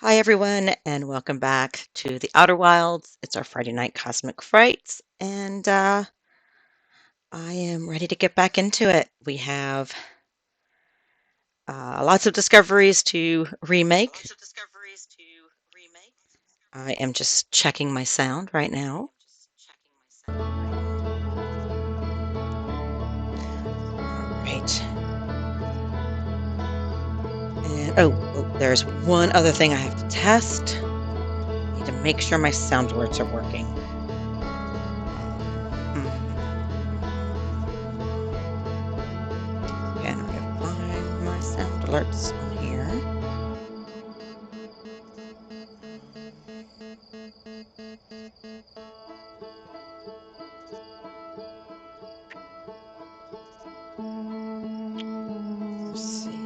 Hi, everyone, and welcome back to the Outer Wilds. It's our Friday night Cosmic Frights, and I am ready to get back into it. We have lots of discoveries to remake. I am just checking my sound right now. All right. And there's one other thing I have to test. I need to make sure my sound alerts are working. And I'm going to find my sound alerts on here. Let's see.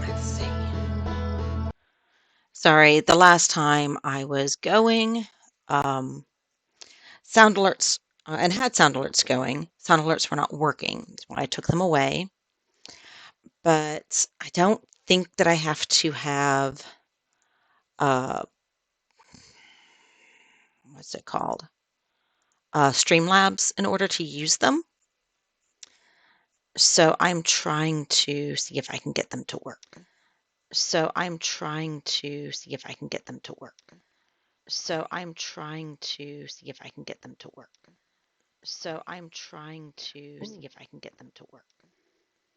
Let's see. Sorry, the last time I was going, sound alerts and had sound alerts going. Sound alerts were not working. That's why I took them away. But I don't think that I have to have what's it called? Streamlabs in order to use them. So I'm trying to see if I can get them to work. So I'm trying to see if I can get them to work. So I'm trying to see if I can get them to work. So I'm trying to see if I can get them to work.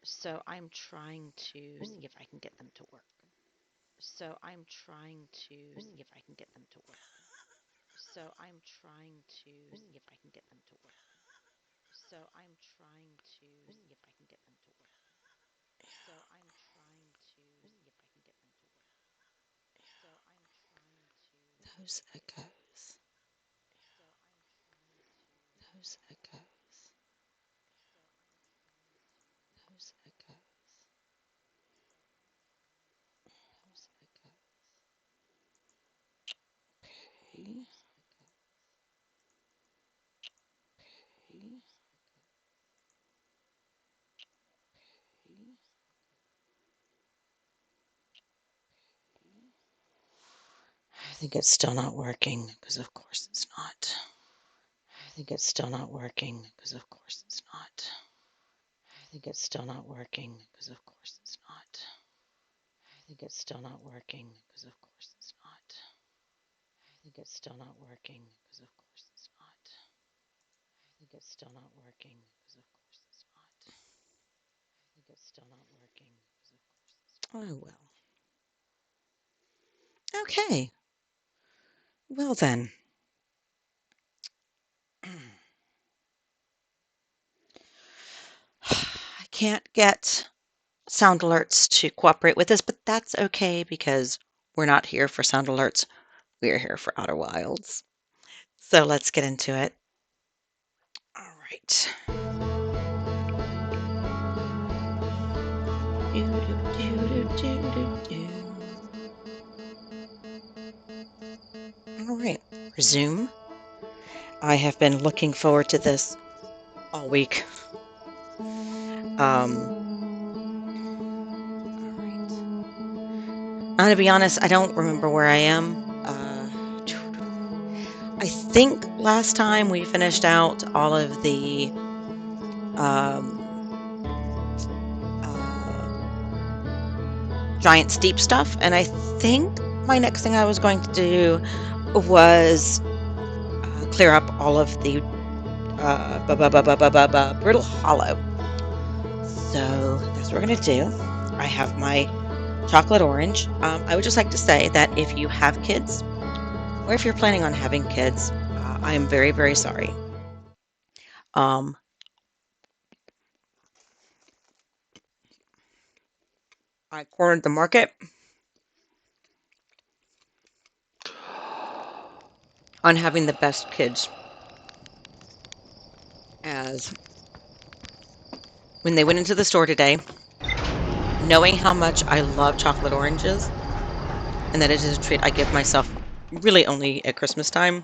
So I'm trying to see if I can get them to work. So I'm trying to see if I can get them to work. So I'm trying to see if I can get them to work. So I'm trying to see if I can get them to work. So I'm trying to see if I can get them to work. So I'm trying to. Those echoes. Those echoes. Those echoes. Those echoes. Okay. Okay. Okay. I think it's still not working because, of course, it's not. I think it's still not working because, of course, it's not. I think it's still not working because, of course, it's not. I think it's still not working because, of course, it's not. I think it's still not working because, of course, it's not. I think it's still not working because, of course, it's not. I think it's still not working because, of course, it's not. Oh, well. Okay. Well, then. I can't get sound alerts to cooperate with this, but that's okay because we're not here for sound alerts. We're here for Outer Wilds. So let's get into it. All right. All right. Resume. I have been looking forward to this all week. All right. I'm going to be honest, I don't remember where I am. I think last time we finished out all of the giant steep stuff, and I think my next thing I was going to do was clear up all of the Brittle Hollow. So that's what we're going to do. I have my chocolate orange. I would just like to say that if you have kids, or if you're planning on having kids, I am very, very sorry. Um, I cornered the market on having the best kids, as when they went into the store today, knowing how much I love chocolate oranges and that it is a treat I give myself really only at Christmas time,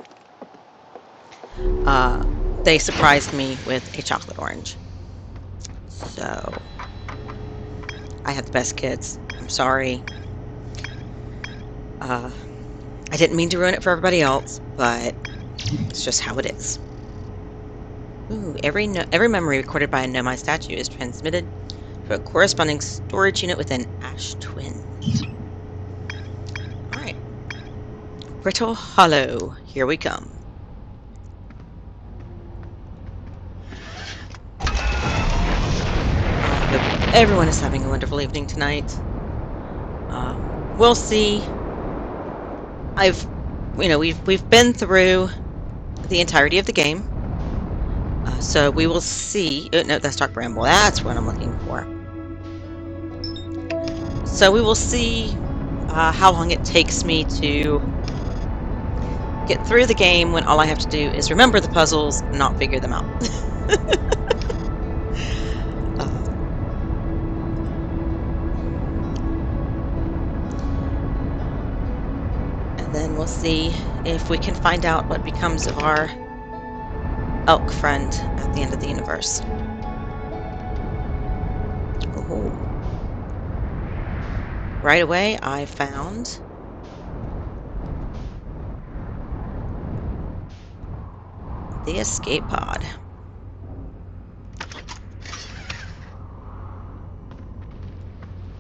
uh, they surprised me with a chocolate orange. So I have the best kids. I'm sorry. Uh, I didn't mean to ruin it for everybody else, but it's just how it is. Ooh, every memory recorded by a Nomai statue is transmitted to a corresponding storage unit within Ash Twin. All right, Brittle Hollow, here we come. I hope everyone is having a wonderful evening tonight. We'll see. I've, we've been through the entirety of the game, so we will see. No, that's Dark Bramble. That's what I'm looking for. So we will see how long it takes me to get through the game when all I have to do is remember the puzzles, not figure them out. And then we'll see if we can find out what becomes of our elk friend at the end of the universe. Oh. Right away, I found the escape pod.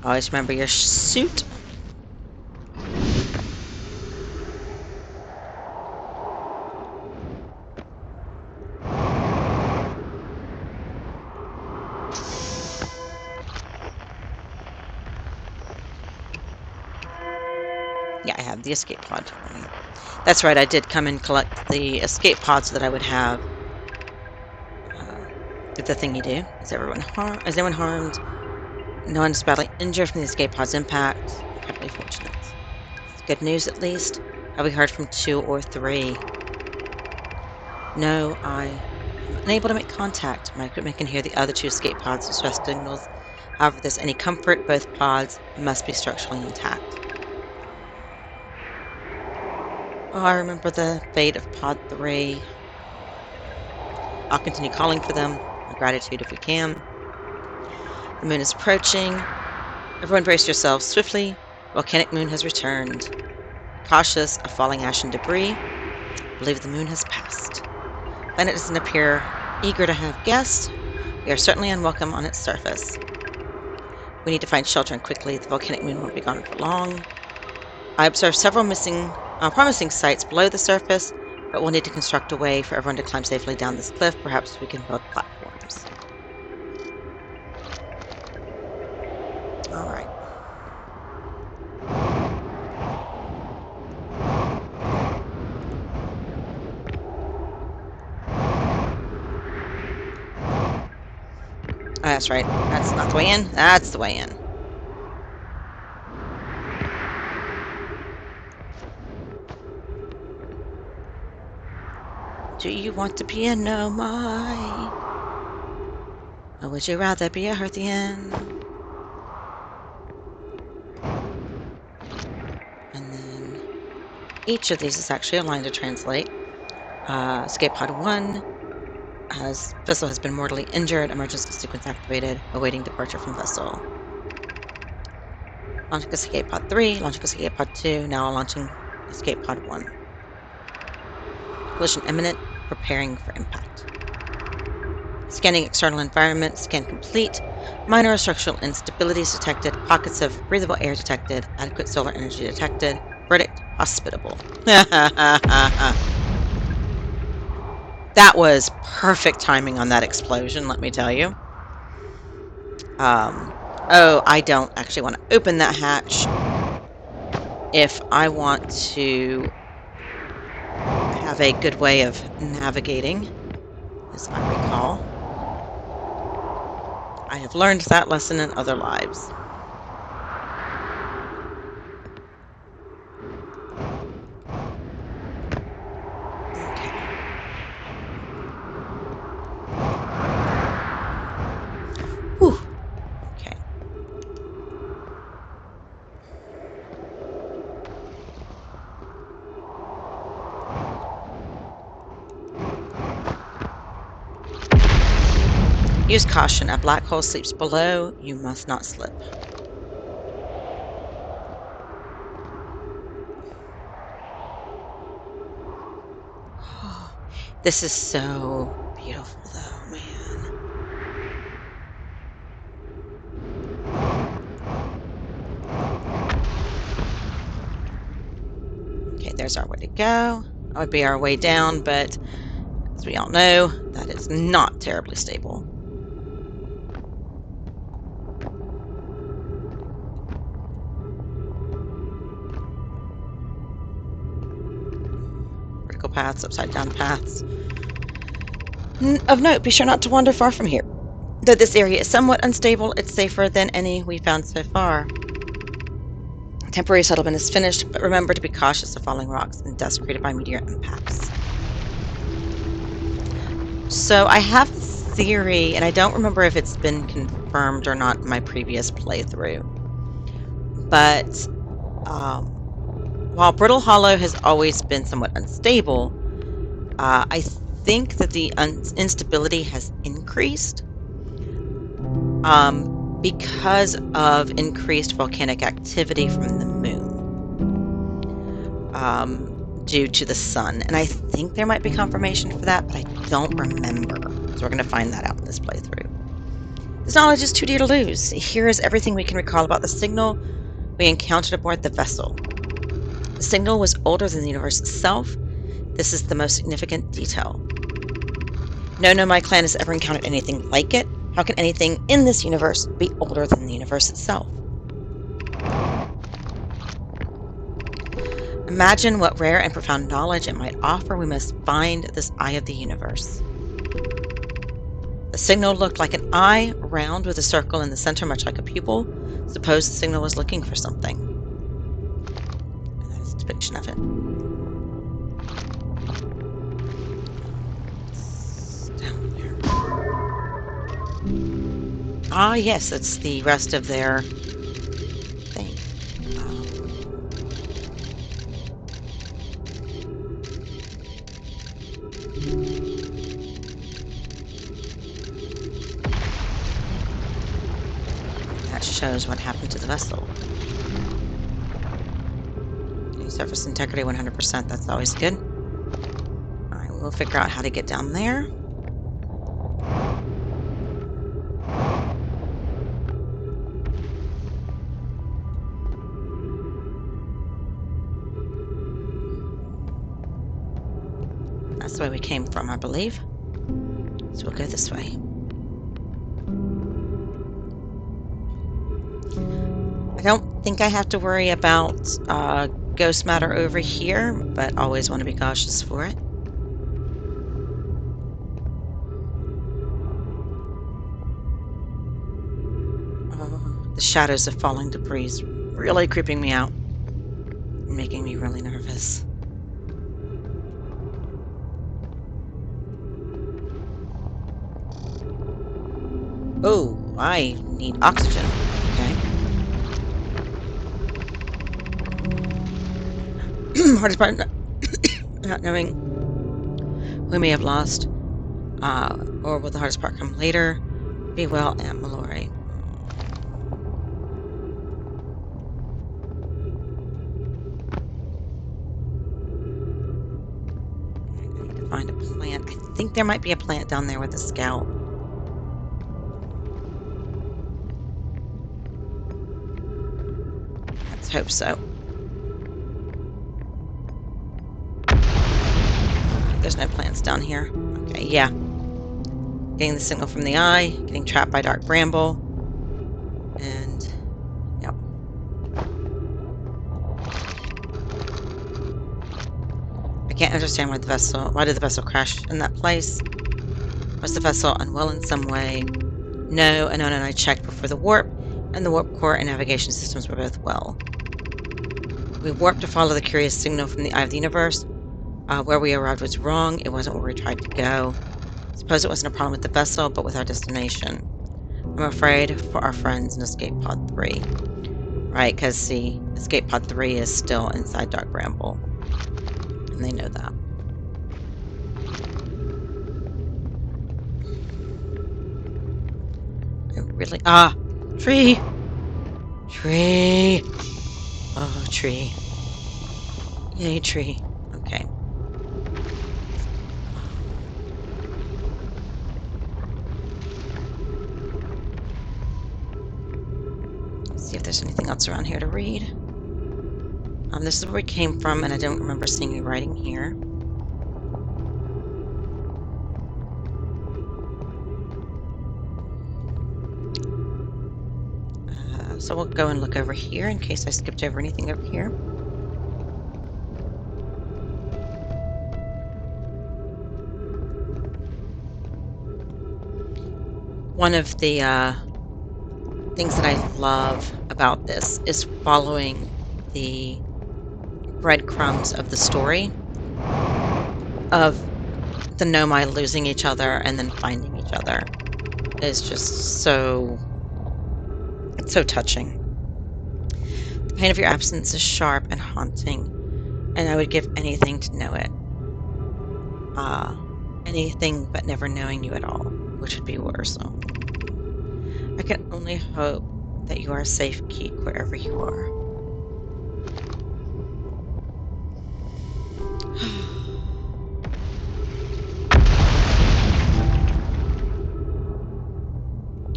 Always remember your suit. Yeah, I have the escape pod. That's right, I did come and collect the escape pod so that I would have the thing you do. Is anyone harmed? No one is badly injured from the escape pod's impact. Incredibly fortunate. It's good news, at least. Have we heard from 2 or 3? No, I am unable to make contact. My equipment can hear the other 2 escape pods' distress signals. However, if there's any comfort, both pods must be structurally intact. Oh, I remember the fate of Pod 3. I'll continue calling for them. My gratitude if we can. The moon is approaching. Everyone brace yourselves. Swiftly, volcanic moon has returned. Cautious of falling ash and debris, believe the moon has passed. Planet doesn't appear eager to have guests. We are certainly unwelcome on its surface. We need to find shelter and quickly. The volcanic moon won't be gone for long. I observed several promising sites below the surface, but we'll need to construct a way for everyone to climb safely down this cliff. Perhaps we can build platforms. All right. Oh, that's right. That's not the way in. That's the way in. Do you want to be a Nomai? Or would you rather be a Hearthian? And then each of these is actually a line to translate. Escape pod 1 vessel has been mortally injured. Emergency sequence activated. Awaiting departure from vessel. Launching escape pod 3. Launching escape pod 2. Now launching escape pod 1. Collision imminent. Preparing for impact. Scanning external environment. Scan complete. Minor structural instabilities detected. Pockets of breathable air detected. Adequate solar energy detected. Verdict: hospitable. That was perfect timing on that explosion, let me tell you. Oh, I don't actually want to open that hatch if I want to have a good way of navigating, as I recall. I have learned that lesson in other lives. Okay. Whew. Okay. Use caution. A black hole sleeps below. You must not slip. This is so beautiful, though, man. Okay, there's our way to go. That would be our way down, but as we all know, that is not terribly stable. Vertical paths, upside down paths. Of note, be sure not to wander far from here. Though this area is somewhat unstable, it's safer than any we've found so far. Temporary settlement is finished, but remember to be cautious of falling rocks and dust created by meteor impacts. So I have a theory, and I don't remember if it's been confirmed or not in my previous playthrough, but while Brittle Hollow has always been somewhat unstable, I think that the instability has increased because of increased volcanic activity from the moon due to the sun. And I think there might be confirmation for that, but I don't remember. So we're going to find that out in this playthrough. This knowledge is too dear to lose. Here is everything we can recall about the signal we encountered aboard the vessel. The signal was older than the universe itself. This is the most significant detail. No Nomai clan has ever encountered anything like it. How can anything in this universe be older than the universe itself? Imagine what rare and profound knowledge it might offer. We must find this eye of the universe. The signal looked like an eye, round with a circle in the center, much like a pupil. Suppose the signal was looking for something. And that is a depiction of it. Down there. Ah, yes, it's the rest of their thing. That shows what happened to the vessel. Okay, surface integrity 100%. That's always good. All right, we'll figure out how to get down there. That's the way we came from, I believe. So we'll go this way. I don't think I have to worry about ghost matter over here, but always want to be cautious for it. The shadows of falling debris is really creeping me out and making me really nervous. Oh, I need oxygen. Okay. Hardest part, not knowing we may have lost, or will the hardest part come later? Be well, Aunt Mallory. I need to find a plant. I think there might be a plant down there with a scout. Let's hope so. There's no plants down here. Okay, yeah. Getting the signal from the eye, getting trapped by dark bramble. And, yep. I can't understand why did the vessel crash in that place? Was the vessel unwell in some way? No, Anona and I checked before the warp, and the warp core and navigation systems were both well. We warped to follow the curious signal from the eye of the universe. Where we arrived was wrong. It wasn't where we tried to go. Suppose it wasn't a problem with the vessel, but with our destination. I'm afraid for our friends in Escape Pod 3. Right, because, see, Escape Pod 3 is still inside Dark Bramble. And they know that. I really... Ah! Tree! Tree! Oh, tree. Yay, tree. Okay. Let's see if there's anything else around here to read. This is where we came from, and I don't remember seeing any writing here. So we'll go and look over here in case I skipped over anything over here. One of the things that I love about this is following the breadcrumbs of the story of the Nomai losing each other and then finding each other. It's just so... it's so touching. The pain of your absence is sharp and haunting, and I would give anything to know it. Anything but never knowing you at all, which would be worse. I can only hope that you are safe, Keek, wherever you are.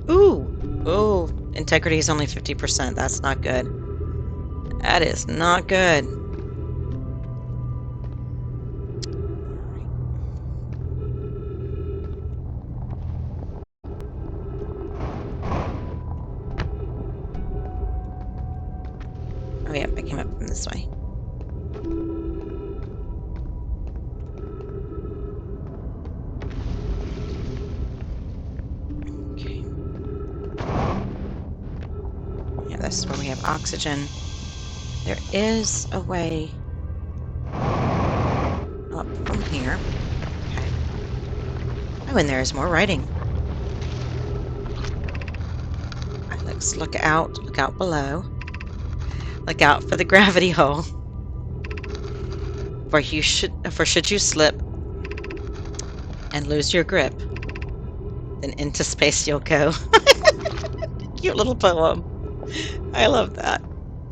Ooh! Oh, integrity is only 50%. That's not good. That is not good. Oh, yeah, I came up from this way. Okay. Yeah, this is where we have oxygen. There is a way up from here. Okay. Oh, and there is more writing. Let's look out below. Look out for the gravity hole. For should you slip and lose your grip, then into space you'll go. Cute little poem. I love that.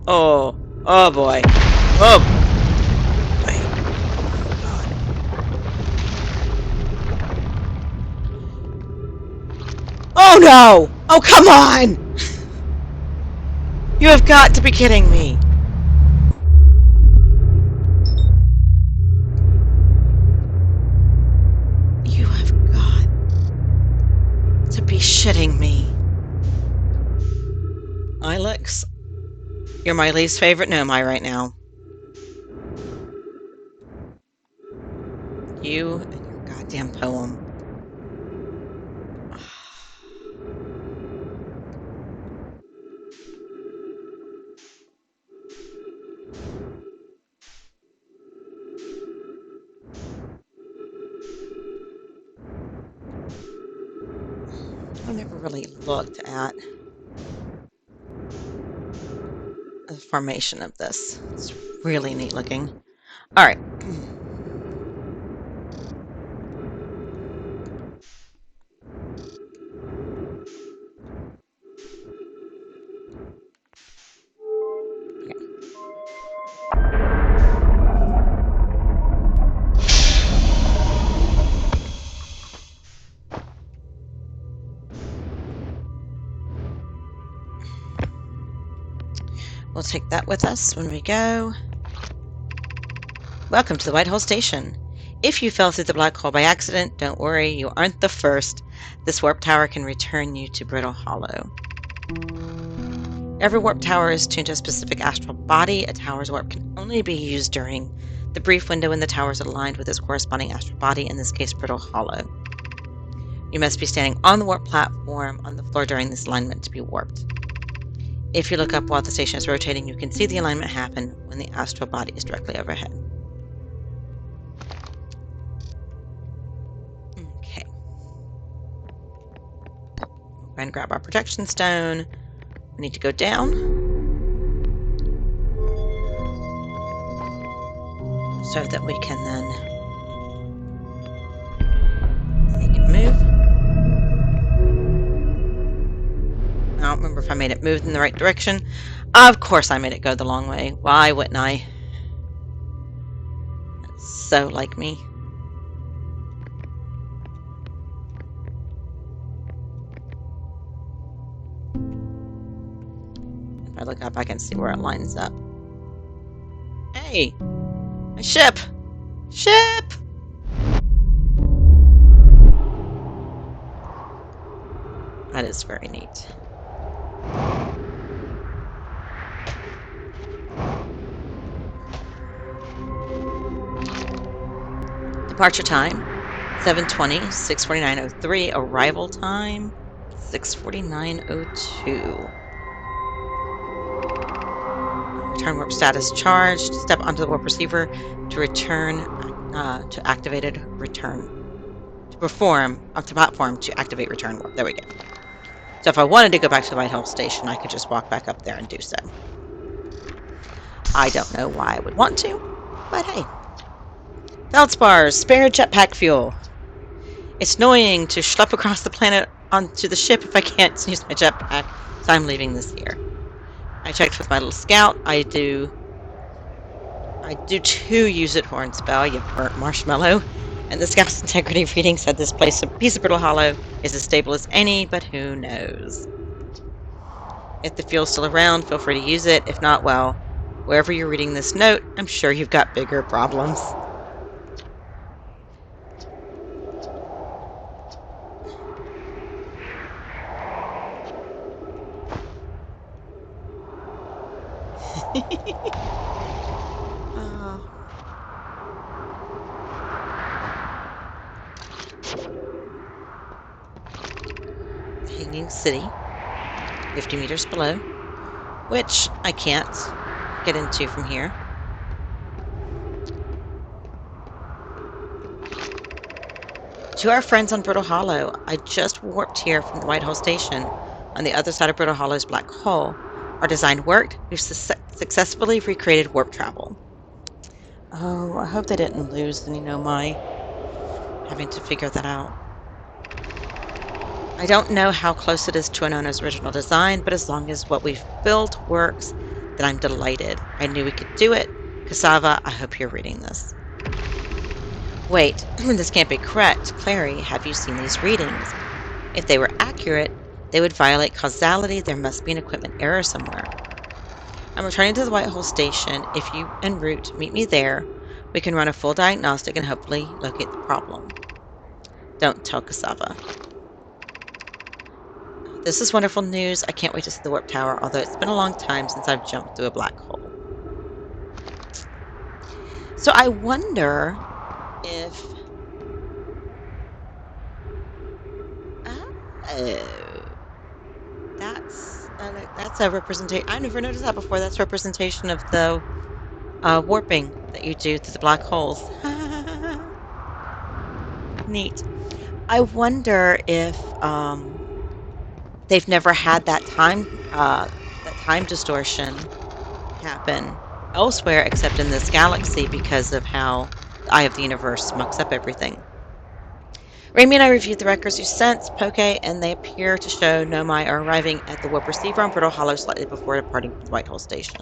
Oh, oh boy. Oh, boy. Oh no! Oh, come on! You have got to be kidding me. You have got to be shitting me. Ilex, you're my least favorite Nomai right now. You and your goddamn poem. I've never really looked at the formation of this. It's really neat looking. All right. We'll take that with us when we go. Welcome to the White Hole Station. If you fell through the black hole by accident, don't worry, you aren't the first. This warp tower can return you to Brittle Hollow. Every warp tower is tuned to a specific astral body. A tower's warp can only be used during the brief window when the tower is aligned with its corresponding astral body, in this case, Brittle Hollow. You must be standing on the warp platform on the floor during this alignment to be warped. If you look up while the station is rotating, you can see the alignment happen when the astral body is directly overhead. Okay. We're going to grab our protection stone. We need to go down so that we can then make it move. I don't remember if I made it move in the right direction. Of course I made it go the long way. Why wouldn't I? That's so like me. If I look up, I can see where it lines up. Hey! My ship! Ship! That is very neat. Departure time, 7:20, 6:49:03. Arrival time, 6:49:02. Return warp status charged. Step onto the warp receiver to return to activated return. To perform off the platform to activate return warp. There we go. So if I wanted to go back to the Whitehall station, I could just walk back up there and do so. I don't know why I would want to, but hey. Feldspars, spare jetpack fuel. It's annoying to schlep across the planet onto the ship if I can't use my jetpack, so I'm leaving this here. I checked with my little scout. I do too use it, Hornspell, you burnt marshmallow. And the scout's integrity reading said this piece of Brittle Hollow is as stable as any, but who knows? If the fuel's still around, feel free to use it. If not, well, wherever you're reading this note, I'm sure you've got bigger problems. Hanging City, 50 meters below, which I can't get into from here. To our friends on Brittle Hollow, I just warped here from the Whitehall station. On the other side of Brittle Hollow's black hole, our design worked. We've successfully recreated warp travel. Oh, I hope they didn't lose, my having to figure that out. I don't know how close it is to Anona's original design, but as long as what we've built works, then I'm delighted. I knew we could do it. Cassava, I hope you're reading this. Wait, this can't be correct. Clary, have you seen these readings? If they were accurate, they would violate causality. There must be an equipment error somewhere. I'm returning to the Whitehall station. If you en route meet me there, we can run a full diagnostic and hopefully locate the problem. Don't tell Cassava. This is wonderful news. I can't wait to see the warp tower, although it's been a long time since I've jumped through a black hole. So I wonder if... that's a representation. I never noticed that before. That's representation of the warping that you do through the black holes. Neat. I wonder if they've never had that time distortion happen elsewhere except in this galaxy because of how the Eye of the Universe mucks up everything. Raimi and I reviewed the records you sent, Poke, and they appear to show Nomai are arriving at the warp receiver on Brittle Hollow slightly before departing from the Whitehall station.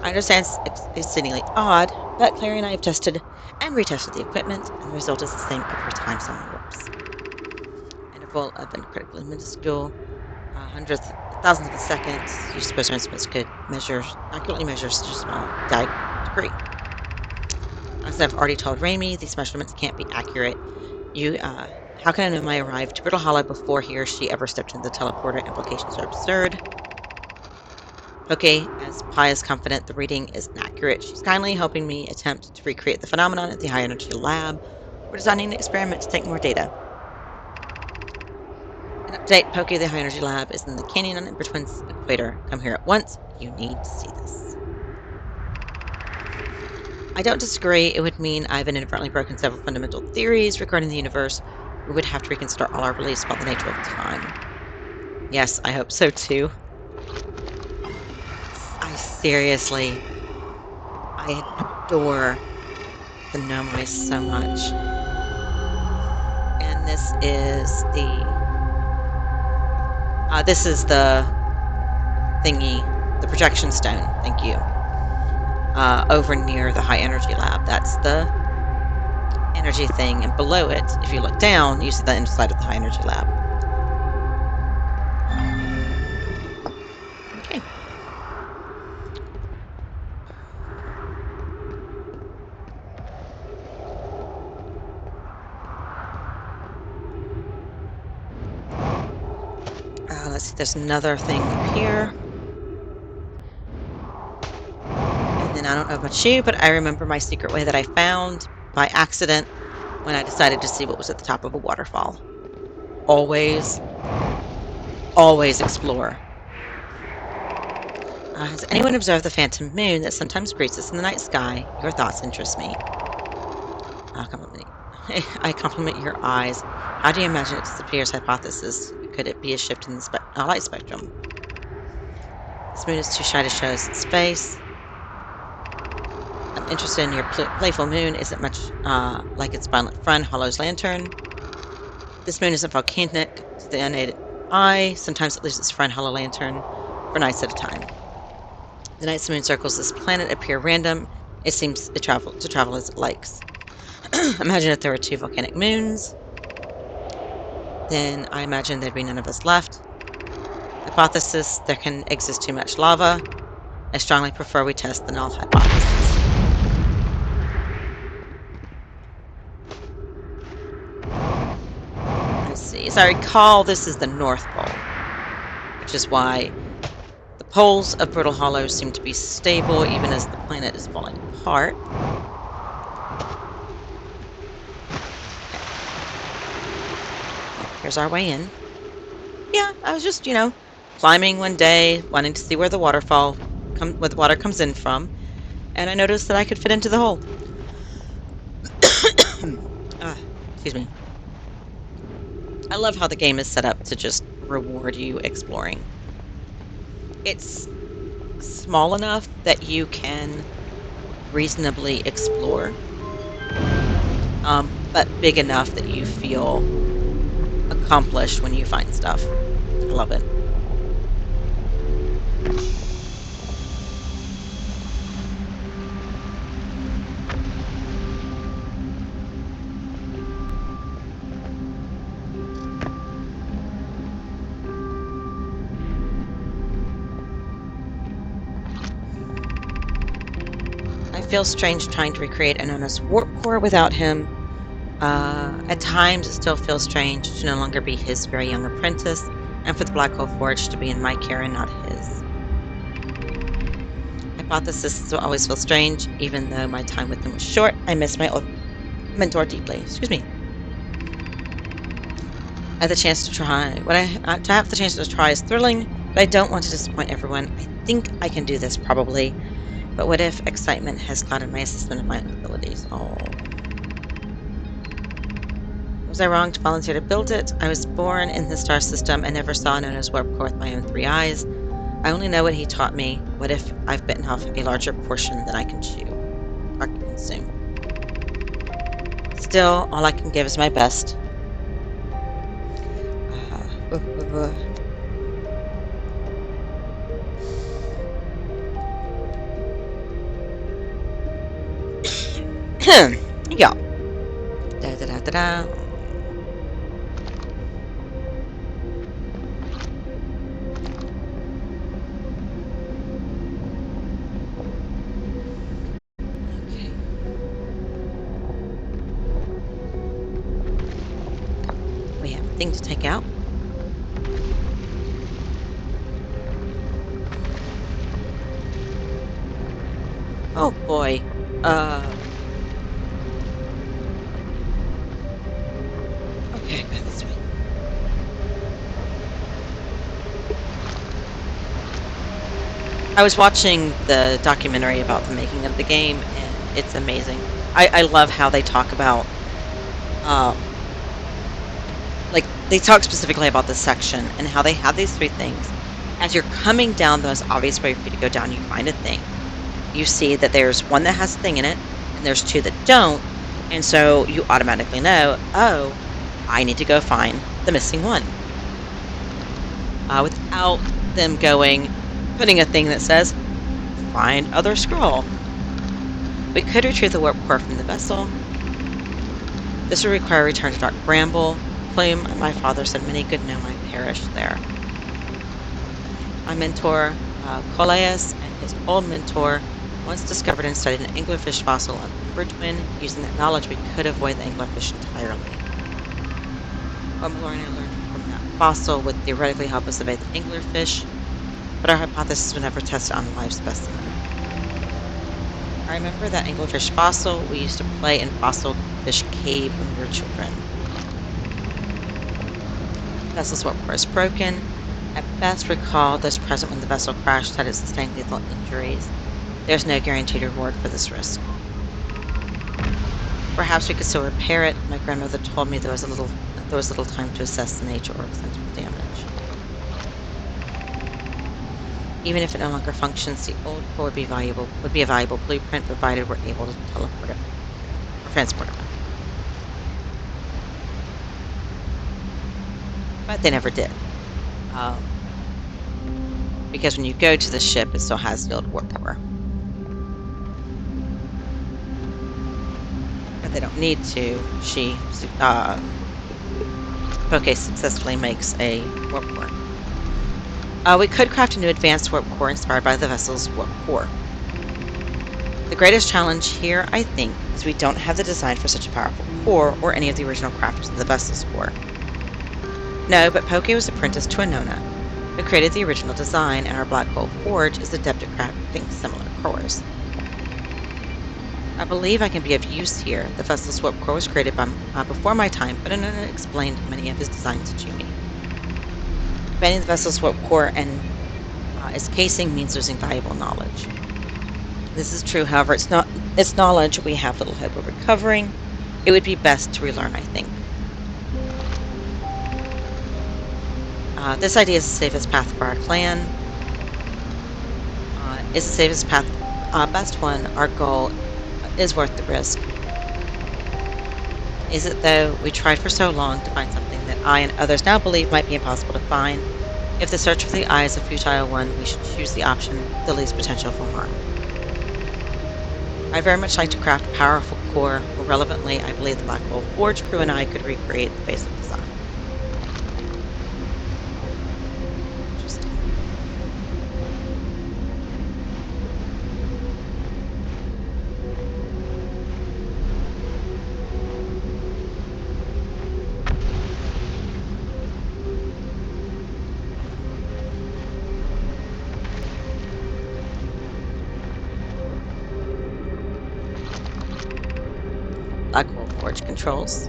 I understand it's exceedingly odd, but Clary and I have tested and retested the equipment, and the result is the same every time someone warps. Interval of an critically minuscule, hundredth, thousandth of a second. You suppose our instruments could accurately measure such a small degree. As I've already told Raimi, these measurements can't be accurate. How can I know I arrived to Brittle Hollow before he or she ever stepped into the teleporter? Implications are absurd. Okay, as Pi is confident the reading is inaccurate, she's kindly helping me attempt to recreate the phenomenon at the high energy lab. We're designing an experiment to take more data. An update, Pokey, the high energy lab is in the canyon on Twin's equator. Come here at once. You need to see this. I don't disagree. It would mean I've inadvertently broken several fundamental theories regarding the universe. We would have to reconsider all our beliefs about the nature of time. Yes, I hope so too. I seriously, I adore the Nomoi so much. And this is the thingy, the projection stone. Thank you. Over near the high energy lab. That's the energy thing, and below it, if you look down, you see the inside of the high energy lab. Okay. Let's see, there's another thing up here. And then I don't know about you, but I remember my secret way that I found by accident when I decided to see what was at the top of a waterfall. Always, always explore. Has anyone observed the phantom moon that sometimes greets us in the night sky? Your thoughts interest me. I compliment your eyes. How do you imagine it disappears? Hypothesis. Could it be a shift in the light spectrum? This moon is too shy to show us its face. I'm interested in your playful moon. Is it much like its violent friend, Hollow's lantern? This moon isn't volcanic to the unaided eye. Sometimes it leaves its friend, Hollow Lantern, for nights at a time. The nights the moon circles this planet appear random. It seems to travel as it likes. Imagine if there were 2 volcanic moons. Then I imagine there'd be none of us left. Hypothesis, there can exist too much lava. I strongly prefer we test the null hypothesis. Let's see. As I recall, this is the North Pole, which is why the poles of Brittle Hollow seem to be stable even as the planet is falling apart. Here's our way in. Yeah, I was just, climbing one day, wanting to see where the where the water comes in from, and I noticed that I could fit into the hole. Excuse me. I love how the game is set up to just reward you exploring. It's small enough that you can reasonably explore, but big enough that you feel accomplished when you find stuff. I love it. I feel strange trying to recreate Anona's warp core without him. At times, it still feels strange to no longer be his very young apprentice, and for the Black Hole Forge to be in my care and not his. Hypothesis always feels strange, even though my time with him was short. I miss my old mentor deeply. Excuse me. I have the chance to try. To have the chance to try is thrilling, but I don't want to disappoint everyone. I think I can do this, probably. But what if excitement has clouded my assessment of my own abilities? Oh. Was I wrong to volunteer to build it? I was born in the star system and never saw Nona's warp core with my own 3 eyes. I only know what he taught me. What if I've bitten off a larger portion than I can chew or consume? Still, all I can give is my best. Yeah. Da da da da da. Okay. We have a thing to take out. Oh boy. Okay, go this way. I was watching the documentary about the making of the game, and it's amazing. I love how they talk about, um, like, they talk specifically about this section and how they have these three things. As you're coming down the most obvious way for you to go down, you find a thing. You see that there's one that has a thing in it, and there's two that don't. And so you automatically know, oh, I need to go find the missing one. Without them putting a thing that says, find other scroll. We could retrieve the warp core from the vessel. This would require a return to Dark Bramble. Plume and my father said many good men might perish there. My mentor, Coleus, and his old mentor once discovered and studied an anglerfish fossil on Bridgewin. Using that knowledge, we could avoid the anglerfish entirely. What Mallory and I learned from that fossil would theoretically help us evade the anglerfish, but our hypothesis was never tested on a live specimen. I remember that anglerfish fossil. We used to play in Fossil Fish Cave when we were children. Vessel's warp core is broken. At best, recall those present when the vessel crashed had it sustained lethal injuries. There's no guaranteed reward for this risk. Perhaps we could still repair it. My grandmother told me there was little time to assess the nature or extent of the damage. Even if it no longer functions, the old core would be a valuable blueprint provided we're able to teleport it or transport it back. But they never did. Because when you go to the ship, it still has the old warp core. But they don't need to. Poke successfully makes a warp core. We could craft a new advanced warp core inspired by the vessel's warp core. The greatest challenge here, I think, is we don't have the design for such a powerful core or any of the original crafters of the vessel's core. No, but Poke was apprenticed to a Nona, who created the original design, and our Black Hole Forge is adept at crafting similar cores. I believe I can be of use here. The vessel's warp core was created before my time, but a Nona explained many of his designs to me. Banning the vessel's warp core and its casing means losing valuable knowledge. This is true, however, it's knowledge we have little hope of recovering. It would be best to relearn, I think. This idea is the safest path for our clan. Is the safest path best one? Our goal is worth the risk. Is it, though? We tried for so long to find something that I and others now believe might be impossible to find. If the search for the eye is a futile one, we should choose the option with the least potential for harm. I'd very much like to craft a powerful core. More relevantly, I believe the Black Hole Forge crew and I could recreate the basic design. Interesting. Black Hole Forge controls.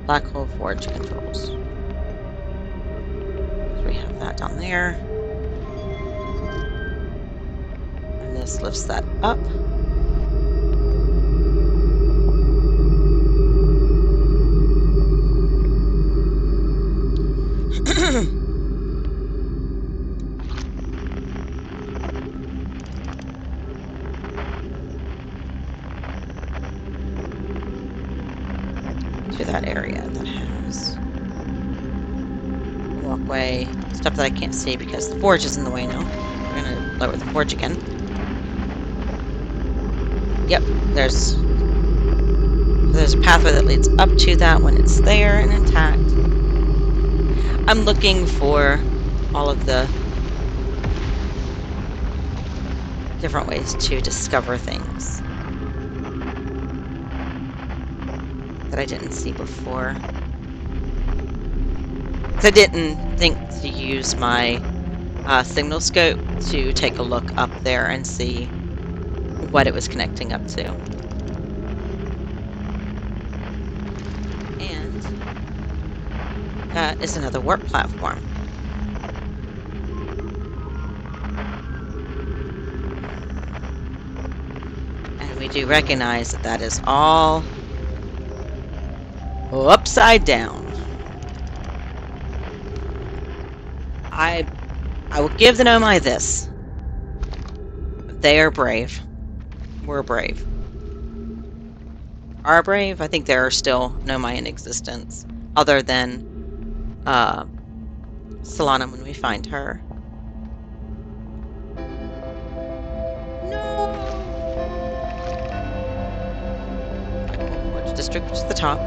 Black Hole Forge controls. So we have that down there. And this lifts that up. To that area that has a walkway, stuff that I can't see because the forge is in the way now. We're going to lower the forge again. Yep, there's a pathway that leads up to that when it's there and intact. I'm looking for all of the different ways to discover things that I didn't see before. Because I didn't think to use my signal scope to take a look up there and see what it was connecting up to. And that is another warp platform. And we do recognize that that is all upside down. I will give the Nomai this. They are brave. We're brave. Are brave? I think there are still Nomai in existence, other than Solana when we find her. No! Blackmore Forge District, which is the top.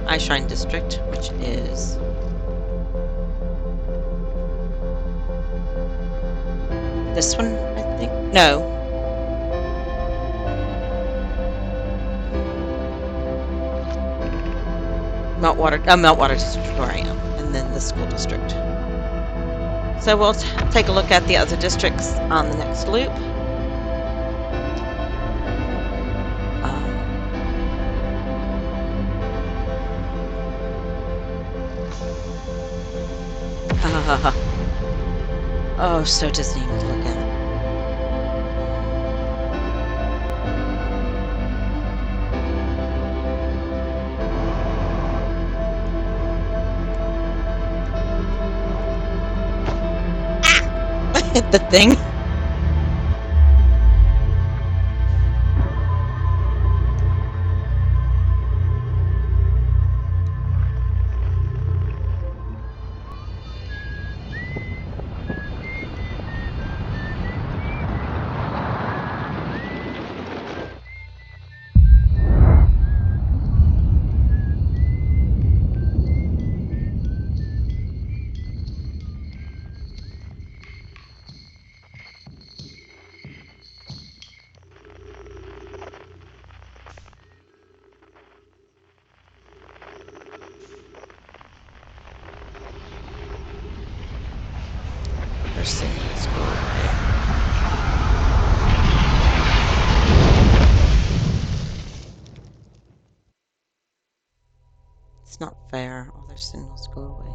Eye Shrine District, which is this one, I think. No. Meltwater District where I am, and then the school district. So we'll take a look at the other districts on the next loop. Oh, so dizzying to look at. Hit the thing. It's not fair. All their signals go away.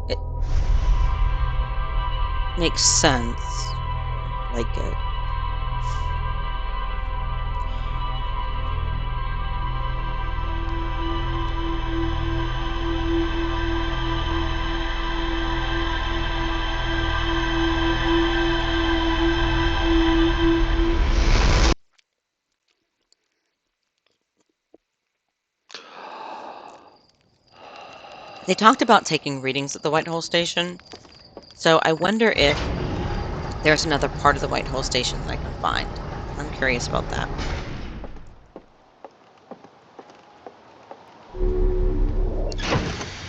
It makes sense. Like it. They talked about taking readings at the White Hole Station, so I wonder if there's another part of the White Hole Station that I can find. I'm curious about that.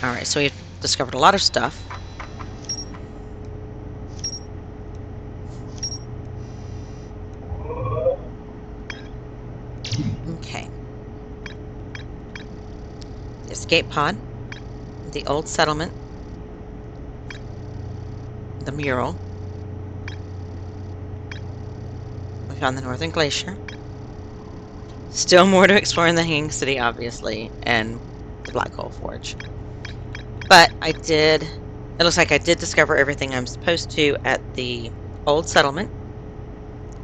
Alright, so we've discovered a lot of stuff. Okay. The escape pod, the old settlement, the mural. We found the Northern Glacier. Still more to explore in the Hanging City, obviously, and the Black Hole Forge. But it looks like I did discover everything I'm supposed to at the old settlement.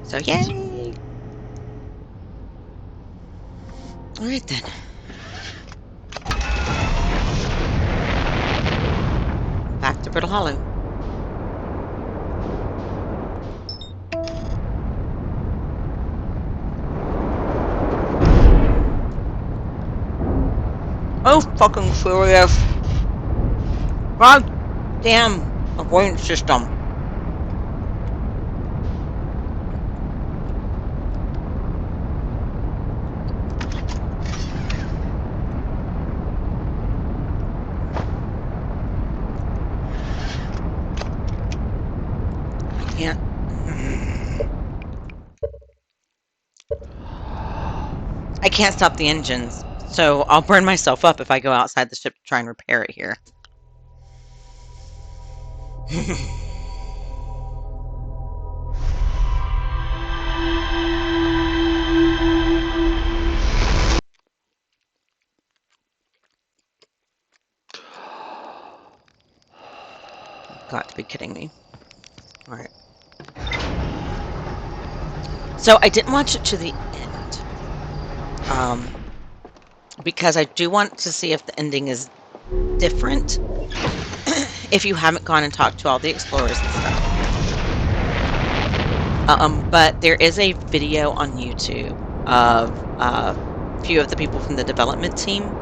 So, yay! Alright then. Back to Brittle Hollow. Oh, fucking furious. God damn avoidance system. I can't stop the engines, so I'll burn myself up if I go outside the ship to try and repair it here. Got to be kidding me. All right. So I didn't watch it to the end, because I do want to see if the ending is different. If you haven't gone and talked to all the explorers and stuff. But there is a video on YouTube of a few of the people from the development team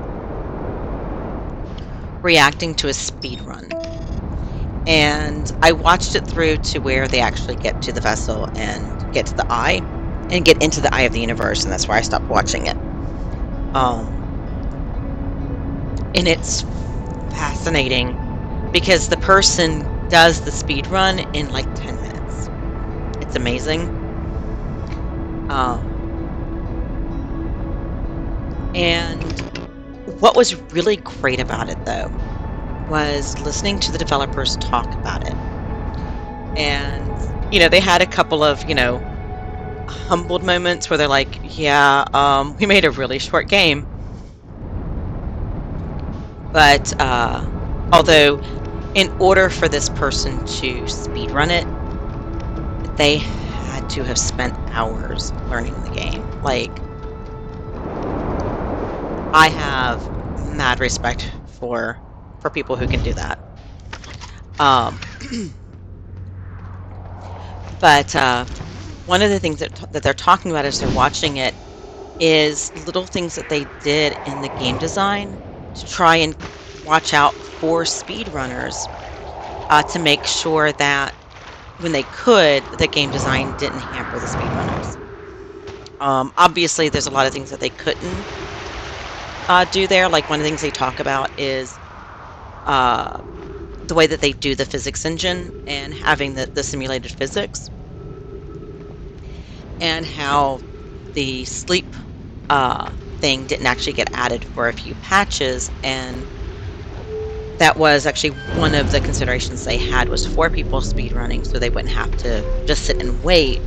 reacting to a speed run. And I watched it through to where they actually get to the vessel and get to the eye and get into the eye of the universe, and that's why I stopped watching it. And it's fascinating because the person does the speed run in like 10 minutes. It's amazing. And what was really great about it, though, was listening to the developers talk about it. And, they had a couple of, humbled moments where they're like, yeah, we made a really short game. But although in order for this person to speedrun it, they had to have spent hours learning the game. Like, I have mad respect for people who can do that. But one of the things that they're talking about as they're watching it is little things that they did in the game design to try and watch out for speedrunners, to make sure that when they could, the game design didn't hamper the speedrunners. Obviously, there's a lot of things that they couldn't do there. Like, one of the things they talk about is the way that they do the physics engine and having the simulated physics, and how the sleep thing didn't actually get added for a few patches, and that was actually one of the considerations they had, was for people speedrunning so they wouldn't have to just sit and wait,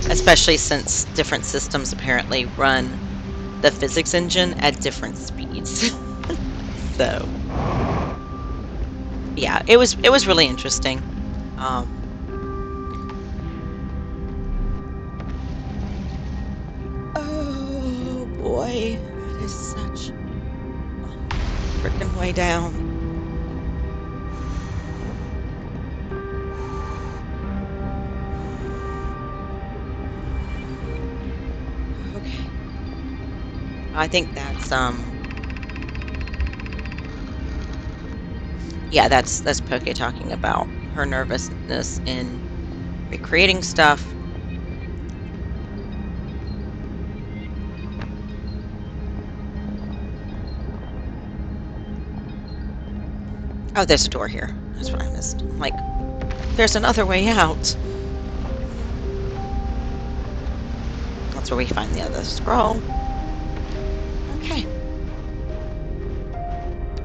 especially since different systems apparently run the physics engine at different speeds. So yeah, it was really interesting. Oh boy, that is such a freaking way down. Okay. I think that's yeah, that's Poke talking about her nervousness in recreating stuff. Oh, there's a door here. That's what I missed. I'm like, there's another way out. That's where we find the other scroll. Okay.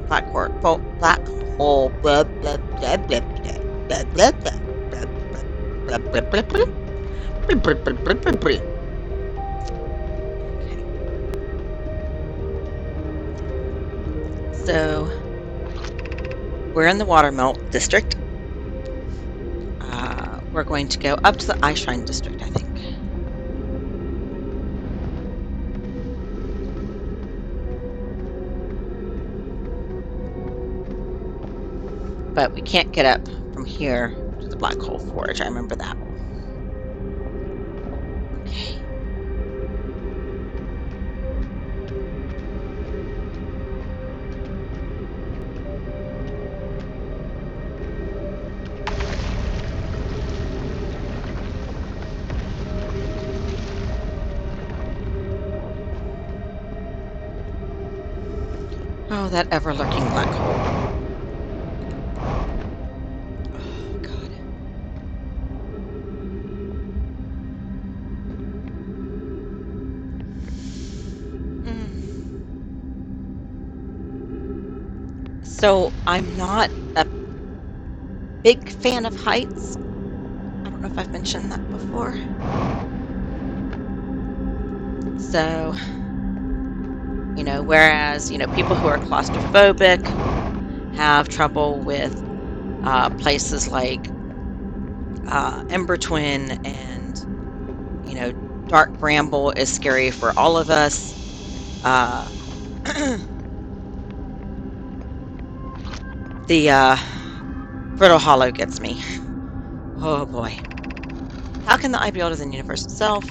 Black hole. Black hole. Blah, blah, blah, blah, blah, blah, blah, blah, blah, blah, blah, blah, blah. Okay. So we're in the Watermelt district. We're going to go up to the Eye Shrine district, I think. But we can't get up from here to the Black Hole Forge. I remember that. Okay. Oh, that ever-lurking black hole. Oh, God. So I'm not a Big fan of heights. I don't know if I've mentioned that before. So, whereas, people who are claustrophobic have trouble with places like Ember Twin and, you know, Dark Bramble is scary for all of us. Uh, the Brittle Hollow gets me. Oh boy. How can the eye be older than the universe itself?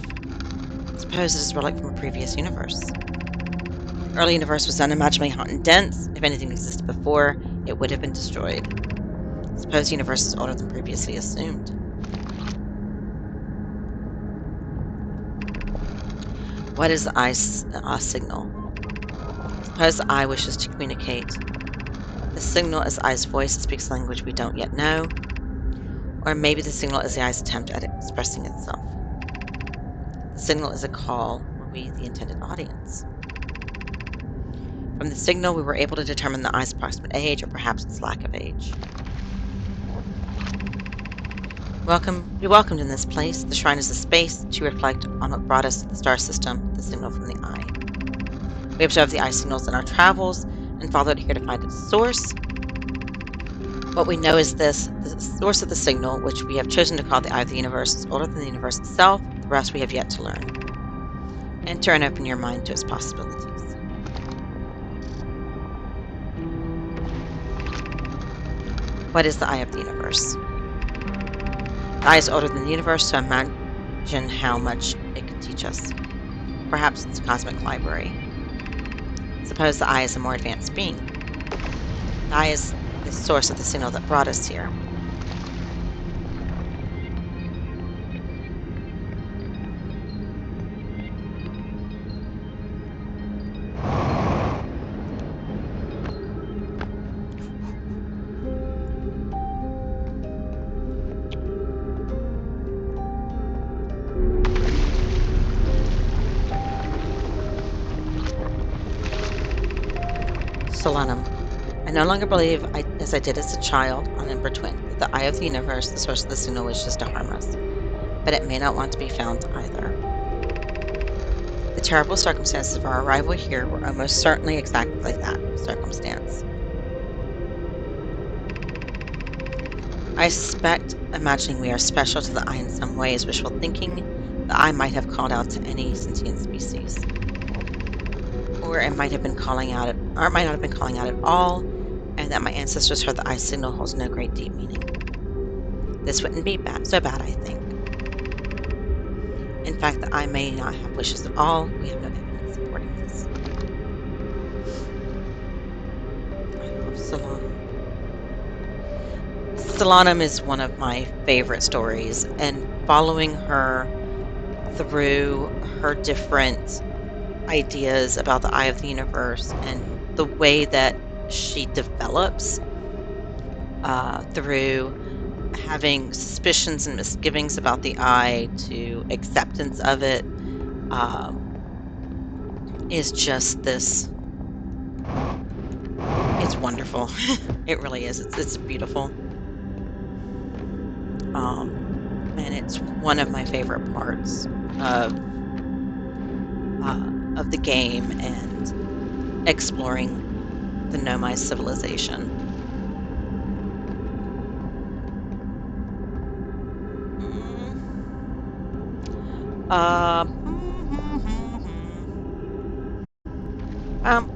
Suppose it is a relic from a previous universe. The early universe was unimaginably hot and dense. If anything existed before, it would have been destroyed. Suppose the universe is older than previously assumed. What is the eye signal? Suppose the eye wishes to communicate. The signal is the eye's voice. It speaks a language we don't yet know. Or maybe the signal is the eye's attempt at expressing itself. The signal is a call. Were we the intended audience? From the signal, we were able to determine the eye's approximate age, or perhaps its lack of age. Be welcomed in this place. The shrine is a space to reflect on what brought us to the star system, the signal from the eye. We observed the eye signals in our travels and followed it here to find its source. What we know is this: the source of the signal, which we have chosen to call the eye of the universe, is older than the universe itself. The rest we have yet to learn. Enter and open your mind to its possibilities. What is the eye of the universe? The eye is older than the universe, so imagine how much it could teach us. Perhaps it's a cosmic library. Suppose the eye is a more advanced being. The eye is the source of the signal that brought us here. Solanum. I no longer believe, as I did as a child on Ember Twin, that the eye of the universe, the source of the signal, wishes to harm us. But it may not want to be found either. The terrible circumstances of our arrival here were almost certainly exactly that circumstance. I suspect, imagining we are special to the eye in some way is wishful thinking. The eye might have called out to any sentient species. Or it might have been calling out, or it might not have been calling out at all, and that my ancestors heard the eye signal holds no great deep meaning. This wouldn't be so bad, I think. In fact, the eye may not have wishes at all. We have no evidence supporting this. I love Solanum. Solanum is one of my favorite stories, and following her through her different ideas about the eye of the universe and the way that she develops through having suspicions and misgivings about the eye to acceptance of it um, is just this. It's wonderful. It really is. It's beautiful. And it's one of my favorite parts of the game and exploring the Nomai civilization. Uh, I'm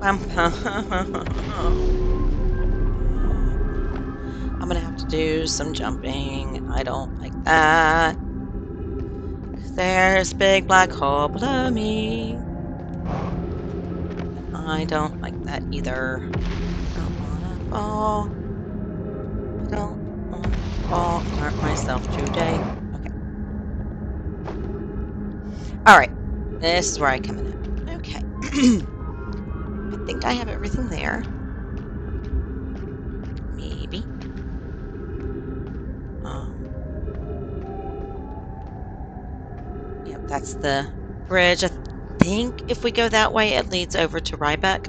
gonna have to do some jumping. I don't like that. There's a big black hole below me. And I don't like that either. I don't wanna fall. I don't wanna fall and hurt myself today. Okay. Alright. This is where I come in at. Okay. I think I have everything there. Maybe. Yep, that's the bridge. I think if we go that way, it leads over to Rybeck.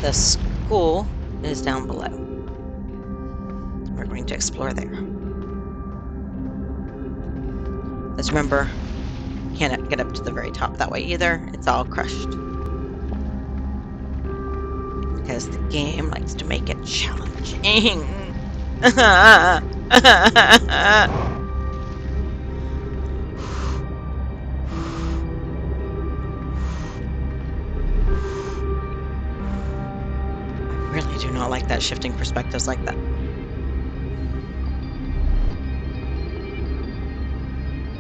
The school is down below. We're going to explore there. Let's remember, can't get up to the very top that way either. It's all crushed. Because the game likes to make it challenging. I really do not like that shifting perspectives like that.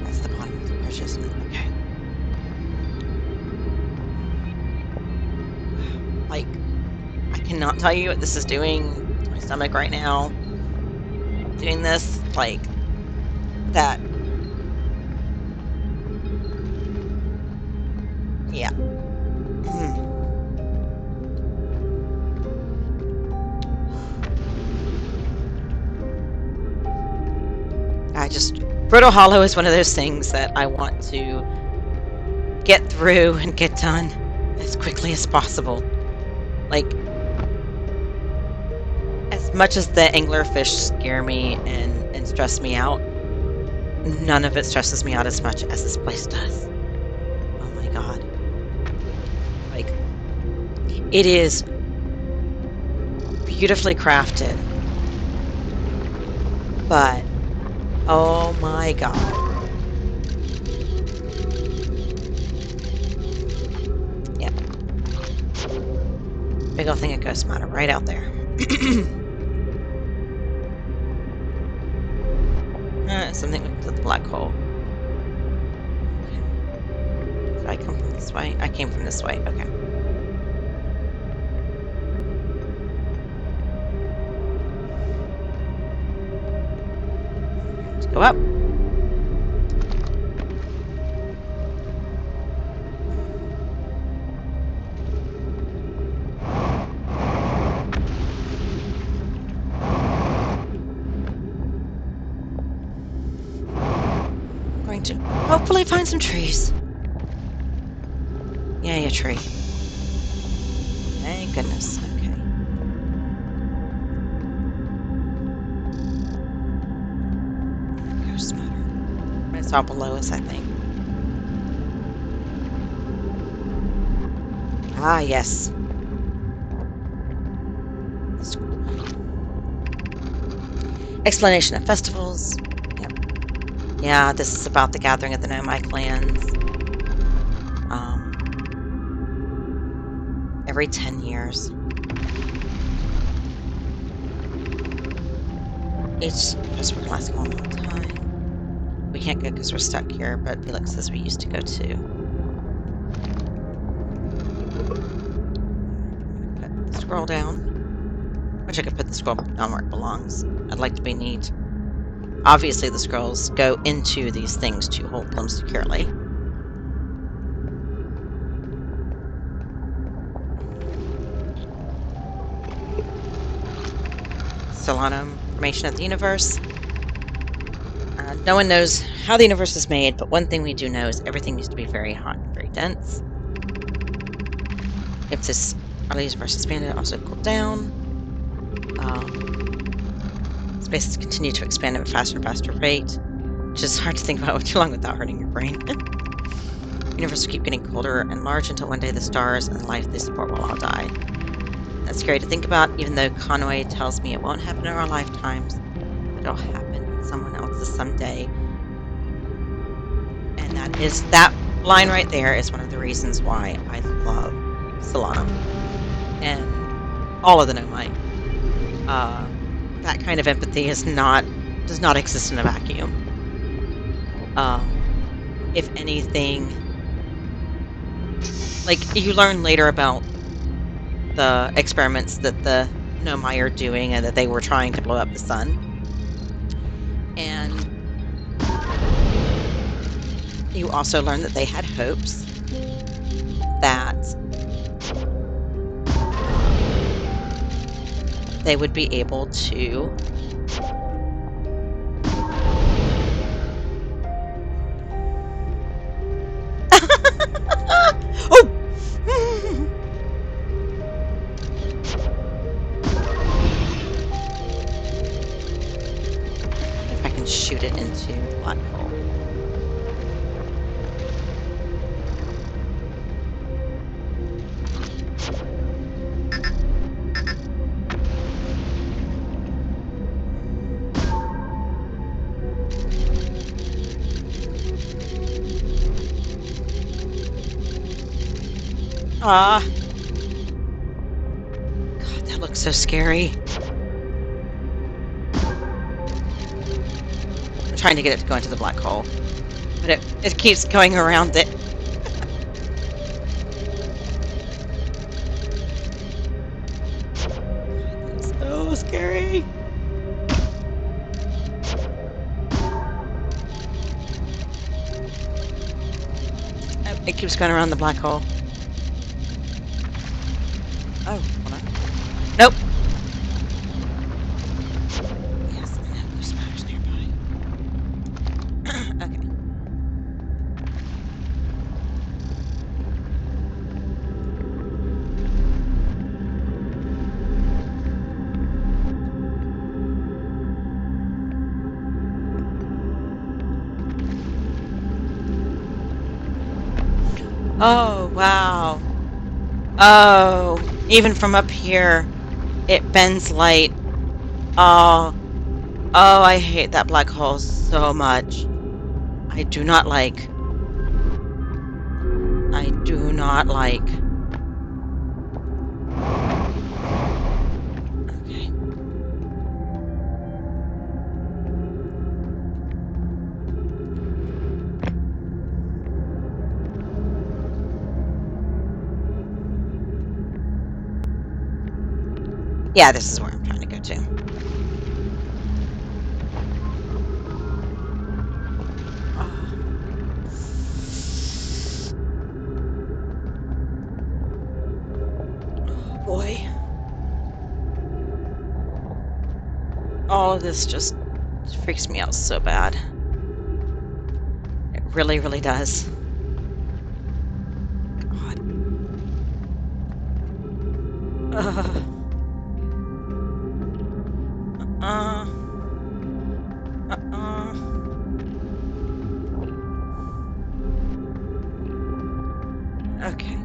That's the bottom of the bridge, isn't it? Okay. Like, I cannot tell you what this is doing to my stomach right now. Doing this, like, that. Yeah. Brittle Hollow is one of those things that I want to get through and get done as quickly as possible. Like, as much as the anglerfish scare me and stress me out, none of it stresses me out as much as this place does. Oh my god. Like, it is beautifully crafted, but oh my god. Yep. Big old thing of ghost matter right out there. Something went into the black hole. Okay. Did I come from this way? I came from this way. Okay. Let's go up. I'm going to hopefully find some trees. Yay, a tree. Thank goodness. Okay. Ghost matter. It's all below us, I think. Ah, yes. Explanation of festivals. Yep. Yeah, this is about the gathering of the Nomai clans. Every 10 years. Each festival can last a long time. We can't go because we're stuck here, but Felix says we used to go too. Put the scroll down. Wish I could put the scroll down where it belongs. I'd like to be neat. Obviously, the scrolls go into these things to hold them securely. Solanum, formation of the universe. No one knows how the universe is made, but one thing we do know is everything used to be very hot and very dense. If this universe expanded, it also cooled down. Spaces continue to expand at a faster and faster rate, which is hard to think about too long without hurting your brain. The universe will keep getting colder and large until one day the stars and the life they support will all die. That's scary to think about, even though Conway tells me it won't happen in our lifetimes, but it'll happen in someone else's someday. And that line right there is one of the reasons why I love Solanum and all of the Nomai. That kind of empathy does not exist in a vacuum. If anything, like, you learn later about the experiments that the Nomai are doing and that they were trying to blow up the sun. And you also learn that they had hopes that they would be able to oh! Ah, God, that looks so scary. I'm trying to get it to go into the black hole, but it keeps going around it. That's so scary. Oh, it keeps going around the black hole. Oh, hold on. Nope. Yes, I know. There's spiders nearby. Okay. Oh, wow. Oh, even from up here, it bends light. Oh, oh, I hate that black hole so much. I do not like. I do not like. Okay. Yeah, this is where I'm trying to go to. Oh, oh boy. All of this just freaks me out so bad. It really, really does. God. Uh, uh, uh. Okay.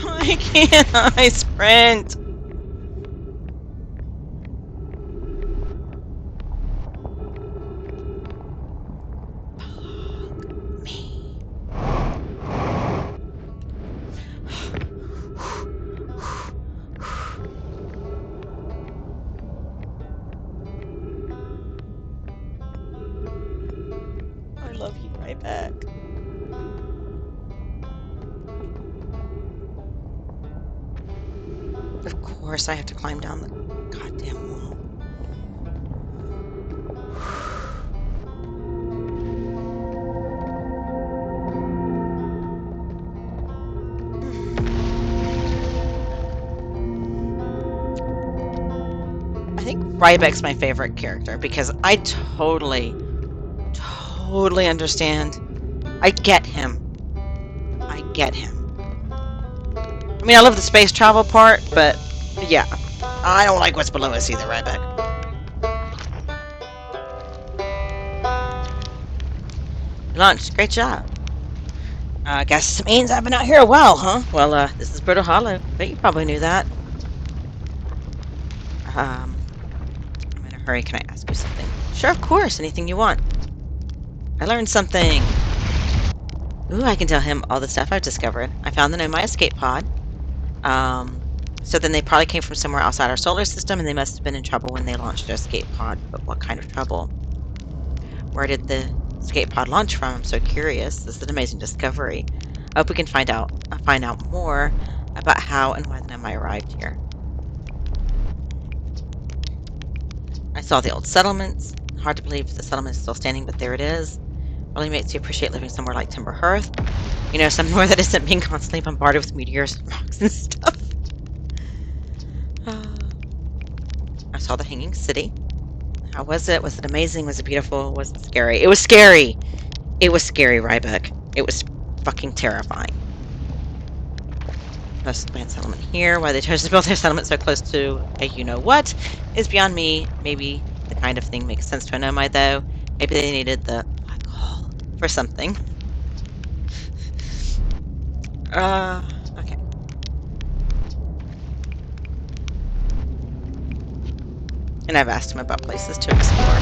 Why can't I sprint? Fuck me. I love you right back. Of course, I have to climb down the goddamn wall. I think Rybeck's my favorite character because I totally understand. I get him. I get him. I mean, I love the space travel part, but yeah. I don't like what's below us either, Rybeck. You launched. Great job. I guess it means I've been out here a while, huh? Well, this is Brittle Hollow. But you probably knew that. Um, I'm in a hurry. Can I ask you something? Sure, of course. Anything you want. I learned something. Ooh, I can tell him all the stuff I've discovered. I found the Nomai escape pod. Um, so then they probably came from somewhere outside our solar system, and they must have been in trouble when they launched their escape pod. But what kind of trouble? Where did the escape pod launch from? I'm so curious. This is an amazing discovery. I hope we can find out more about how and why the Nomai arrived here. I saw the old settlements. Hard to believe the settlement is still standing, but there it is. Really makes you appreciate living somewhere like Timber Hearth. You know, somewhere that isn't being constantly bombarded with meteors and rocks and stuff. I saw the Hanging City. How was it? Was it amazing? Was it beautiful? Was it scary? It was scary. It was scary, Rybeck. It was fucking terrifying. Plus the plant settlement here. Why they chose to build their settlement so close to a you-know-what is beyond me. Maybe the kind of thing makes sense to an Nomai, though. Maybe they needed the black hole for something. Okay. And I've asked him about places to explore.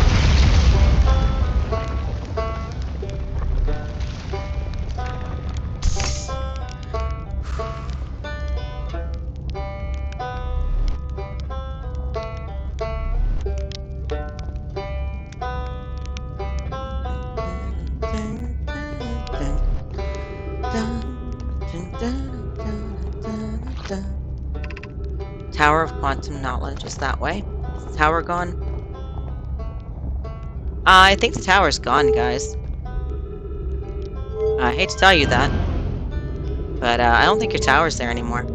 Tower of Quantum Knowledge is that way. Is the tower gone? I think the tower's gone, guys. I hate to tell you that, but I don't think your tower's there anymore.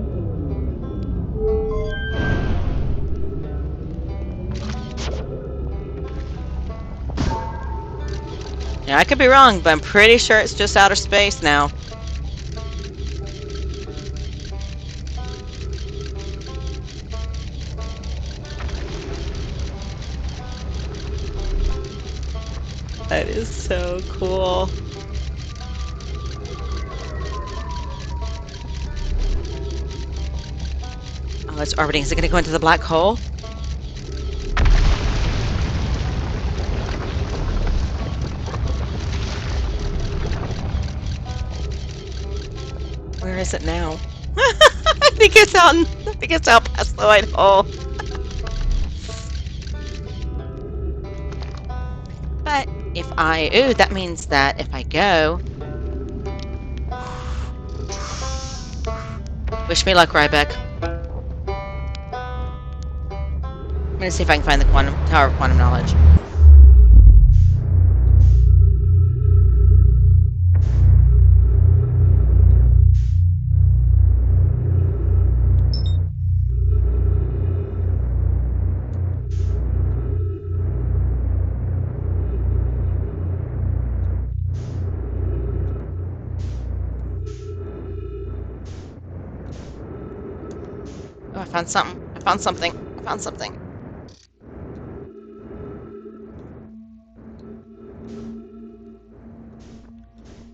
Yeah, I could be wrong, but I'm pretty sure it's just outer space now. That is so cool. Oh, it's orbiting. Is it going to go into the black hole? Where is it now? I think it's out past the white hole. But ooh, that means that if I go... Wish me luck, Rybeck. I'm going to see if I can find the Tower of Quantum Knowledge. Oh, I found something. I found something. I found something.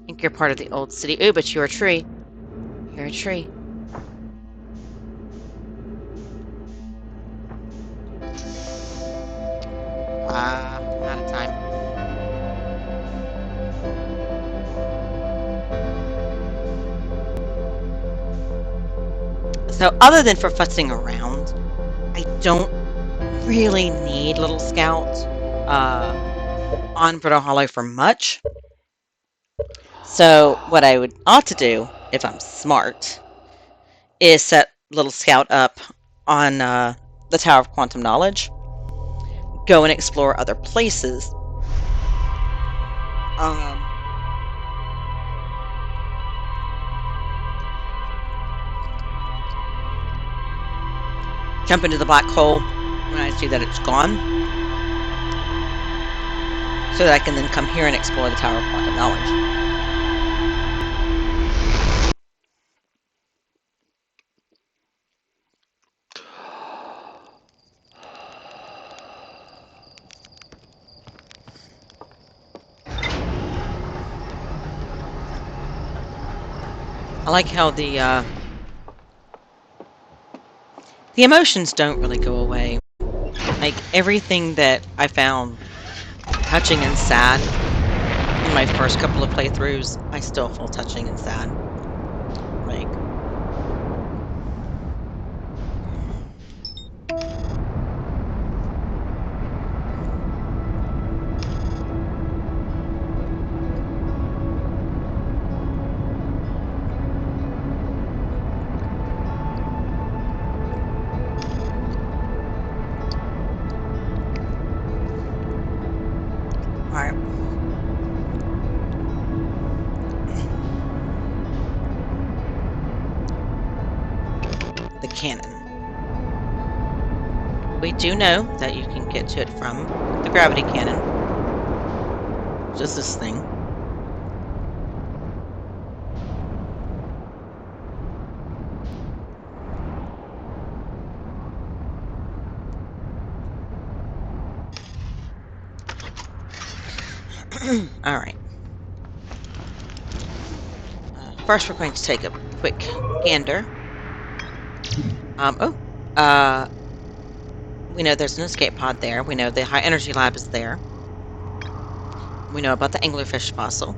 I think you're part of the old city. Ooh, but you're a tree. You're a tree. I'm out of time. So, other than for futzing around, I don't really need Little Scout on Brittle Hollow for much. So, what I ought to do, if I'm smart, is set Little Scout up on the Tower of Quantum Knowledge, go and explore other places. Jump into the black hole when I see that it's gone, so that I can then come here and explore the Tower of Quantum Knowledge. I like how the emotions don't really go away. Like, everything that I found touching and sad in my first couple of playthroughs, I still feel touching and sad. Like... Alright. The cannon. We do know that you can get to it from the gravity cannon. Just this thing. All right. First, we're going to take a quick gander. We know there's an escape pod there. We know the high energy lab is there. We know about the anglerfish fossil.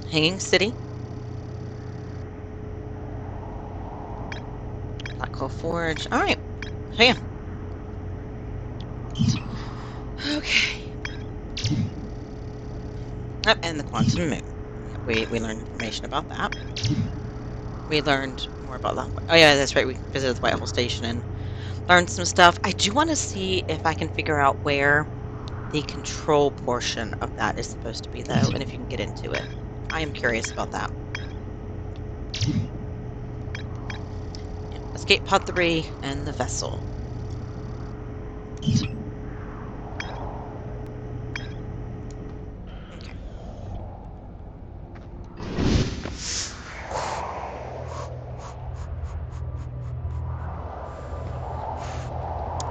Hanging City. Black Coal Forge. All right. Bam. Okay. Oh, and the quantum moon. We learned information about that. We learned more about that. Oh, yeah, that's right. We visited the White Hole Station and learned some stuff. I do want to see if I can figure out where the control portion of that is supposed to be, though, and if you can get into it. I am curious about that. Yeah. Escape Pod 3 and the vessel. Okay.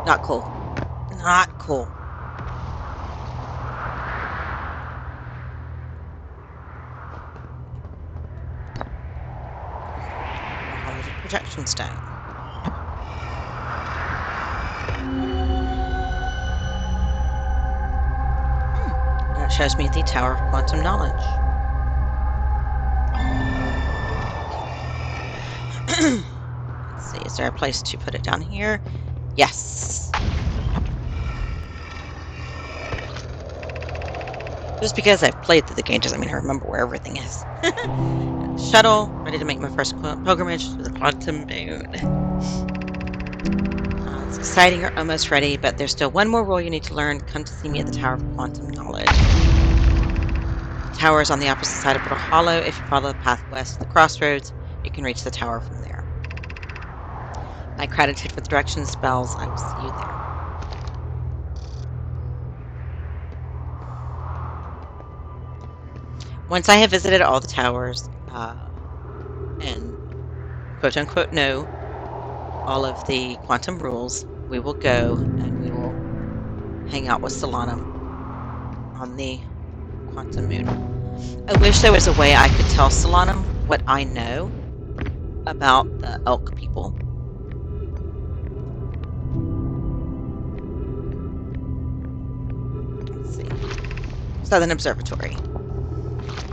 Not cool. Not cool. Projection stone. That shows me the Tower of Quantum Knowledge. Let's see, is there a place to put it down here? Yes. Just because I've played through the game doesn't mean I remember where everything is. Shuttle, ready to make my first pilgrimage to the quantum moon. It's exciting, you're almost ready, but there's still one more rule you need to learn. Come to see me at the Tower of Quantum Knowledge. The tower is on the opposite side of Brittle Hollow. If you follow the path west to the crossroads, you can reach the tower from there. My gratitude for the direction spells. I will see you there. Once I have visited all the towers and quote-unquote know all of the quantum rules, we will go and we will hang out with Solanum on the quantum moon. I wish there was a way I could tell Solanum what I know about the elk people. Let's see. Southern Observatory.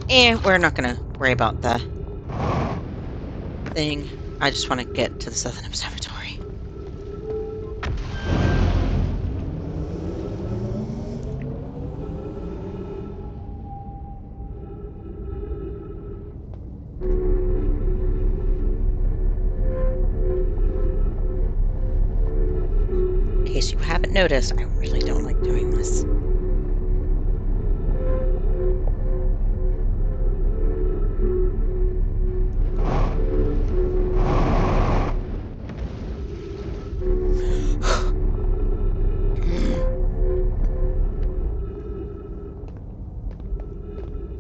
We're not going to worry about the thing. I just want to get to the Southern Observatory. In case you haven't noticed, I really don't like doing this.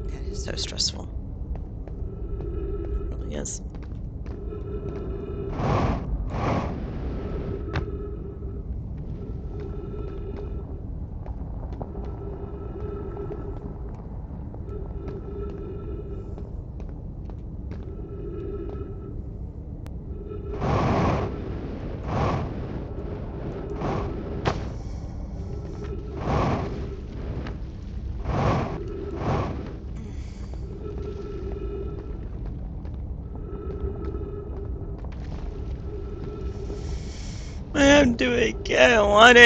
That is so stressful. It really is. I don't do it again. I don't want to.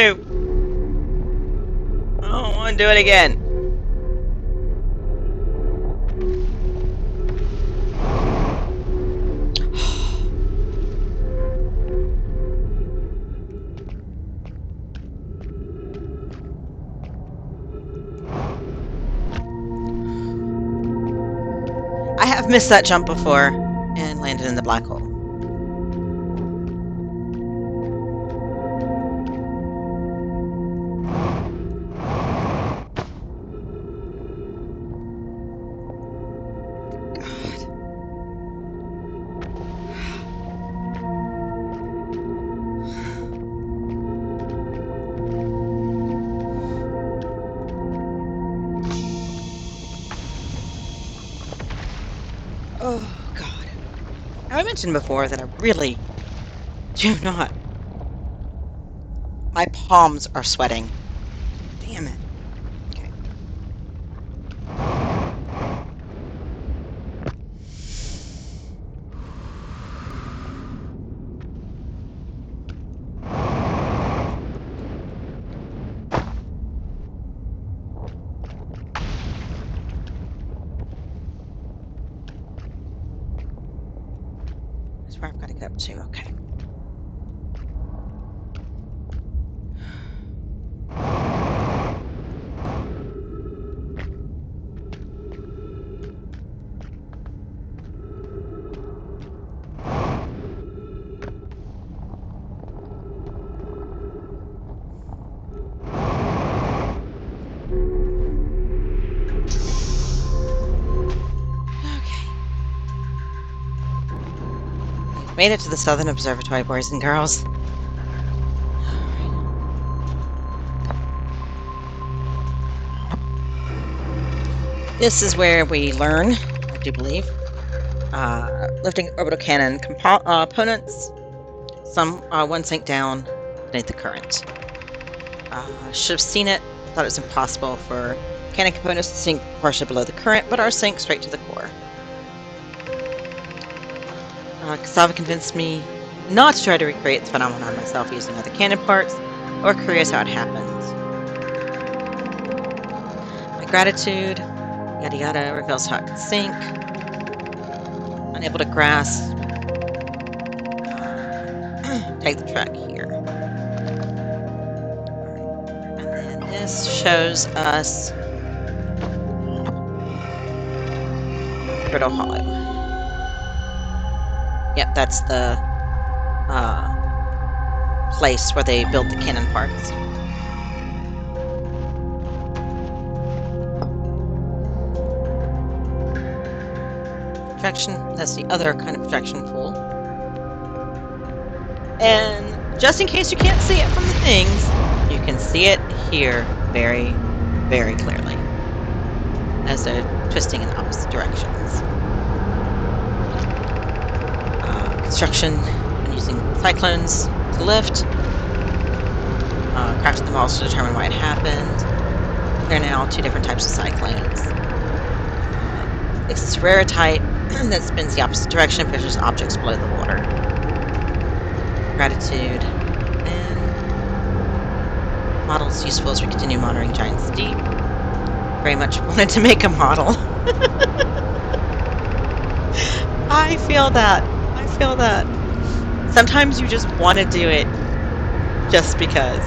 I don't want to do it again. I have missed that jump before and landed in the black hole. Oh, God. I mentioned before that I really do not. My palms are sweating. Damn it. Okay. That's where I've got to get up to. Okay. Okay. We've made it to the Southern Observatory, boys and girls. This is where we learn, I do believe, lifting orbital cannon components. One sank down beneath the current. Should have seen it. Thought it was impossible for cannon components to sink partially below the current, but ours sank straight to the core. Cassava convinced me not to try to recreate the phenomenon myself using other cannon parts, or curious how it happened. My gratitude, yada yada, reveals how it could sink. Unable to grasp. Take the track here. And then this shows us Brittle Hollow. Yep, that's the place where they built the cannon parts. Projection, that's the other kind of projection pool. And just in case you can't see it from the things, you can see it here very, very clearly as they're twisting in opposite directions. Construction and using cyclones to lift. Crafted the models to determine why it happened. There are now two different types of cyclones. It's raretype that spins the opposite direction and pushes objects below the water. Gratitude. And models useful as we continue monitoring Giant's Deep. Very much wanted to make a model. I feel that. I feel that. Sometimes you just want to do it just because.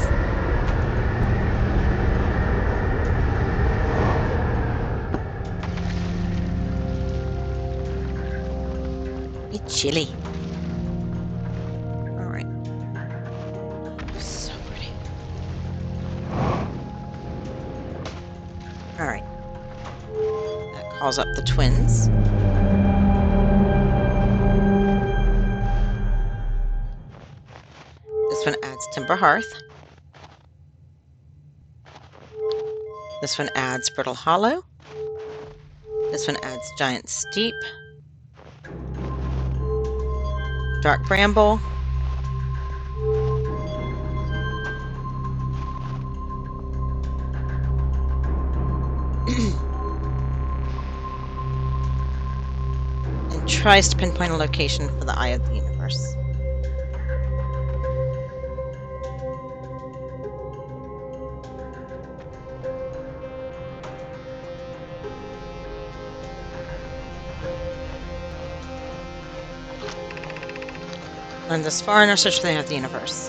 It's chilly. All right. So pretty. All right. That calls up the twins. This one adds Timber Hearth. This one adds Brittle Hollow. This one adds Giant Steep. Dark Bramble. And tries to pinpoint a location for the Eye of the Universe. And thus far in our search for the Eye of the Universe.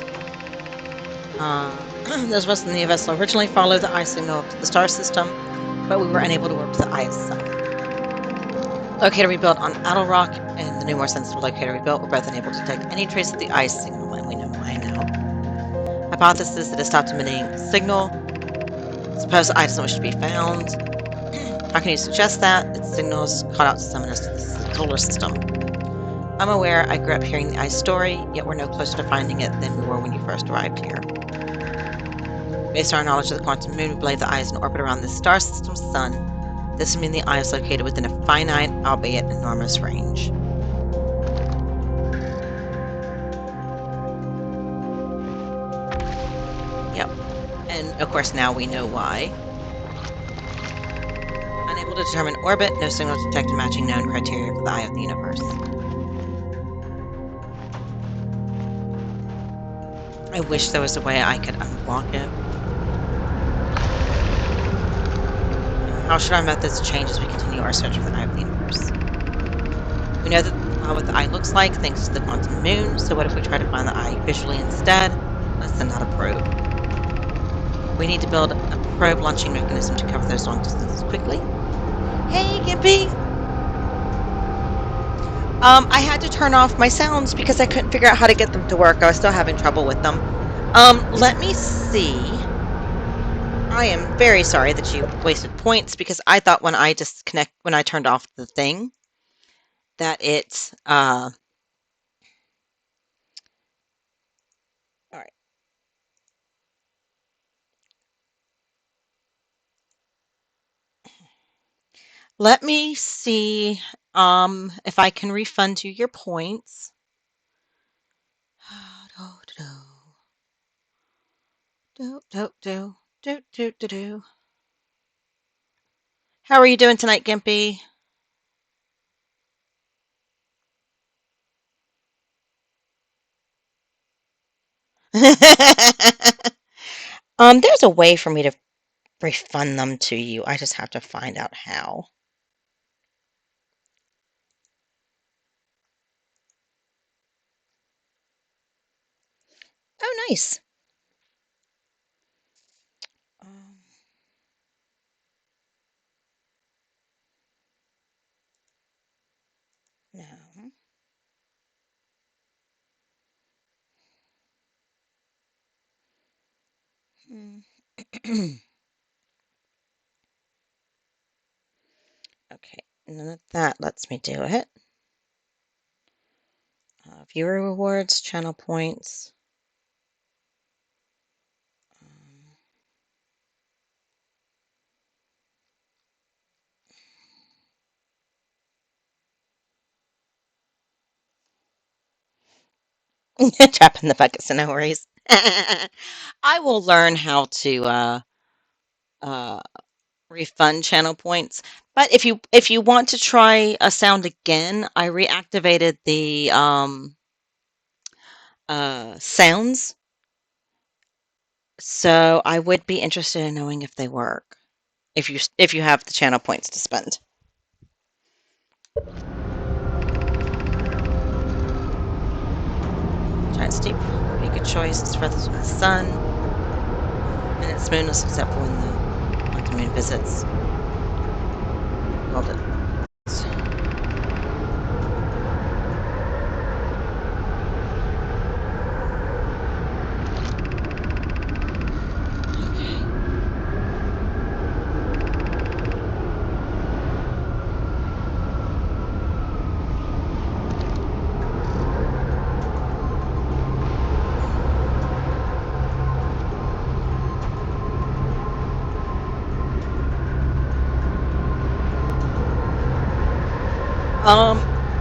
Those of us in the vessel originally followed the eye signal up to the star system, but we were unable to warp to the eye itself. Locator rebuilt on Adel Rock and the new more sensitive locator rebuilt were both unable to detect any trace of the eye signal, and we know why now. Hypothesis that it stopped emitting signal. Suppose the eye doesn't wish to be found. How can you suggest that? Its signals caught out to summon us to the solar system. I'm aware I grew up hearing the eye's story, yet we're no closer to finding it than we were when you first arrived here. Based on our knowledge of the quantum moon, we believe the eye is in orbit around this star system's sun. This means the eye is located within a finite, albeit enormous range. Yep. And of course, now we know why. Unable to determine orbit, no signal detected matching known criteria for the eye of the universe. I wish there was a way I could unblock it. How should our methods change as we continue our search for the eye of the universe? We know that what the eye looks like thanks to the quantum moon, so what if we try to find the eye visually instead? Let's send out a probe. We need to build a probe launching mechanism to cover those long distances quickly. Hey, Gimpy! I had to turn off my sounds because I couldn't figure out how to get them to work. I was still having trouble with them. Let me see. I am very sorry that you wasted points because I thought when I turned off the thing that it all right. Let me see if I can refund you your points. How are you doing tonight, Gimpy? There's a way for me to refund them to you. I just have to find out how. Oh, nice. Um, no. Okay, none of that lets me do it. Viewer rewards, channel points. Trapping the buckets, no worries. I will learn how to uh, refund channel points. But if you want to try a sound again, I reactivated the sounds, so I would be interested in knowing if they work. If you have the channel points to spend. Giant steep would be a good choice. It's furthest from the sun, and it's moonless except for when the quantum moon visits. Well,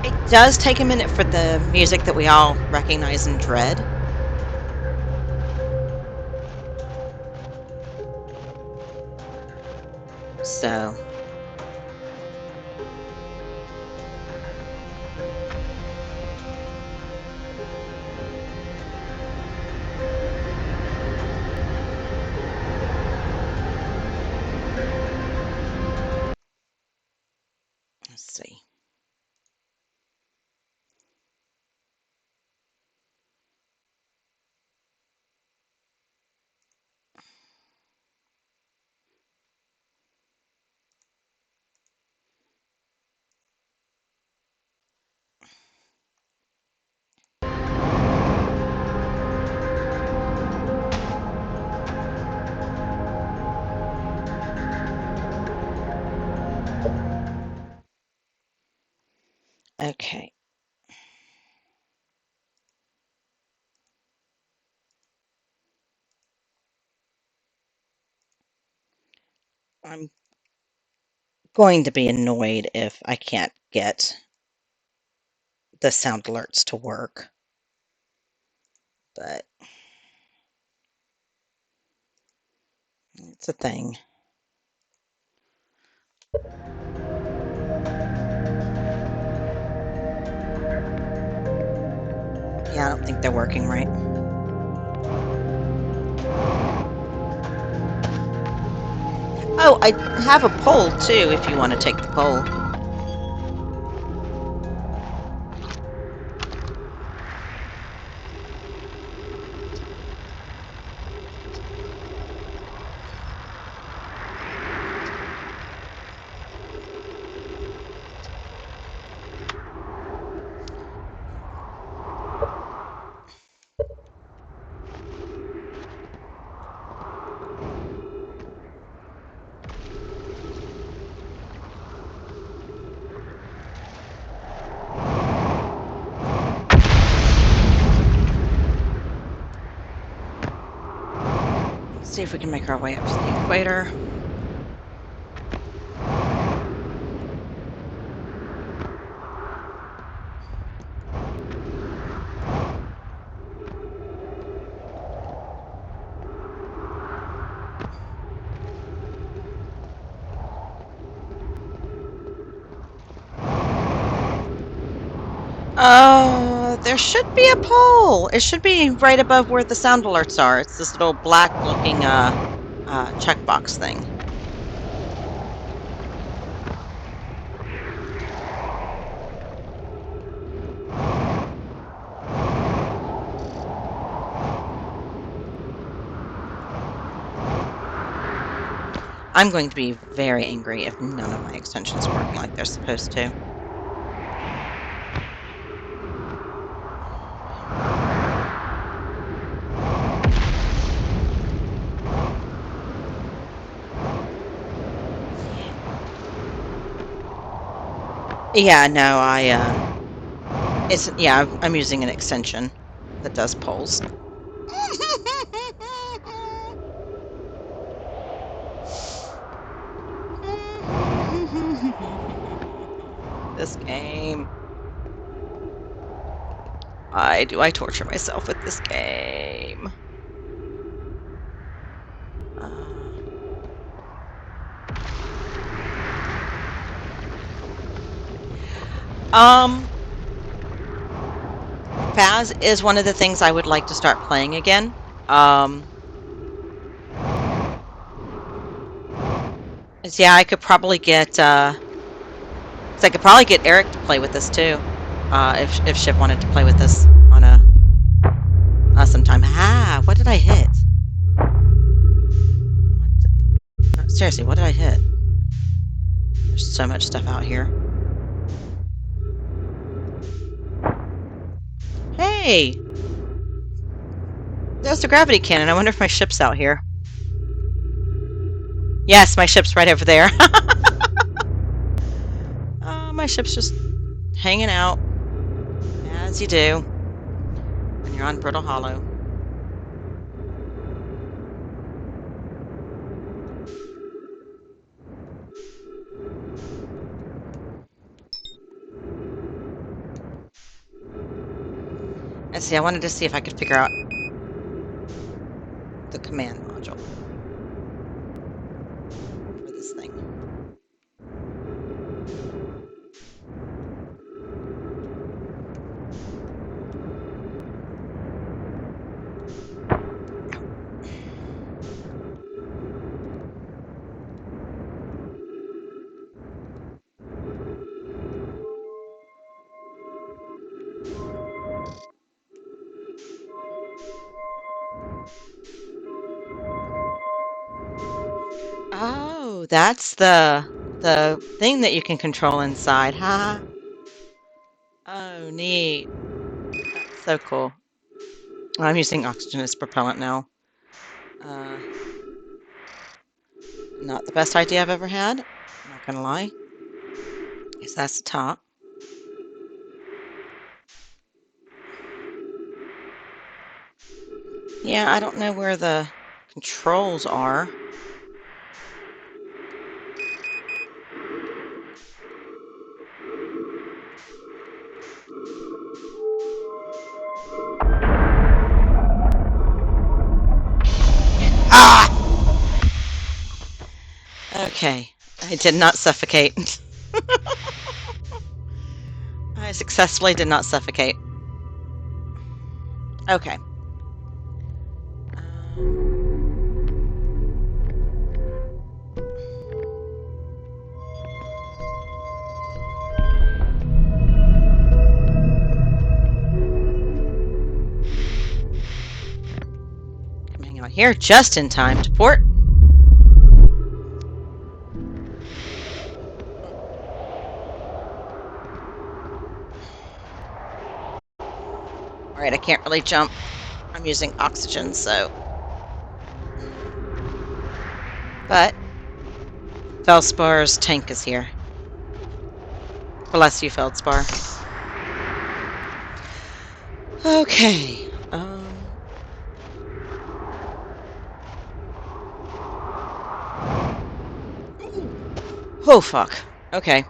it does take a minute for the music that we all recognize and dread. So, let's see. Okay. I'm going to be annoyed if I can't get the sound alerts to work. But it's a thing. Yeah, I don't think they're working right. Oh, I have a poll too if you want to take the poll. Let's see if we can make our way up to the equator. There should be a pole. It should be right above where the sound alerts are. It's this little black-looking checkbox thing. I'm going to be very angry if none of my extensions are working like they're supposed to. Yeah, no, I'm using an extension that does polls. This game. I torture myself with this game. Faz is one of the things I would like to start playing again. Yeah, I could probably get Eric to play with us too. If Shiv wanted to play with us on a sometime. Ah, what did I hit? No, seriously, what did I hit? There's so much stuff out here. Hey! There's the gravity cannon. I wonder if my ship's out here. Yes, my ship's right over there. My ship's just hanging out, as you do when you're on Brittle Hollow. And see, I wanted to see if I could figure out the command module for this thing. Oh, that's the thing that you can control inside, huh? Oh, neat. That's so cool. I'm using oxygen as propellant now. Not the best idea I've ever had. I'm not gonna lie. Guess that's the top. Yeah, I don't know where the controls are. Okay, I did not suffocate. I successfully did not suffocate. Okay. Coming out here just in time to port. Alright, I can't really jump. I'm using oxygen, so... But... Feldspar's tank is here. Bless you, Feldspar. Okay. Oh, fuck. Okay.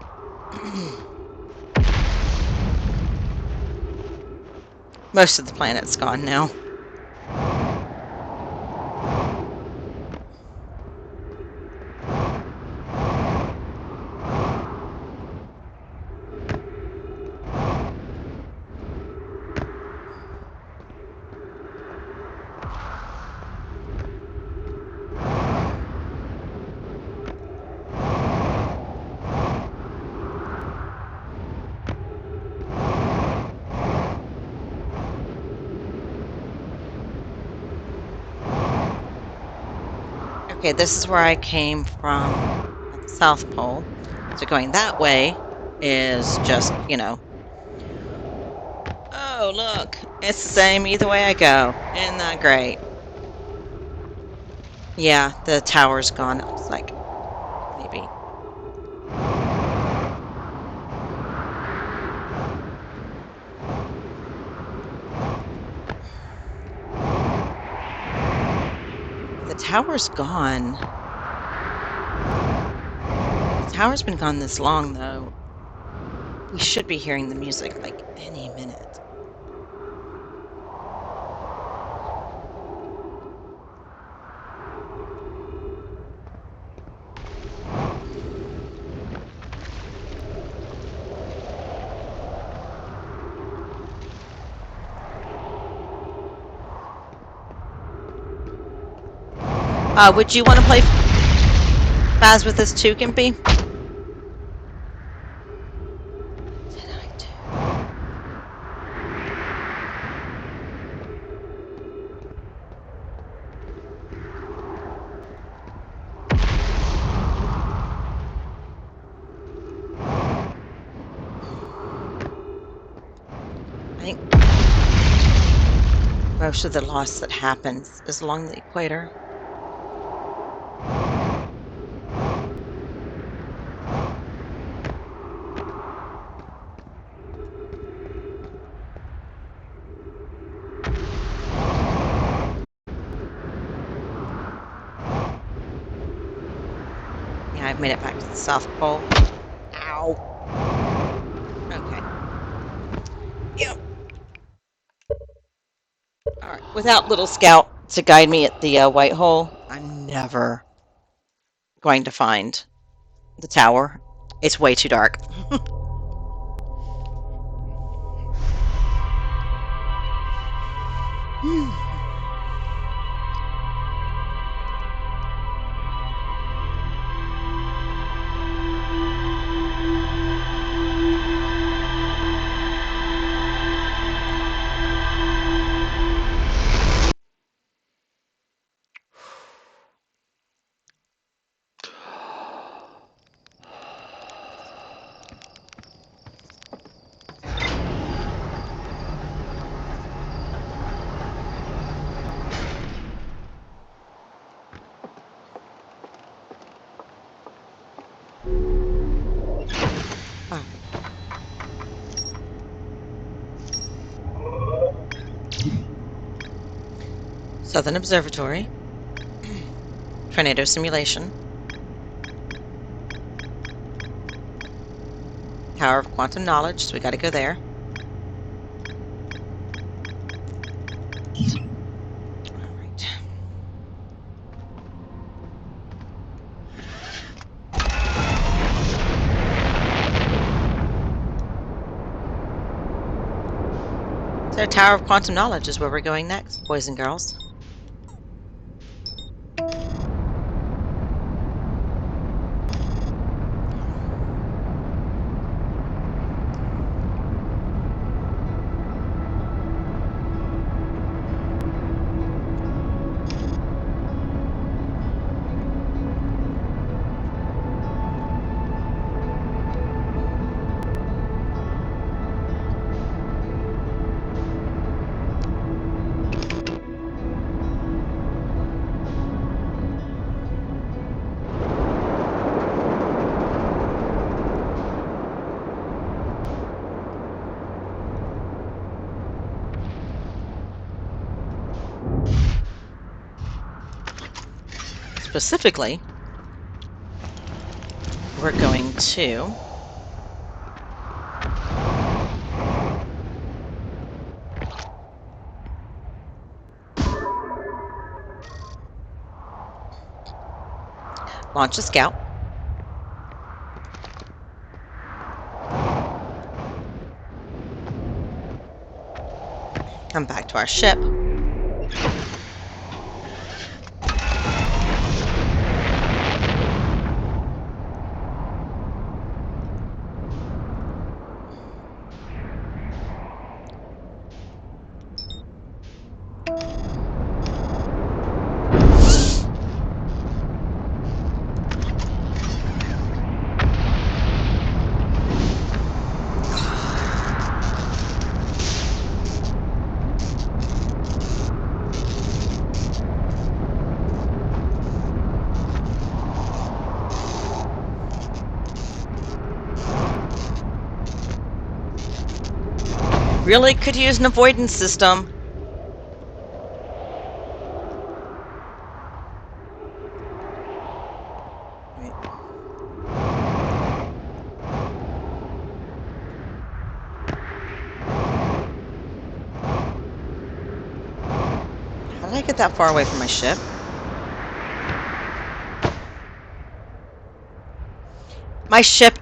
Most of the planet's gone now. Okay, this is where I came from at the South Pole. So going that way is just, you know... Oh, look! It's the same either way I go. Isn't that great? Yeah, the tower's gone, it looks like. Maybe. The tower's gone. The tower's been gone this long, though. We should be hearing the music, like, any minute. Would you want to play Faz with us too, Gimpy? Did I do? I think most of the loss that happens is along the equator. Yeah, I've made it back to the South Pole. Ow. Okay. Yep. Alright, without Little Scout to guide me at the white hole, I'm never going to find the tower. It's way too dark. Southern Observatory. Tornado simulation. Tower of Quantum Knowledge, so we gotta go there. Alright. So Tower of Quantum Knowledge is where we're going next, boys and girls. Specifically, we're going to launch a scout. Come back to our ship. Really could use an avoidance system. Wait. How did I get that far away from my ship? My ship.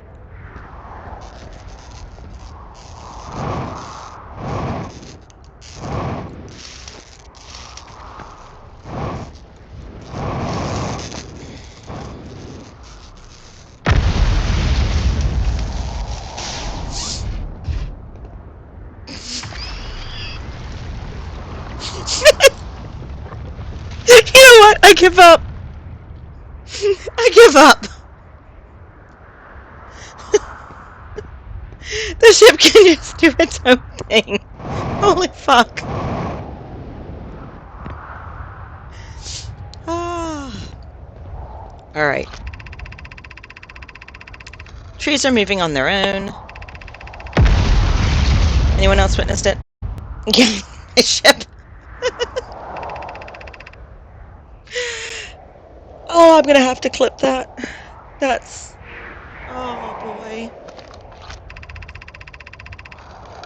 You know what? I give up. I give up. The ship can just do its own thing. Holy fuck. Alright. Trees are moving on their own. Anyone else witnessed it? Yeah, my ship. Oh, I'm gonna have to clip that. That's... Oh, boy.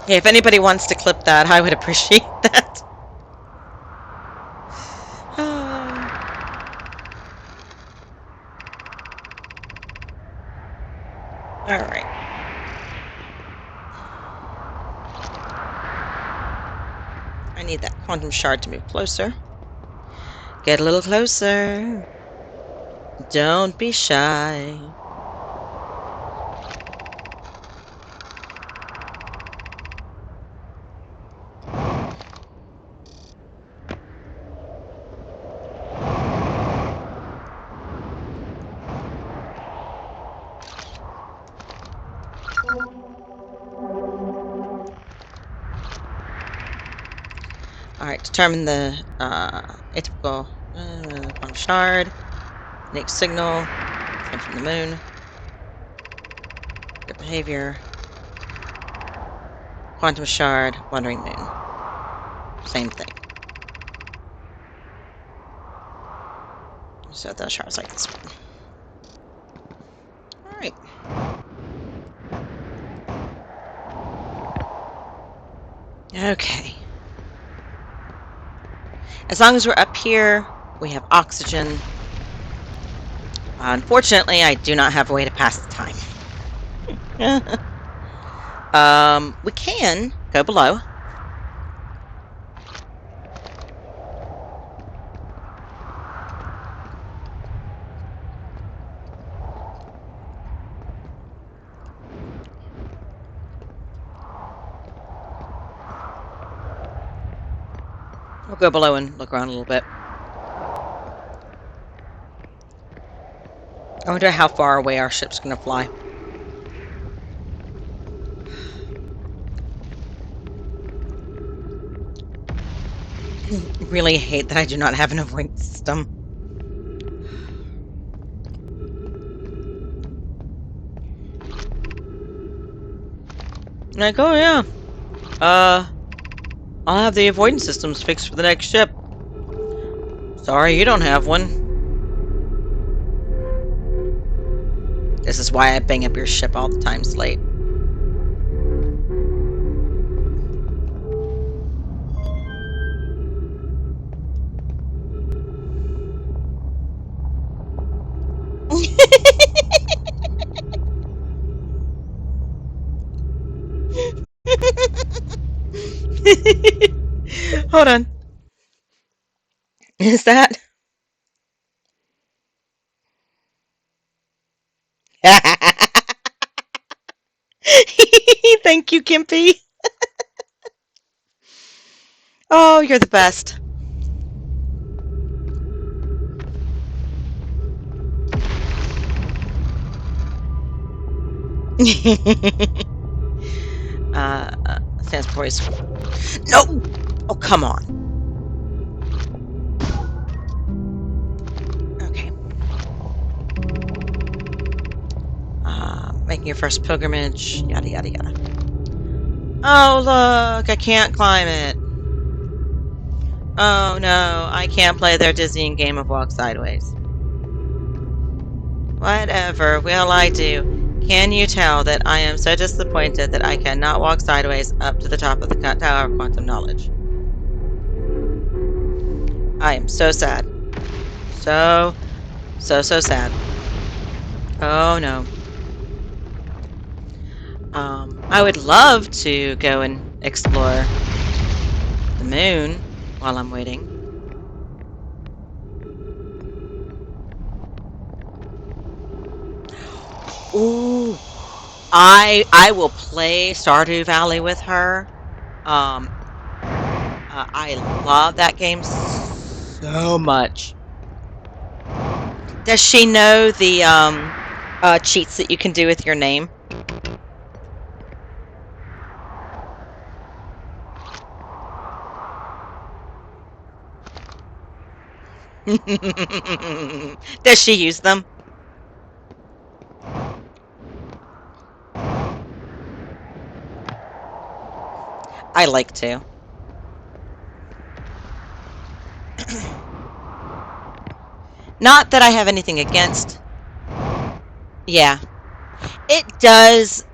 Yeah, if anybody wants to clip that, I would appreciate that. Alright. I need that quantum shard to move closer. Get a little closer. Don't be shy. Alright, determine the atypical quantum shard. Next signal. Come from the moon. Good behavior. Quantum shard. Wandering moon. Same thing. So the shard's like this one. Alright. Okay. As long as we're up here, we have oxygen. Unfortunately, I do not have a way to pass the time. We can go below. We'll go below and look around a little bit. I wonder how far away our ship's going to fly. Really hate that I do not have an avoidance system. Like, oh yeah, I'll have the avoidance systems fixed for the next ship. Sorry, you don't have one. This is why I bang up your ship all the time, Slate. Hold on. Is that? Thank you, Kimpy. Oh, you're the best. Transport. No! Oh, come on. Okay. Making your first pilgrimage. Yada, yada, yada. Oh, look. I can't climb it. Oh, no. I can't play their dizzying game of walk sideways. Whatever will I do? Can you tell that I am so disappointed that I cannot walk sideways up to the top of the Tower of Quantum Knowledge? I am so sad. So sad. Oh no. I would love to go and explore the moon while I'm waiting. Ooh, I will play Stardew Valley with her. I love that game so much. Does she know the cheats that you can do with your name? Does she use them? I like to. Not that I have anything against. Yeah. It does.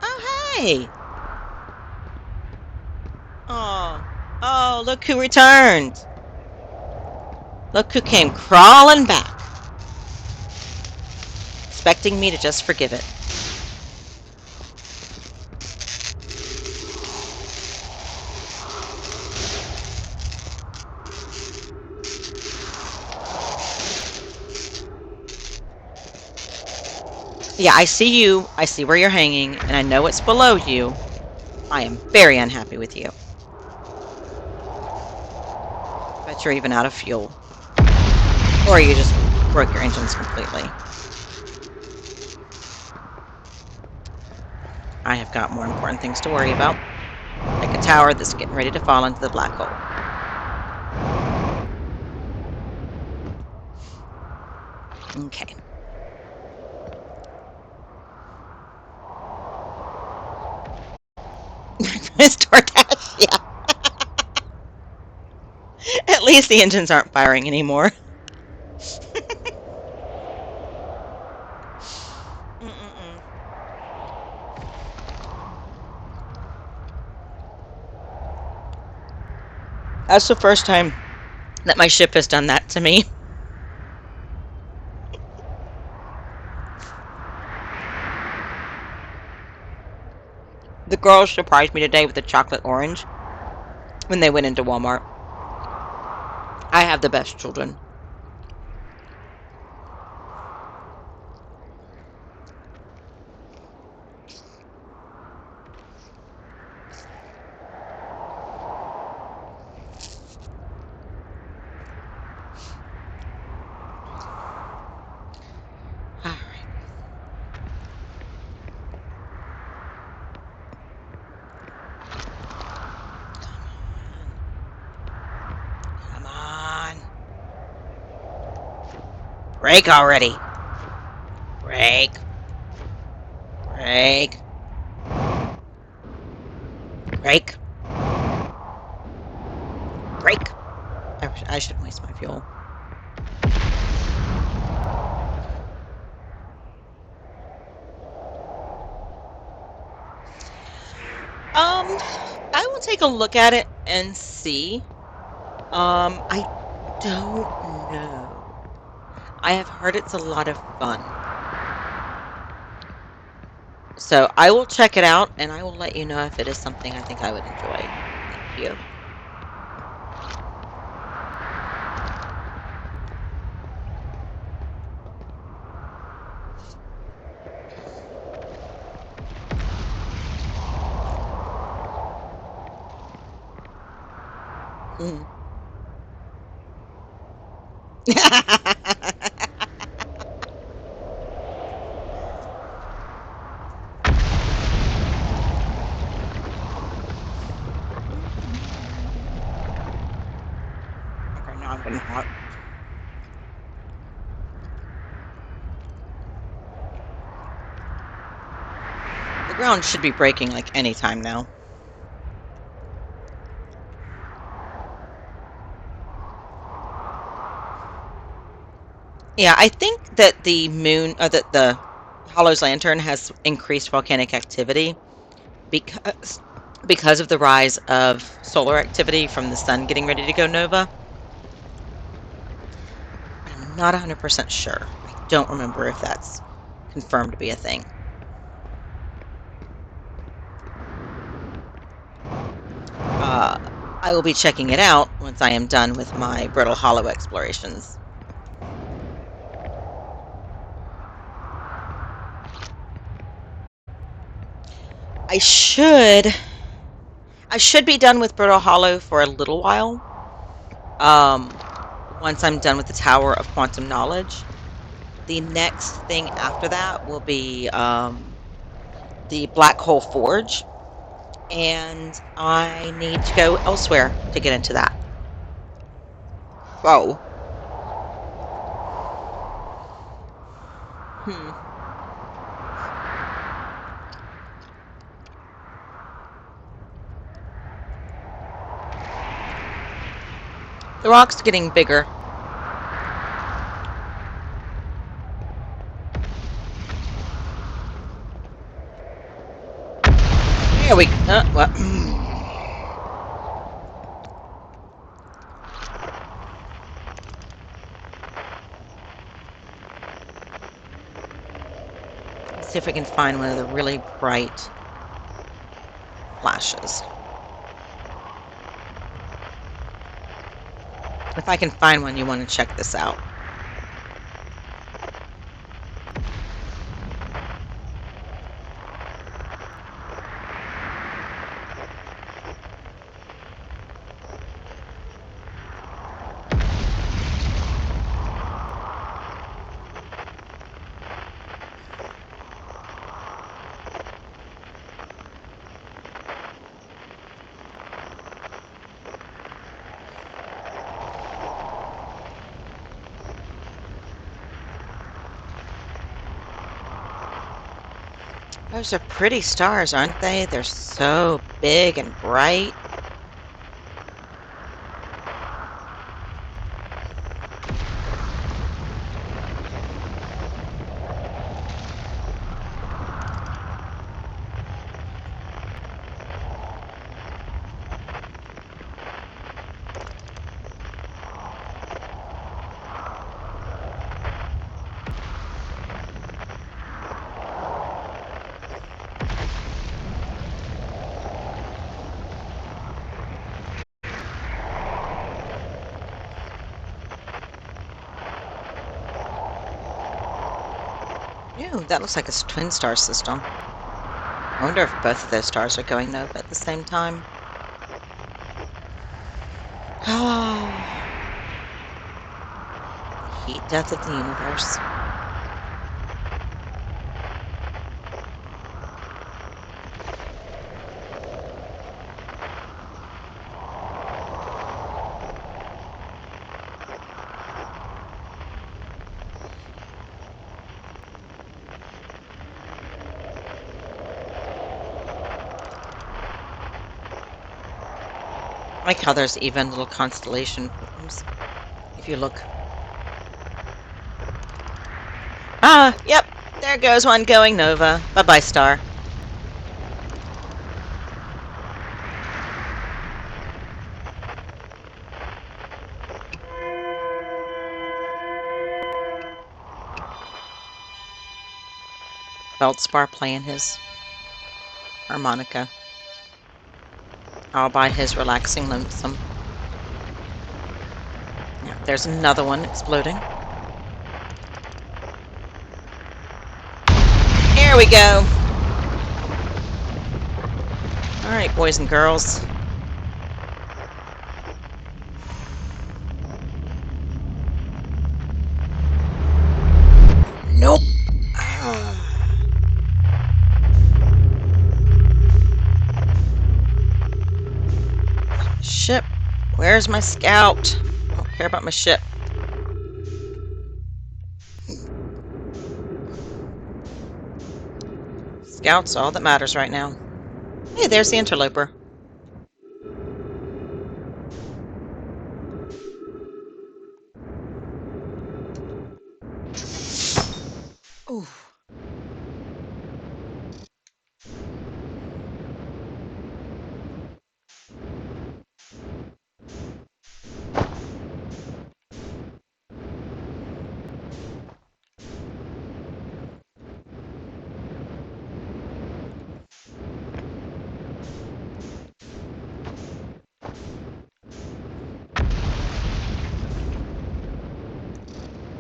Oh, hey. Oh. Oh, look who returned. Look who came crawling back. Expecting me to just forgive it. Yeah, I see you. I see where you're hanging, and I know what's below you. I am very unhappy with you. Bet you're even out of fuel. Or you just broke your engines completely. I have got more important things to worry about. Like a tower that's getting ready to fall into the black hole. Okay. DoorDash, yeah. At least the engines aren't firing anymore. Mm-mm-mm. That's the first time that my ship has done that to me. The girls surprised me today with a chocolate orange when they went into Walmart. I have the best children. Break already. Break. Break. Break. Break. I shouldn't waste my fuel. I will take a look at it and see. I don't know. I have heard it's a lot of fun. So I will check it out and I will let you know if it is something I think I would enjoy. Thank you. Mm. Okay, now I'm getting hot. The ground should be breaking like any time now. Yeah, I think that the moon, that the Hollow's Lantern has increased volcanic activity because of the rise of solar activity from the sun getting ready to go nova. But I'm not 100% sure. I don't remember if that's confirmed to be a thing. I will be checking it out once I am done with my Brittle Hollow explorations. I should be done with Brittle Hollow for a little while. Once I'm done with the Tower of Quantum Knowledge, the next thing after that will be the Black Hole Forge, and I need to go elsewhere to get into that. Whoa. The rock's getting bigger. Here we go. What? Let's see if we can find one of the really bright flashes. If I can find one, you want to check this out. Those are pretty stars, aren't they? They're so big and bright. Ew, that looks like a twin star system. I wonder if both of those stars are going nova at the same time. Oh, heat death of the universe. like how there's even little constellation forms if you look. Ah, yep, there goes one going nova. Bye-bye, star. Feldspar playing his harmonica, all by his relaxing lonesome. Yeah, there's another one exploding. Here we go. All right, boys and girls. Nope. Ship. Where's my scout? I don't care about my ship. Scout's all that matters right now. Hey, there's the interloper. Ooh.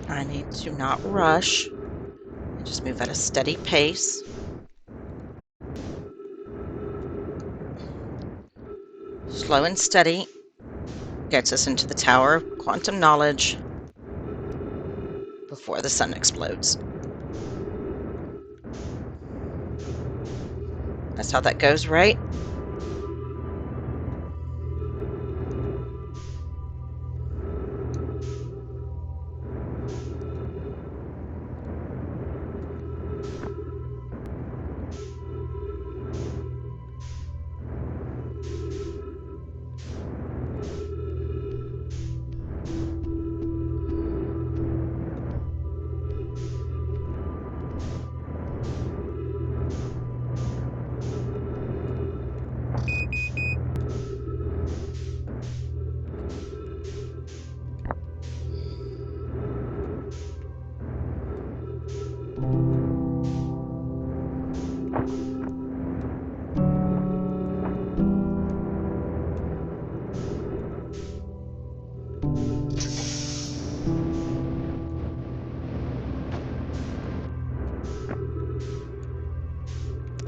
I need to not rush. Just move at a steady pace. Slow and steady gets us into the Tower of Quantum Knowledge before the sun explodes. That's how that goes, right?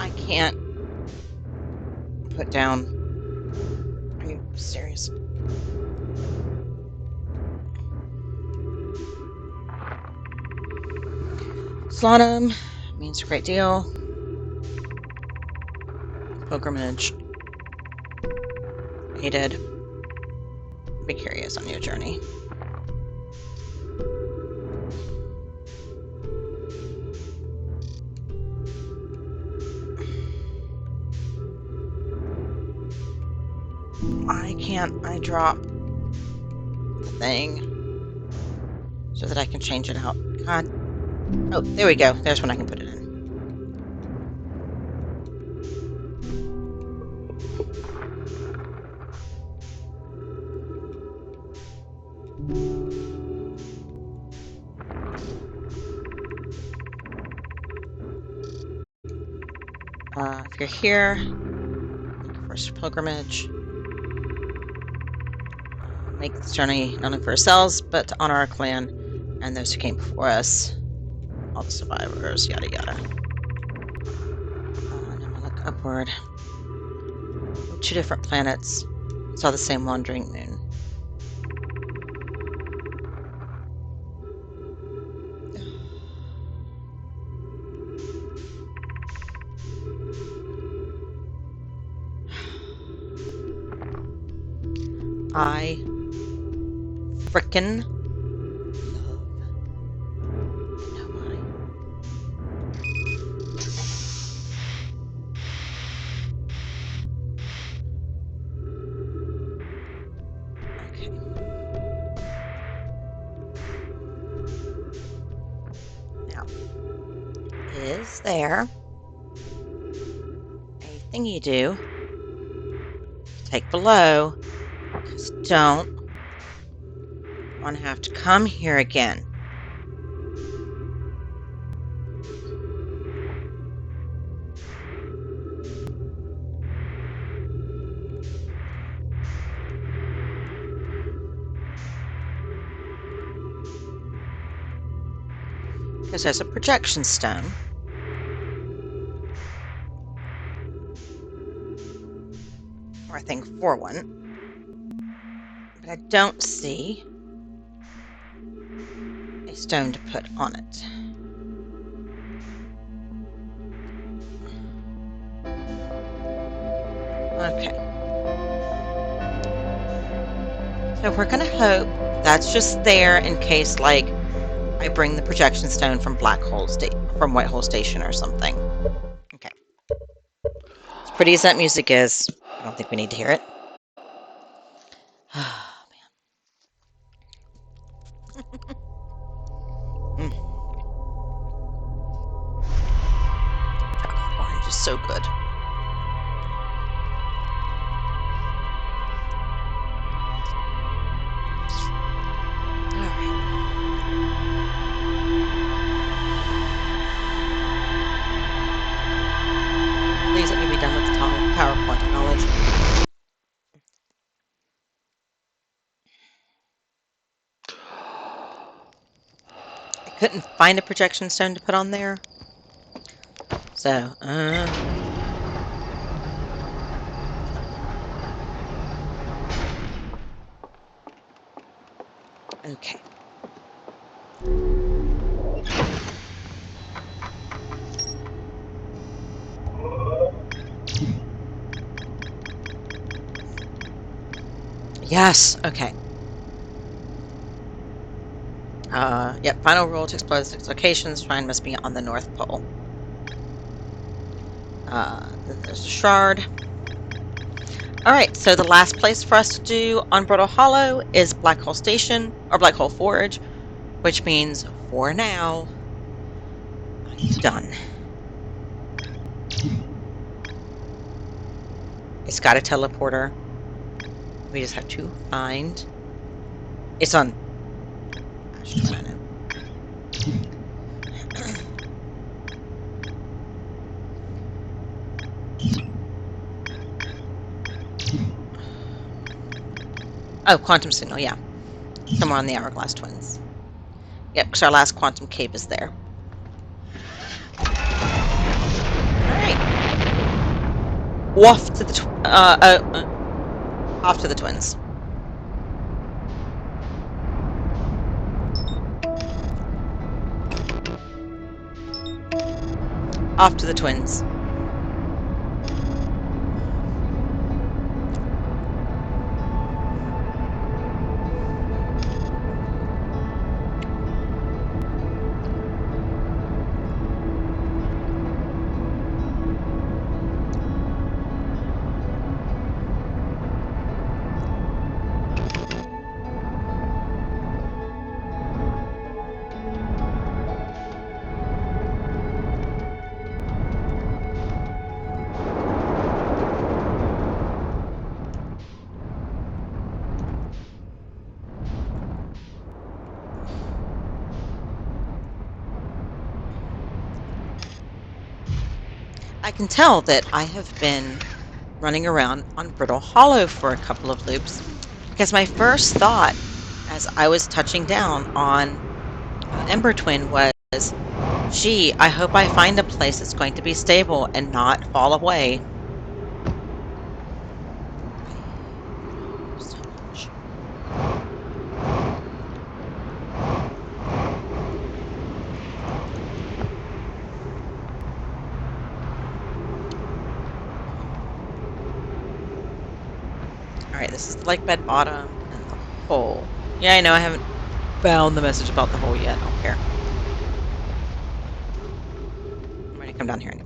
I can't put down. Are you serious? Slaughter means a great deal. Pilgrimage. He did. Be curious on your journey. Why can't I drop the thing so that I can change it out? God. Oh, there we go. There's when I can put it in. If you're here, first pilgrimage. Make this journey not only for ourselves, but to honor our clan and those who came before us. All the survivors, yada yada. And I'm gonna look upward. Two different planets. Saw the same wandering moon. I frickin' love nobody. is there a thing you do? Take below. Because don't want to have to come here again. Because there's a projection stone. Or I think 4 one. But I don't see a stone to put on it. Okay. So we're going to hope that's just there in case, like, I bring the projection stone from from White Hole Station or something. Okay. As pretty as that music is, I don't think we need to hear it. Oh, man. Orange is so good. Please let me be done with the PowerPoint knowledge. I couldn't find a projection stone to put on there. So, okay. Yes, okay. Yep, final rule to explore 6 locations. Shrine must be on the North Pole. Then there's the shard. Alright, so the last place for us to do on Brittle Hollow is Black Hole Station, or Black Hole Forge, which means, for now, I'm done. It's got a teleporter. We just have to find... It's on... Ash Twin, I know. Oh, Quantum Signal, yeah. Somewhere on the Hourglass Twins. Yep, because our last Quantum Cave is there. Alright. Off to the off to the Twins. Off to the Twins. I can tell that I have been running around on Brittle Hollow for a couple of loops, because my first thought as I was touching down on Ember Twin was, gee, I hope I find a place that's going to be stable and not fall away. So much. Alright, this is the lake bed bottom and the hole. Yeah, I know I haven't found the message about the hole yet. I don't care. I'm going to come down here anyway.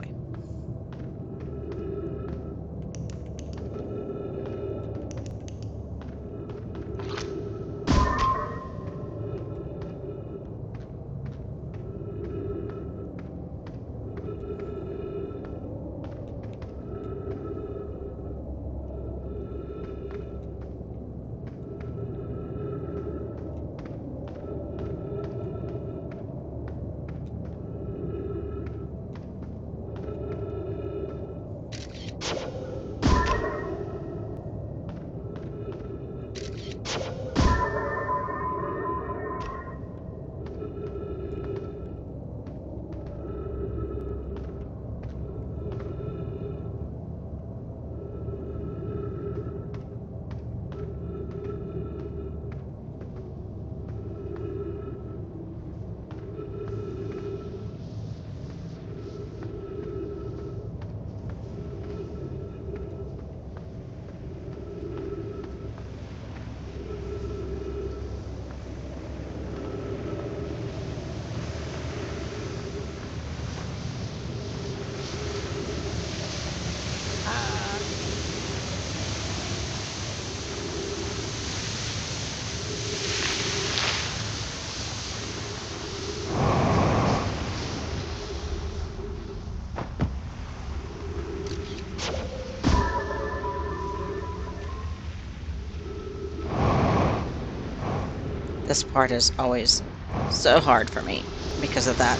This part is always so hard for me because of that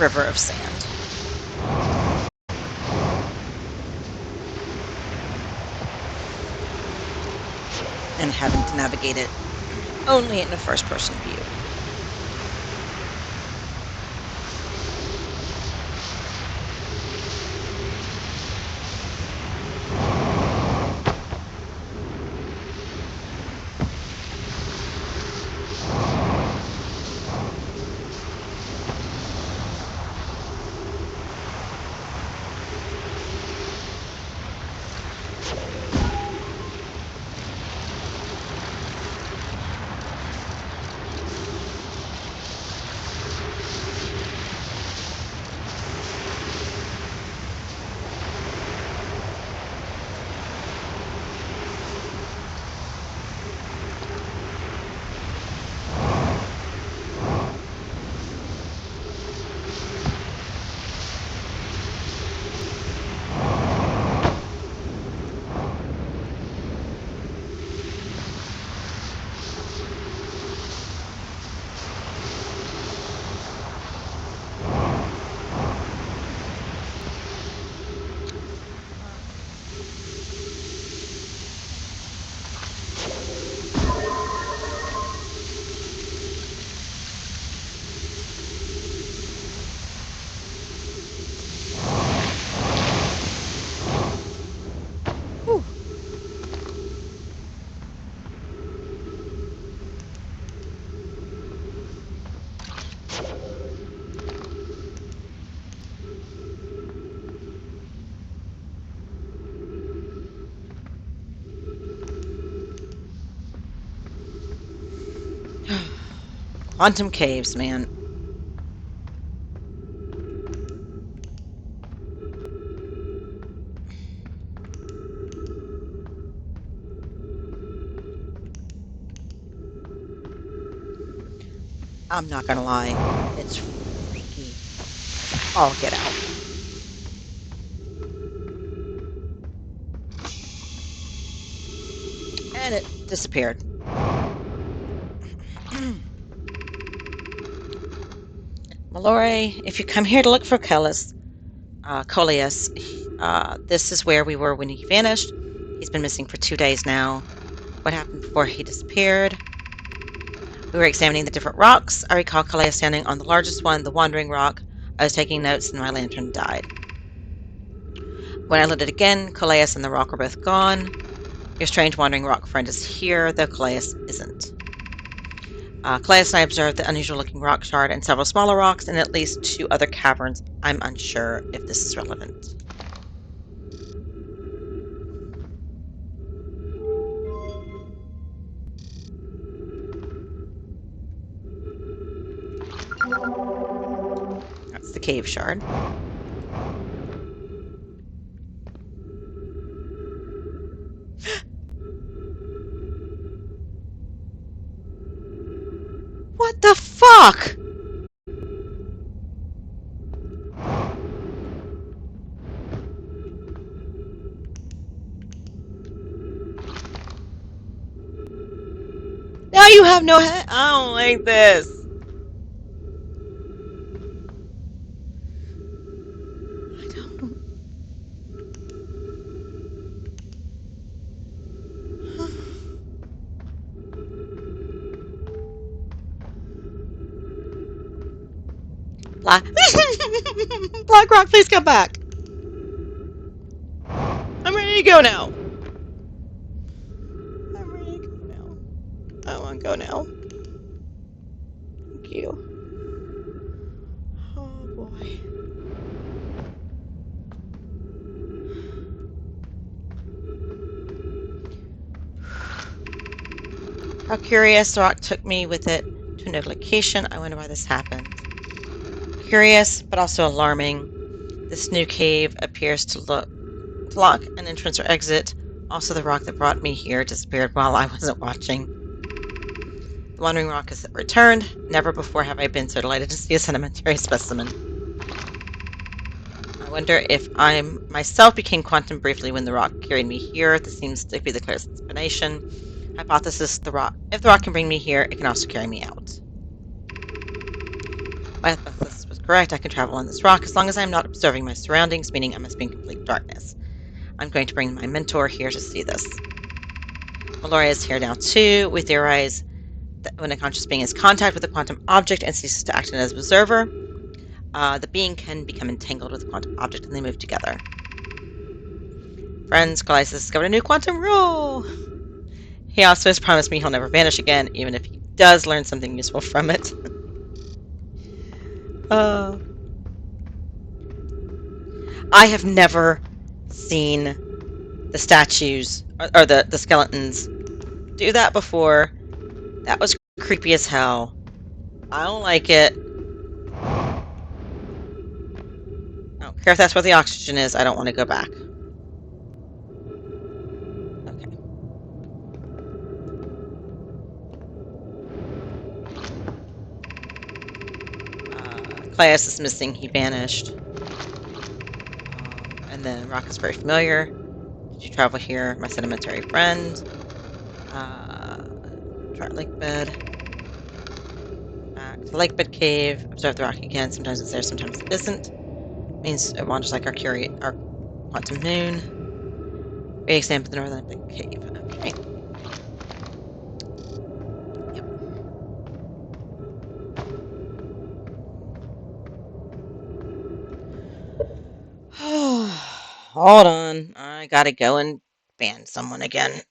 river of sand. And having to navigate it only in a first-person view. Whew. Quantum caves, man. I'm not gonna lie, it's freaky. I'll get out. And it disappeared. Malore, if you come here to look for Coleus, this is where we were when he vanished. He's been missing for 2 days now. What happened before he disappeared? We were examining the different rocks. I recall Coleus standing on the largest one, the Wandering Rock. I was taking notes and my lantern died. When I lit it again, Coleus and the rock were both gone. Your strange wandering rock friend is here, though Coleus isn't. Coleus and I observed the unusual-looking rock shard and several smaller rocks and at least 2 other caverns. I'm unsure if this is relevant. That's the cave shard. What the fuck? Now you have no head. I don't like this. I don't. Black. Black Rock, please come back. I'm ready to go now. I'm ready to go now. I want to go now. Thank you. Oh boy. How curious, the rock took me with it to a new location. I wonder why this happened. Curious, but also alarming. This new cave appears to lock an entrance or exit. Also, the rock that brought me here disappeared while I wasn't watching. The Wandering Rock has returned. Never before have I been so delighted to see a sedimentary specimen. I wonder if I myself became quantum briefly when the rock carried me here. This seems to be the clearest explanation. Hypothesis, the rock. If the rock can bring me here, it can also carry me out. My hypothesis was correct. I can travel on this rock as long as I'm not observing my surroundings, meaning I must be in complete darkness. I'm going to bring my mentor here to see this. Meloria is here now too. We theorize that when a conscious being is in contact with a quantum object and ceases to act as an observer, the being can become entangled with the quantum object and they move together. Friends, Callias has discovered a new quantum rule! He also has promised me he'll never vanish again, even if he does learn something useful from it. I have never seen the statues, or the skeletons, do that before. That was creepy as hell. I don't like it. I don't care if that's where the oxygen is. I don't want to go back. Okay. Claes is missing. He vanished. And then Rock is very familiar. Did you travel here, my sedimentary friend? Try lake bed. Back to the lake bed cave. Observe the rock again. Sometimes it's there, sometimes it isn't. Means it wanders like our quantum moon. Re-examine the northern big cave. Okay. Yep. Hold on. I gotta go and ban someone again.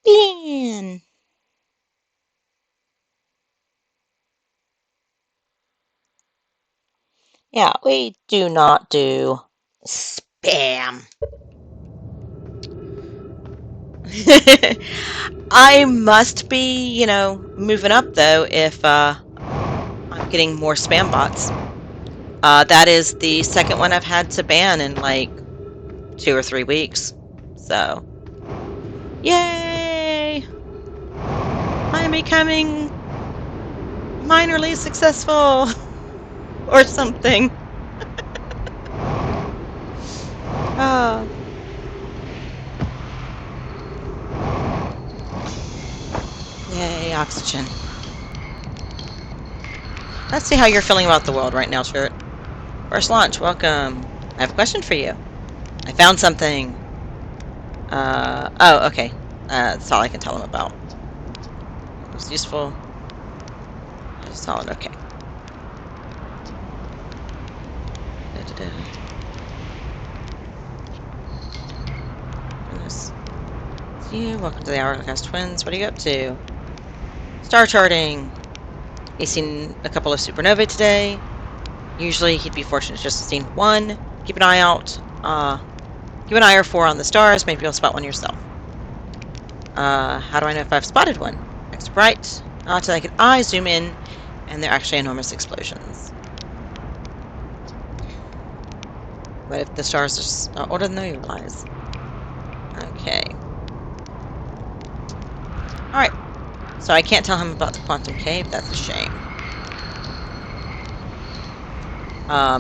Ban. Yeah, we do not do spam. I must be, moving up though if I'm getting more spam bots. That is the second one I've had to ban in like 2 or 3 weeks. So, yay! I'm becoming minorly successful or something. Oh. Yay, oxygen. Let's see how you're feeling about the world right now, Shirt. First launch, welcome. I have a question for you. I found something. Oh, okay. That's all I can tell him about. It was useful. Solid, okay. Goodness. It's you. Welcome to the Hourglass Twins. What are you up to? Star charting. He's seen a couple of supernovae today. Usually he'd be fortunate just to see one. Keep an eye out. Keep an eye or 4 on the stars. Maybe you'll spot one yourself. How do I know if I've spotted one? Extra bright. To the naked eye, zoom in, and they're actually enormous explosions. But if the stars are older than they realize. Okay. Alright. So I can't tell him about the quantum cave. That's a shame.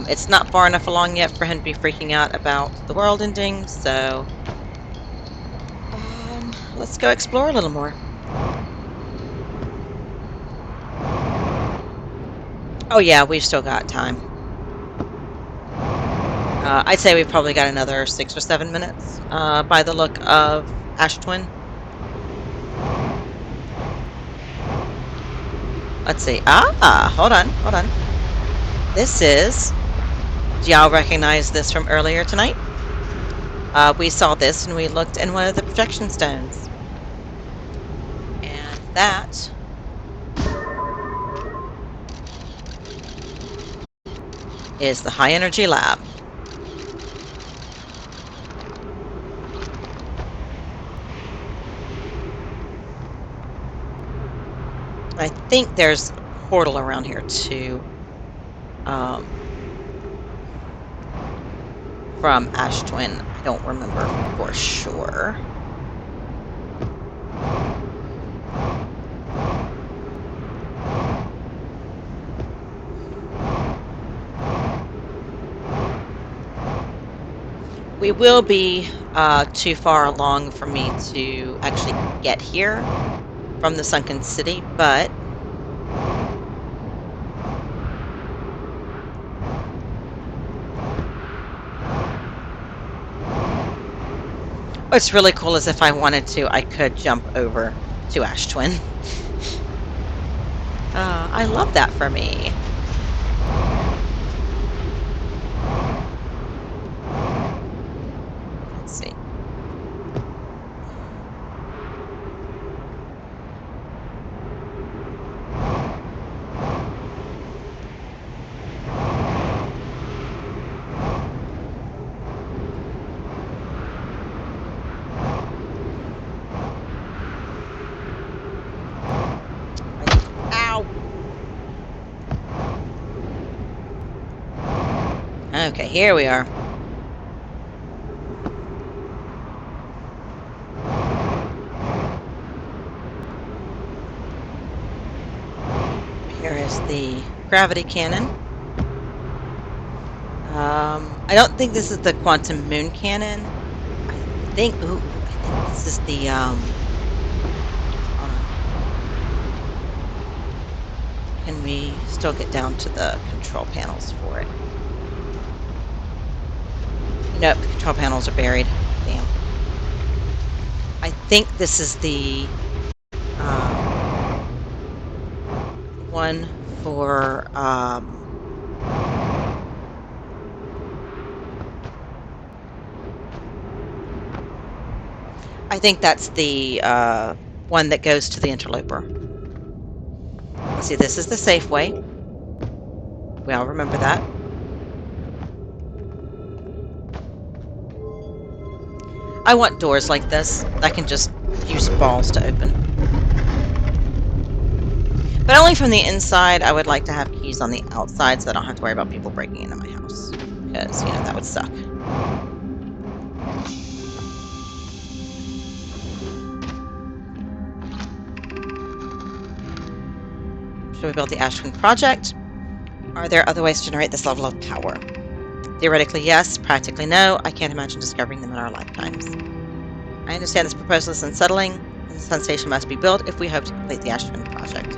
It's not far enough along yet for him to be freaking out about the world ending, so let's go explore a little more. Oh yeah, we've still got time. I'd say we've probably got another 6 or 7 minutes by the look of Ash Twin. Let's see. Hold on. This is... Do y'all recognize this from earlier tonight? We saw this and we looked in one of the projection stones. And that is the high energy lab. I think there's a portal around here too. From Ash Twin. I don't remember for sure. We will be too far along for me to actually get here from the sunken city, but what's really cool is if I wanted to, I could jump over to Ash Twin. I love that for me. Let's see. Ow! Okay, here we are. Here is the gravity cannon. I don't think this is the quantum moon cannon. I think, ooh, I think this is the, hold on. Can we still get down to the control panels for it? Nope, the control panels are buried. Damn. I think this is the one for I think that's the one that goes to the interloper. Let's see, this is the safe way. We all remember that. I want doors like this that can just use balls to open. But only from the inside. I would like to have keys on the outside so I don't have to worry about people breaking into my house. Because, you know, that would suck. So we built the Ash Twin project. Are there other ways to generate this level of power? Theoretically, yes. Practically, no. I can't imagine discovering them in our lifetimes. I understand this proposal is unsettling, and the sun station must be built if we hope to complete the Ash Twin project.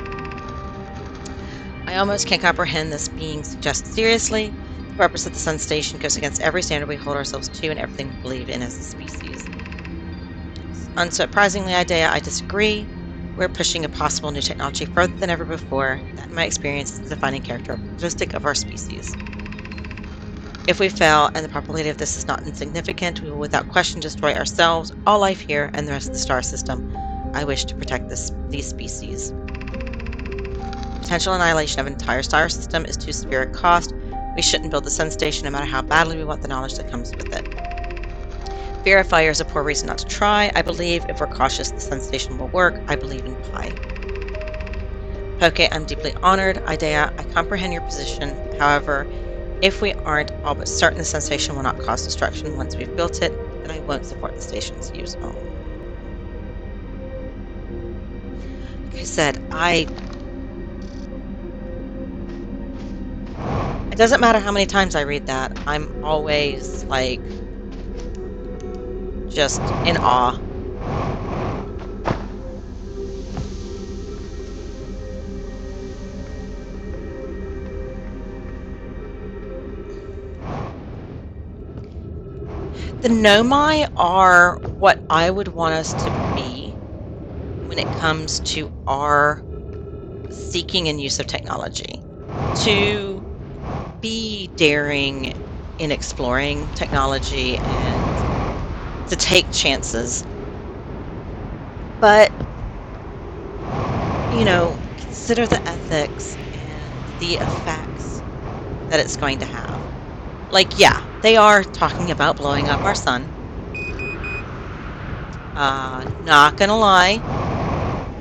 I almost can't comprehend this being suggested seriously. The purpose of the sun station goes against every standard we hold ourselves to and everything we believe in as a species. Unsurprisingly, I disagree. We're pushing a possible new technology further than ever before. That, in my experience, is the defining characteristic of our species. If we fail, and the probability of this is not insignificant, we will without question destroy ourselves, all life here, and the rest of the star system. I wish to protect these species. Potential annihilation of an entire star system is too severe a cost. We shouldn't build the sun station no matter how badly we want the knowledge that comes with it. Fear of failure is a poor reason not to try. I believe if we're cautious, the sun station will work. I believe in Pi. Poke, I'm deeply honored. Idea, I comprehend your position. However, if we aren't all but certain the sun station will not cause destruction once we've built it, then I won't support the station's use. Oh. Like I said, it doesn't matter how many times I read that, I'm always, like, just in awe. The Nomai are what I would want us to be when it comes to our seeking and use of technology. To be daring in exploring technology and to take chances. But, you know, consider the ethics and the effects that it's going to have. Like, yeah, they are talking about blowing up our sun. Not gonna lie,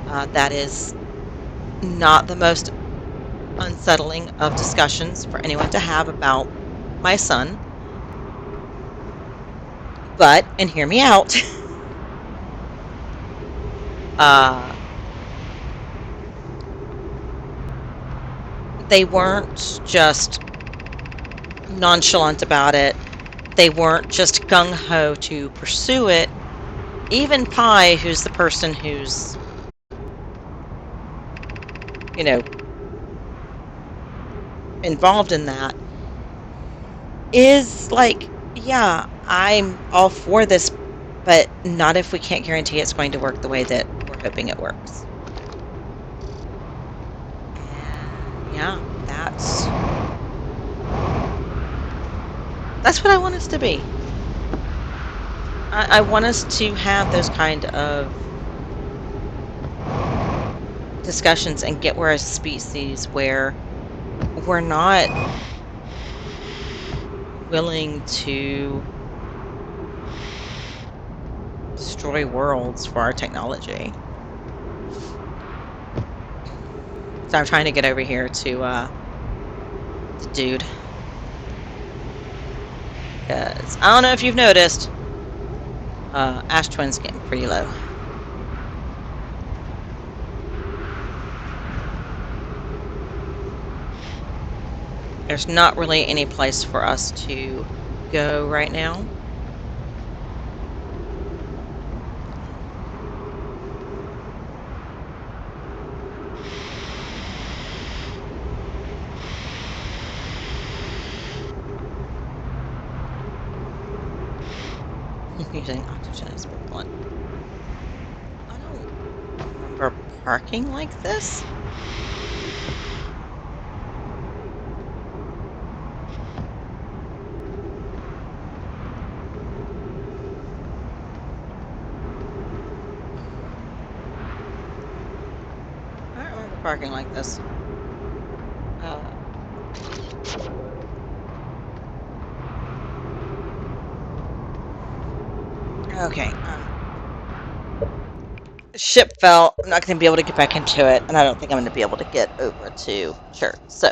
that is not the most unsettling of discussions for anyone to have about my son. But, and hear me out, they weren't just nonchalant about it. they weren't just gung-ho to pursue it. Even Pi, who's the person who's, you know, involved in that, is like, yeah, I'm all for this, but not if we can't guarantee it's going to work the way that we're hoping it works. And yeah, that's what I want us to be. I want us to have those kind of discussions and get where as a species where we're not willing to destroy worlds for our technology. So I'm trying to get over here to the dude. Because I don't know if you've noticed, Ash Twin's getting pretty low. There's not really any place for us to go right now. Using oxygen as propellant. I don't remember parking like this. I don't remember parking like this. Okay. Ship fell. I'm not going to be able to get back into it, and I don't think I'm going to be able to get over to church. So.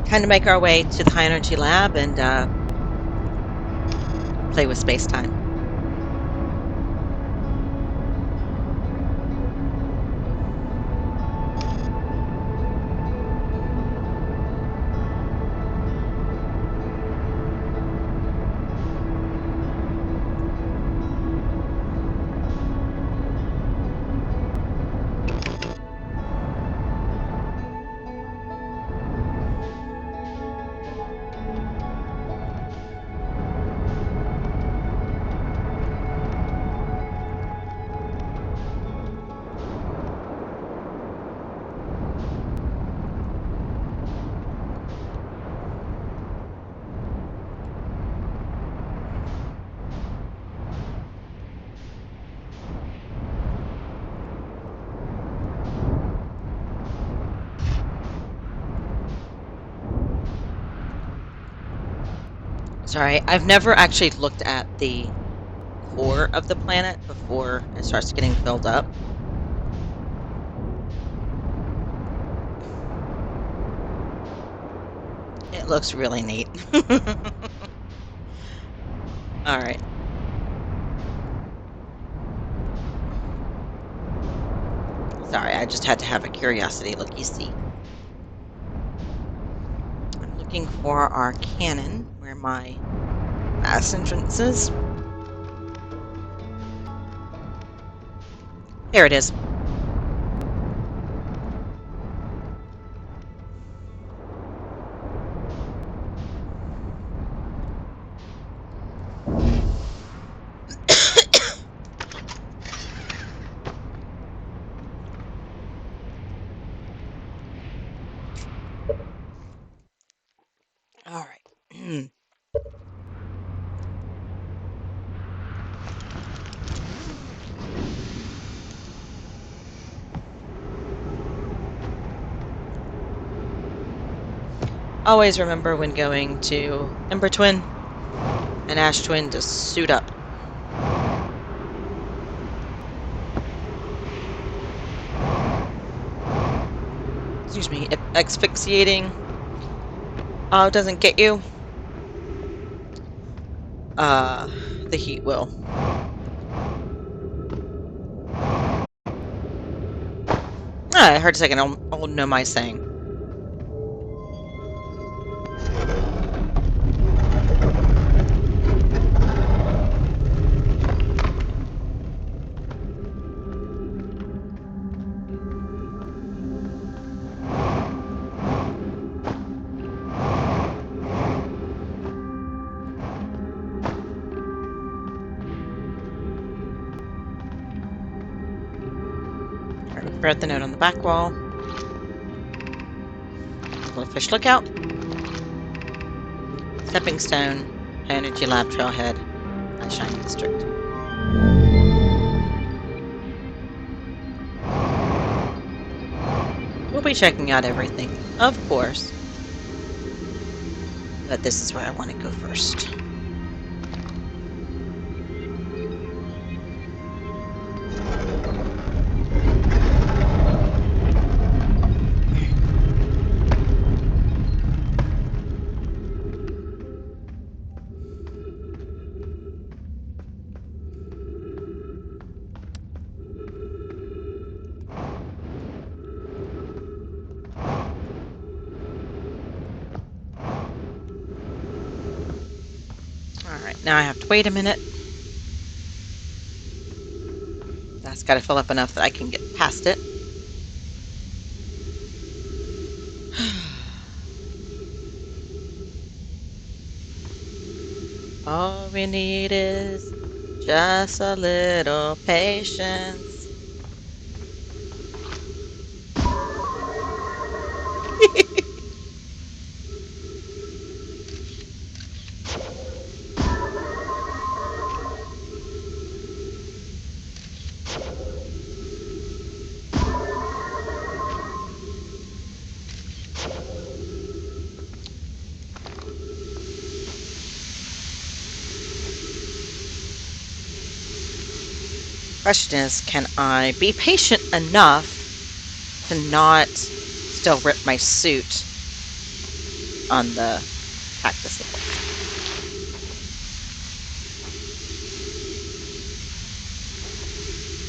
Kind of make our way to the high energy lab and play with space time. Sorry, I've never actually looked at the core of the planet before it starts getting filled up. It looks really neat. All right. Sorry, I just had to have a curiosity look-see. I'm looking for our cannon, where my mass entrance is. There it is. All right. Always remember when going to Ember Twin and Ash Twin to suit up. Excuse me, if asphyxiating doesn't get you, uh, the heat will. I heard a second. I'll know my saying. Read the note on the back wall. Fish lookout. Stepping stone. Energy lab trailhead. Shiny district. We'll be checking out everything, of course. But this is where I want to go first. Alright, now I have to wait a minute. That's got to fill up enough that I can get past it. All we need is just a little patience. Question is, can I be patient enough to not still rip my suit on the cactus nipples?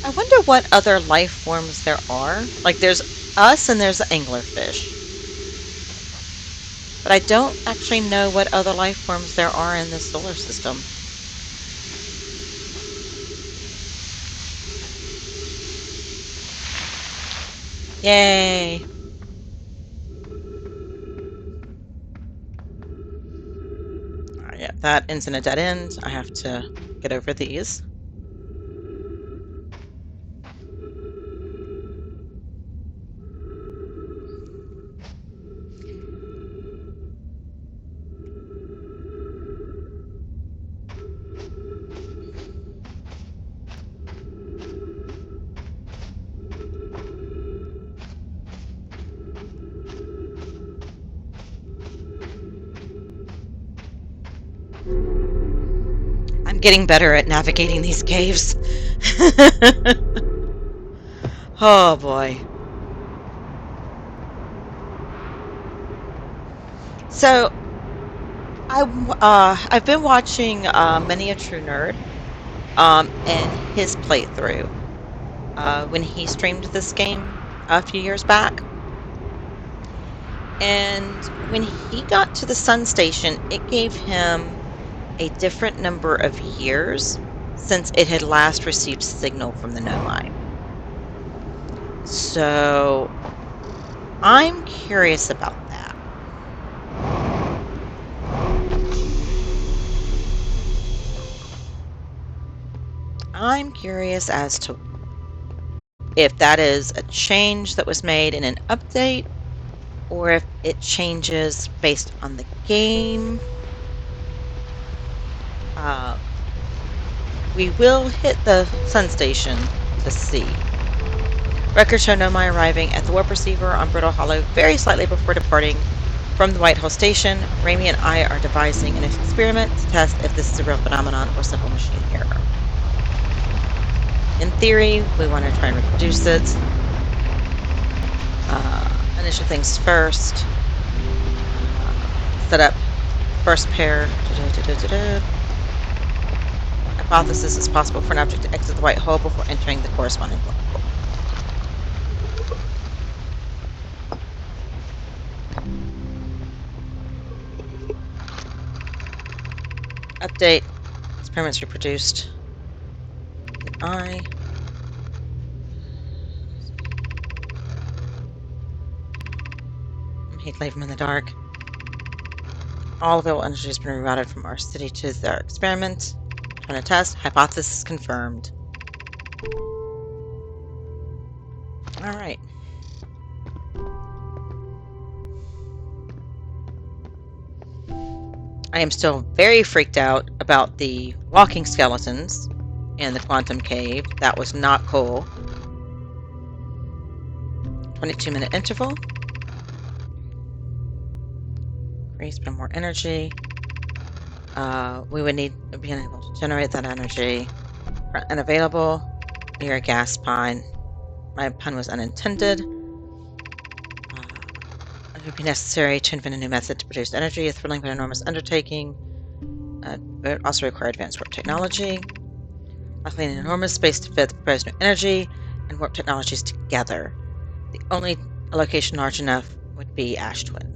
I wonder what other life forms there are. Like, there's us and there's the anglerfish. But I don't actually know what other life forms there are in this solar system. Yay! Yeah, that ends in a dead end. I have to get over these. I'm getting better at navigating these caves. Oh boy. So I've been watching Many a True Nerd and his playthrough when he streamed this game a few years back. And when he got to the sun station, it gave him a different number of years since it had last received signal from the Nomai. So I'm curious about that. I'm curious as to if that is a change that was made in an update or if it changes based on the game. We will hit the sun station to see. Records show Nomai arriving at the warp receiver on Brittle Hollow very slightly before departing from the Whitehall station. Raimi and I are devising an experiment to test if this is a real phenomenon or simple machine error. In theory, we want to try and reproduce it. Initial things first. Set up first pair. Hypothesis is possible for an object to exit the white hole before entering the corresponding black hole. Update. Experiments reproduced. I hate to leave them in the dark. All available energy has been rerouted from our city to their experiment. Trying to test. Hypothesis confirmed. Alright. I am still very freaked out about the walking skeletons in the quantum cave. That was not cool. 22-minute interval. Spend more energy. We would need being able to generate that energy. Unavailable. Near a gas pine. My pun was unintended. It would be necessary to invent a new method to produce energy, a thrilling but enormous undertaking. It would also require advanced warp technology. Luckily, an enormous space to fit the proposed new energy and warp technologies together. The only location large enough would be Ash Twin.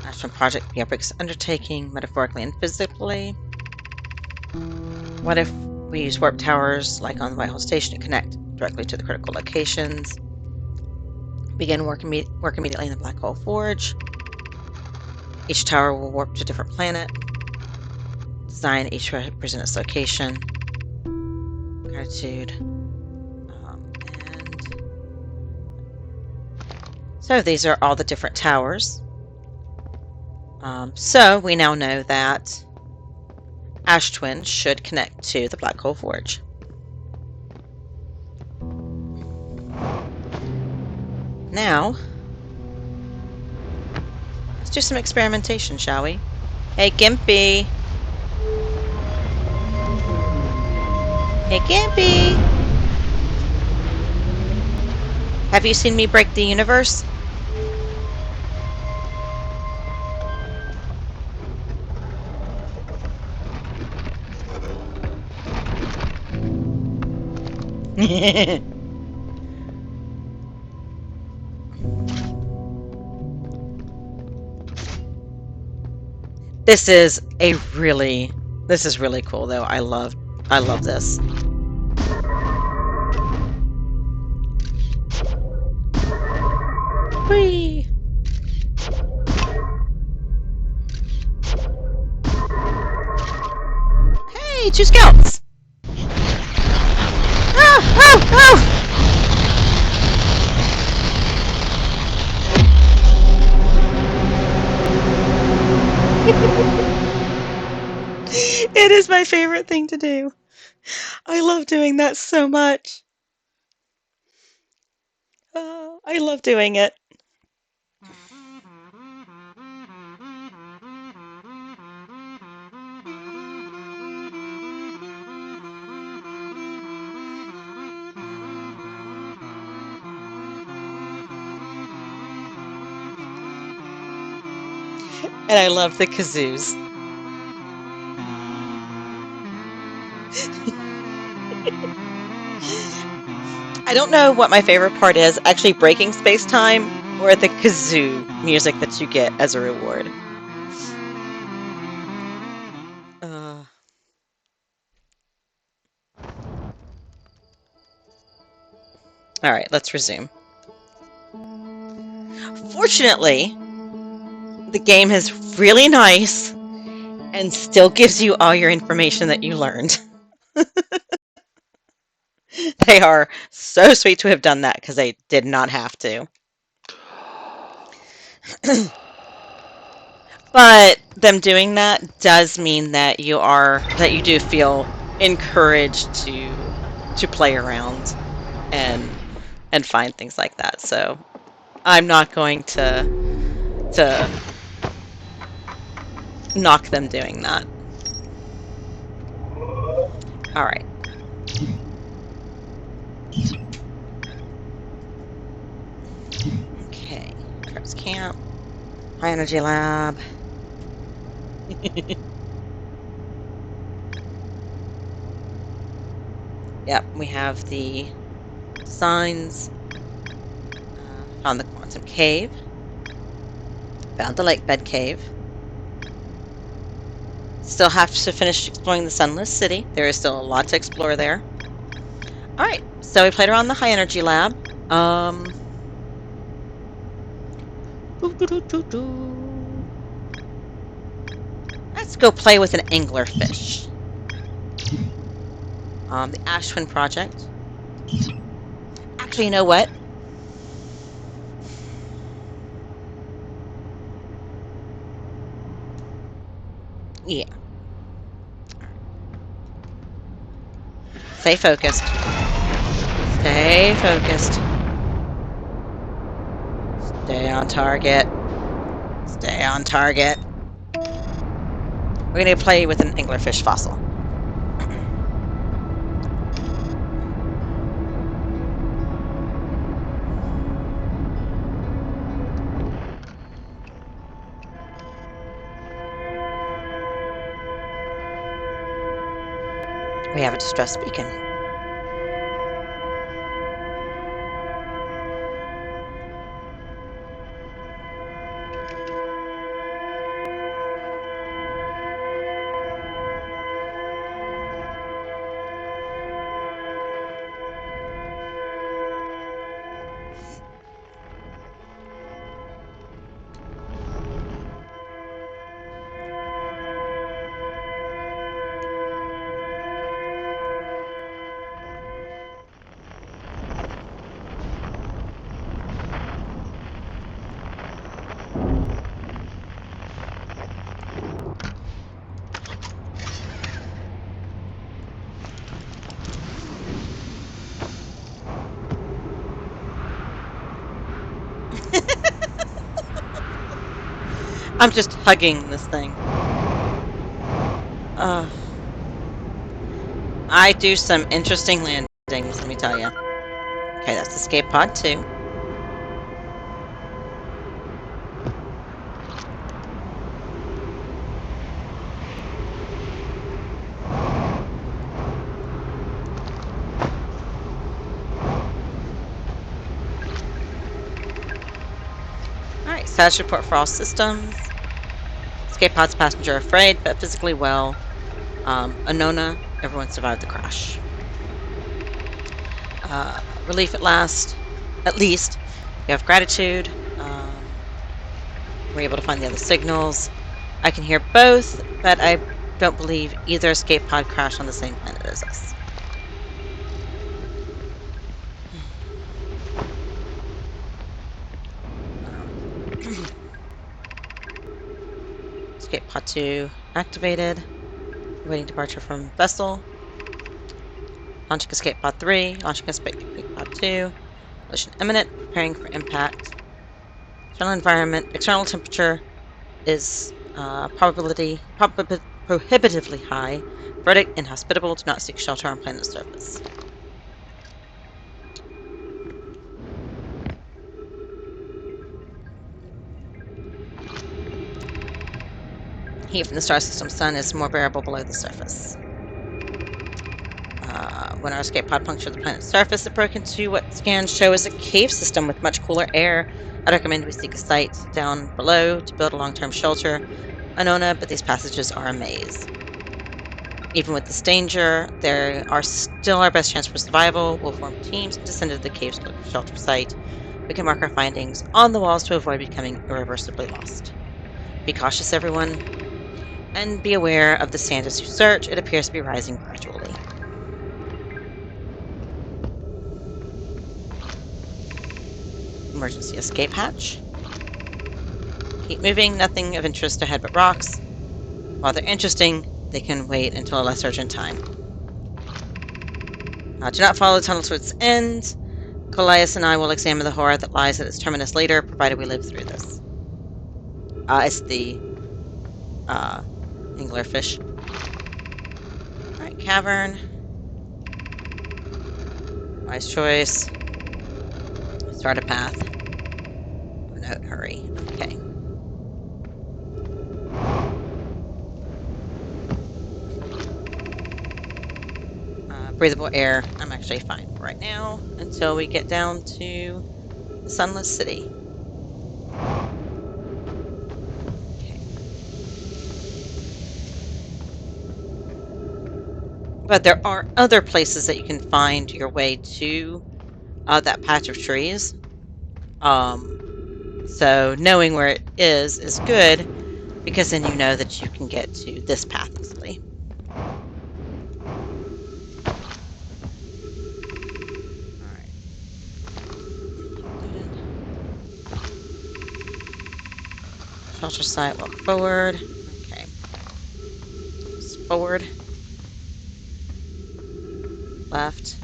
Ash Twin project would be a big undertaking, metaphorically and physically. What if we use warp towers, like on the Whitehall Station, to connect directly to the critical locations? Begin work immediately in the Black Hole Forge. Each tower will warp to a different planet. Design each represent its location. Gratitude. And so these are all the different towers. So we now know that Ash Twin should connect to the Black Hole Forge. Now, let's do some experimentation, shall we? Hey, Gimpy! Hey, Gimpy! Have you seen me break the universe? This is really cool though. I love this. Whee! Hey, 2 scouts! Oh, oh, oh! It is my favorite thing to do. I love doing that so much. I love doing it. And I love the kazoos. I don't know what my favorite part is, actually breaking space-time or the kazoo music that you get as a reward. Uh, all right, let's resume. Fortunately, the game is really nice and still gives you all your information that you learned. They are so sweet to have done that because they did not have to. But them doing that does mean that you do feel encouraged to play around and find things like that. So I'm not going to knock them doing that. All right. Okay. Trips camp, high energy lab. Yep, we have the designs. Found the quantum cave. Found the lake bed cave. Still have to finish exploring the Sunless City. There is still a lot to explore there. All right, so we played around the high energy lab. Um, let's go play with an anglerfish. The Ash Twin Project. Actually, you know what? Yeah. All right. Stay focused. Stay focused. Stay on target. Stay on target. We're going to play with an anglerfish fossil. We have a distress beacon. I'm just hugging this thing. I do some interesting landings, let me tell you. Okay, that's escape pod 2. All right, status report for all systems. Escape pod's passenger afraid, but physically well. Anona, everyone survived the crash. Relief at last. At least. You have gratitude. We're able to find the other signals. I can hear both, but I don't believe either escape pod crashed on the same planet as us. Escape pod 2 activated. Awaiting departure from vessel. Launching escape pod 3. Launching escape pod 2. Collision imminent. Preparing for impact. External environment. External temperature is prohibitively high. Verdict: inhospitable. Do not seek shelter on planet surface. Heat from the star system sun is more bearable below the surface. When our escape pod punctured the planet's surface, it broke into what scans show as a cave system with much cooler air. I'd recommend we seek a site down below to build a long-term shelter. Anona, but these passages are a maze. Even with this danger, they are still our best chance for survival. We'll form teams and descend into the cave's shelter site. We can mark our findings on the walls to avoid becoming irreversibly lost. Be cautious, everyone, and be aware of the sand as you search. It appears to be rising gradually. Emergency escape hatch. Keep moving. Nothing of interest ahead but rocks. While they're interesting, they can wait until a less urgent time. Do not follow the tunnel to its end. Colias and I will examine the horror that lies at its terminus later, provided we live through this. It's the anglerfish. Alright, cavern. Wise choice. Start a path. Oh, note, hurry. Okay. Breathable air. I'm actually fine for right now until we get down to the Sunless City. Okay. But there are other places that you can find your way to that patch of trees. So knowing where it is good, because then you know that you can get to this path easily. Alright. Shelter site, walk forward. Okay. Just forward. Left.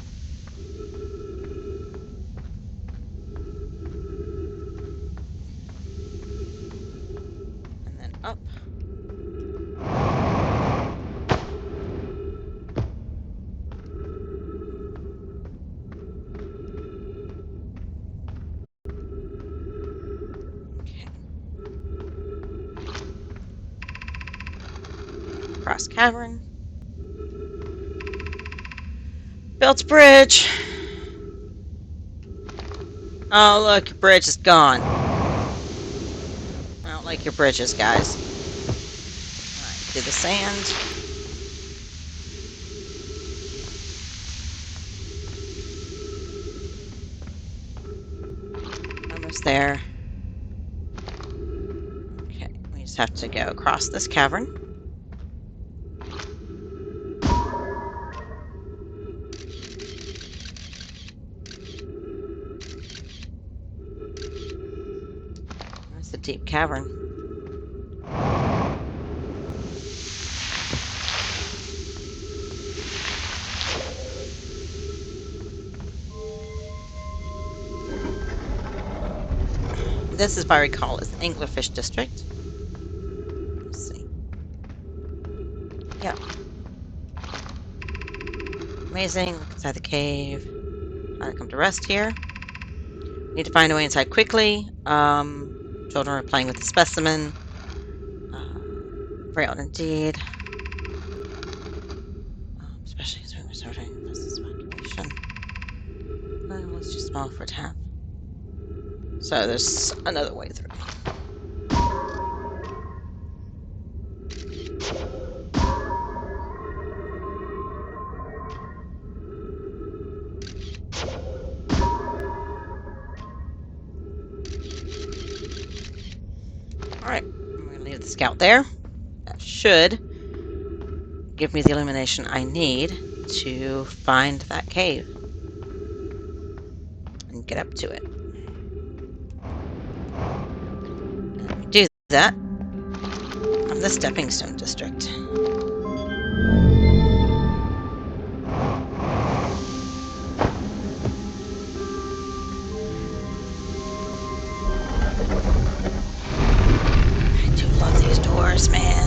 And then up. Okay. Cross cavern. Built bridge. Oh, look, your bridge is gone. I don't like your bridges, guys. Alright, do the sand. Almost there. Okay, we just have to go across this cavern. That's a deep cavern. This, if I recall, is the anglerfish district. Let's see. Yep. Amazing. Look inside the cave. I come to rest here. Need to find a way inside quickly. Children are playing with the specimen. Very odd indeed. Especially as we were starting this evacuation. Well, it's too small for a tap. So there's another way through. Alright, I'm going to leave the scout there. That should give me the illumination I need to find that cave and get up to it. And we do that from the Stepping Stone District. I do love these doors, man.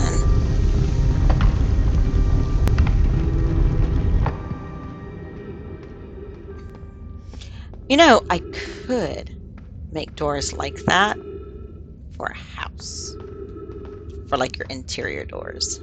You know, I could make doors like that for a house. For like your interior doors.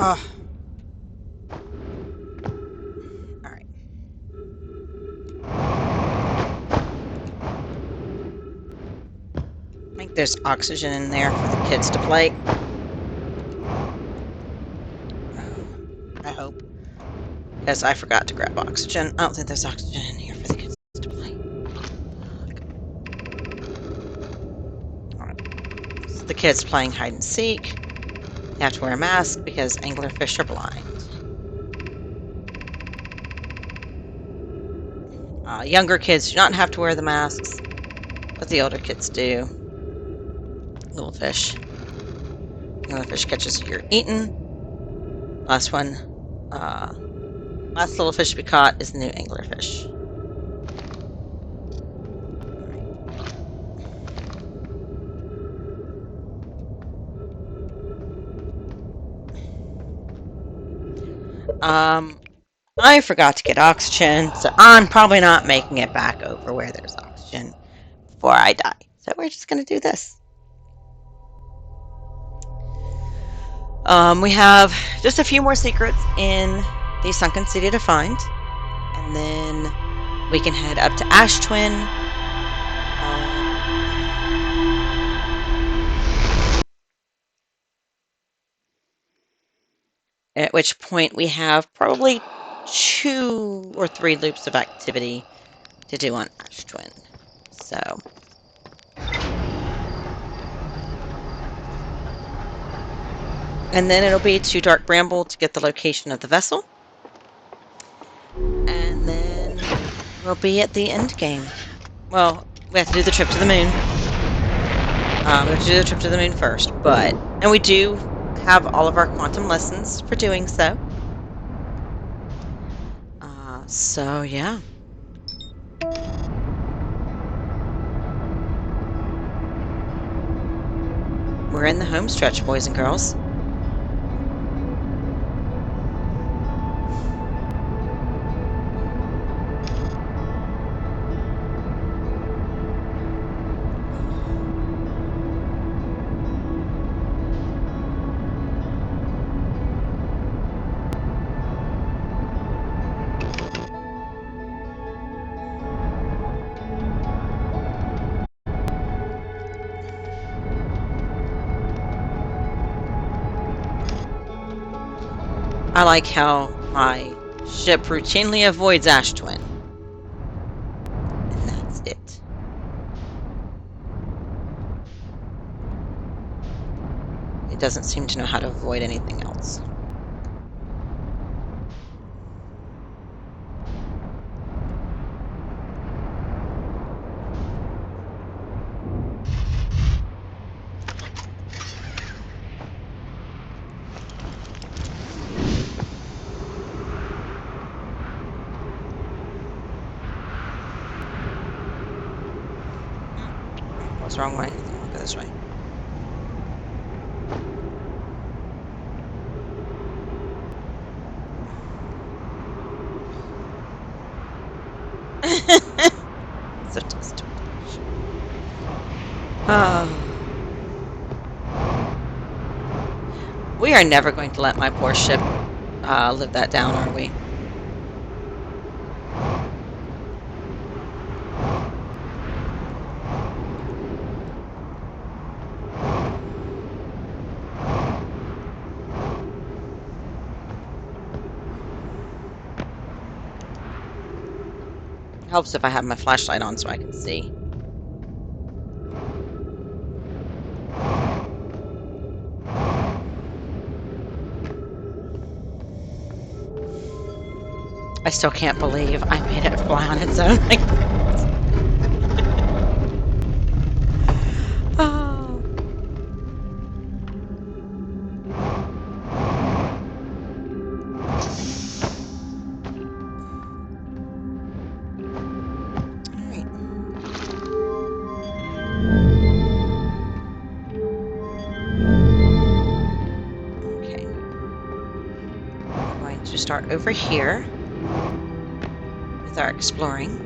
Oh. All right. I think there's oxygen in there for the kids to play. I hope. Because I forgot to grab oxygen. I don't think there's oxygen in here for the kids to play. Alright. So the kids playing hide and seek. They have to wear a mask because anglerfish are blind. Younger kids do not have to wear the masks, but the older kids do. Little fish. Another fish catches, you're eaten. Last one. Last little fish to be caught is the new anglerfish. I forgot to get oxygen, so I'm probably not making it back over where there's oxygen before I die. So we're just going to do this. We have just a few more secrets in the Sunken City to find, and then we can head up to Ash Twin. At which point we have probably 2 or 3 loops of activity to do on Ash Twin. So, and then it'll be to Dark Bramble to get the location of the vessel. And then we'll be at the end game. Well, we have to do the trip to the moon. We have to do the trip to the moon first, and we do have all of our quantum lessons for doing so. So yeah. We're in the home stretch, boys and girls. I like how my ship routinely avoids Ash Twin. And that's it. It doesn't seem to know how to avoid anything else. What's the wrong way? I'll go this way. So just we are never going to let my poor ship live that down, are we? It helps if I have my flashlight on so I can see. I still can't believe I made it fly on its own like that. Oh. Alright. Okay. We're going to start over here with our exploring.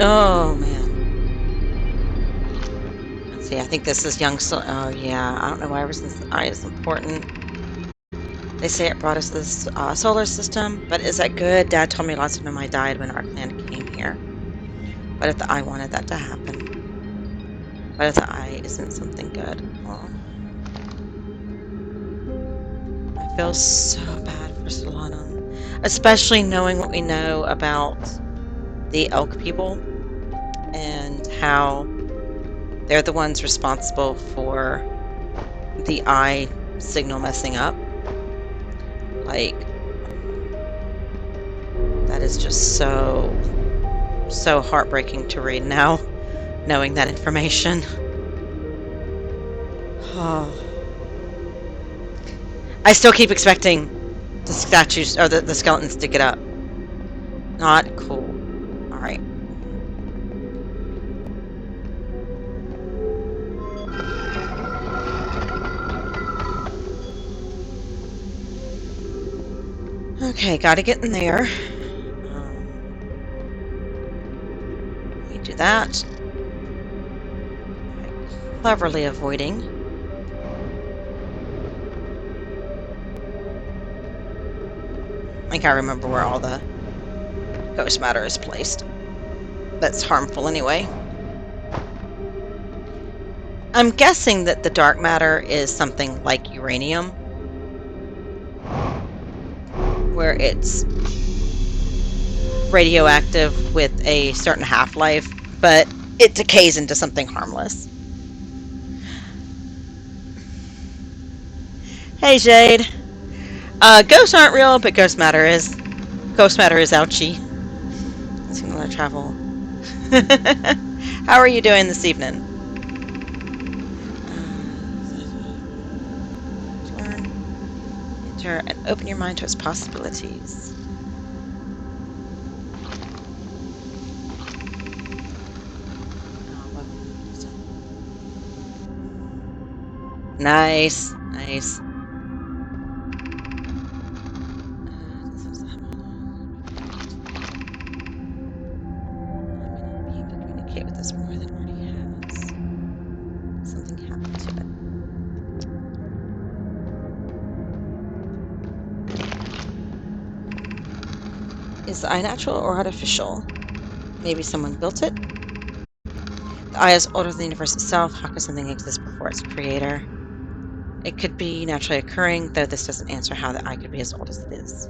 Oh man. See, I think this is young. So, oh yeah, I don't know why ever since the eye is important. They say it brought us this solar system, but is that good? Dad told me lots of them died when our clan came here. What if the eye wanted that to happen? What if the eye isn't something good? Oh, I feel so bad for Solanum, especially knowing what we know about the elk people and how they're the ones responsible for the eye signal messing up. Like, that is just so heartbreaking to read now, knowing that information. Oh. I still keep expecting the statues or the skeletons to get up. Not cool. All right. Okay, gotta get in there. Let me do that. Cleverly avoiding. I can't remember where all the ghost matter is placed. That's harmful anyway. I'm guessing that the dark matter is something like uranium, where it's radioactive with a certain half-life, but it decays into something harmless. Hey, Jade. Ghosts aren't real, but ghost matter is. Ghost matter is ouchy. Signal travel. How are you doing this evening? Learn, enter, and open your mind to its possibilities. Nice, nice. Communicate with us more than already has. Something happened to it. Is the eye natural or artificial? Maybe someone built it? The eye is older than the universe itself. How could something exist before its creator? It could be naturally occurring, though this doesn't answer how the eye could be as old as it is.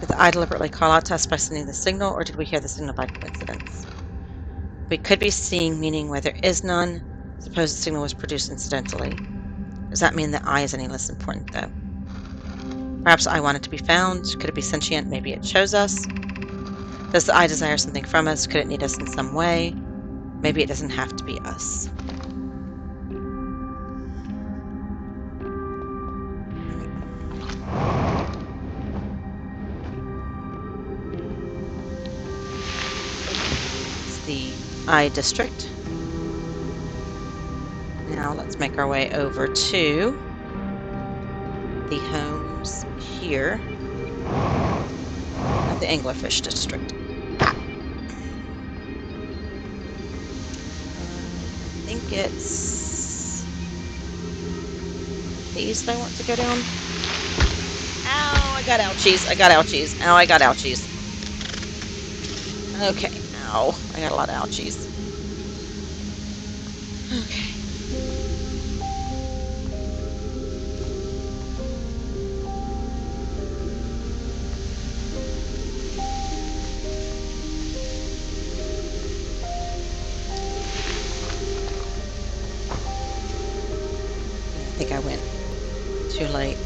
Did the eye deliberately call out to us by sending the signal, or did we hear the signal by coincidence? We could be seeing meaning where there is none. Suppose the signal was produced incidentally. Does that mean the eye is any less important, though? Perhaps the eye wanted to be found. Could it be sentient? Maybe it chose us. Does the eye desire something from us? Could it need us in some way? Maybe it doesn't have to be us. It's the eye district. Now let's make our way over to the homes here of the anglerfish district. I think it's these that I want to go down. Ow, I got ouchies. I got ouchies. Ow, I got ouchies. Okay, ow. I got a lot of ouchies. Okay. I think I went too late.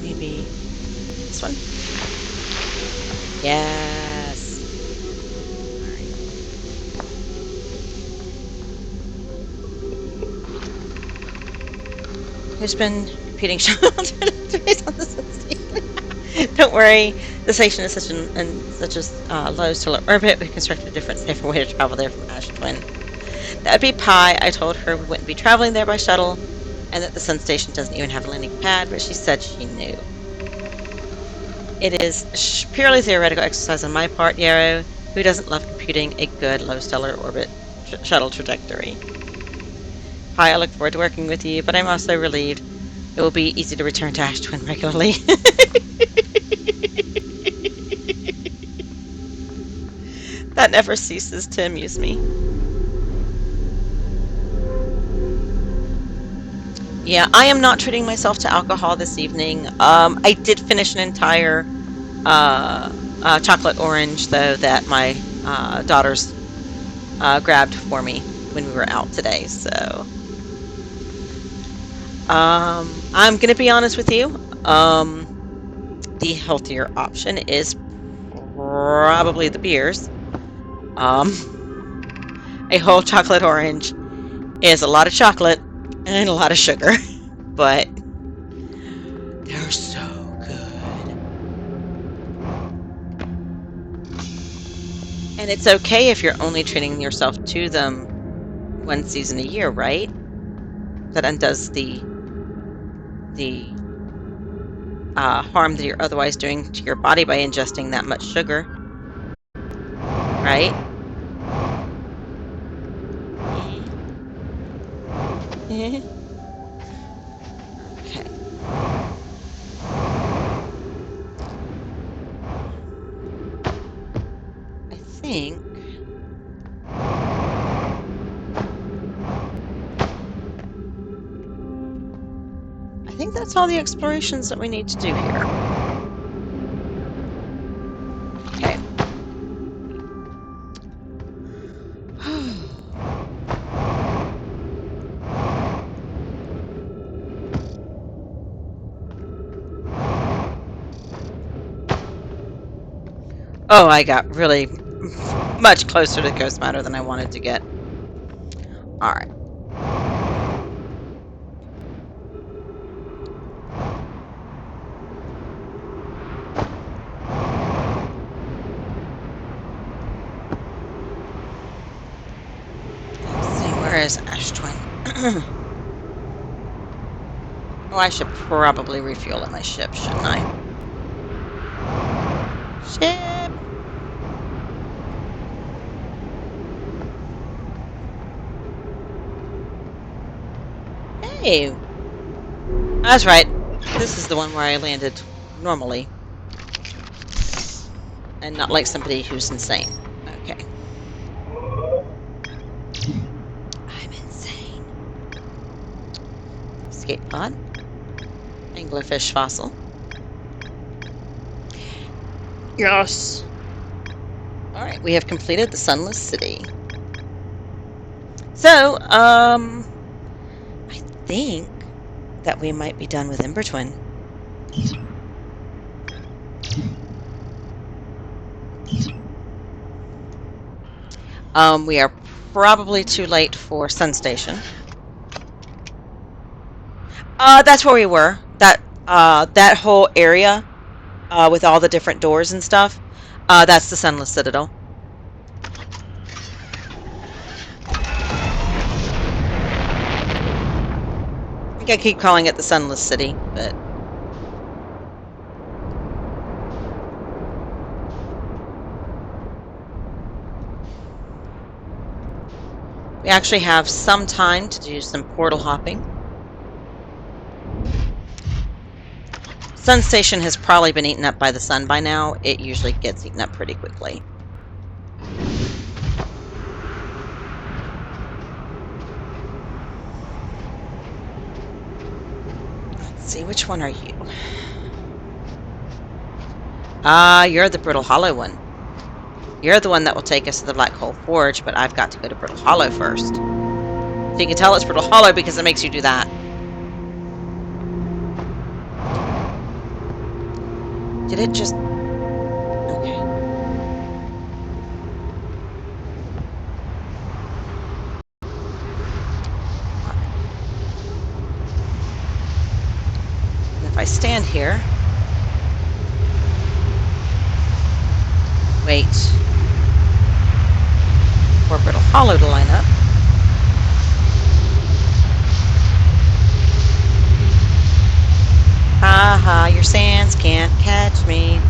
Maybe this one? Yes. Who's been repeating based on the sensation? Don't worry, the station is such a low solar orbit. We've constructed a different, safer way to travel there from Ash Twin. That'd be pie. I told her we wouldn't be traveling there by shuttle, and that the sun station doesn't even have a landing pad, but she said she knew. It is purely theoretical exercise on my part, Yarrow. Who doesn't love computing a good low stellar orbit shuttle trajectory? Hi, I look forward to working with you, but I'm also relieved it will be easy to return to Ash Twin regularly. That never ceases to amuse me. Yeah, I am not treating myself to alcohol this evening. I did finish an entire chocolate orange, though, that my daughters grabbed for me when we were out today. So I'm going to be honest with you. The healthier option is probably the beers. Um, a whole chocolate orange is a lot of chocolate and a lot of sugar, but they're so good. And it's okay if you're only treating yourself to them one season a year, right? That undoes the harm that you're otherwise doing to your body by ingesting that much sugar, right? Okay. I think that's all the explorations that we need to do here. Okay. Oh, I got really much closer to Ghost Matter than I wanted to get. All right. Let's see, where is Ash Twin? Oh, I should probably refuel at my ship, shouldn't I? Ship! Hey! That's right. This is the one where I landed normally. And not like somebody who's insane. Okay. I'm insane. Escape pod. Anglerfish fossil. Yes! Alright, we have completed the Sunless City. So, I think that we might be done with Ember Twin. We are probably too late for Sun Station. That's where we were. That whole area, with all the different doors and stuff, that's the Sunless Citadel. I think I keep calling it the Sunless City, but... we actually have some time to do some portal hopping. Sun Station has probably been eaten up by the sun by now. It usually gets eaten up pretty quickly. Let's see, which one are you? You're the Brittle Hollow one. You're the one that will take us to the Black Hole Forge, but I've got to go to Brittle Hollow first. So you can tell it's Brittle Hollow because it makes you do that. Did it just... okay. And if I stand here... wait for Brittle Hollow to line up. Ha ha, your sands can't catch me.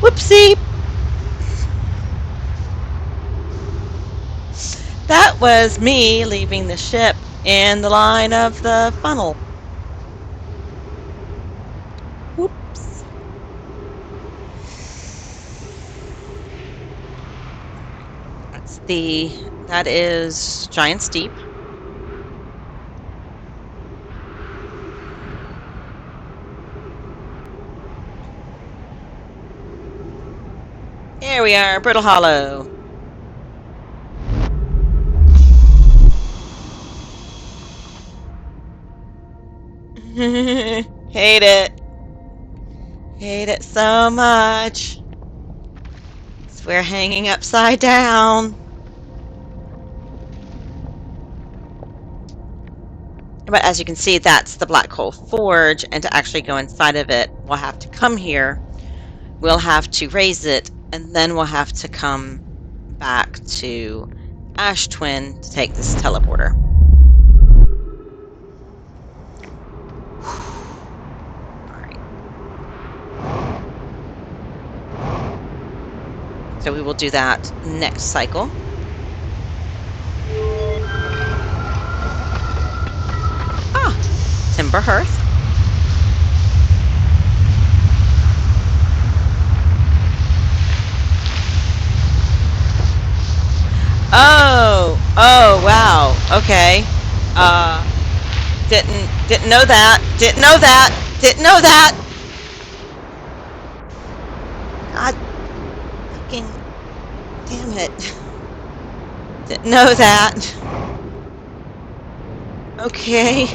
Whoopsie! That was me leaving the ship in the line of the funnel. Whoops. That is Giant's Deep. Here we are, Brittle Hollow. Hate it. Hate it so much. We're hanging upside down. But as you can see, that's the Black Hole Forge, and to actually go inside of it, we'll have to come here. We'll have to raise it, and then we'll have to come back to Ash Twin to take this teleporter. Alright. So we will do that next cycle. Timber Hearth. Oh, wow. Okay. Didn't know that. Didn't know that. Didn't know that. God fucking damn it. Didn't know that. Okay.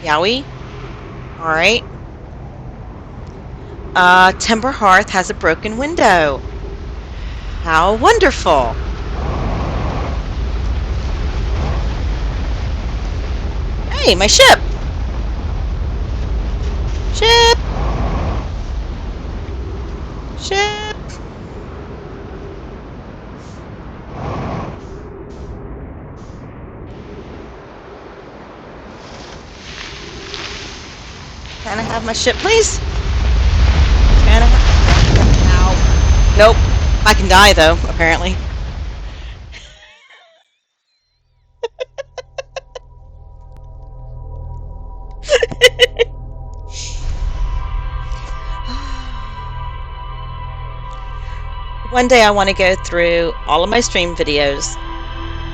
Yowie. Alright. Timber Hearth has a broken window. How wonderful. Hey, my ship. Ship. Ship. Can I have my ship, please? Can I have... Ow. Nope. I can die, though, apparently. One day I want to go through all of my stream videos,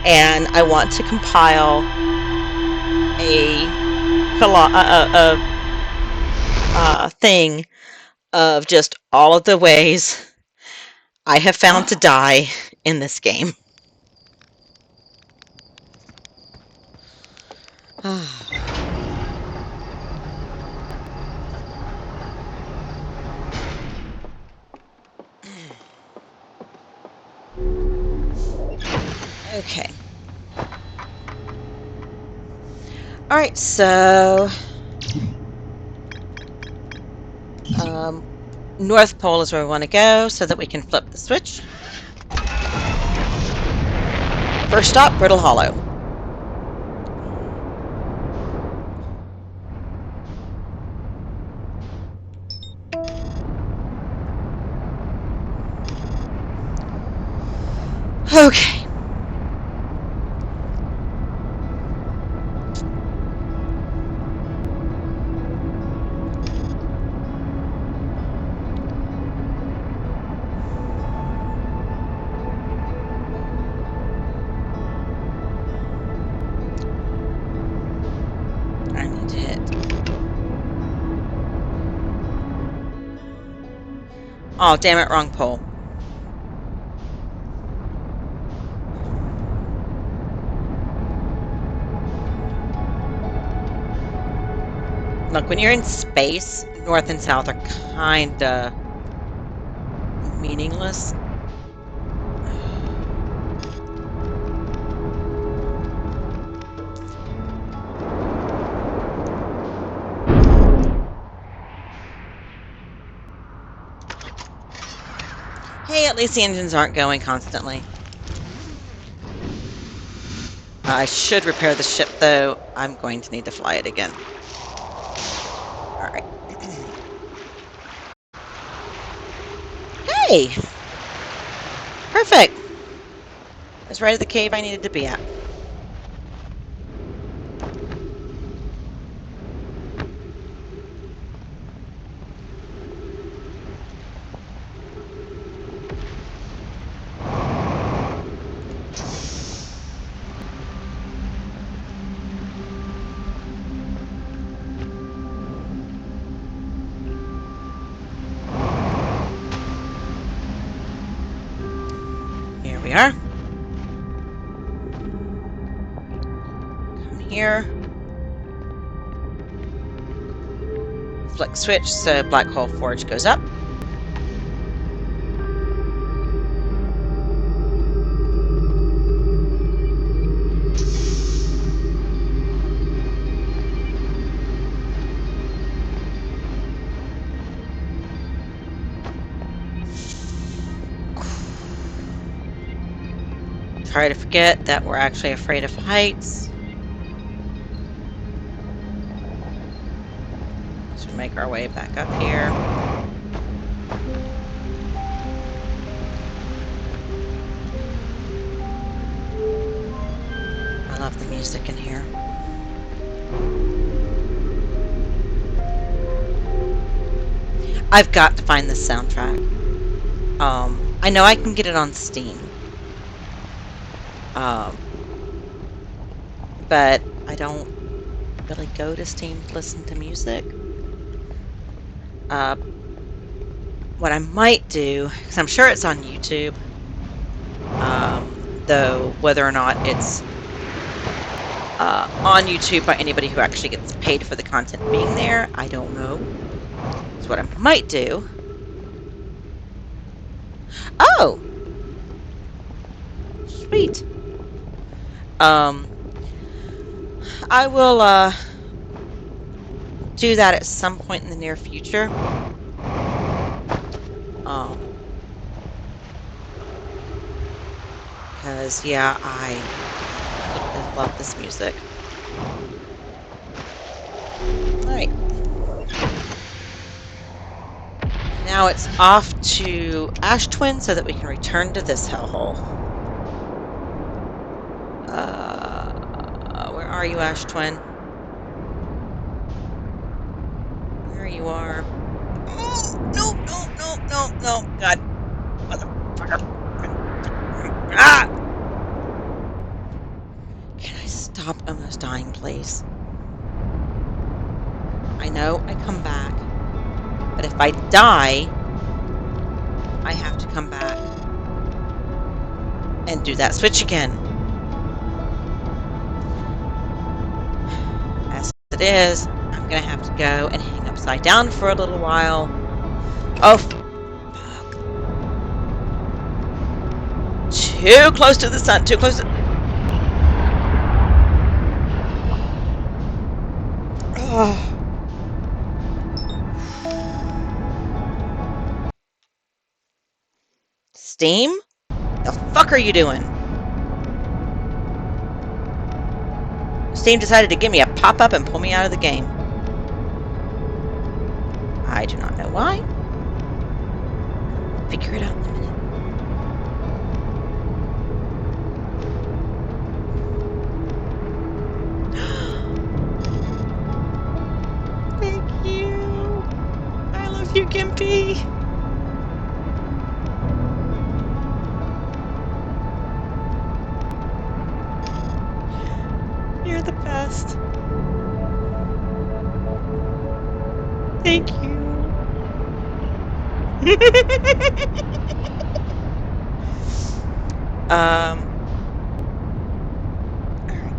and I want to compile a thing of just all of the ways I have found to die in this game. Okay. Alright, so... North Pole is where we want to go so that we can flip the switch. First stop, Brittle Hollow. Okay. I need to hit. Oh, damn it, wrong pole. Look, when you're in space, North and south are kinda meaningless. Hey, at least the engines aren't going constantly. I should repair the ship, though. I'm going to need to fly it again. All right. Hey! Perfect! I was right at the cave I needed to be at. Here we are. Come here. Flick switch so Black Hole Forge goes up. Try to forget that we're actually afraid of heights. So make our way back up here. I love the music in here. I've got to find this soundtrack. I know I can get it on Steam. But I don't really go to Steam to listen to music. What I might do, because I'm sure it's on YouTube, though whether or not it's on YouTube by anybody who actually gets paid for the content being there, I don't know. So what I might do... Oh! Sweet. I will do that at some point in the near future. Because, yeah, I love this music. Alright. Now it's off to Ash Twin so that we can return to this hellhole. Where are you, Ash Twin? There you are. Oh, no, God. Motherfucker. Ah! Can I stop almost dying, please? I know I come back, but if I die, I have to come back and do that switch again. As it is, I'm gonna have to go and hang upside down for a little while. Oh, fuck. Too close to the sun, too close to... Oh. Steam? The fuck are you doing? Steam decided to give me a pop-up and pull me out of the game. I do not know why. Figure it out in a minute. Thank you. I love you, Gimpy. You're the best. Thank you. All right.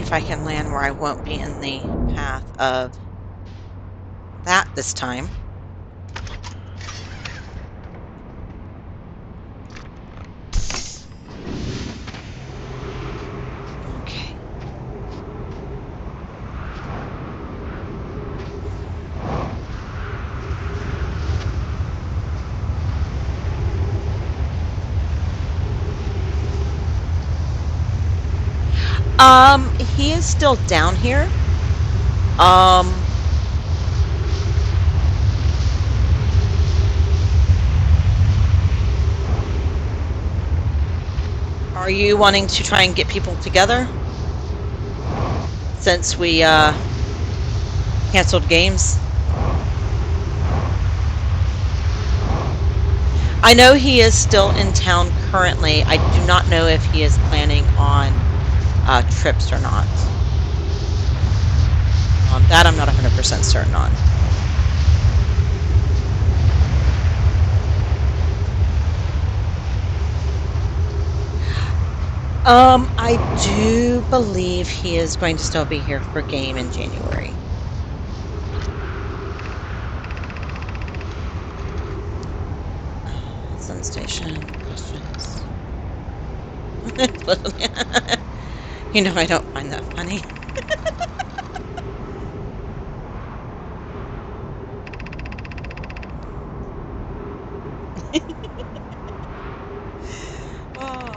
if I can land where I won't be in the path of that this time. Okay. He is still down here. Are you wanting to try and get people together since we canceled games? I know he is still in town currently. I do not know if he is planning on trips or not. That I'm not 100% certain on. I do believe he is going to still be here for game in January. Sun Station questions. You know, I don't find that funny. Oh.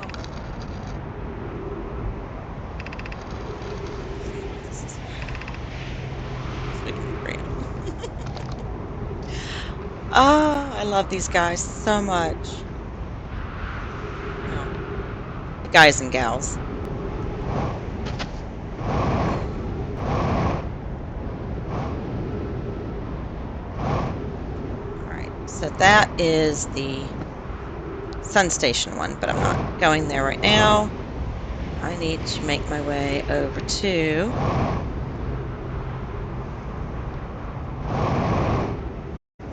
Oh, I love these guys so much. Well, the guys and gals. Alright, so that is the Sun Station one, but I'm not going there right now. I need to make my way over to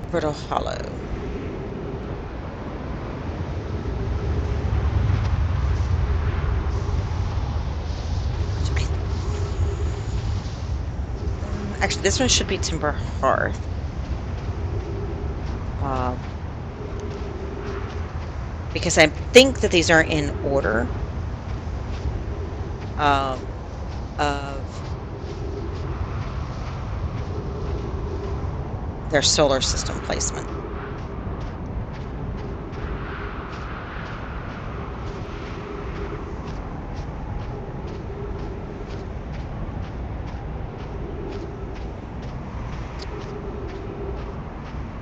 Brittle Hollow. Actually, this one should be Timber Hearth. Because I think that these are in order of their solar system placement.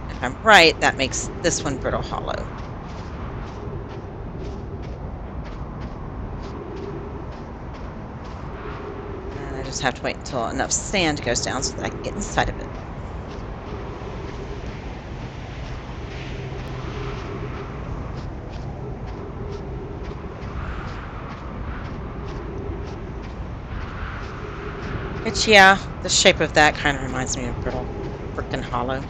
If I'm right, that makes this one Brittle Hollow. And I just have to wait until enough sand goes down so that I can get inside of it. Which, yeah, the shape of that kind of reminds me of Brittle frickin' Hollow.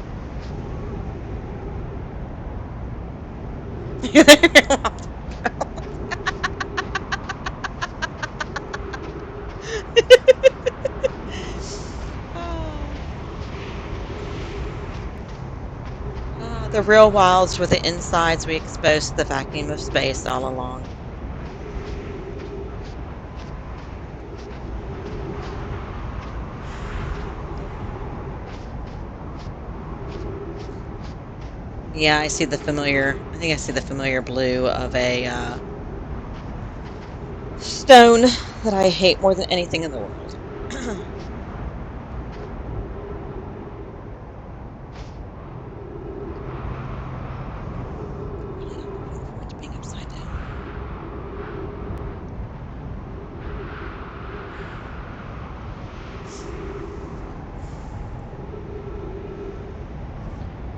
The real wilds were the insides we exposed to the vacuum of space all along. Yeah, I see the familiar, I think I see the familiar blue of a stone that I hate more than anything in the world. Being upside down.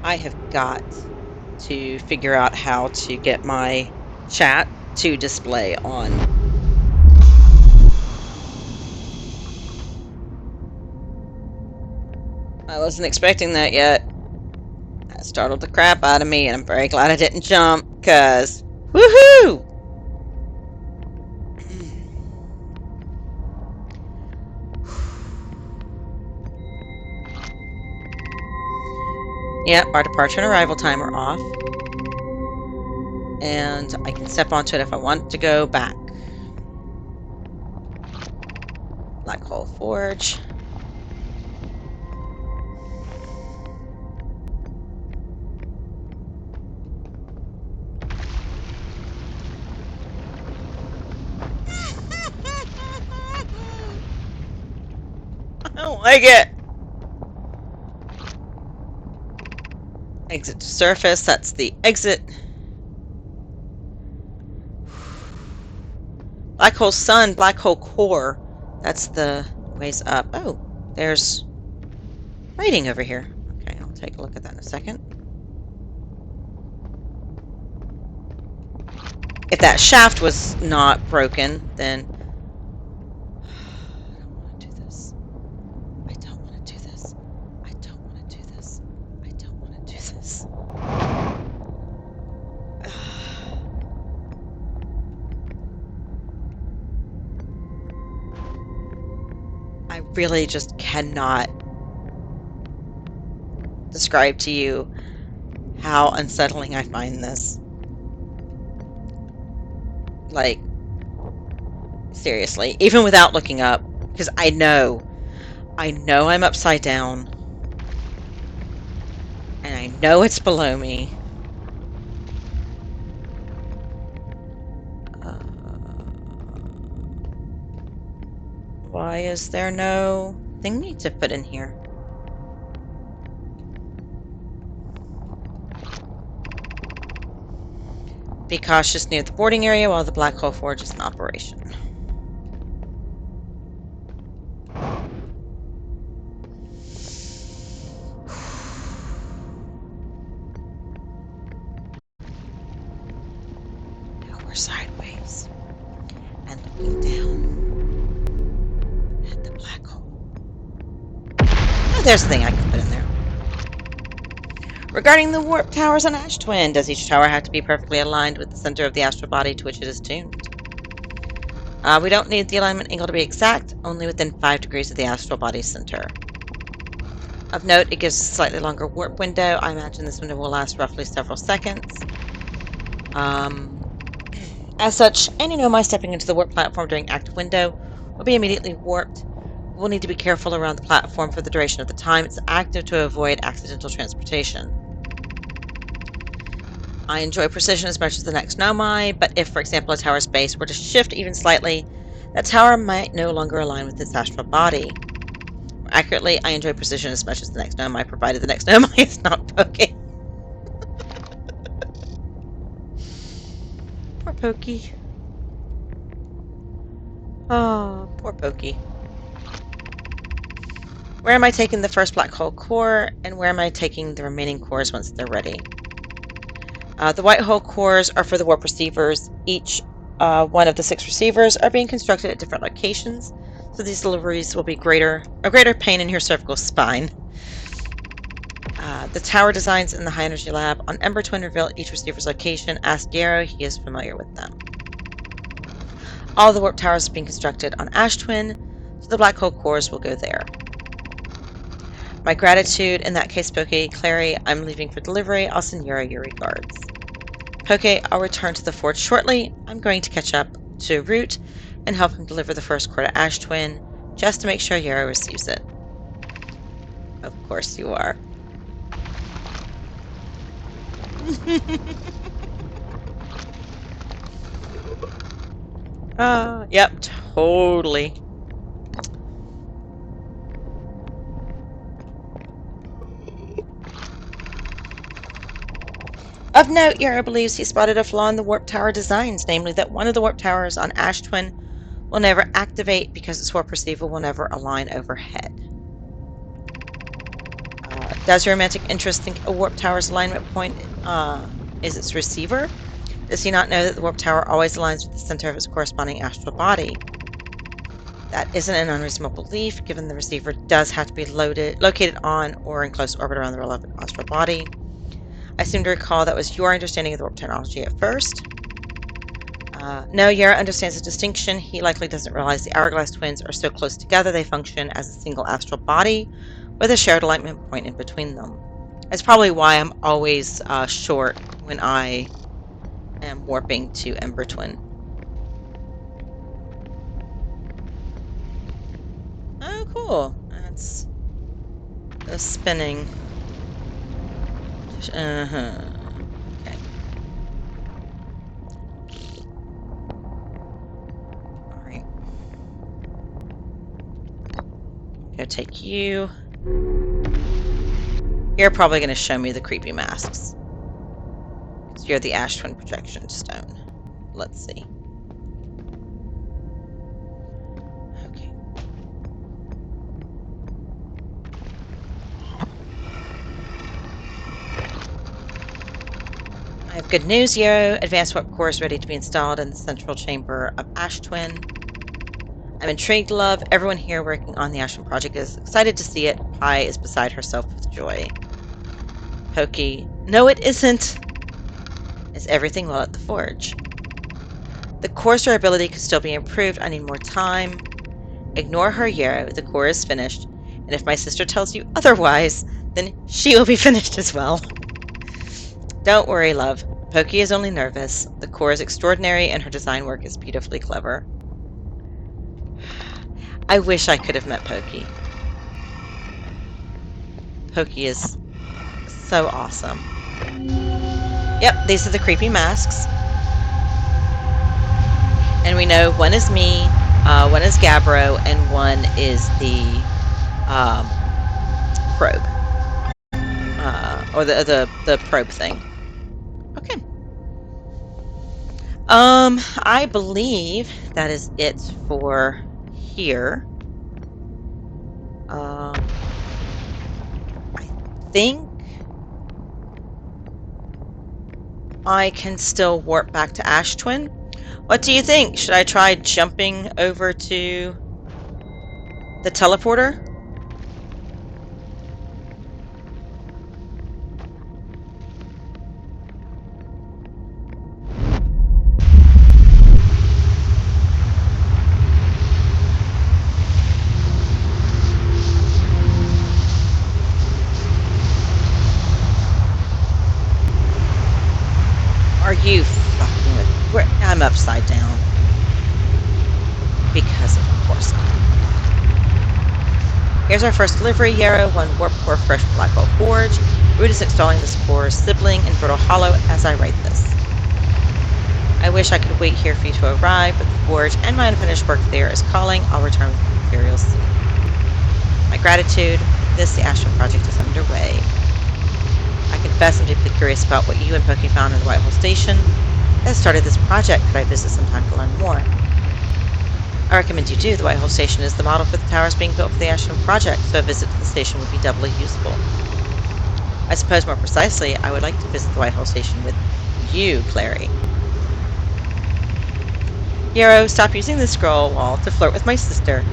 I have got to figure out how to get my chat to display on. I wasn't expecting that yet. That startled the crap out of me, and I'm very glad I didn't jump, because woohoo! Yeah, our departure and arrival time are off. And I can step onto it if I want to go back. Black Hole Forge. I don't like it. Exit to surface. That's the exit. Black hole sun, black hole core. That's the ways up. Oh, there's writing over here. Okay, I'll take a look at that in a second. If that shaft was not broken, then I don't want to do this. I don't want to do this. I don't want to do this. I don't want to do this. I really just cannot describe to you how unsettling I find this. Like, seriously, even without looking up, because I know I'm upside down, and I know it's below me. Why is there no thingy to put in here? Be cautious near the boarding area while the black hole forge is in operation. Now we're sideways and looking down at the black hole. Oh, there's the thing I can put in there. Regarding the warp towers on Ash Twin, does each tower have to be perfectly aligned with the center of the astral body to which it is tuned? We don't need the alignment angle to be exact, only within 5 degrees of the astral body's center. Of note, it gives a slightly longer warp window. I imagine this window will last roughly several seconds. As such, any Nomai stepping into the warp platform during active window will be immediately warped. We'll need to be careful around the platform for the duration of the time it's active to avoid accidental transportation. I enjoy precision as much as the next Nomai, but if, for example, a tower's base were to shift even slightly, that tower might no longer align with its astral body. More accurately, I enjoy precision as much as the next Nomai, provided the next Nomai is not poking. Poor Pokey. Oh, poor Pokey. Where am I taking the first black hole core, and where am I taking the remaining cores once they're ready? The white hole cores are for the warp receivers. Each one of the 6 receivers are being constructed at different locations, so these deliveries will be a greater pain in your cervical spine. The tower designs in the High Energy Lab on Ember Twin reveal each receiver's location. Ask Yarrow, he is familiar with them. All the warp towers are being constructed on Ash Twin, so the black hole cores will go there. My gratitude. In that case, Poke, Clary, I'm leaving for delivery. I'll send Yura your regards. Poke, I'll return to the forge shortly. I'm going to catch up to Root and help him deliver the first core to Ash Twin, just to make sure Yura receives it. Of course you are. Yep, totally. Of note, Yara believes he spotted a flaw in the warp tower designs, namely that one of the warp towers on Ash Twin will never activate because its warp receiver will never align overhead. Does your romantic interest think a warp tower's alignment point is its receiver? Does he not know that the warp tower always aligns with the center of its corresponding astral body? That isn't an unreasonable belief, given the receiver does have to be located on or in close orbit around the relevant astral body. I seem to recall that was your understanding of the warp technology at first. No, Yara understands the distinction. He likely doesn't realize the Hourglass twins are so close together they function as a single astral body, with a shared alignment point in between them. That's probably why I'm always short when I am warping to Ember Twin. Oh, cool. That's the spinning. Uh-huh. Okay. All right. Go take you. You're probably going to show me the creepy masks. Because you're the Ash Twin projection stone. Let's see. Okay. I have good news, Yarrow. Advanced warp core is ready to be installed in the central chamber of Ash Twin. I'm intrigued, love. Everyone here working on the Ash Twin project is excited to see it. Pi is beside herself with joy. Pokey, no, it isn't. Is everything well at the forge? The core's durability could still be improved. I need more time. Ignore her, Yarrow. The core is finished. And if my sister tells you otherwise, then she will be finished as well. Don't worry, love. Pokey is only nervous. The core is extraordinary and her design work is beautifully clever. I wish I could have met Pokey. Pokey is so awesome. Yep, these are the creepy masks. And we know one is me, one is Gabbro, and one is the probe. Or the probe thing. Okay. I believe that is it for here. I think I can still warp back to Ash Twin. What do you think? Should I try jumping over to the teleporter? Are you fucking with... I'm upside down. Because of course not. Here's our first delivery, Yarrow. One warp core fresh from Blackwell Forge. Root is installing this core's sibling in Brittle Hollow as I write this. I wish I could wait here for you to arrive, but the forge and my unfinished work there is calling. I'll return with the materials soon. My gratitude. With this, the Ash Twin project is underway. I confess I'm deeply curious about what you and Pokey found in the White Hole Station. That started this project. Could I visit sometime to learn more? I recommend you do. The White Hole Station is the model for the towers being built for the Ash Twin project, so a visit to the station would be doubly useful. I suppose more precisely, I would like to visit the White Hole Station with you, Clary. Yarrow, stop using the scroll wall to flirt with my sister.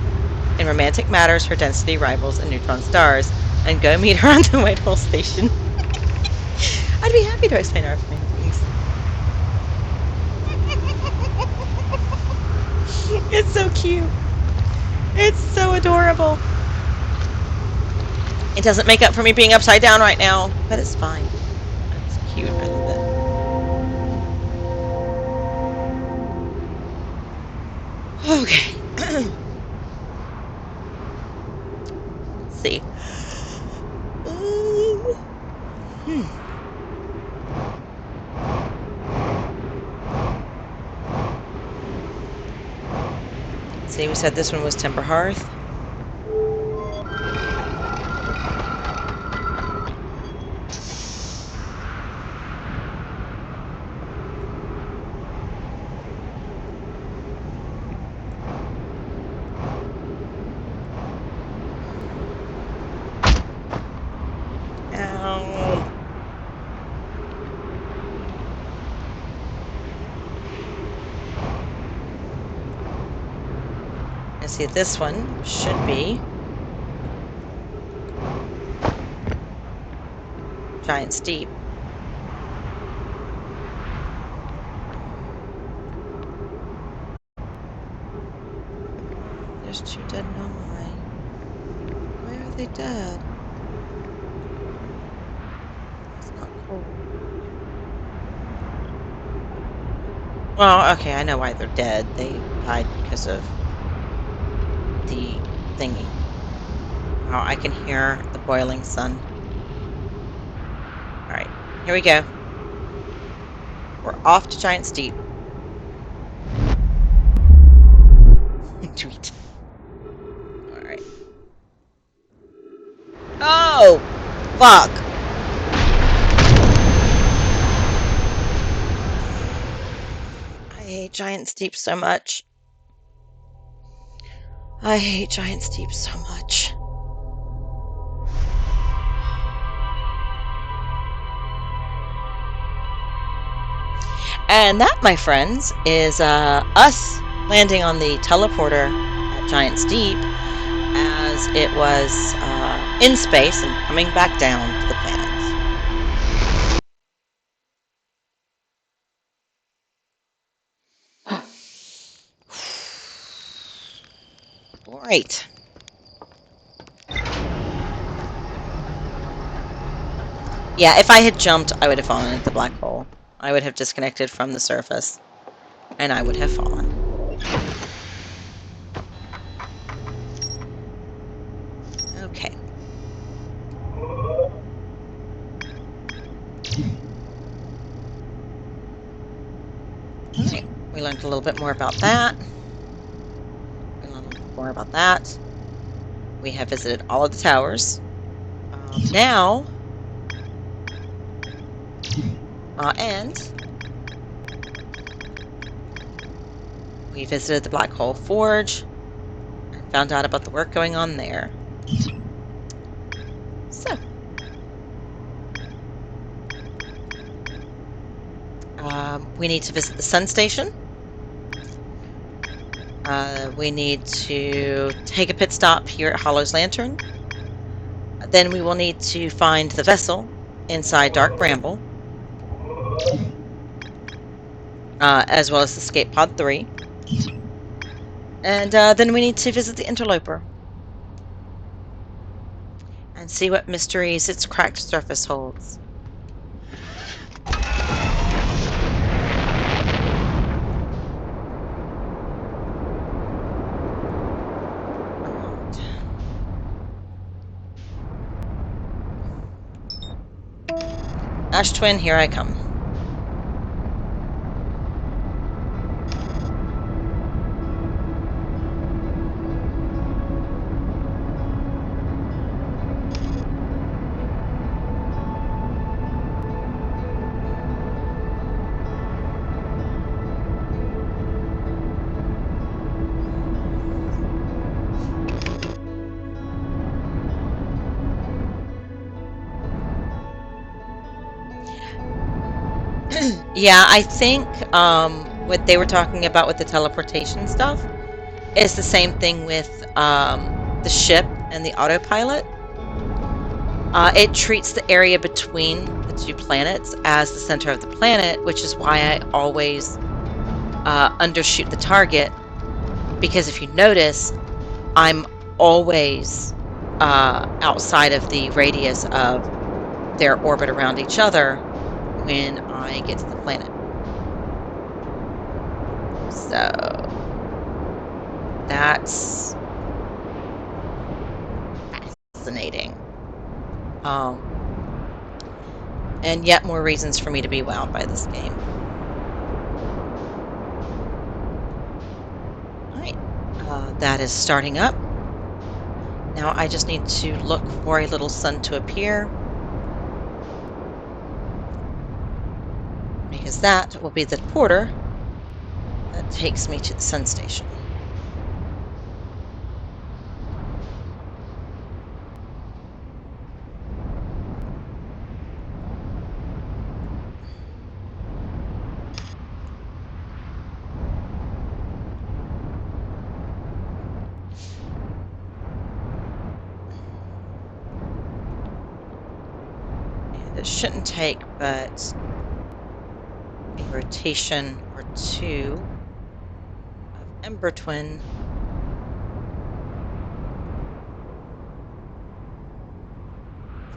In romantic matters, her density rivals in neutron stars, and go meet her on the White Hole Station. I'd be happy to explain our findings. It's so cute. It's so adorable. It doesn't make up for me being upside down right now, but it's fine. It's cute. I love it. Okay. Let's see. See, we said this one was Timber Hearth. Ow. And see, this one should be Giant Steep. There's 2 dead Nomai. Why are they dead? Well, okay, I know why they're dead. They died because of the thingy. Oh, I can hear the boiling sun. All right, here we go. We're off to Giant's Deep. Tweet. All right. Oh, fuck. I hate Giant's Deep so much. I hate Giant's Deep so much. And that, my friends, is us landing on the teleporter at Giant's Deep as it was in space and coming back down to the planet. All right. Yeah, if I had jumped, I would have fallen into the black hole. I would have disconnected from the surface, and I would have fallen. Okay. All right. We learned a little bit more about that. We learned a little bit more about that. We have visited all of the towers. Now, and we visited the Black Hole Forge and found out about the work going on there. So, we need to visit the Sun Station. We need to take a pit stop here at Hollow's Lantern. Then we will need to find the vessel inside Dark Bramble, as well as Escape Pod 3. And then we need to visit the Interloper and see what mysteries its cracked surface holds. Ash Twin, here I come. Yeah, I think what they were talking about with the teleportation stuff is the same thing with the ship and the autopilot. It treats the area between the two planets as the center of the planet, which is why I always undershoot the target. Because if you notice, I'm always outside of the radius of their orbit around each other when I get to the planet. So that's fascinating. And yet more reasons for me to be wowed by this game. Alright, that is starting up. Now I just need to look for a little sun to appear, because that will be the porter that takes me to the sun station. And it shouldn't take but a rotation or two of Ember Twin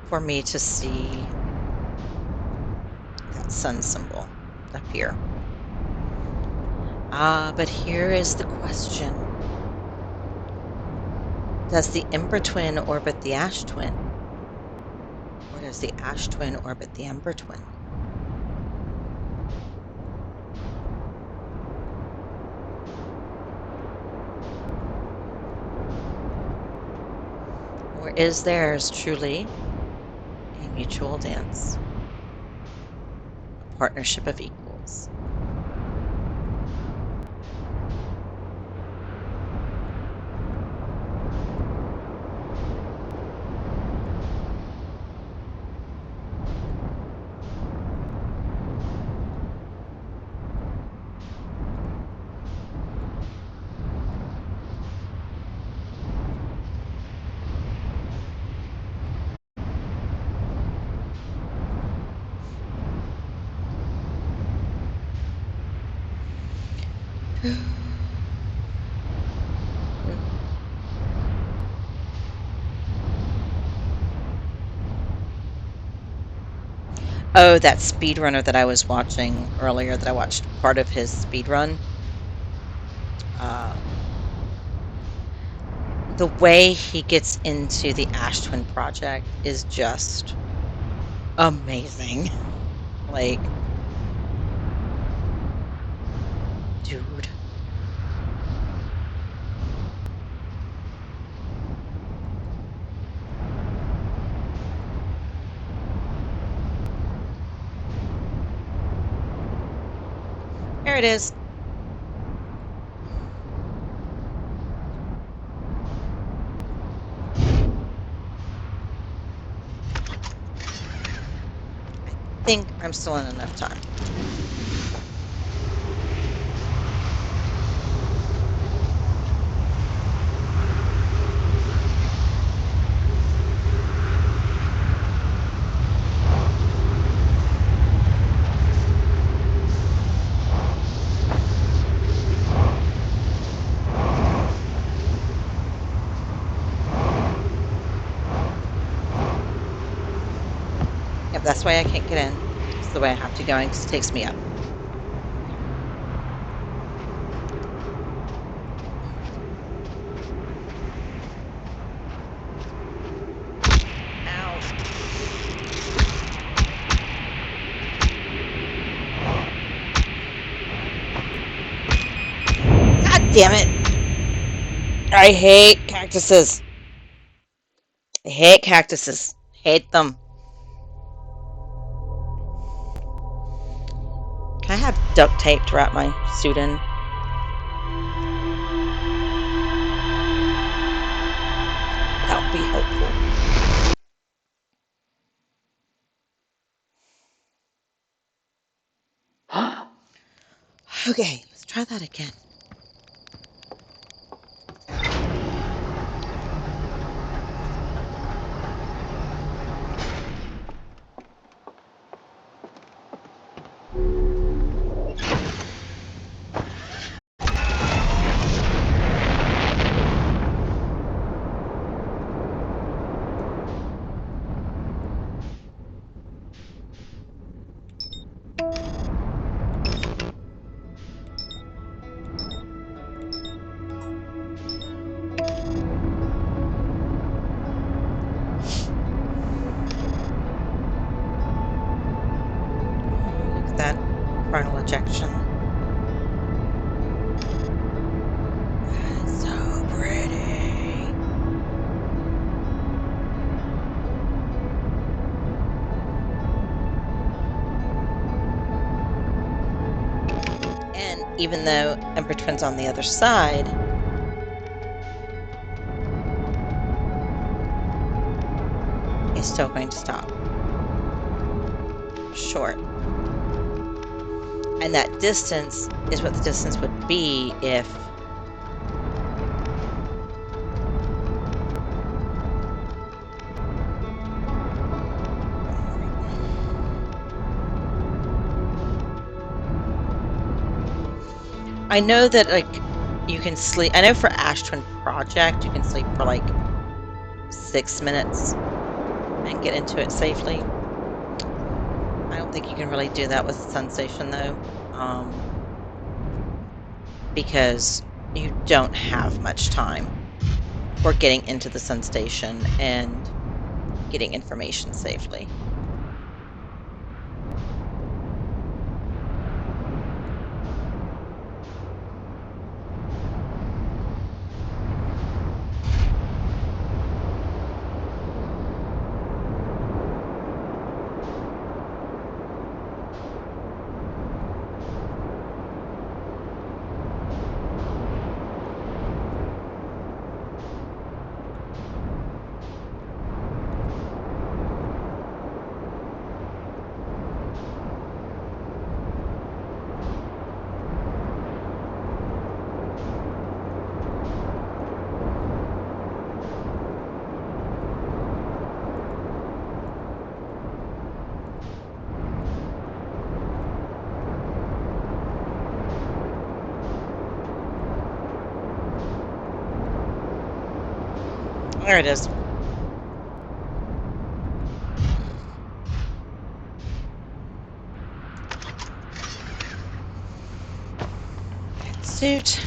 for me to see that sun symbol up here. But here is the question. Does the Ember Twin orbit the Ash Twin? Or does the Ash Twin orbit the Ember Twin? Or is theirs truly a mutual dance? A partnership of equals? Oh, that speedrunner that I was watching earlier, that I watched part of his speedrun. The way he gets into the Ash Twin project is just amazing. Like, dude. There it is. I think I'm still in enough time. Yep, that's why I can't get in. It's the way I have to go in because it takes me up. Ow. God damn it. I hate cactuses. I hate cactuses. Hate them. Can I have duct tape to wrap my suit in? That would be helpful. Okay, let's try that again. Look at that coronal ejection. That's so pretty. And even though Ember Twin's on the other side, it's still going to stop short. And that distance is what the distance would be if I know that, like, you can sleep. I know for Ash Twin Project, you can sleep for like 6 minutes and get into it safely. I don't think you can really do that with Sensation, though, because you don't have much time for getting into the Sun Station and getting information safely. There it is. Suit.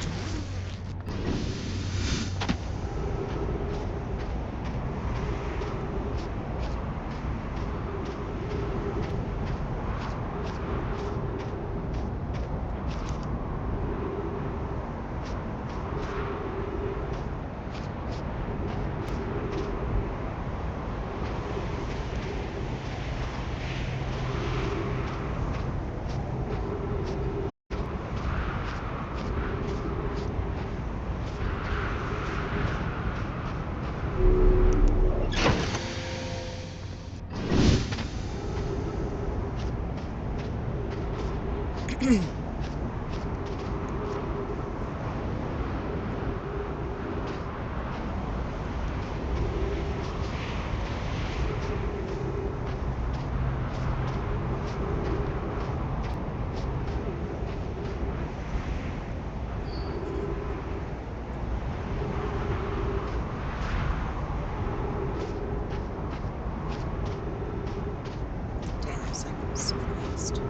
Damn, my cycle is so fast.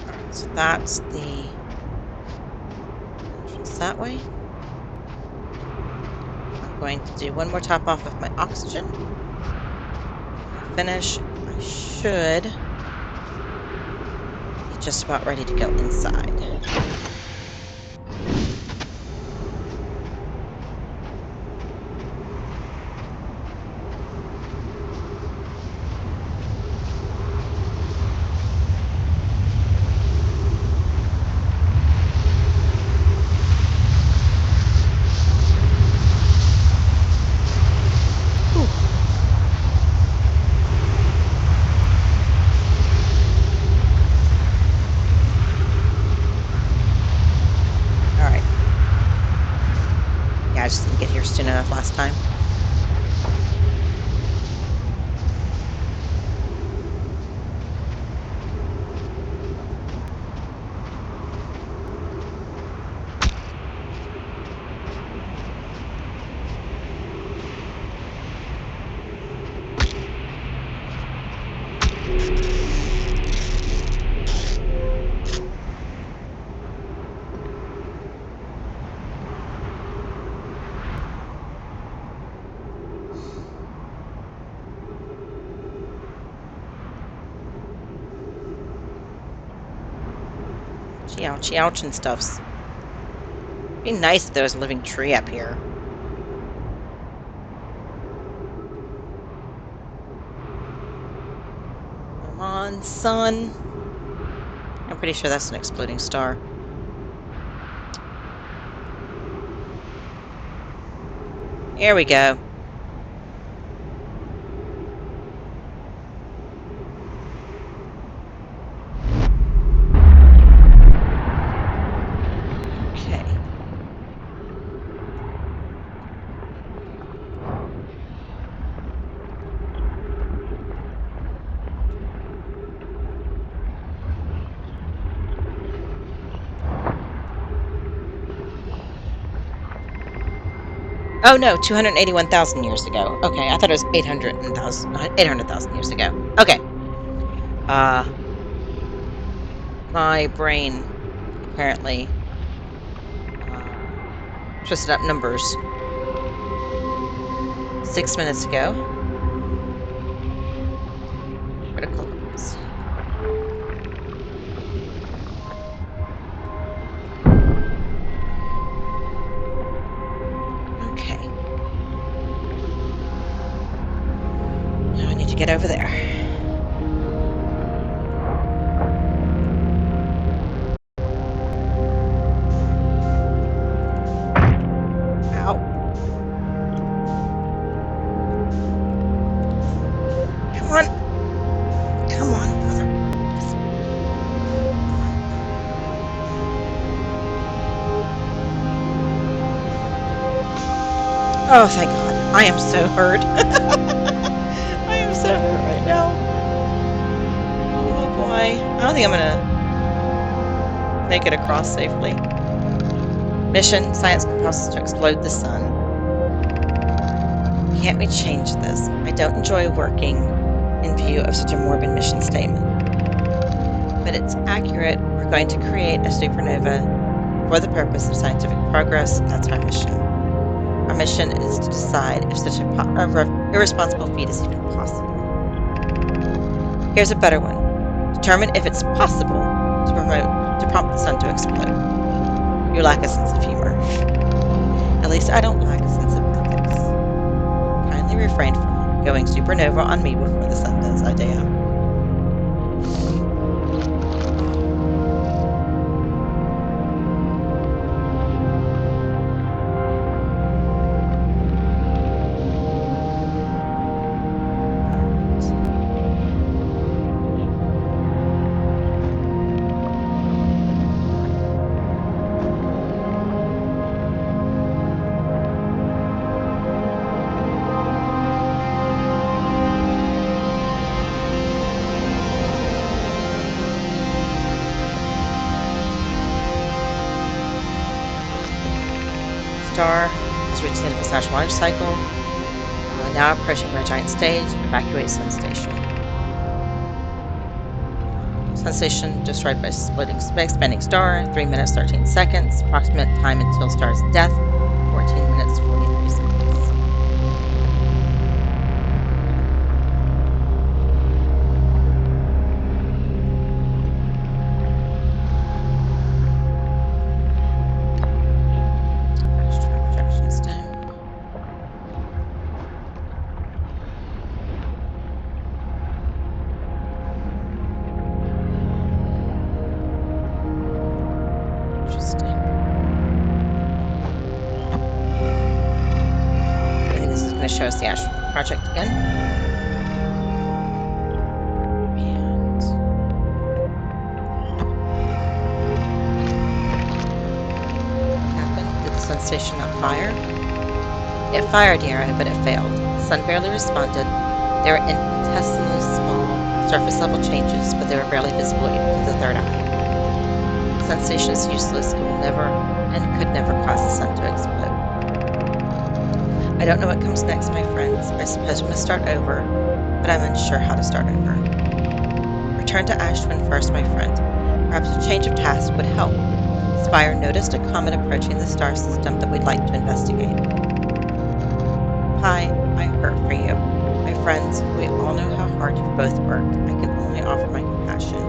Alright, so that's the entrance that way. I'm going to do one more top off of my oxygen. When I finish, I should be just about ready to go inside. Alright. Yeah, I just didn't get here soon enough last time. Ouchie, ouchie, ouch and stuffs. Be nice if there was a living tree up here. Come on, sun. I'm pretty sure that's an exploding star. Here we go. Okay. Oh, no, 281,000 years ago. Okay, I thought it was 800,000 years ago. Okay. Uh, my brain apparently twisted up numbers 6 minutes ago. Critical illness. Okay. Now I need to get over there. Ow. Come on. Come on, mother. Just come on. Oh, thank God. I am so hurt. I am so hurt right now. Oh boy. I don't think I'm gonna make it across safely. Mission: science compels us to explode the sun. Can't we change this? I don't enjoy working in view of such a morbid mission statement. But it's accurate. We're going to create a supernova for the purpose of scientific progress. That's our mission. Our mission is to decide if such a irresponsible feat is even possible. Here's a better one. Determine if it's possible to prompt the sun to explode. You lack a sense of humor. At least I don't lack a sense of ethics. Kindly refrain from going supernova on me before the sun does, Idea. Star has reached the end of its natural life cycle. Now approaching red giant stage. Evacuate sun station. Sun station destroyed by expanding star. 3 minutes 13 seconds. Approximate time until star's death. 14 minutes 43 seconds. Astral projection stone. Interesting. I think this is going to show us the Astral Project again. And what happened? Did the sun station not fire? It fired, Yarrow, but it failed. The sun barely responded. There were infinitesimally small surface level changes, but they were barely visible even to the third eye. The sun station is useless. It will never and could never cause the sun to explode. I don't know what comes next, my friends. I suppose we must start over, but I'm unsure how to start over. Return to Ashwin first, my friend. Perhaps a change of task would help. Spire noticed a comet approaching the star system that we'd like to investigate. Pi, I hurt for you. My friends, we all know how hard you've both worked. I can only offer my compassion.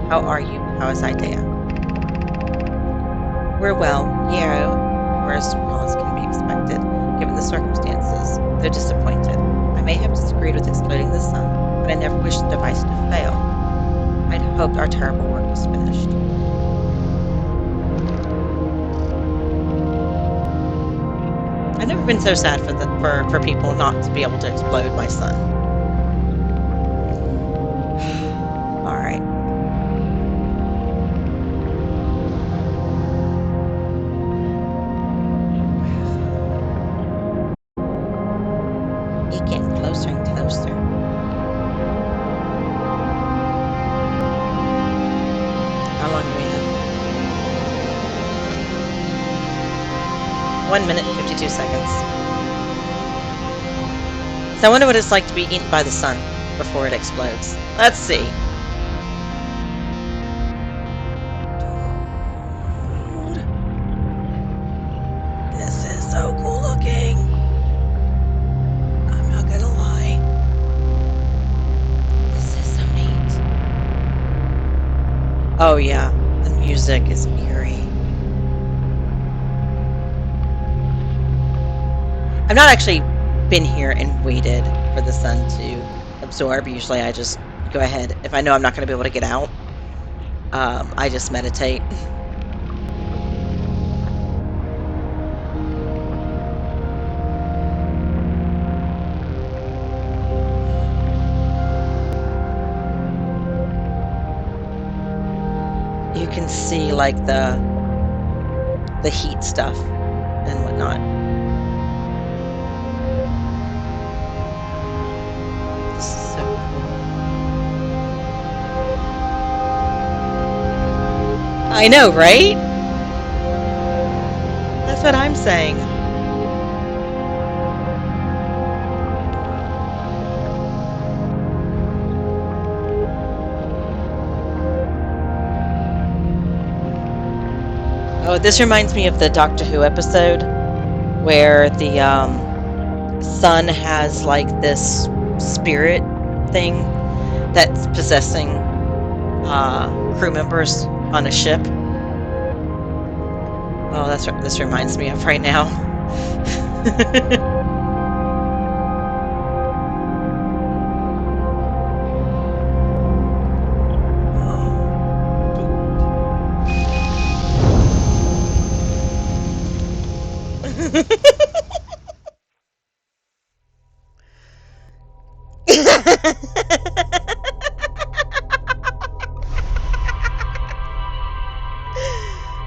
How are you? How is Idea? We're well. Yarrow, we're as well as can be expected, given the circumstances. They're disappointed. I may have disagreed with exploding the sun, but I never wished the device to fail. I'd hoped our terrible work was finished. I've never been so sad for people not to be able to explode my sun. All right. It getting closer and closer. How long do we have? 1 minute and 52 seconds. So I wonder what it's like to be eaten by the sun before it explodes. Let's see. Dude, this is so cool looking. I'm not gonna lie. This is so neat. Oh yeah, the music is eerie. I've not actually been here and waited for the sun to absorb. Usually I just go ahead. If I know I'm not going to be able to get out, I just meditate. You can see like the heat stuff and whatnot. This is so cool. I know, right? That's what I'm saying. Oh, this reminds me of the Doctor Who episode where the sun has like this spirit thing that's possessing crew members on a ship. Oh, that's what this reminds me of right now. Oh, dude.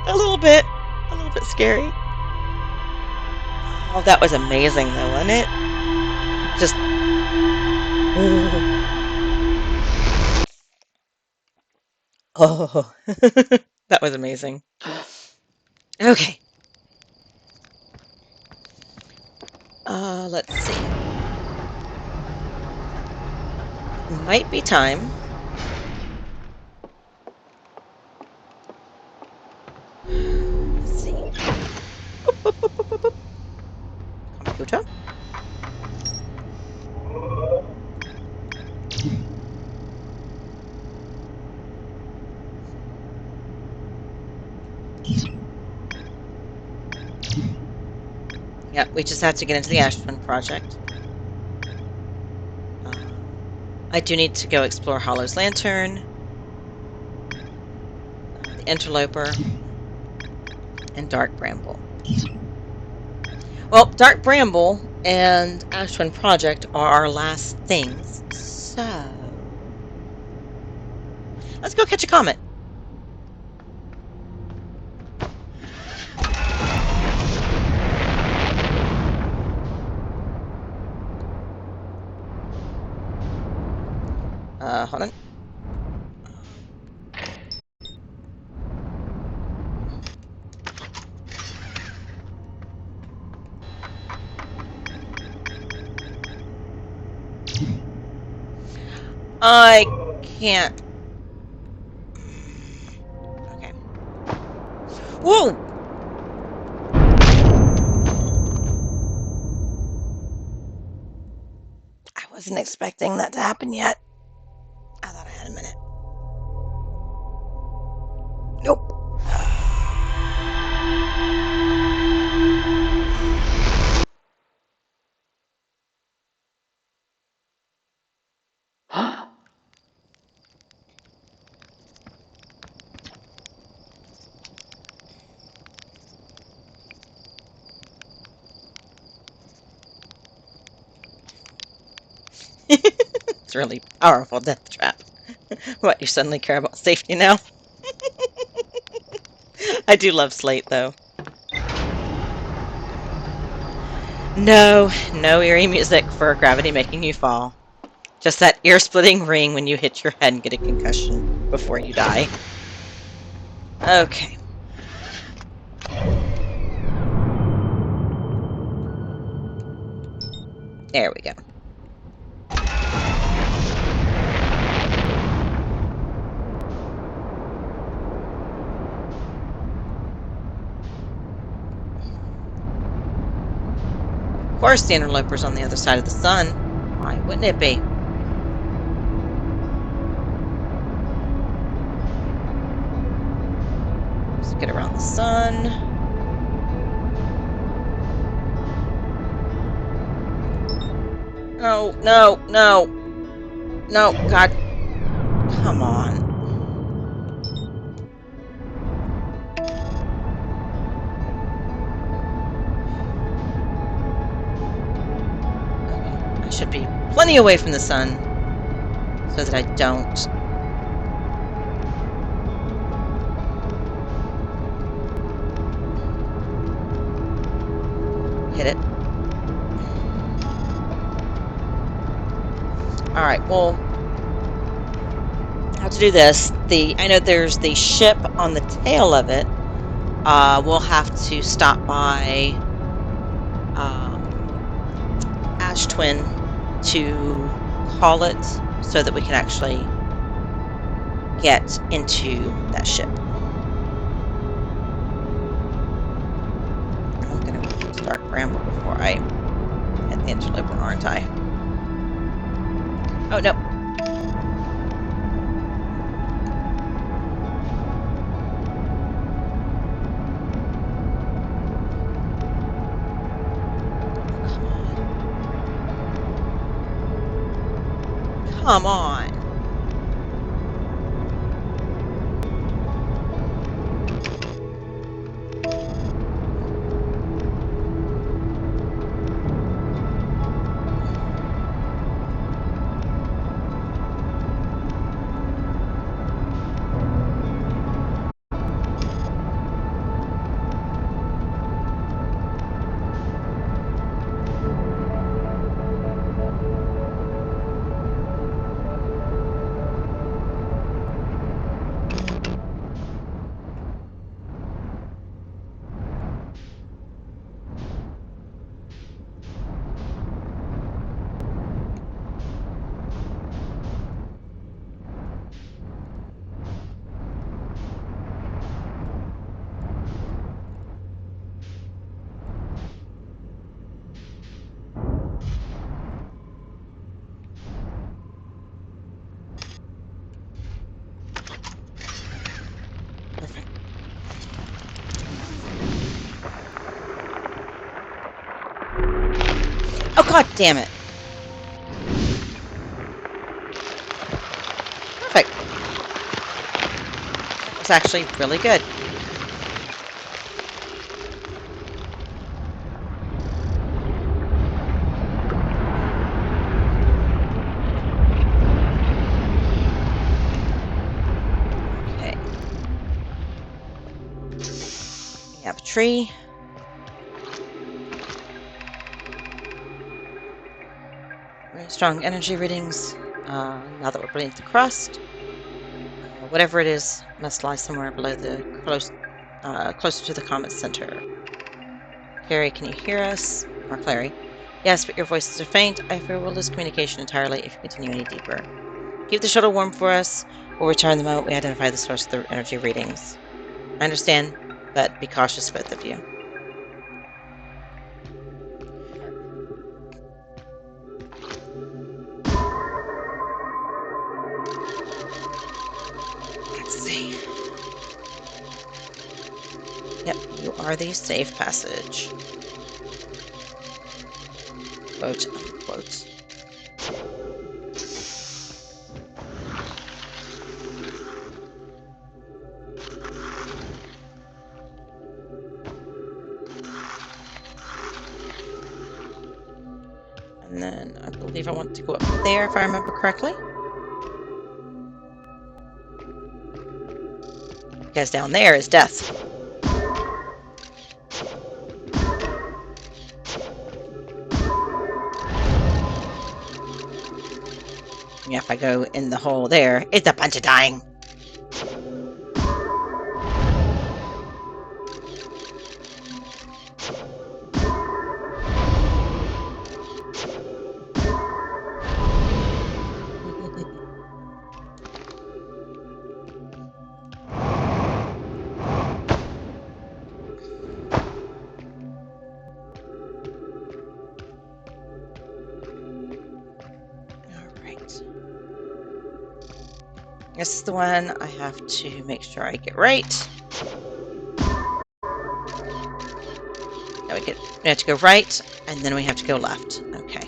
A little bit. A little bit scary. Oh, that was amazing though, wasn't it? Just oh, oh. That was amazing. Okay. Let's see. It might be time. Let's see. Boop, boop, boop, boop, boop, boop. Computer. Yeah, we just have to get into the Ashton project. I do need to go explore Hollow's Lantern, the Interloper, and Dark Bramble. Well, Dark Bramble and Ashwin Project are our last things, so let's go catch a comet. Hold on. I can't. Okay. Whoa! I wasn't expecting that to happen yet. I thought I had a minute. Nope. It's a really powerful death trap. What, you suddenly care about safety now? I do love Slate, though. No, no eerie music for gravity making you fall. Just that ear-splitting ring when you hit your head and get a concussion before you die. Okay. There we go. course the interloper's on the other side of the sun. Why wouldn't it be? Let's get around the sun. No, no, no. No, God. Come on. Okay. I should be plenty away from the sun so that I don't hit it. All right, well, how to do this. I know there's the ship on the tail of it. We'll have to stop by Ash Twin to call it so that we can actually get into that ship. I'm going to start Bramble before I hit the interloper, aren't I? Oh, no. Come on. Perfect. Oh, God damn it. Perfect. That was actually really good. Okay. We have a tree. Very strong energy readings. Now that we're beneath the crust, whatever it is must lie somewhere below the closer to the comet's center. Carrie, can you hear us? Or Clary? Yes, but your voices are faint. I fear we'll lose communication entirely if you continue any deeper. Keep the shuttle warm for us. We'll return the moment we identify the source of the energy readings. I understand, but be cautious, both of you. Let's see. Yep, you are the safe passage. Quote unquote. And then I believe I want to go up there if I remember correctly. Because down there is death. Yeah, if I go in the hole there, it's a bunch of dying. This is the one I have to make sure I get right. Now we have to go right, and then we have to go left. Okay.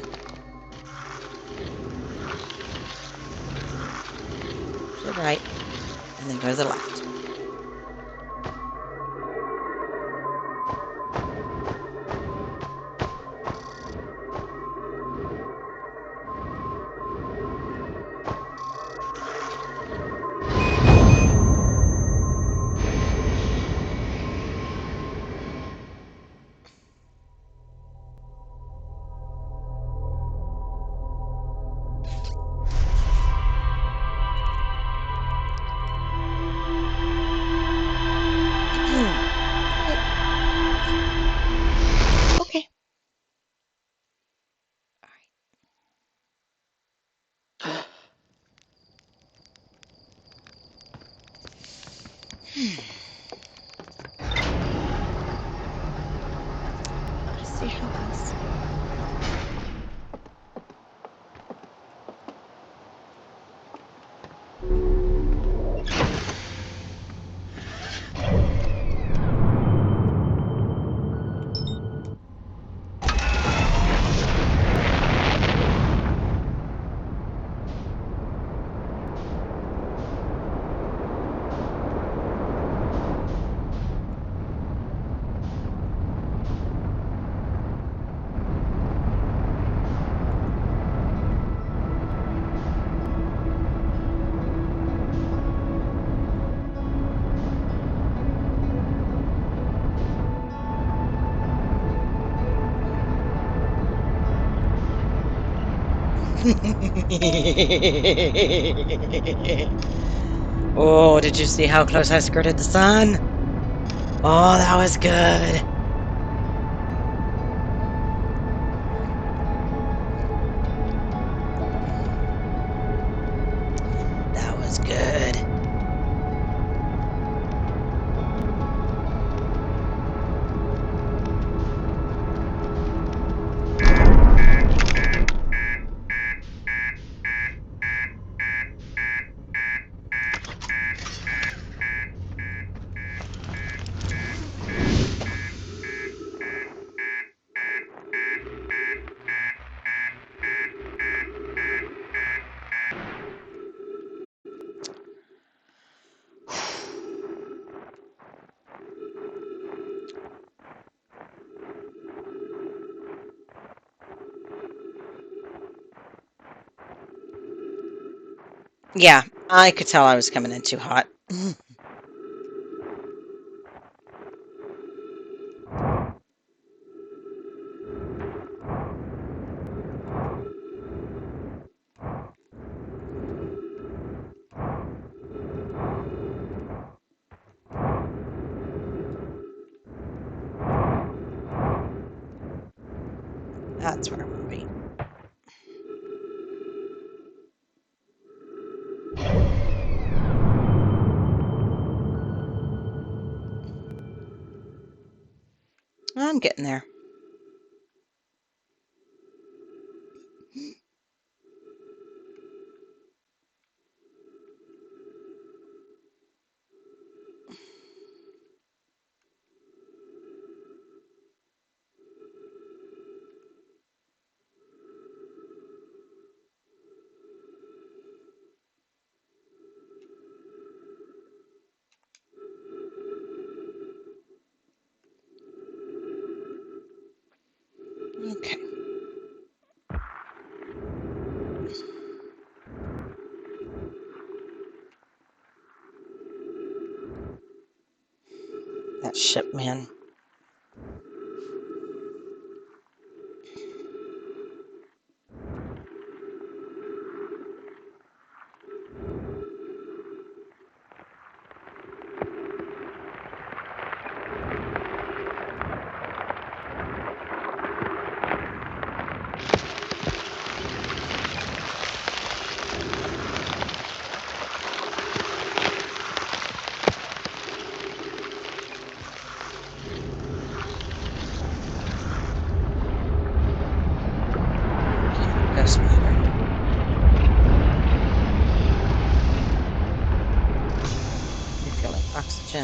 To the right, and then go to the left. Okay. All right. Let's see how this. Oh, did you see how close I skirted the sun? Oh, that was good. That was good. Yeah, I could tell I was coming in too hot. That's where I want to be. I'm getting there. Okay. That ship, man.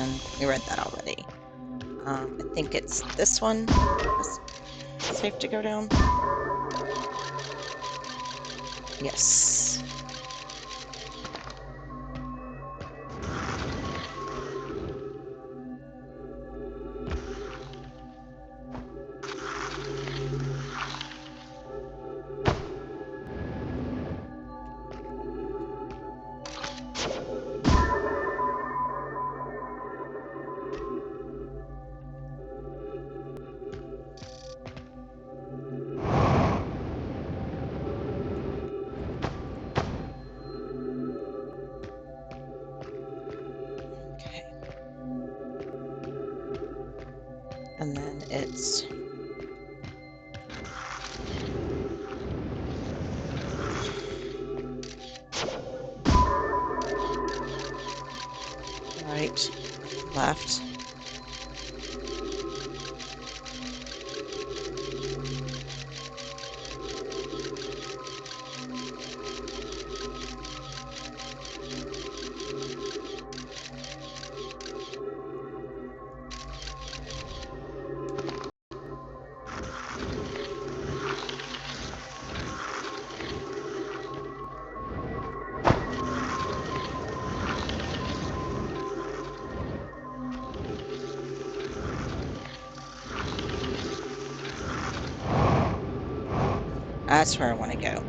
one. We read that already. I think it's this one that's safe to go down. Yes. Okay. And then it's right, left. That's where I want to go.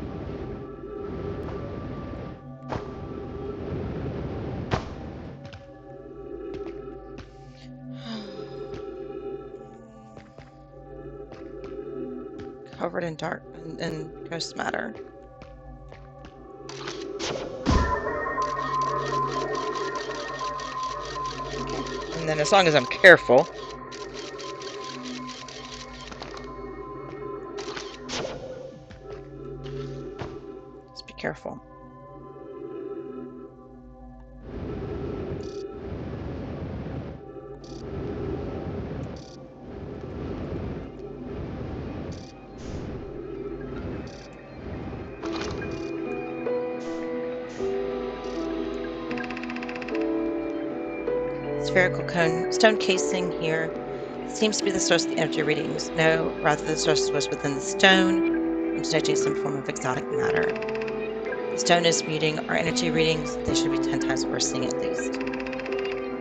Covered in dark and ghost matter. And then as long as I'm careful. Just be careful. Spherical cone stone casing here seems to be the source of the energy readings. No, rather the source was within the stone. I'm detecting some form of exotic matter. The stone is muting our energy readings. They should be 10 times worsening at least.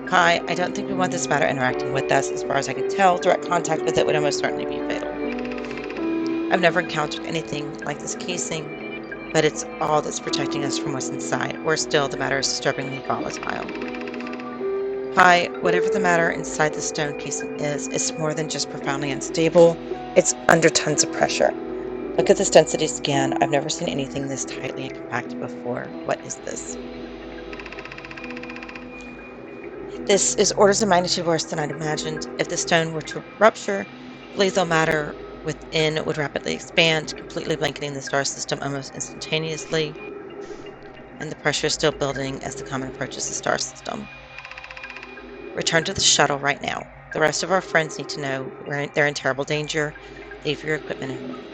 Hi, I don't think we want this matter interacting with us. As far as I can tell, direct contact with it would almost certainly be fatal. I've never encountered anything like this casing, but it's all that's protecting us from what's inside. Worse still, the matter is disturbingly volatile. Hi, whatever the matter inside the stone casing is, it's more than just profoundly unstable. It's under tons of pressure. Look at this density scan. I've never seen anything this tightly compacted before. What is this? This is orders of magnitude worse than I'd imagined. If the stone were to rupture, the lethal matter within would rapidly expand, completely blanketing the star system almost instantaneously. And the pressure is still building as the comet approaches the star system. Return to the shuttle right now. The rest of our friends need to know they're in terrible danger. Leave your equipment and run.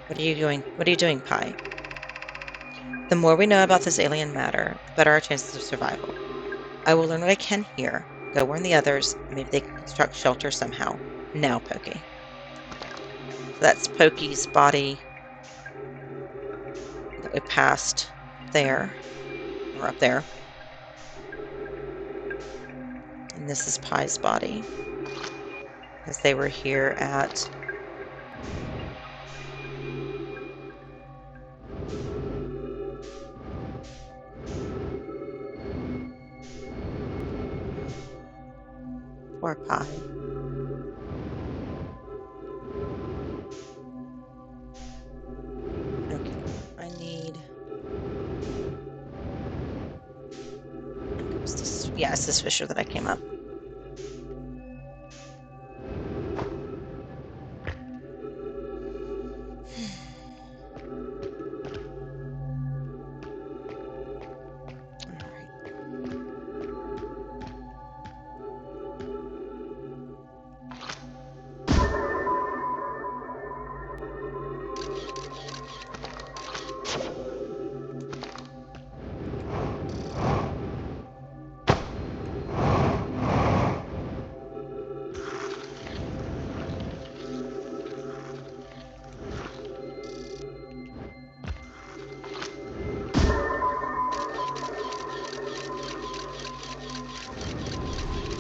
What are you doing, Pi? The more we know about this alien matter, the better our chances of survival. I will learn what I can here. Go warn the others. Maybe they can construct shelter somehow. Now, Pokey. So that's Pokey's body that we passed there, or up there. And this is Pi's body, as they were here at poor Pi. Okay, I need. It's this, yeah, it's this fissure that I came up.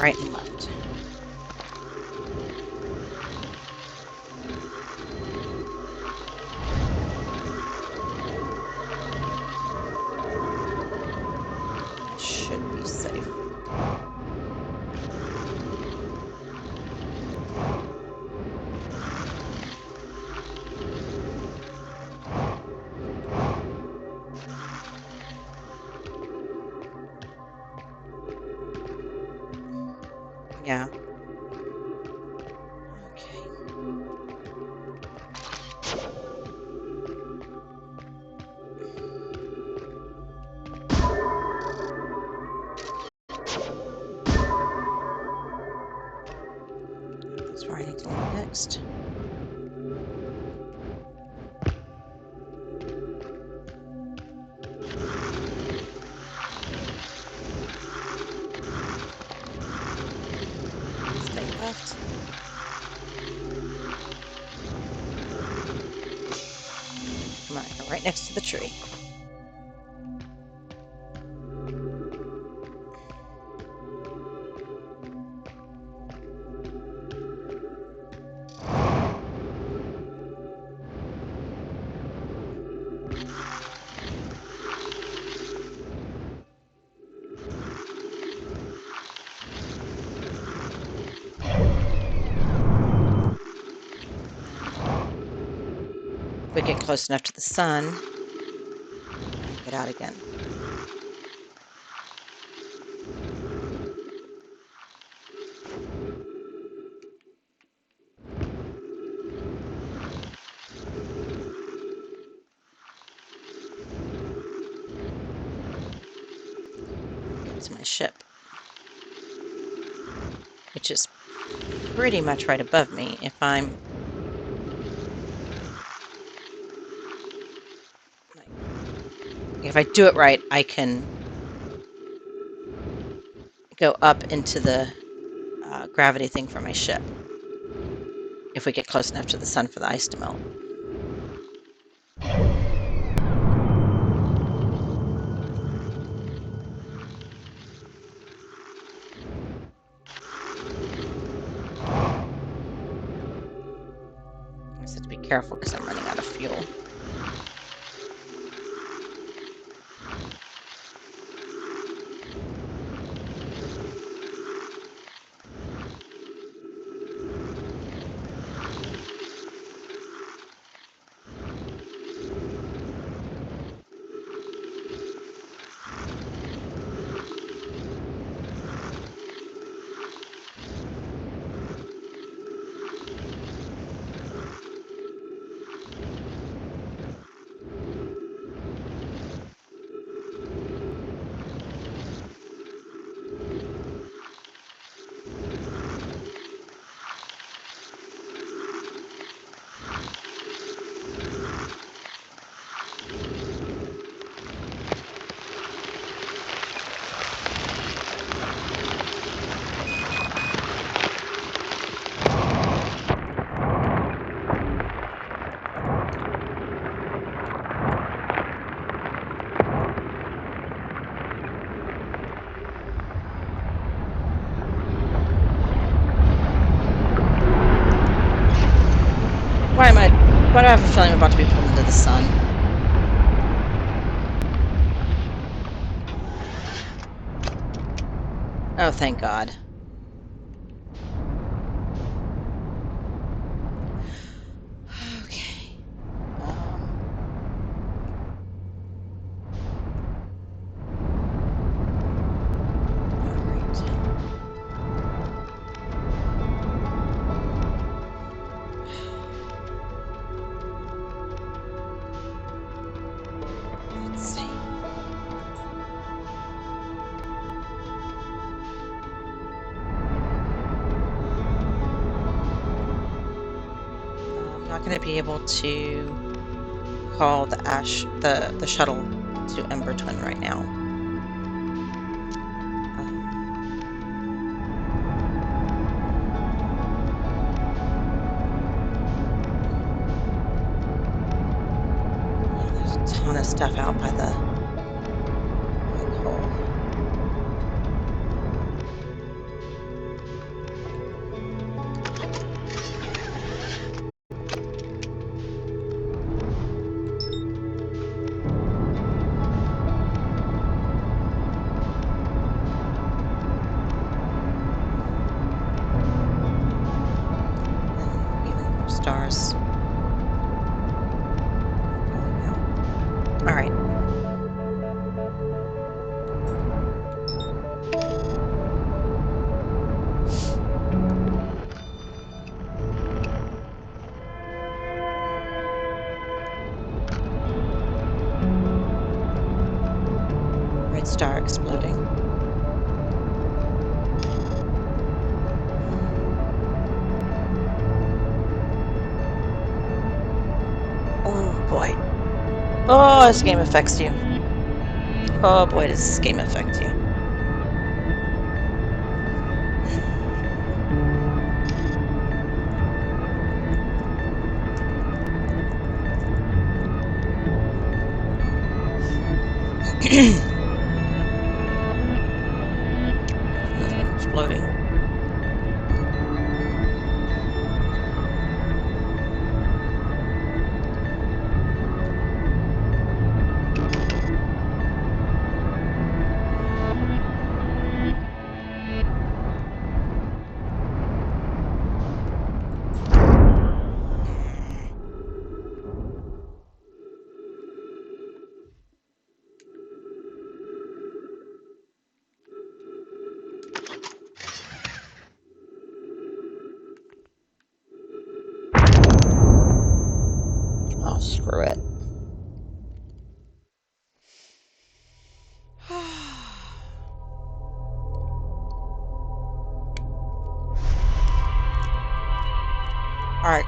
right and left. That should be safe. Yeah. Okay. That's where I need to look next. Stay left. Come on, go right next to the tree. If we get close enough to the sun, get out again. Get to my ship, which is pretty much right above me. If I do it right, I can go up into the gravity thing for my ship if we get close enough to the sun for the ice to melt. I just have to be careful because I'm running out of fuel. Why do I have a feeling I'm about to be pulled into the sun? Oh, thank God. Okay. Let's see. I'm not going to be able to call the shuttle to Ember Twin right now. There's a ton of stuff out by the hole. stars. All right. Red star exploding. Oh boy. Oh, this game affects you. Oh boy, does this game affect you. There's another one exploding. Oh, screw it. All right.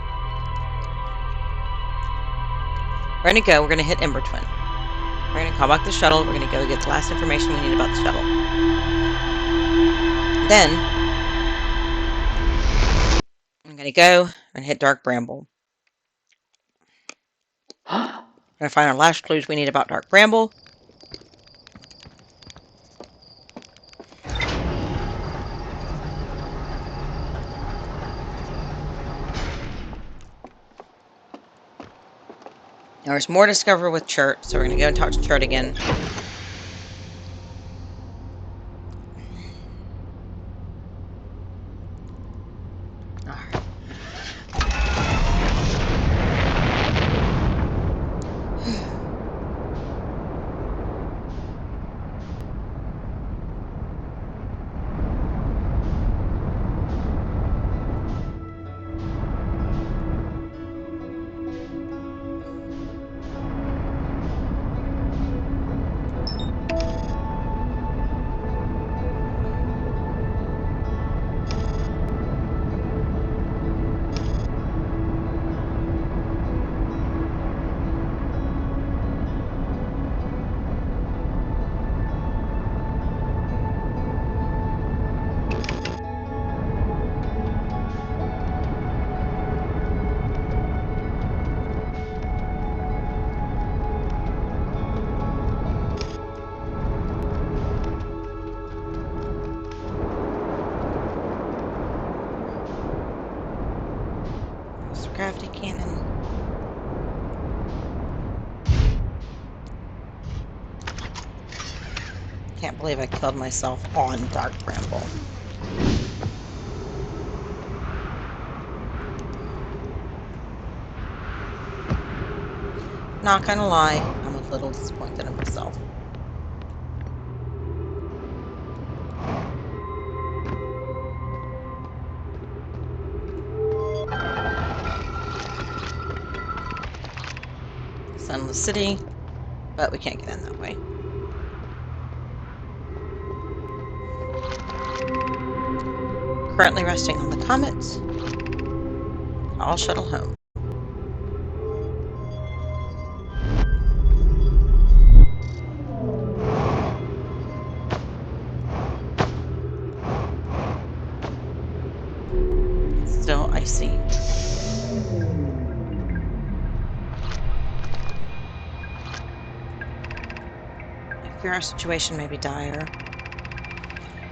We're going to go. We're going to hit Ember Twin. We're going to call back the shuttle. We're going to go get the last information we need about the shuttle. Then, I'm going to go and hit Dark Bramble. We're going to find our last clues we need about Dark Bramble. There's more to discover with Chert, so we're going to go and talk to Chert again. Alright. There's the gravity cannon. Can't believe I killed myself on Dark Bramble. Not gonna lie, I'm a little disappointed in myself. Sunless City, but we can't get in that way. Currently resting on the comet. I'll shuttle home. It's still icy. I fear our situation may be dire.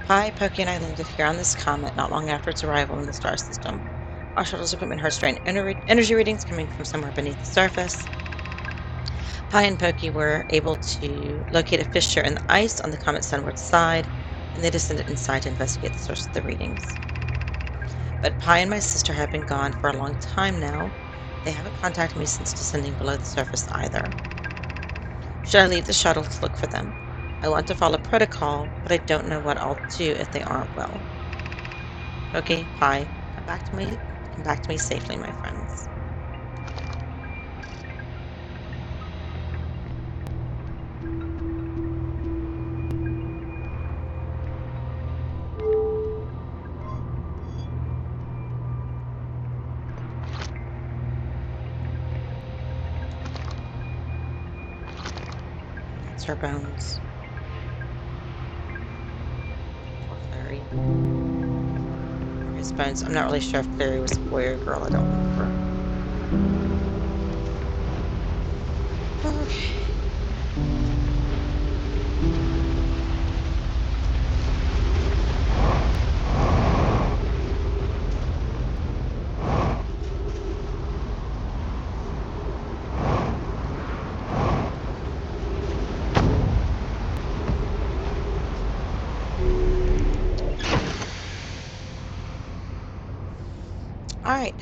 Pi, Pokey, and I landed here on this comet not long after its arrival in the star system. Our shuttle's equipment heard strange energy readings coming from somewhere beneath the surface. Pi and Pokey were able to locate a fissure in the ice on the comet's sunward side, and they descended inside to investigate the source of the readings. But Pi and my sister have been gone for a long time now. They haven't contacted me since descending below the surface either. Should I leave the shuttle to look for them? I want to follow protocol, but I don't know what I'll do if they aren't well. Okay, bye. Come back to me safely, my friends. That's her bones. Poor Clary. Or his bones. I'm not really sure if Clary was a boy or a girl. I don't remember. Okay. All right.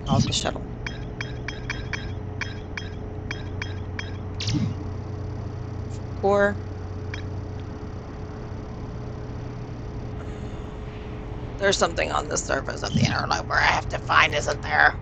Call the shuttle. Core. There's something on the surface of the inner lobe where I have to find, isn't there?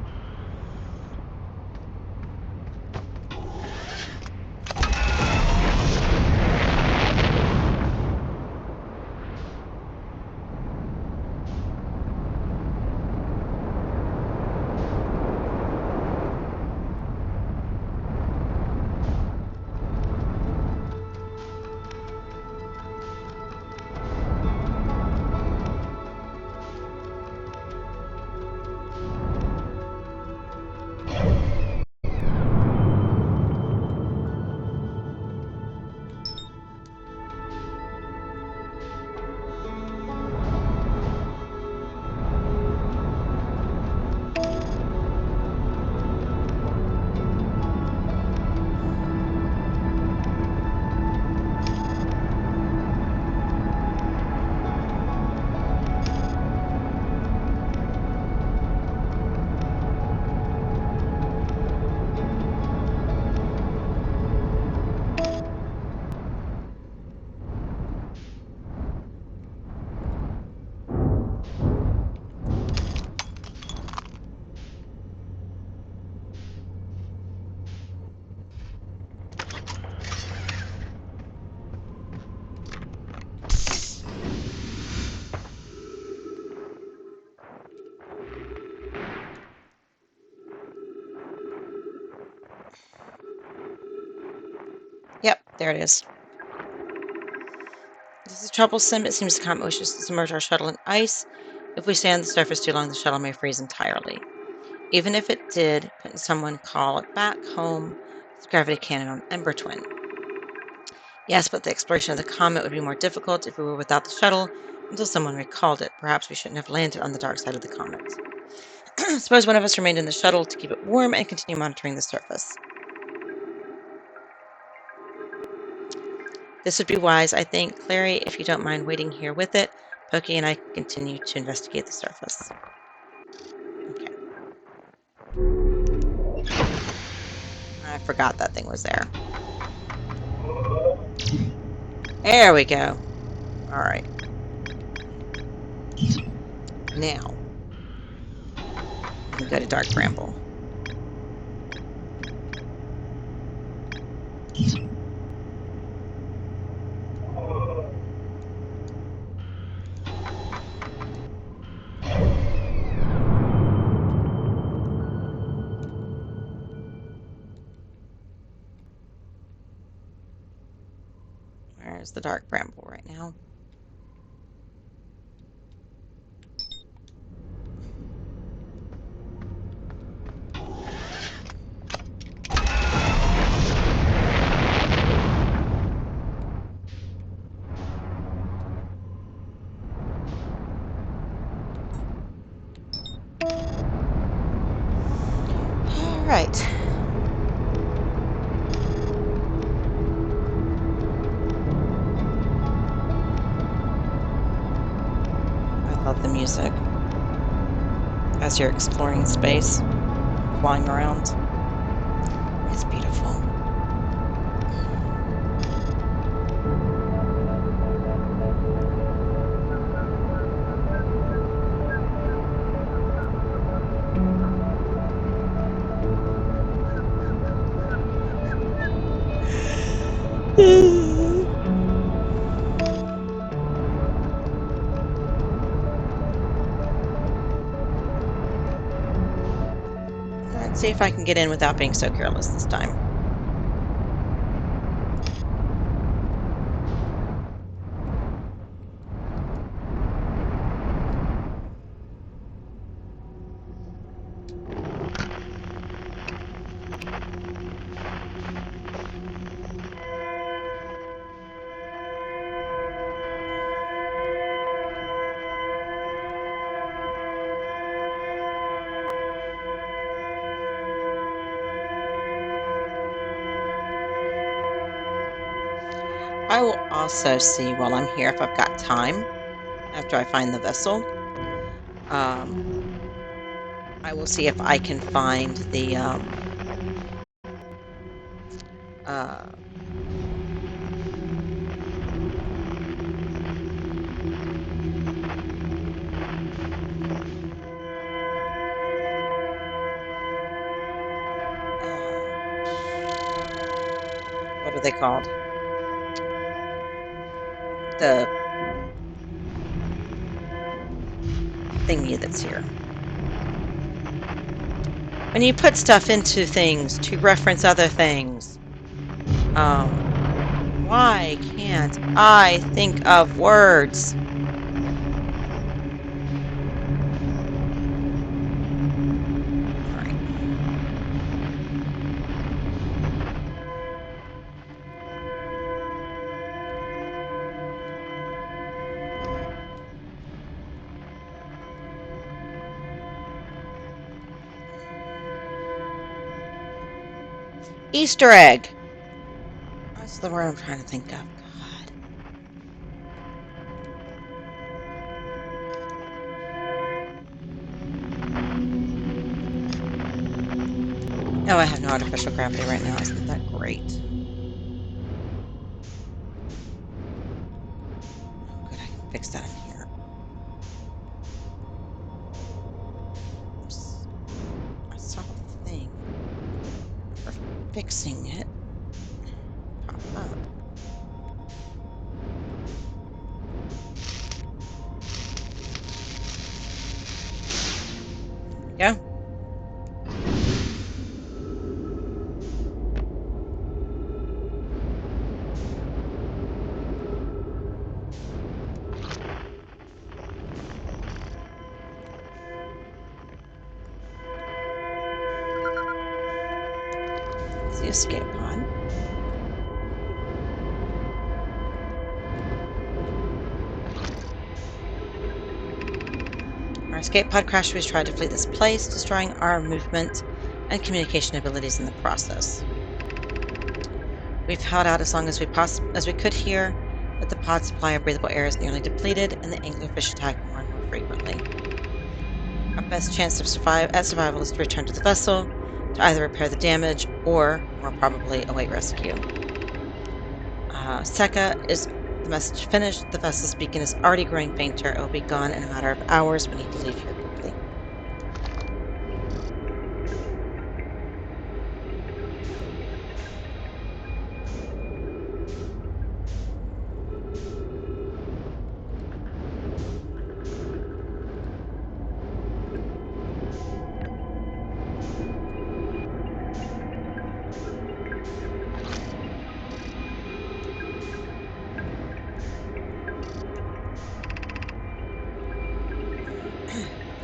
Yep, there it is. This is troublesome. It seems the comet wishes to submerge our shuttle in ice. If we stay on the surface too long, the shuttle may freeze entirely. Even if it did, couldn't someone call it back home with the gravity cannon on Ember Twin? Yes, but the exploration of the comet would be more difficult if we were without the shuttle until someone recalled it. Perhaps we shouldn't have landed on the dark side of the comet. Suppose one of us remained in the shuttle to keep it warm and continue monitoring the surface. This would be wise, I think. Clary, if you don't mind waiting here with it, Pokey and I can continue to investigate the surface. Okay. I forgot that thing was there. There we go. All right. Now, we can go to Dark Bramble. There's the Dark Bramble right now. All right. love the music as you're exploring space, flying around. It's beautiful. Let's see if I can get in without being so careless this time. I will also see while I'm here if I've got time after I find the vessel. Um, I will see if I can find the uh, uh, what are they called? The thingy that's here. When you put stuff into things to reference other things, why can't I think of words? All right. Easter egg. That's the word I'm trying to think of. God. Oh, I have no artificial gravity right now. Isn't that great? Oh, good. I can fix that in here. Oops. I saw the thing for fixing it pop up. There we go. That's the escape pod. Our escape pod crashed. We tried to flee this place, destroying our movement and communication abilities in the process. We've held out as long as we could here, but the pod supply of breathable air is nearly depleted, and the anglerfish attack more and more frequently. Our best chance of survival is to return to the vessel to either repair the damage or, more probably, await rescue. Seka, is the message finished? The vessel's beacon is already growing fainter. It will be gone in a matter of hours. We need to leave here quickly.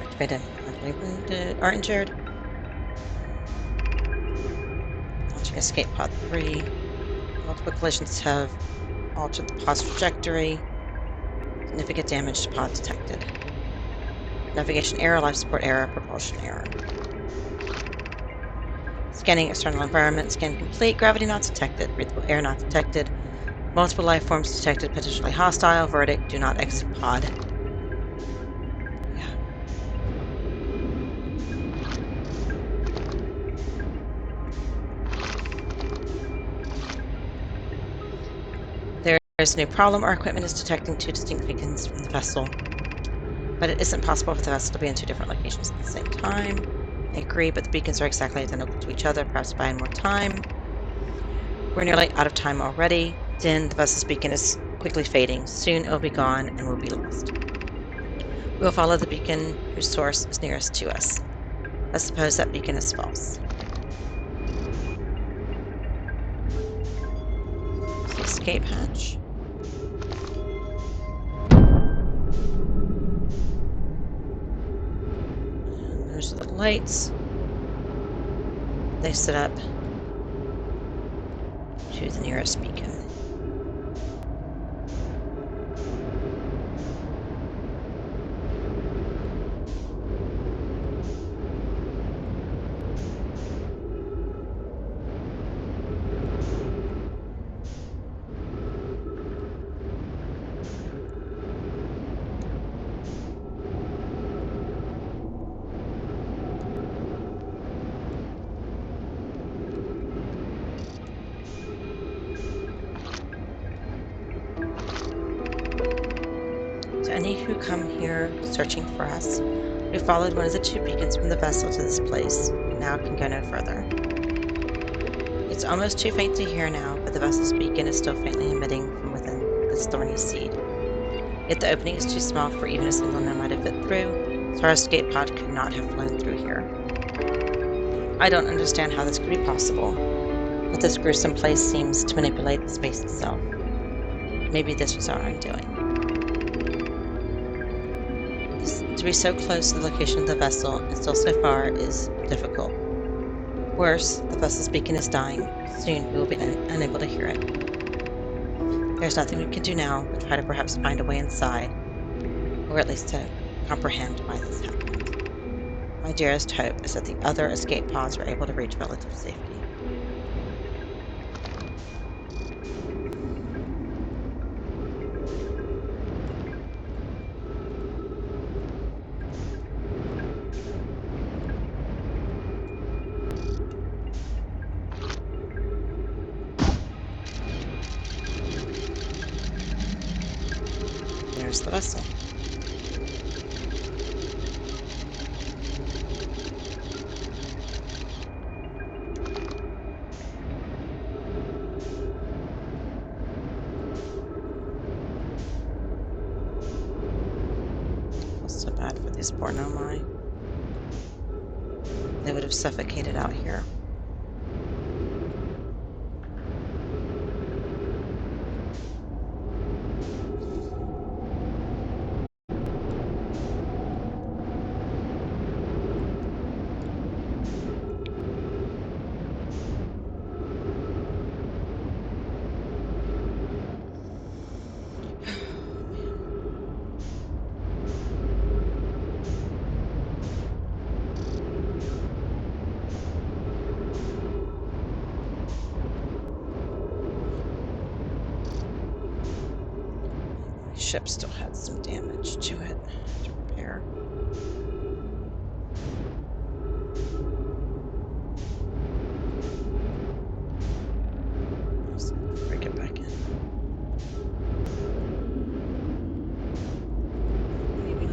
Activated. Mortally wounded or injured. Launching escape pod 3. Multiple collisions have altered the pod's trajectory. Significant damage to pod detected. Navigation error, life support error, propulsion error. Scanning external environment. Scan complete. Gravity not detected. Breathable air not detected. Multiple life forms detected. Potentially hostile. Verdict: do not exit pod. There's no problem. Our equipment is detecting two distinct beacons from the vessel, but it isn't possible for the vessel to be in two different locations at the same time. I agree, but the beacons are exactly identical to each other, perhaps buying more time. We're nearly out of time already. Then the vessel's beacon is quickly fading. Soon it will be gone and we'll be lost. We'll follow the beacon whose source is nearest to us. Let's suppose that beacon is false. There's the escape hatch. And those are the lights. They set up to the nearest beacon. To any who come here searching for us, we followed one of the two beacons from the vessel to this place, and now can go no further. It's almost too faint to hear now, but the vessel's beacon is still faintly emitting from within this thorny seed. Yet the opening is too small for even a single nomad to fit through, so our escape pod could not have flown through here. I don't understand how this could be possible, but this gruesome place seems to manipulate the space itself. Maybe this was our undoing. To be so close to the location of the vessel and still so far is difficult. Worse, the vessel's beacon is dying. Soon we will be unable to hear it. There's nothing we can do now but try to perhaps find a way inside, or at least to comprehend why this happened. My dearest hope is that the other escape pods are able to reach relative safety. There's the vessel. Feels so bad for these poor nomai. They would have suffocated out here. The ship still had some damage to it to repair. Let's break it back in. Maybe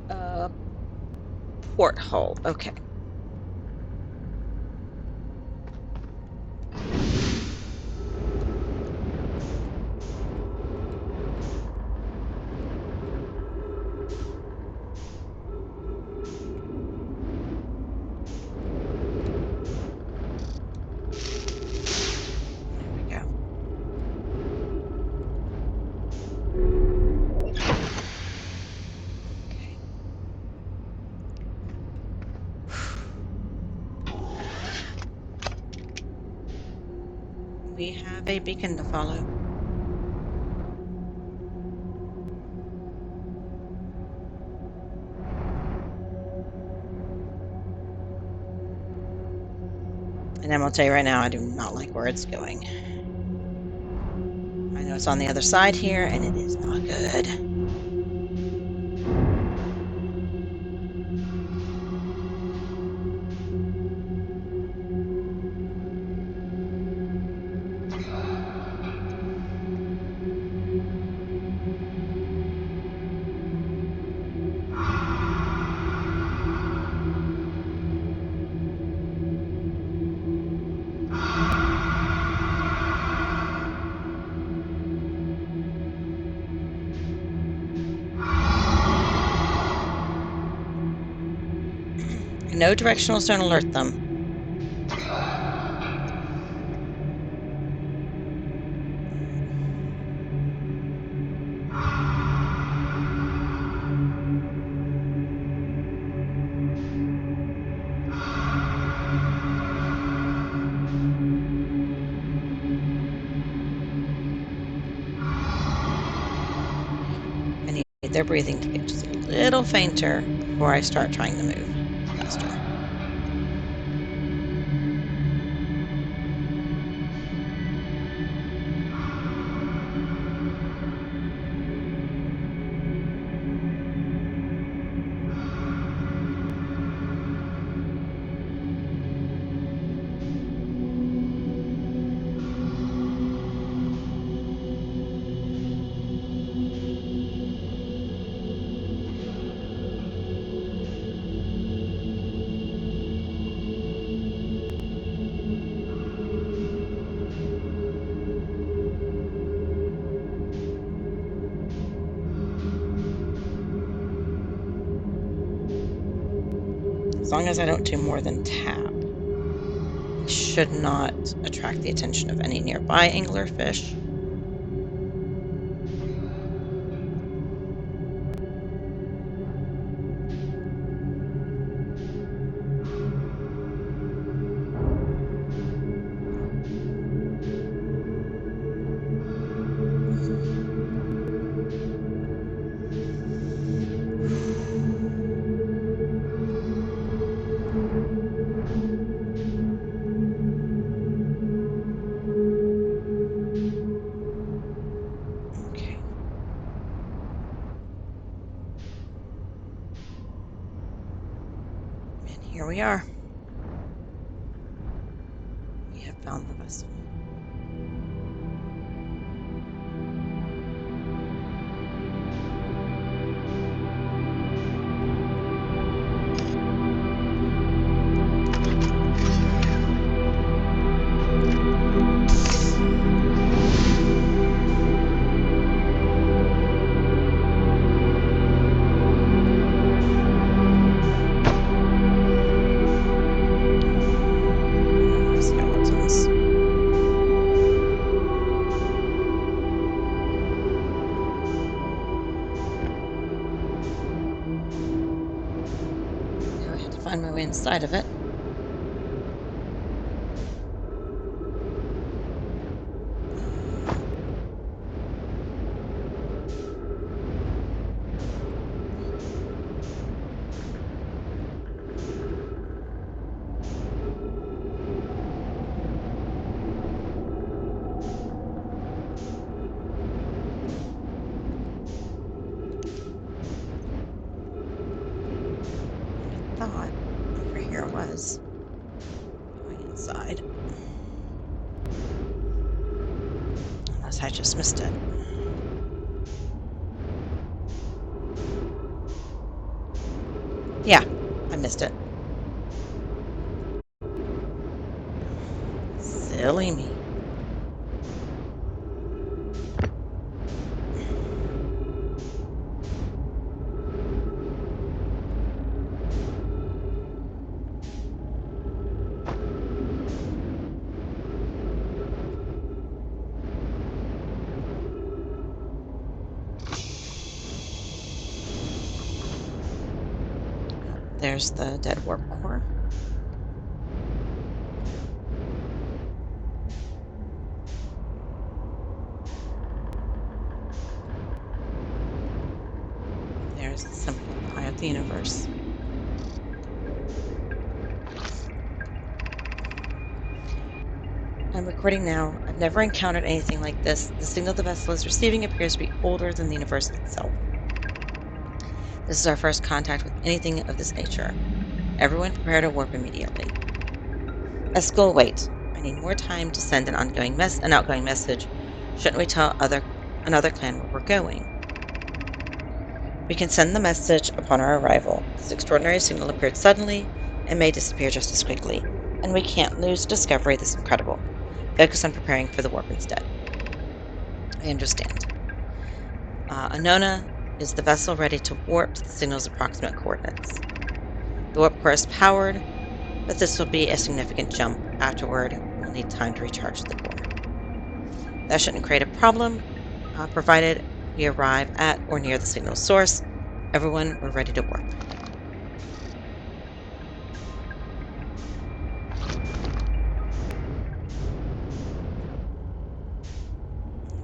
not. Porthole. Okay. There we go. Okay. We have a beacon to follow. And I'm gonna tell you right now, I do not like where it's going. I know it's on the other side here, and it is not good. No directionals don't alert them. I need their breathing to get just a little fainter before I start trying to move faster. As long as I don't do more than tap, I should not attract the attention of any nearby anglerfish. Okay, and here we are. We have found the vessel. No more skeletons. Now I have to find my way inside of it. Um, I thought over here was going inside, unless I just missed it. Yeah, I missed it. Silly me. Oh, there's the dead warp core. There's the symbol of the eye of the universe. I'm recording now. I've never encountered anything like this. The signal the vessel is receiving appears to be older than the universe itself. This is our first contact with anything of this nature. Everyone prepare to warp immediately. Eskel, wait. I need more time to send an outgoing message. Shouldn't we tell another clan where we're going? We can send the message upon our arrival. This extraordinary signal appeared suddenly and may disappear just as quickly, and we can't lose to discovery this incredible. Focus on preparing for the warp instead. I understand. Anona, is the vessel ready to warp to the signal's approximate coordinates? The warp core is powered, but this will be a significant jump. Afterward, we'll need time to recharge the core. That shouldn't create a problem, provided we arrive at or near the signal source. Everyone, we're ready to warp.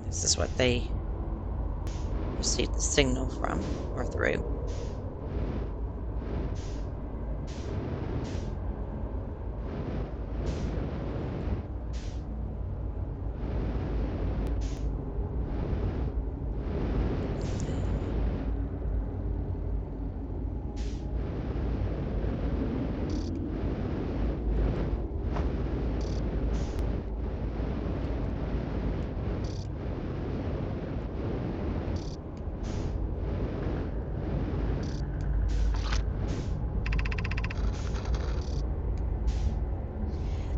This is what they received the signal from or through.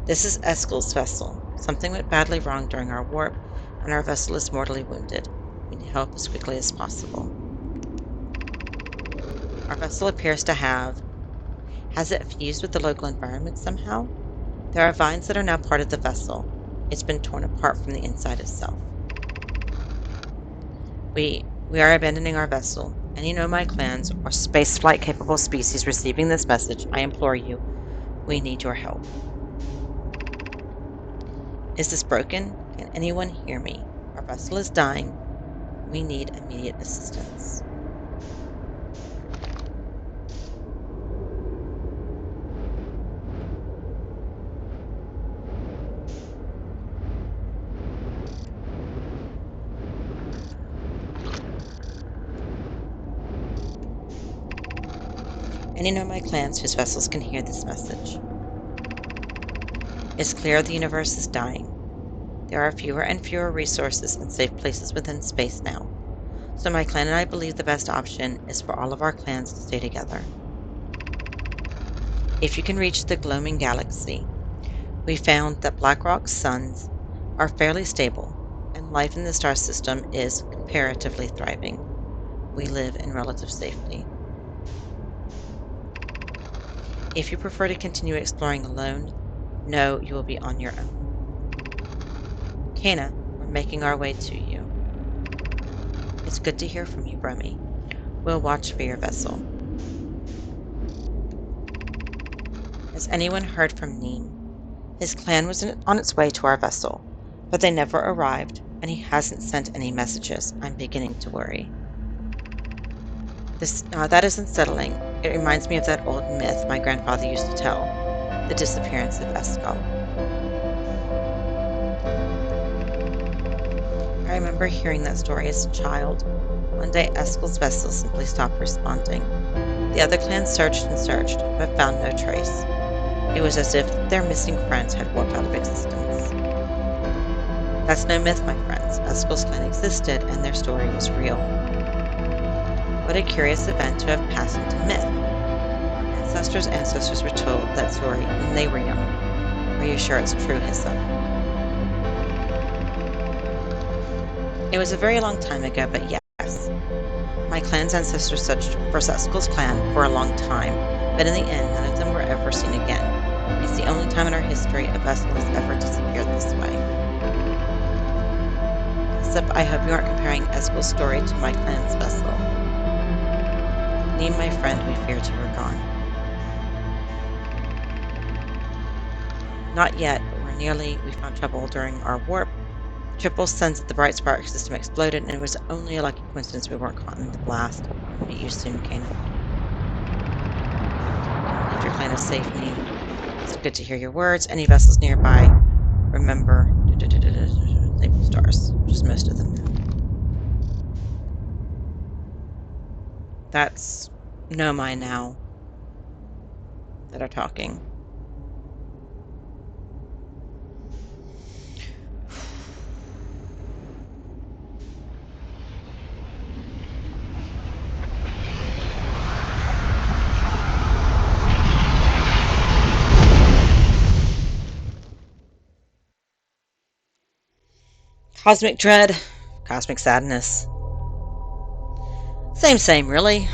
This is Eskel's vessel. Something went badly wrong during our warp, and our vessel is mortally wounded. We need help as quickly as possible. Our vessel appears to has it fused with the local environment somehow? There are vines that are now part of the vessel. It's been torn apart from the inside itself. We are abandoning our vessel. Any nomad clans or spaceflight capable species receiving this message, I implore you, we need your help. Is this broken? Can anyone hear me? Our vessel is dying. We need immediate assistance. Any nomad clans whose vessels can hear this message. It's clear the universe is dying. There are fewer and fewer resources and safe places within space now. So my clan and I believe the best option is for all of our clans to stay together. If you can reach the gloaming galaxy, we found that Blackrock's suns are fairly stable, and life in the star system is comparatively thriving. We live in relative safety. If you prefer to continue exploring alone, know you will be on your own. Kana, we're making our way to you. It's good to hear from you, Brummy. We'll watch for your vessel. Has anyone heard from Neem? His clan was on its way to our vessel, but they never arrived, and he hasn't sent any messages. I'm beginning to worry. That is unsettling. It reminds me of that old myth my grandfather used to tell, the disappearance of Eskel. I remember hearing that story as a child. One day, Eskel's vessel simply stopped responding. The other clans searched and searched, but found no trace. It was as if their missing friends had warped out of existence. That's no myth, my friends. Eskel's clan existed, and their story was real. What a curious event to have passed into myth. Our ancestors were told that story when they were young. Are you sure it's true, his son? It was a very long time ago, but yes. My clan's ancestors searched for Eskel's clan for a long time, but in the end, none of them were ever seen again. It's the only time in our history a vessel has ever disappeared this way. Except I hope you aren't comparing Eskel's story to my clan's vessel. Neem, my friend, we feared you were gone. Not yet, but we found trouble during our warp. Triple suns of the bright spark system exploded, and it was only a lucky coincidence we weren't caught in the blast. I'll meet you soon, Kana. If your clan is safe, Neem. It's good to hear your words. Any vessels nearby, remember, label stars, just most of them now. That's Nomai now that are talking. Cosmic dread, cosmic sadness. Same, really.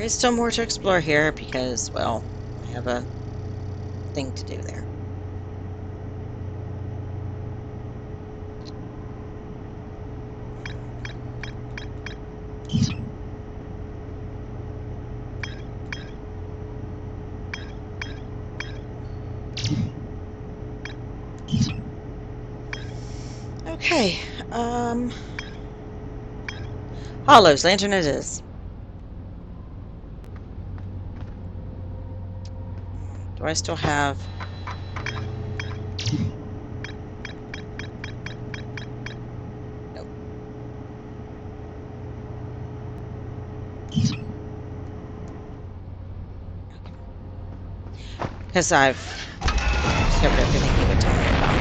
There's still more to explore here because, well, I have a thing to do there. Okay. Hollows lantern it is. Do I still have? Nope. Okay. Because I've discovered everything he would tell me about.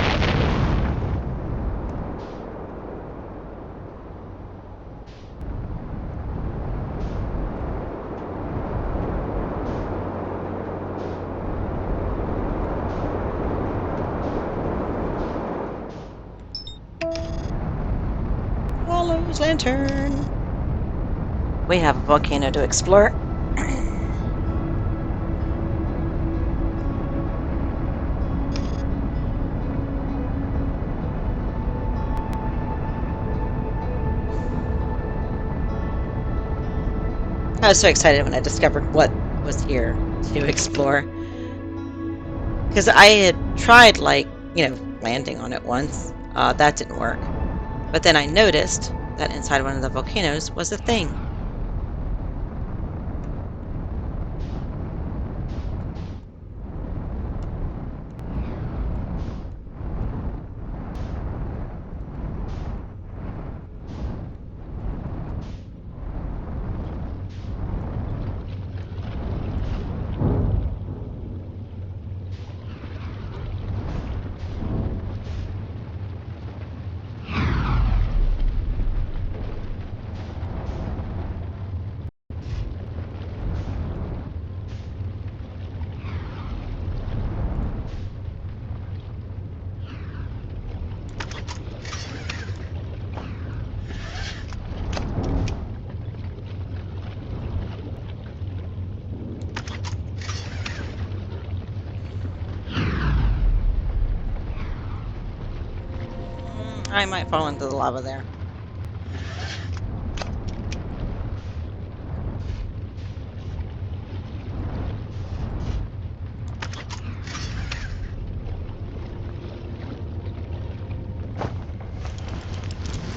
Hollows lantern. We have a volcano to explore. I was so excited when I discovered what was here to explore. Because I had tried, like, landing on it once. That didn't work. But then I noticed that inside one of the volcanoes was a thing. I might fall into the lava there.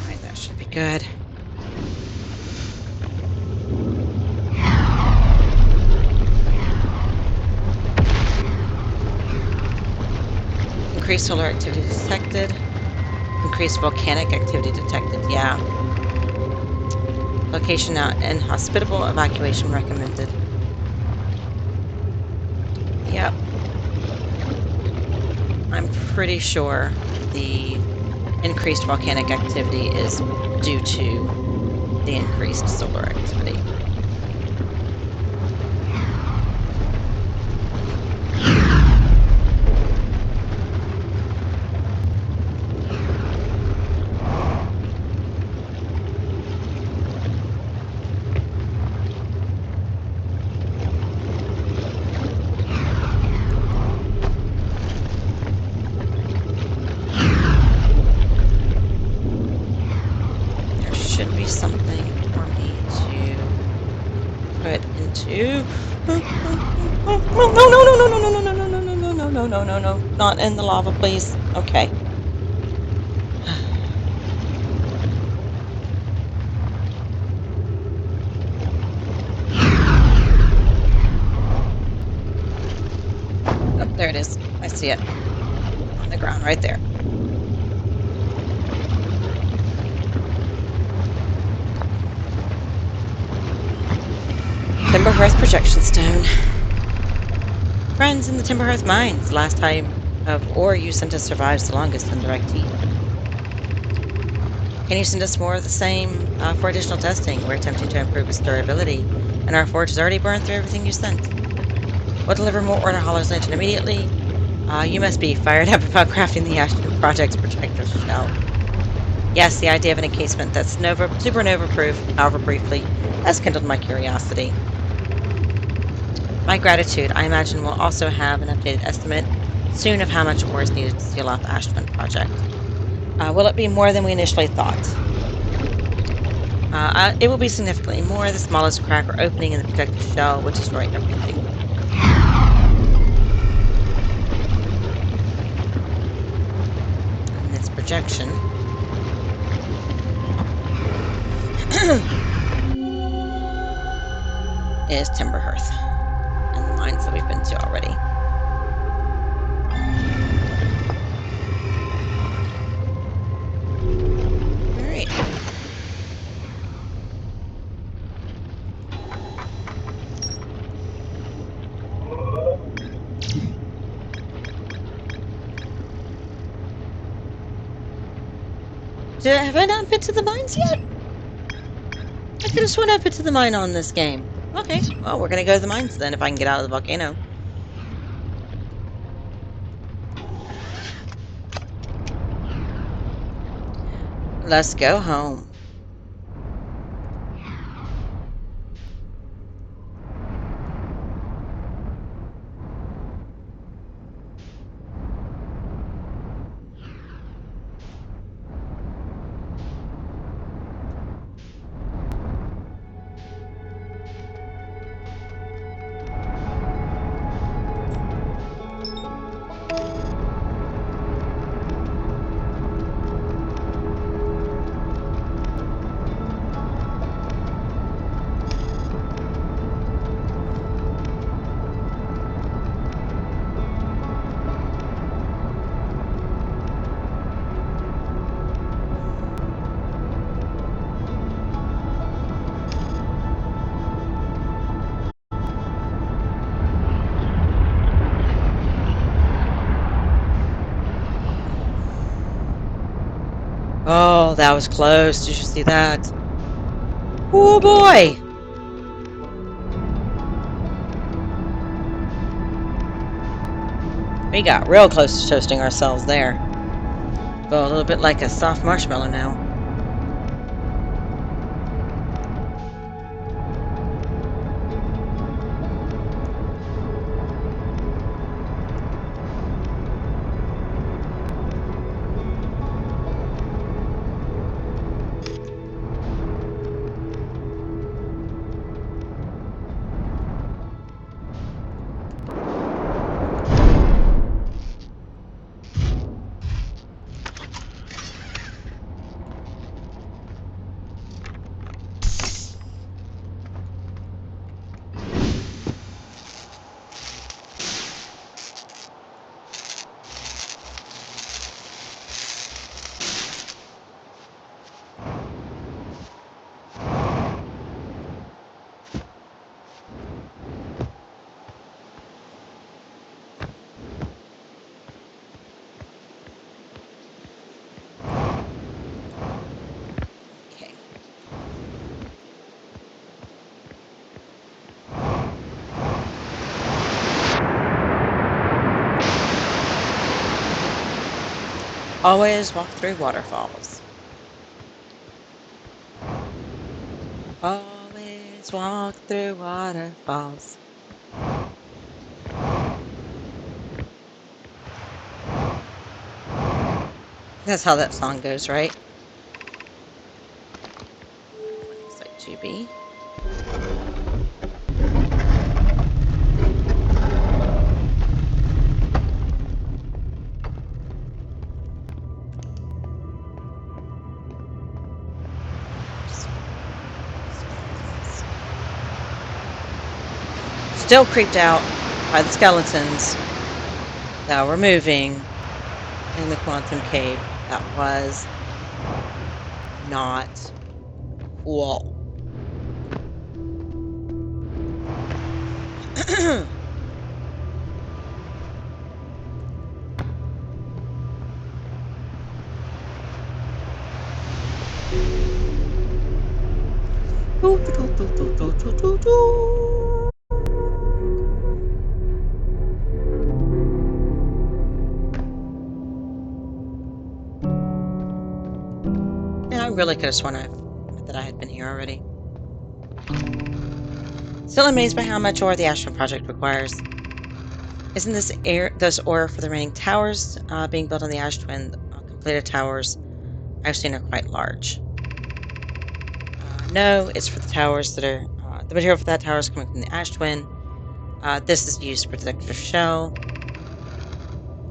Alright, that should be good. Increased solar activity detected. Increased volcanic activity detected, yeah. Location not inhospitable. Evacuation recommended. Yep. I'm pretty sure the increased volcanic activity is due to the increased solar activity. There should be something for me to put into. No, no, no, no, no, no, no, no, no, no, no, no, no, no, no, no, no, no. Not in the lava, please. Okay. Oh, there it is. I see it on the ground right there. Timber Hearth projection stone. Friends in the Timber Hearth mines. The last time of ore you sent us survives the longest in direct heat. Can you send us more of the same for additional testing? We're attempting to improve its durability, and our forge has already burned through everything you sent. We'll deliver more Order Hollows Lantern immediately. You must be fired up about crafting the Ashton Project's projector shell. Yes, the idea of an encasement that's supernova proof, however briefly, has kindled my curiosity. My gratitude. I imagine we'll also have an updated estimate soon of how much ore is needed to seal off the Ashland project. Will it be more than we initially thought? It will be significantly more. The smallest crack or opening in the protective shell would destroy everything. And this projection is Timberhearth and the mines that we've been to already. All right. Have I not been to the mines yet? I could have sworn I've been to the mine on this game. Okay, well, we're going to go to the mines then if I can get out of the volcano. Let's go home. Oh, that was close. Did you see that? Oh boy! We got real close to toasting ourselves there. Felt a little bit like a soft marshmallow now. Okay. Always walk through waterfalls. Always walk through waterfalls. That's how that song goes, right? Site 2B. Still creeped out by the skeletons that were moving in the quantum cave. That was not cool. And I really could have sworn that I had been here already. Still amazed by how much ore the Ashland project requires. Isn't this ore for the remaining towers being built on the Ash Twin? Completed towers I've seen are quite large. No, it's for the towers that are the material for that tower is coming from the Ash Twin. This is used for protective shell.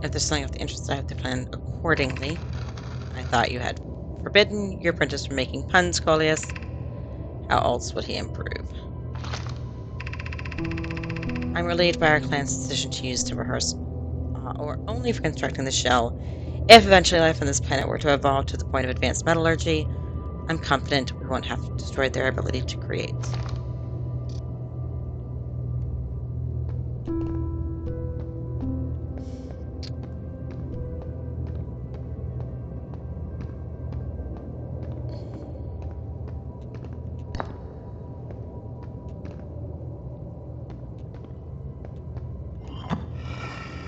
If there's something of the interest, I have to plan accordingly. I thought you had forbidden your apprentice from making puns, Coleus. How else would he improve? I'm relieved by our clan's decision to use timber harvest or only for constructing the shell. If eventually life on this planet were to evolve to the point of advanced metallurgy, I'm confident we won't have destroyed their ability to create.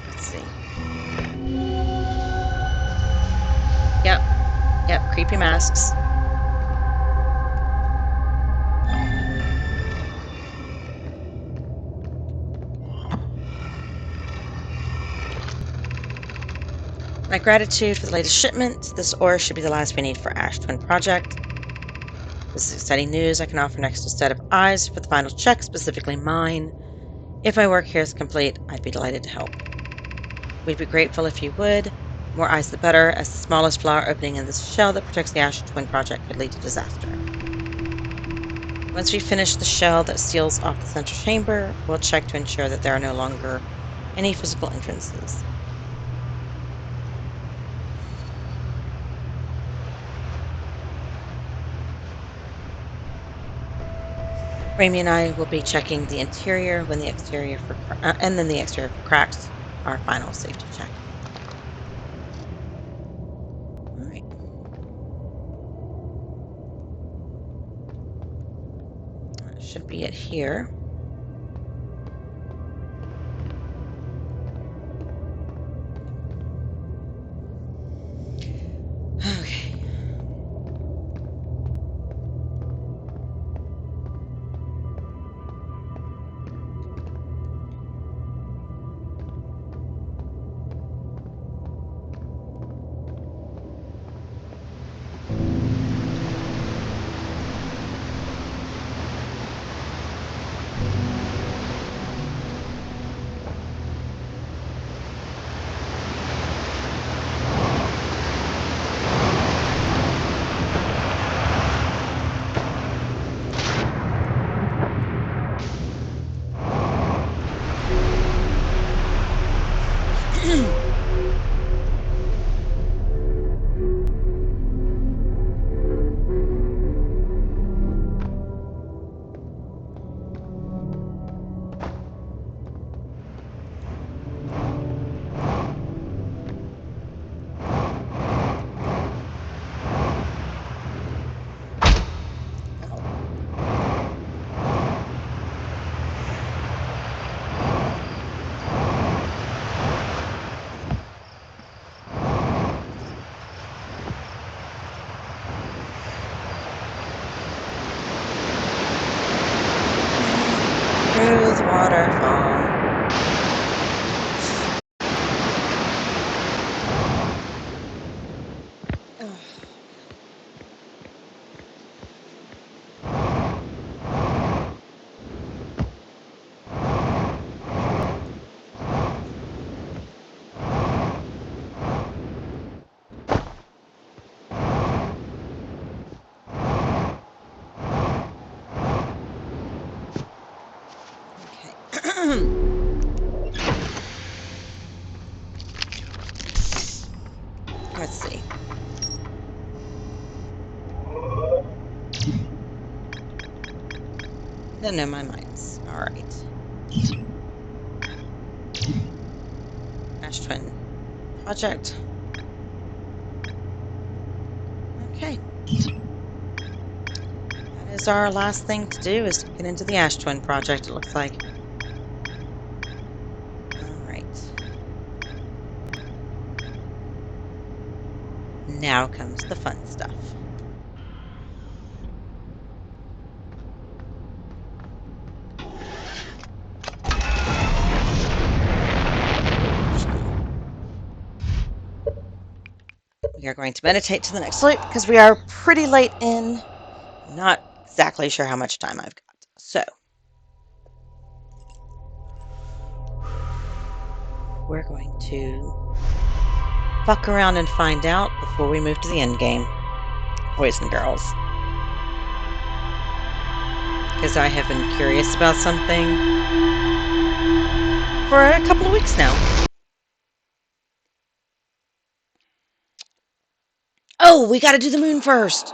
Let's see. Yep, creepy masks. My gratitude for the latest shipment. This ore should be the last we need for Ash Twin Project. This is exciting news. I can offer an extra set of eyes for the final check, specifically mine. If my work here is complete, I'd be delighted to help. We'd be grateful if you would. More eyes the better, as the smallest flower opening in this shell that protects the Ash Twin Project could lead to disaster. Once we finish the shell that seals off the central chamber, we'll check to ensure that there are no longer any physical entrances. Raimi and I will be checking the interior when the exterior for and then the exterior for cracks. Our final safety check. All right. That should be it here. Okay. Smooth waterfall. Ugh. Okay. Let's see. Don't know my minds. All right. Ash Twin Project. Okay. That is our last thing to do is get into the Ash Twin Project, it looks like. All right. Now comes the fun stuff. We are going to meditate to the next loop because we are pretty late in. I'm not exactly sure how much time I've got. So we're going to fuck around and find out before we move to the end game, boys and girls. Because I have been curious about something for a couple of weeks now. Oh, we got to do the moon first.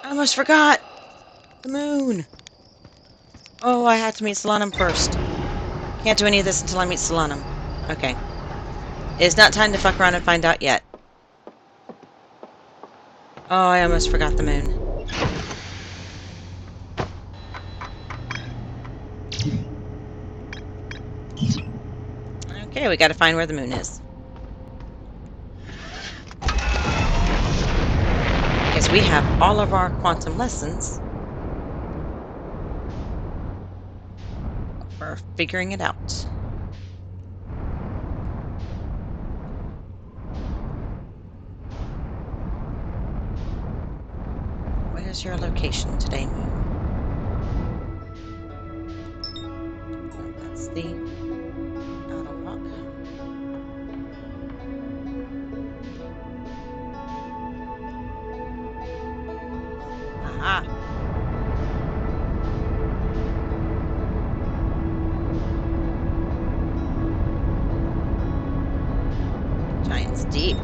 I almost forgot. The moon. Oh, I have to meet Solanum first. Can't do any of this until I meet Solanum. Okay. It's not time to fuck around and find out yet. Oh, I almost forgot the moon. Okay, we got to find where the moon is. Because we have all of our quantum lessons for figuring it out. Where's your location today, moon? Oh, that's the outer rock. Aha! Giant's Deep.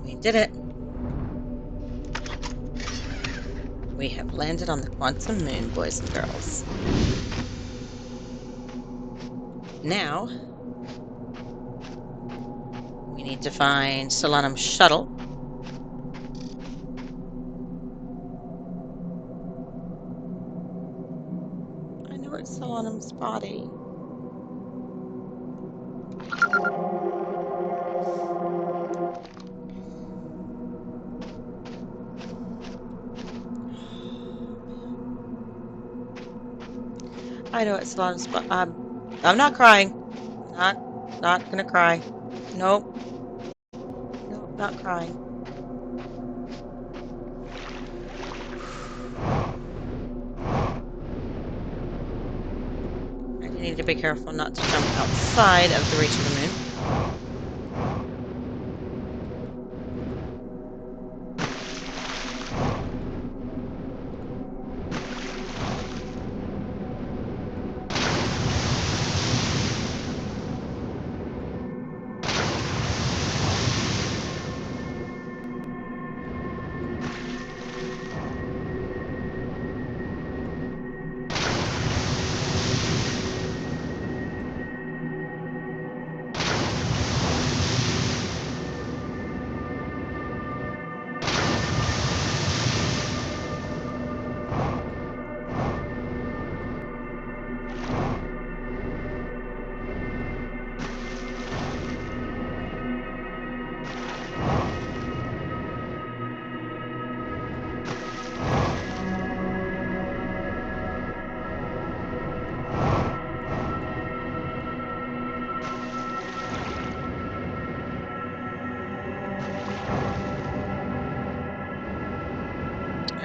We did it. We have landed on the quantum moon, boys and girls. Now, we need to find Solanum's shuttle. I know it's Solanum's body. I know it's Solanum's body. I'm not crying. Not gonna cry. Nope. Nope, not crying. I need to be careful not to jump outside of the reach of the moon.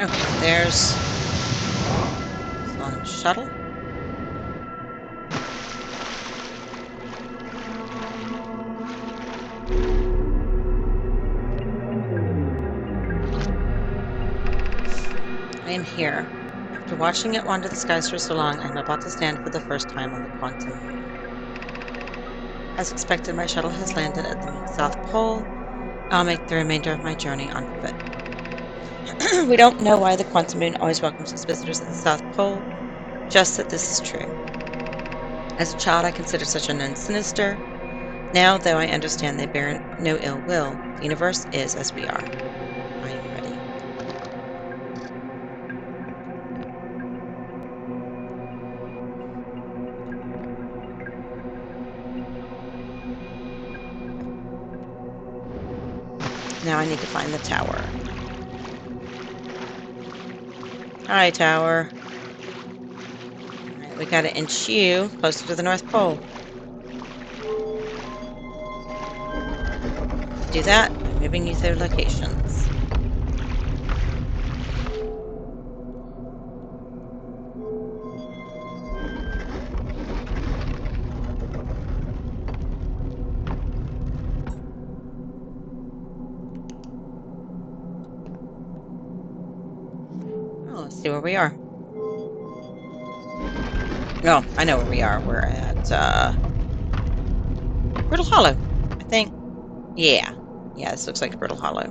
Okay, there's Solanum's shuttle. I am here. After watching it wander the skies for so long, I am about to stand for the first time on the quantum moon. As expected, my shuttle has landed at the moon's south pole. I'll make the remainder of my journey on foot. We don't know why the quantum moon always welcomes its visitors at the South Pole, just that this is true. As a child, I considered such unknown sinister. Now, though I understand they bear no ill will, the universe is as we are. I am ready. Now I need to find the tower. Hi, tower. Alright, we gotta inch you closer to the North Pole. We do that by moving you through locations. Oh, let's see where we are. No, I know where we are. We're at Brittle Hollow, I think. Yeah. Yeah, this looks like Brittle Hollow.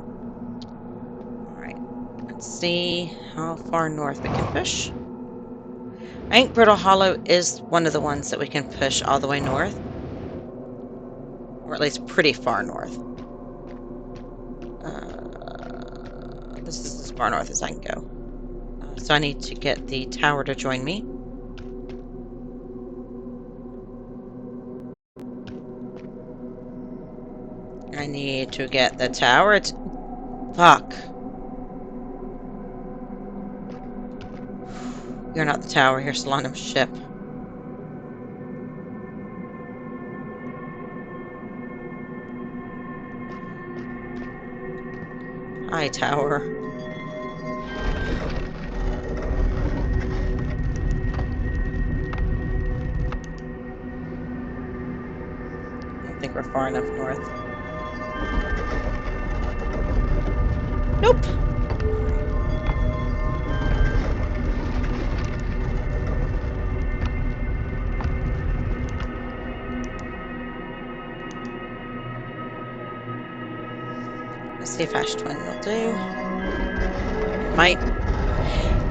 Alright. Let's see how far north we can push. I think Brittle Hollow is one of the ones that we can push all the way north. Or at least pretty far north. This is as far north as I can go. So I need to get the tower to join me. I need to get the tower to... Fuck. You're not the tower. You're Solanum's ship. Hi, tower. I don't think we're far enough north. Nope. Let's see if Ash Twin will do. It might.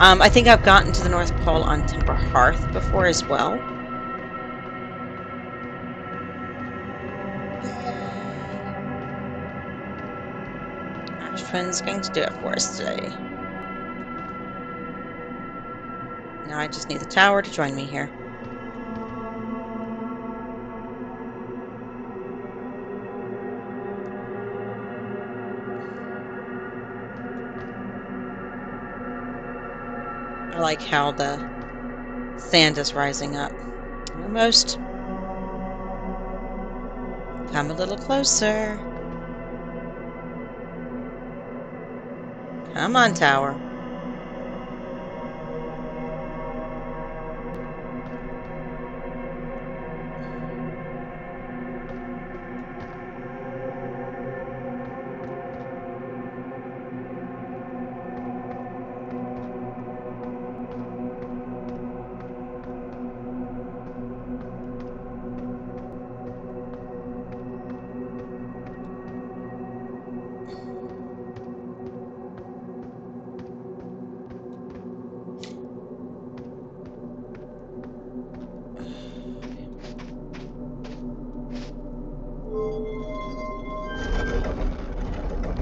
I think I've gotten to the North Pole on Timber Hearth before as well. Ash Twin's going to do it for us today. Now I just need the tower to join me here. I like how the sand is rising up. Almost. Come a little closer. Come on, tower.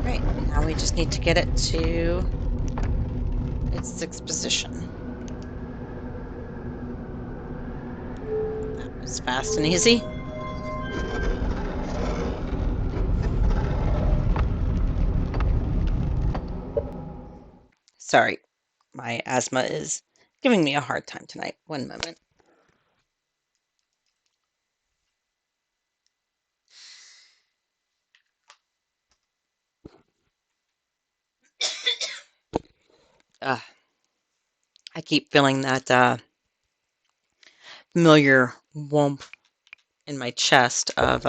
Right, now we just need to get it to its sixth position. That was fast and easy. Sorry, my asthma is giving me a hard time tonight. One moment. I keep feeling that familiar whomp in my chest of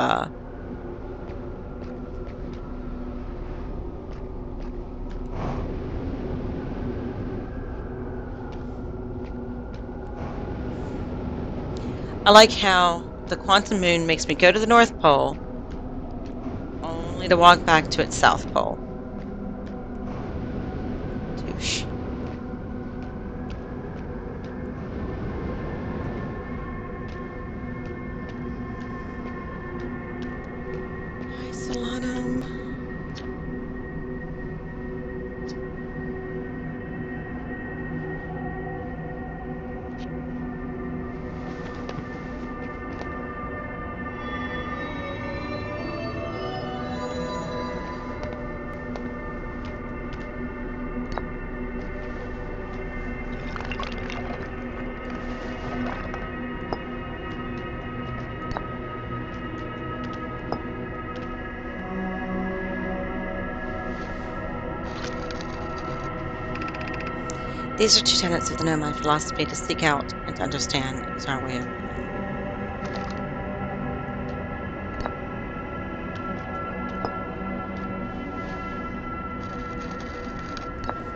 I like how the quantum moon makes me go to the North Pole only to walk back to its South Pole. Douche. Hi, Solanum. These are two tenets of the Nomad philosophy: to seek out and to understand is our way of living.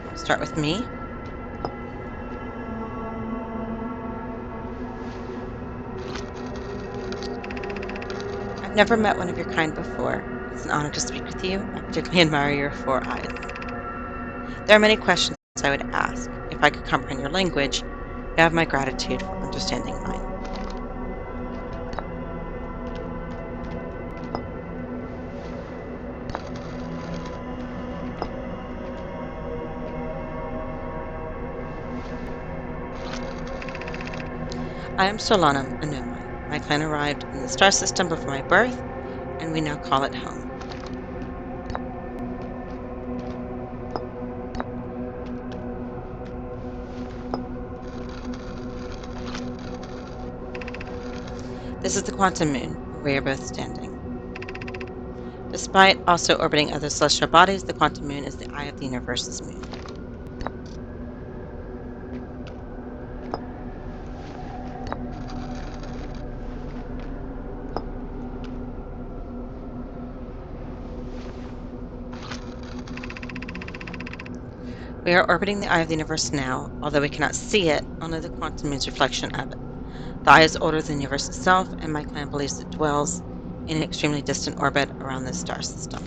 We'll start with me. I've never met one of your kind before. It's an honor to speak with you. I particularly admire your 4 eyes. There are many questions I would ask. If I could comprehend your language, you have my gratitude for understanding mine. I am Solanum, a nomai. My clan arrived in the star system before my birth, and we now call it home. This is the quantum moon, where we are both standing. Despite also orbiting other celestial bodies, the quantum moon is the eye of the universe's moon. We are orbiting the eye of the universe now, although we cannot see it, only the quantum moon's reflection of it. The eye is older than the universe itself, and my clan believes it dwells in an extremely distant orbit around this star system.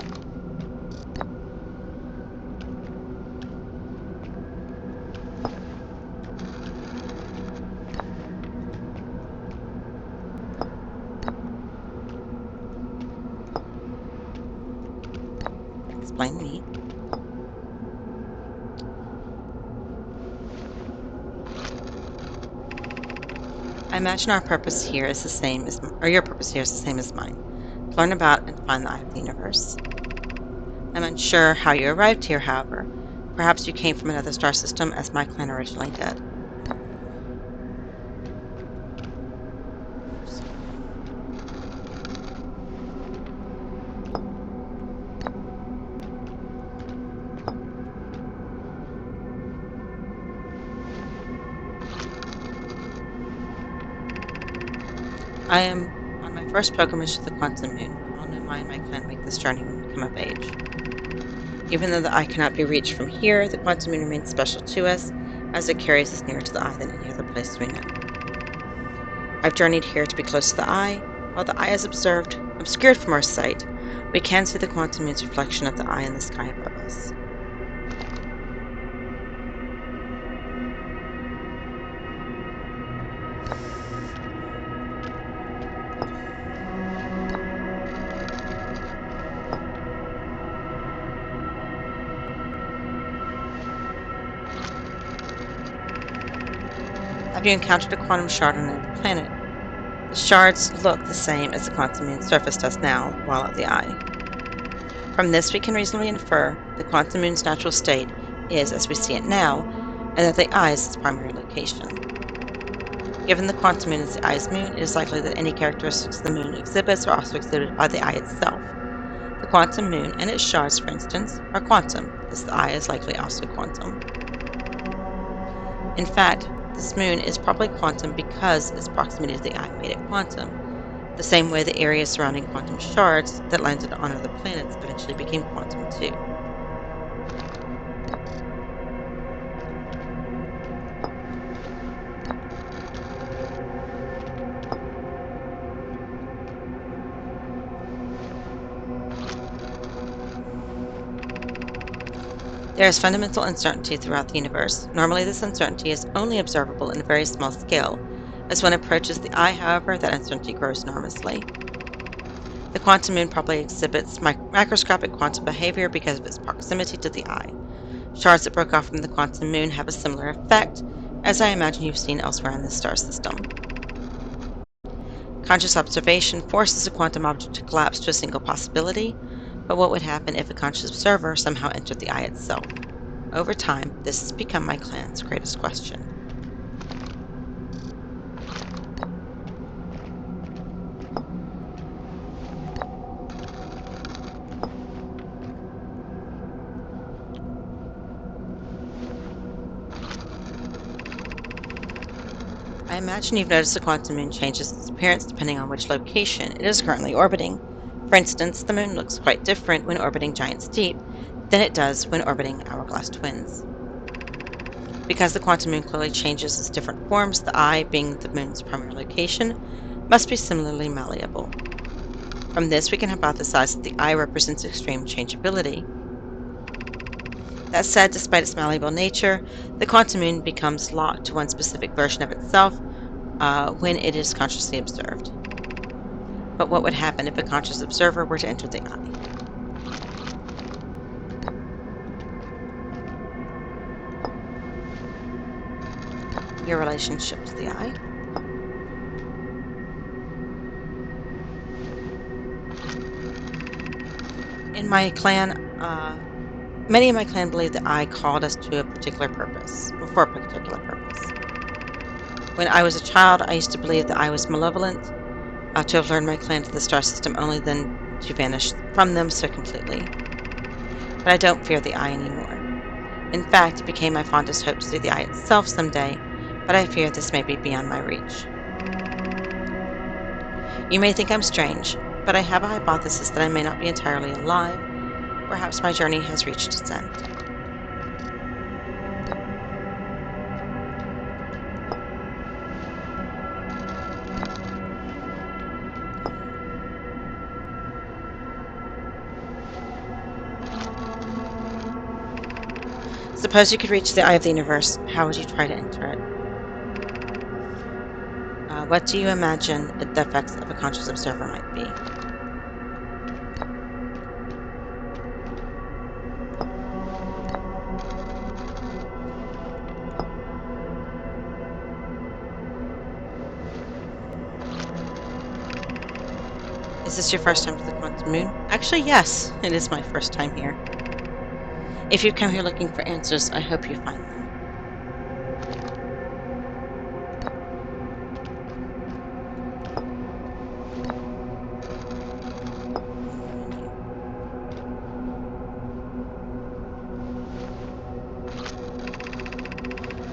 Explain me. I imagine our purpose here is the same as, or your purpose here is the same as mine: to learn about and find the eye of the universe. I'm unsure how you arrived here, however. Perhaps you came from another star system, as my clan originally did. I am on my first pilgrimage to the quantum moon. All Nomai and my clan make this journey when we come of age. Even though the eye cannot be reached from here, the quantum moon remains special to us, as it carries us nearer to the eye than any other place we know. I've journeyed here to be close to the eye. While the eye is obscured from our sight, we can see the quantum moon's reflection of the eye in the sky above us. Have you encountered a quantum shard on another planet? The shards look the same as the quantum moon's surface does now, while at the eye. From this, we can reasonably infer the quantum moon's natural state is as we see it now, and that the eye is its primary location. Given the quantum moon is the eye's moon, it is likely that any characteristics the moon exhibits are also exhibited by the eye itself. The quantum moon and its shards, for instance, are quantum, as the eye is likely also quantum. In fact, this moon is probably quantum because its proximity to the eye made it quantum, the same way the area surrounding quantum shards that landed on other planets eventually became quantum too. There is fundamental uncertainty throughout the universe. Normally, this uncertainty is only observable in a very small scale. As one approaches the eye, however, that uncertainty grows enormously. The quantum moon probably exhibits macroscopic quantum behavior because of its proximity to the eye. Shards that broke off from the quantum moon have a similar effect, as I imagine you've seen elsewhere in the star system. Conscious observation forces a quantum object to collapse to a single possibility, but what would happen if a conscious observer somehow entered the eye itself? Over time, this has become my clan's greatest question. I imagine you've noticed the quantum moon changes its appearance depending on which location it is currently orbiting. For instance, the moon looks quite different when orbiting Giant's Deep than it does when orbiting Hourglass Twins. Because the quantum moon clearly changes its different forms, the eye, being the moon's primary location, must be similarly malleable. From this, we can hypothesize that the eye represents extreme changeability. That said, despite its malleable nature, the quantum moon becomes locked to one specific version of itself when it is consciously observed. But what would happen if a conscious observer were to enter the eye? Your relationship to the eye? In my clan, many in my clan believe the eye called us to a particular purpose, or for a particular purpose. When I was a child, I used to believe that I was malevolent, to have learned my clan to the star system only then to vanish from them so completely. But I don't fear the eye anymore. In fact, it became my fondest hope to see the eye itself someday, but I fear this may be beyond my reach. You may think I'm strange, but I have a hypothesis that I may not be entirely alive. Perhaps my journey has reached its end. Suppose you could reach the eye of the universe. How would you try to enter it? What do you imagine the effects of a conscious observer might be? Is this your first time to the quantum moon? Actually, yes, it is my first time here. If you've come here looking for answers, I hope you find them.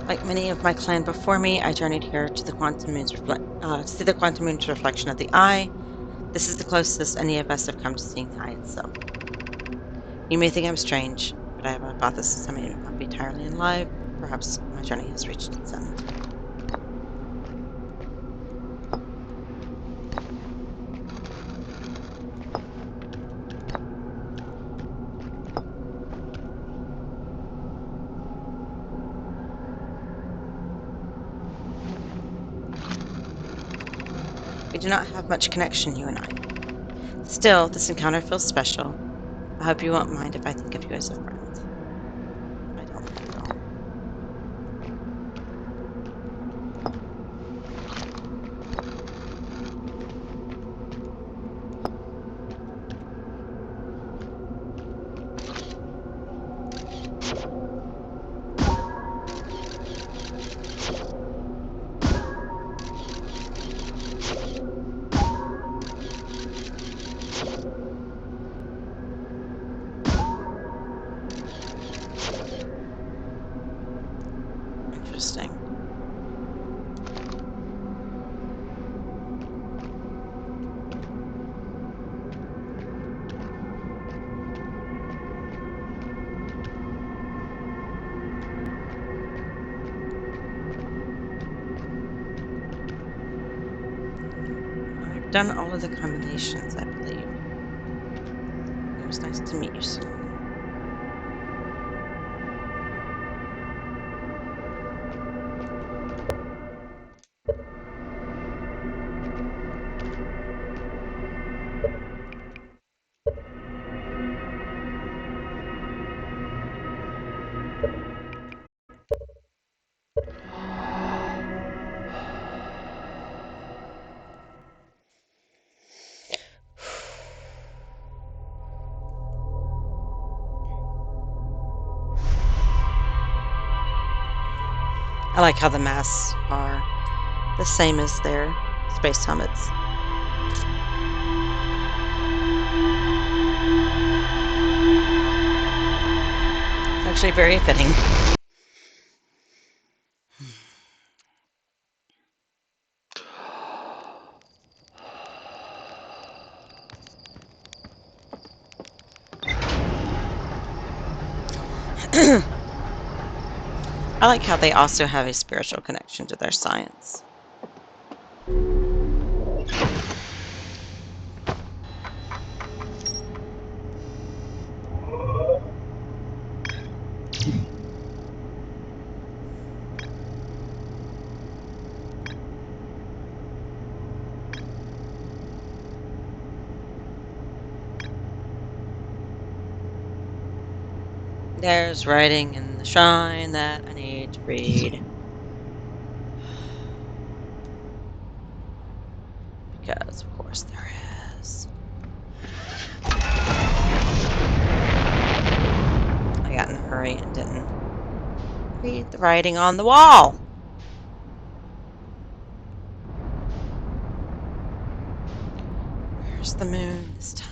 Like many of my clan before me, I journeyed here to to see the quantum moon's reflection of the eye. This is the closest any of us have come to seeing the eye itself. You may think I'm strange, but I have a hypothesis I may not be entirely alive. Perhaps my journey has reached its end. We do not have much connection, you and I. Still, this encounter feels special. I hope you won't mind if I think of you as a friend. I don't mind at all. Interesting. I've done all of the combinations, I believe. It was nice to meet you, Salome. I like how the masks are the same as their space helmets. It's actually very fitting. I like how they also have a spiritual connection to their science. There's writing in the shrine that I need to read. Because, of course, there is. I got in a hurry and didn't read the writing on the wall. Where's the moon this time?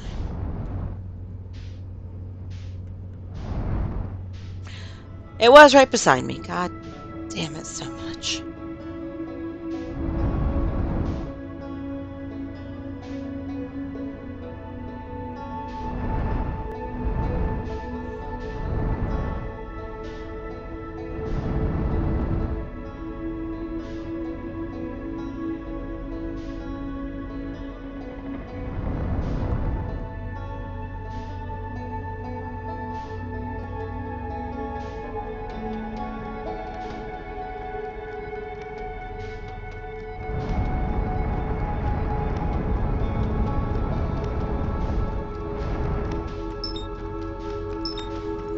It was right beside me. God damn it so much.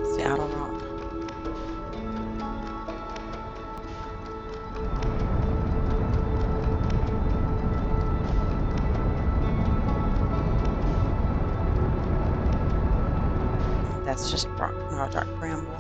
It's the outer rock. That's just rock, not a dark bramble.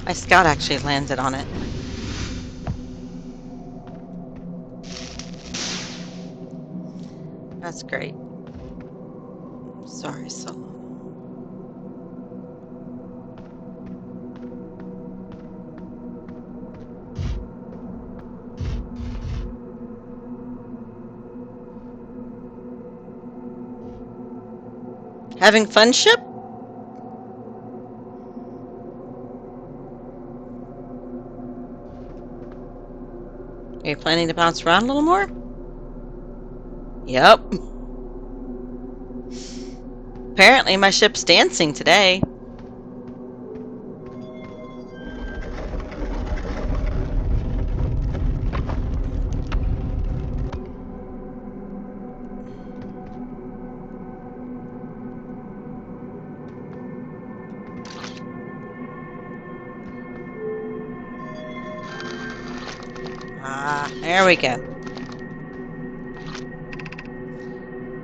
My scout actually landed on it. That's great. Sorry, Solana. Having fun, ship? Are you planning to bounce around a little more? Yep. Apparently my ship's dancing today. Ah, there we go.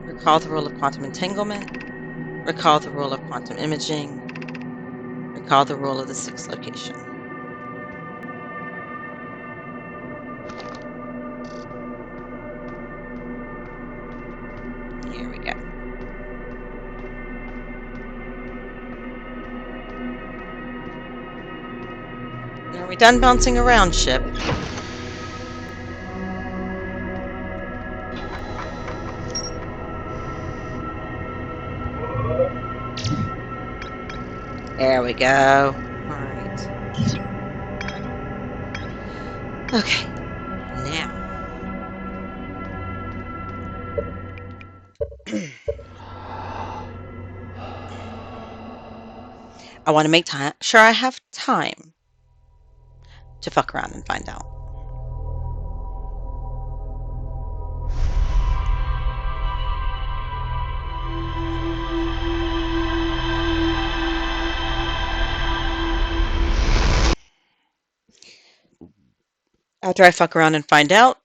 Recall the rule of quantum entanglement. Recall the rule of quantum imaging. Recall the rule of the sixth location. Here we go. Are we done bouncing around, ship? There we go. All right. Okay. Now. I want to make sure I have time to fuck around and find out. After I fuck around and find out,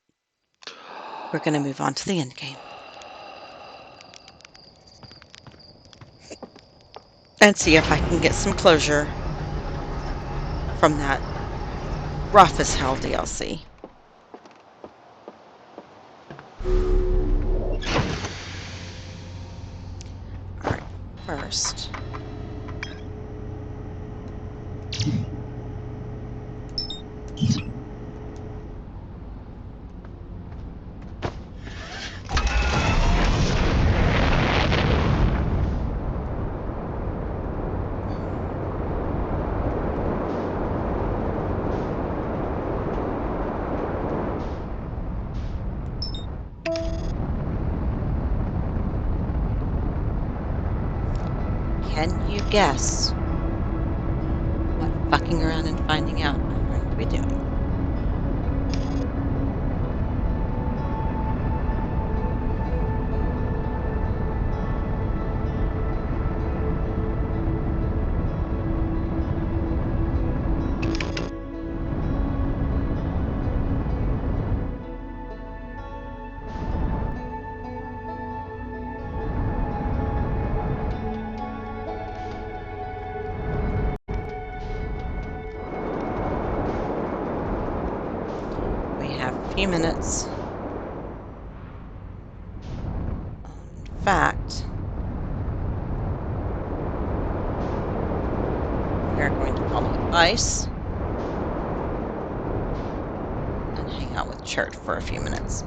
we're going to move on to the end game. And see if I can get some closure from that rough as hell DLC. Alright, first. Can you guess what fucking around and finding out I'm going to be doing? We have a few minutes. In fact, we are going to follow advice and hang out with Chert for a few minutes.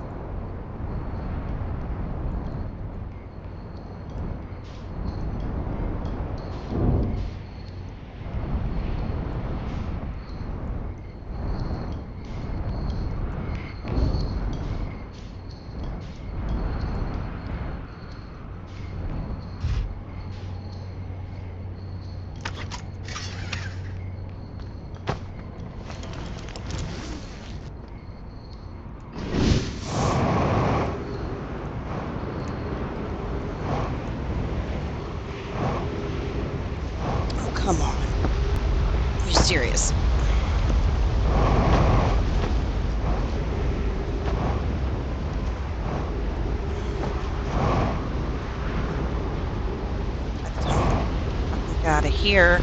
Oh, come on. Are you serious? By the time I fucking get out of here.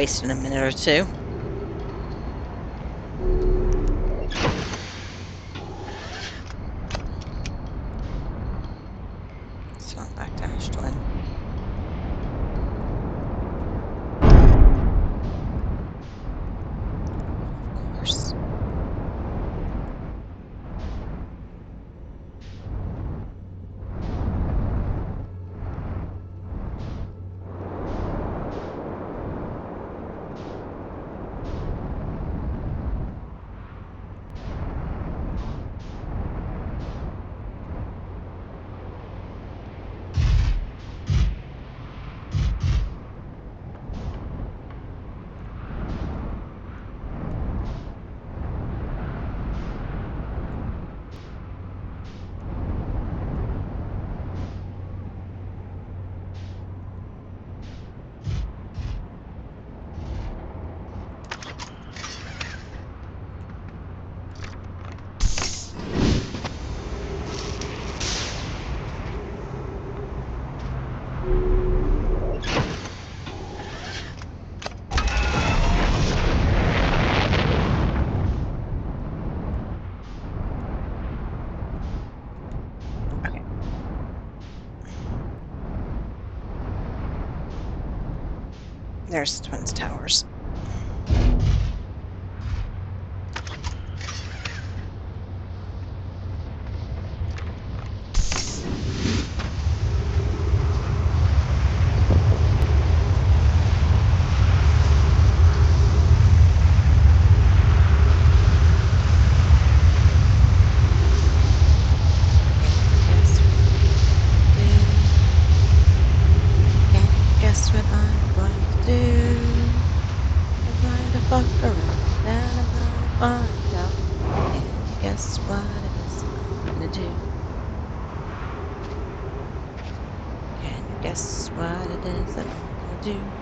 wasting a minute or two. So I'm back to Ash Twin. Of course. Okay. There's the Twins Towers. Can you guess what I'm going to do? I'm going to fuck around and I'm gonna find out. Can you guess what it is that I'm gonna do? Can you guess what it is that I'm gonna do?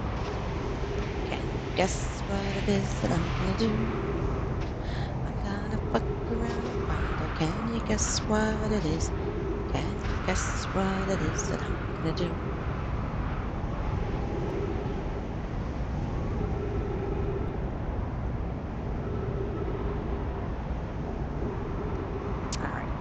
Can you guess what it is that I'm gonna do? I'm gonna fuck around and find out. Can you guess what it is? Can you guess what it is that I'm gonna do? All right.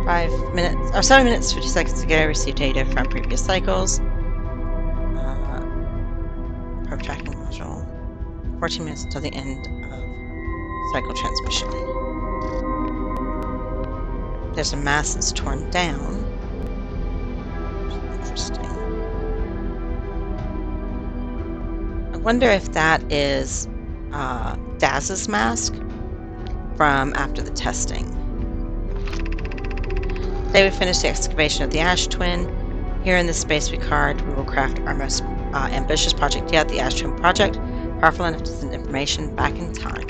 .5 minutes, or 7 minutes, 50 seconds ago, received data from previous cycles. Probe tracking module. 14 minutes until the end of cycle transmission. There's a mast that's torn down. Interesting. I wonder if that is Daz's mask from after the testing. Today we finished the excavation of the Ash Twin. Here in this space we carved, we will craft our most ambitious project yet, the Astrum Project, powerful enough to send information back in time.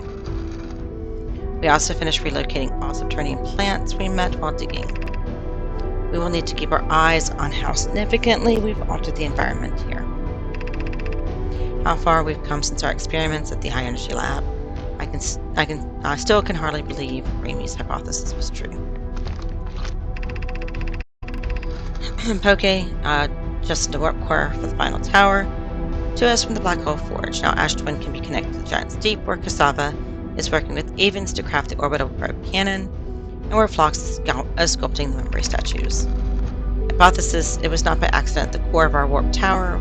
We also finished relocating all subterranean plants we met while digging. We will need to keep our eyes on how significantly we've altered the environment here. How far we've come since our experiments at the high energy lab. I still can hardly believe Ramey's hypothesis was true. Poke, just into warp core for the final tower. To us from the Black Hole Forge. Now Ash Twin can be connected to the Giant's Deep, where Cassava is working with Avens to craft the orbital probe cannon, and where Phlox is sculpting the memory statues. Hypothesis: it was not by accident the core of our warp tower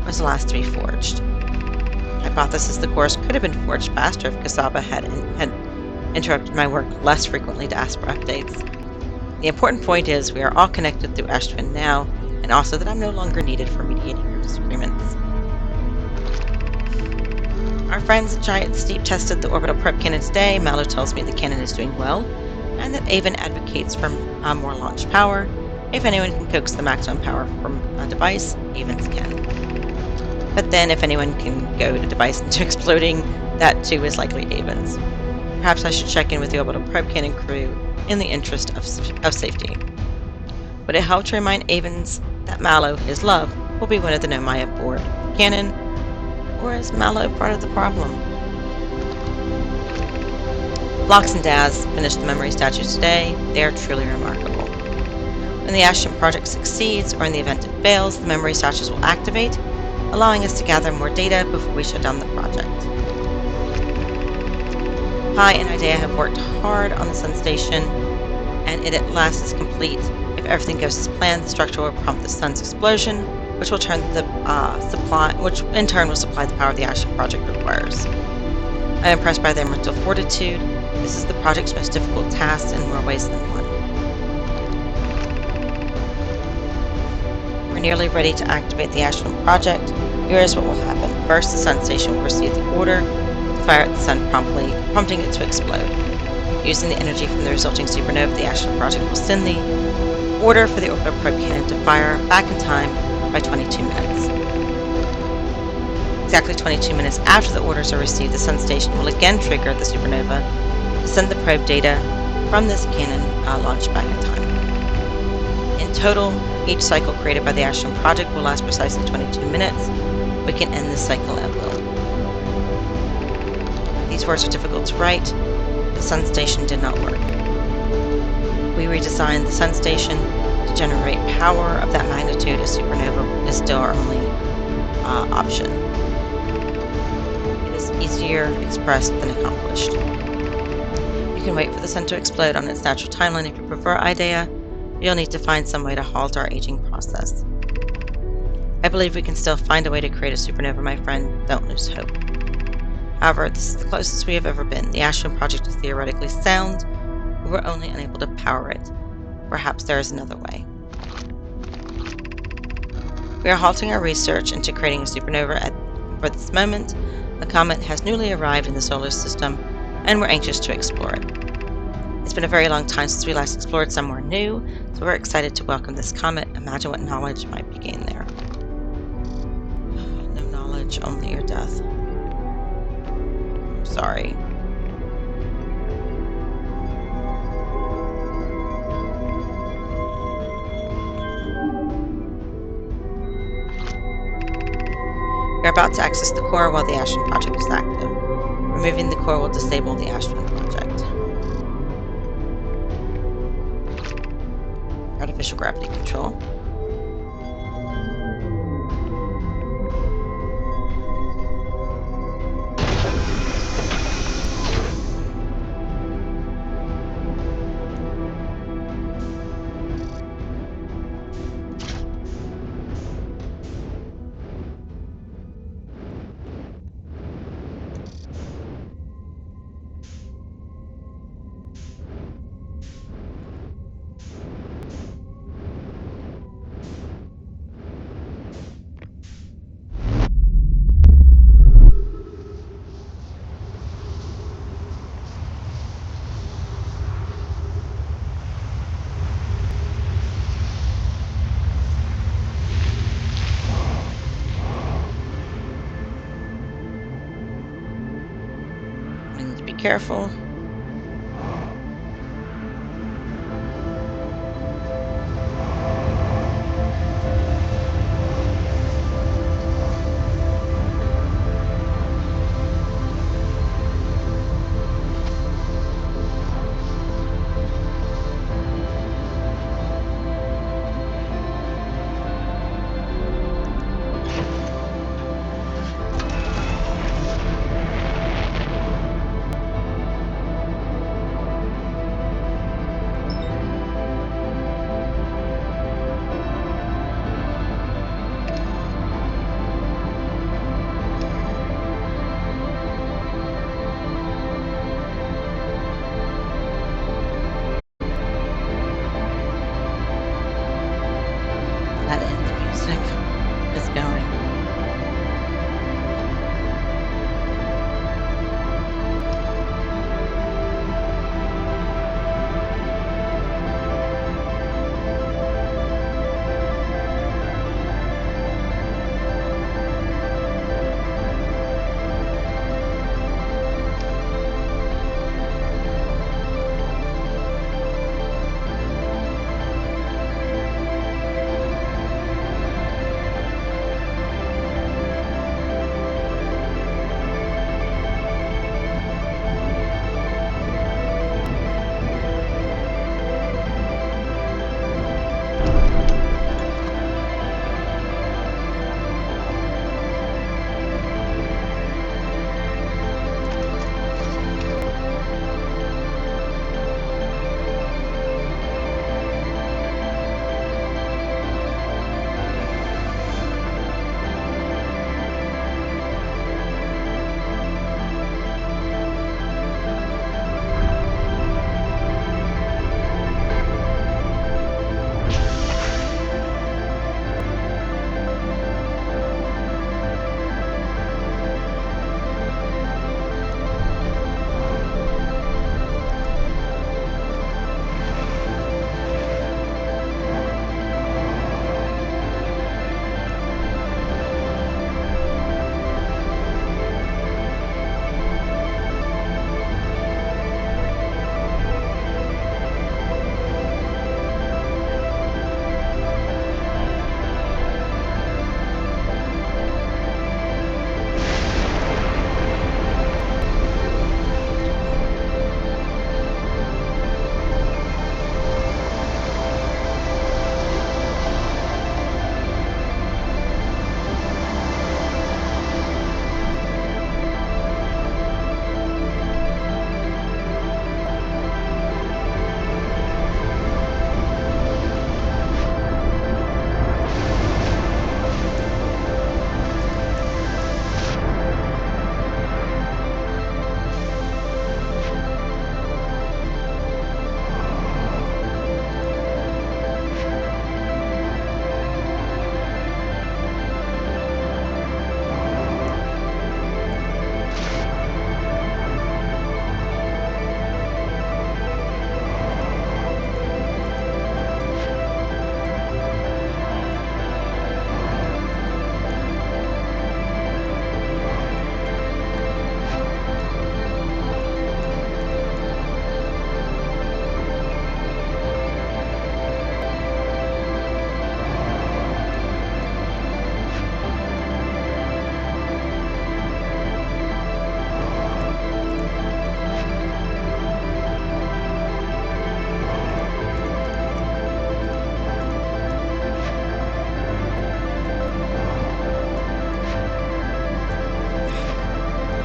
was the last to be forged. Hypothesis: the cores could have been forged faster if Cassava had interrupted my work less frequently to ask for updates. The important point is we are all connected through Ash Twin now, and also that I'm no longer needed for mediating your disagreements. Our friends at Giant's Deep tested the orbital probe cannon today. Mallow tells me the cannon is doing well, and that Avon advocates for more launch power. If anyone can coax the maximum power from a device, Avon's can. But then if anyone can goad a device into exploding, that too is likely Avon's. Perhaps I should check in with the orbital probe cannon crew in the interest of safety. Would it help to remind Avon's that Mallow, his love, will be one of the Nomai aboard the cannon? Or is Mallow part of the problem? Phlox and Daz finished the memory statues today. They are truly remarkable. When the Ashton project succeeds, or in the event it fails, the memory statues will activate, allowing us to gather more data before we shut down the project. Pi and Idea have worked hard on the Sun Station, and it at last is complete. If everything goes as planned, the structure will prompt the sun's explosion, which will which in turn will supply the power the Ashton project requires. I am impressed by their mental fortitude. This is the project's most difficult task in more ways than one. We're nearly ready to activate the Ashton project. Here is what will happen. First, the Sun Station will receive the order to fire at the sun, prompting it to explode. Using the energy from the resulting supernova, the Ashton project will send the order for the orbital probe cannon to fire back in time by 22 minutes. Exactly 22 minutes after the orders are received, the Sun Station will again trigger the supernova to send the probe data from this cannon launched back in time. In total, each cycle created by the Ashton project will last precisely 22 minutes. We can end this cycle at will. These words are difficult to write. The Sun Station did not work. We redesigned the Sun Station to generate power of that magnitude. A supernova is still our only option. It is easier expressed than accomplished. You can wait for the sun to explode on its natural timeline if you prefer, Idea. You'll need to find some way to halt our aging process. I believe we can still find a way to create a supernova, my friend. Don't lose hope. However, this is the closest we have ever been. The Ashton project is theoretically sound, but we're only unable to power it. Perhaps there is another way. We are halting our research into creating a supernova for this moment. A comet has newly arrived in the solar system, and we're anxious to explore it. It's been a very long time since we last explored somewhere new, so we're excited to welcome this comet. Imagine what knowledge might be gained there. No knowledge, only your death. I'm sorry. We're about to access the core while the Ashton project is active. Removing the core will disable the Ashton project. Artificial gravity control. And be careful. That end music is going.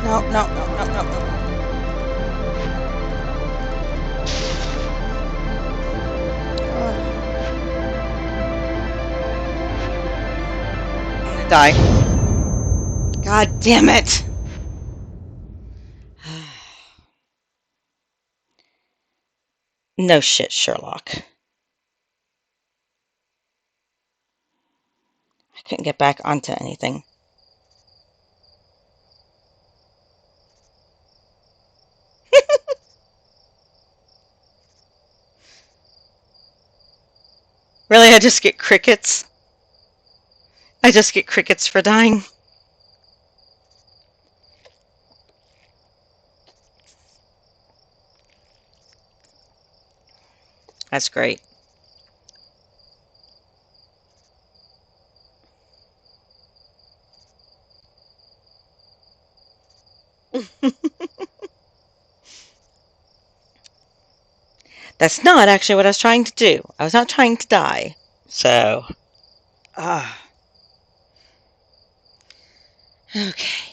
No, no, no, no, no, no. Oh, I'm gonna die. God damn it! No shit, Sherlock. I couldn't get back onto anything. Really, I just get crickets? I just get crickets for dying? That's great. That's not actually what I was trying to do. I was not trying to die. So, ah, okay.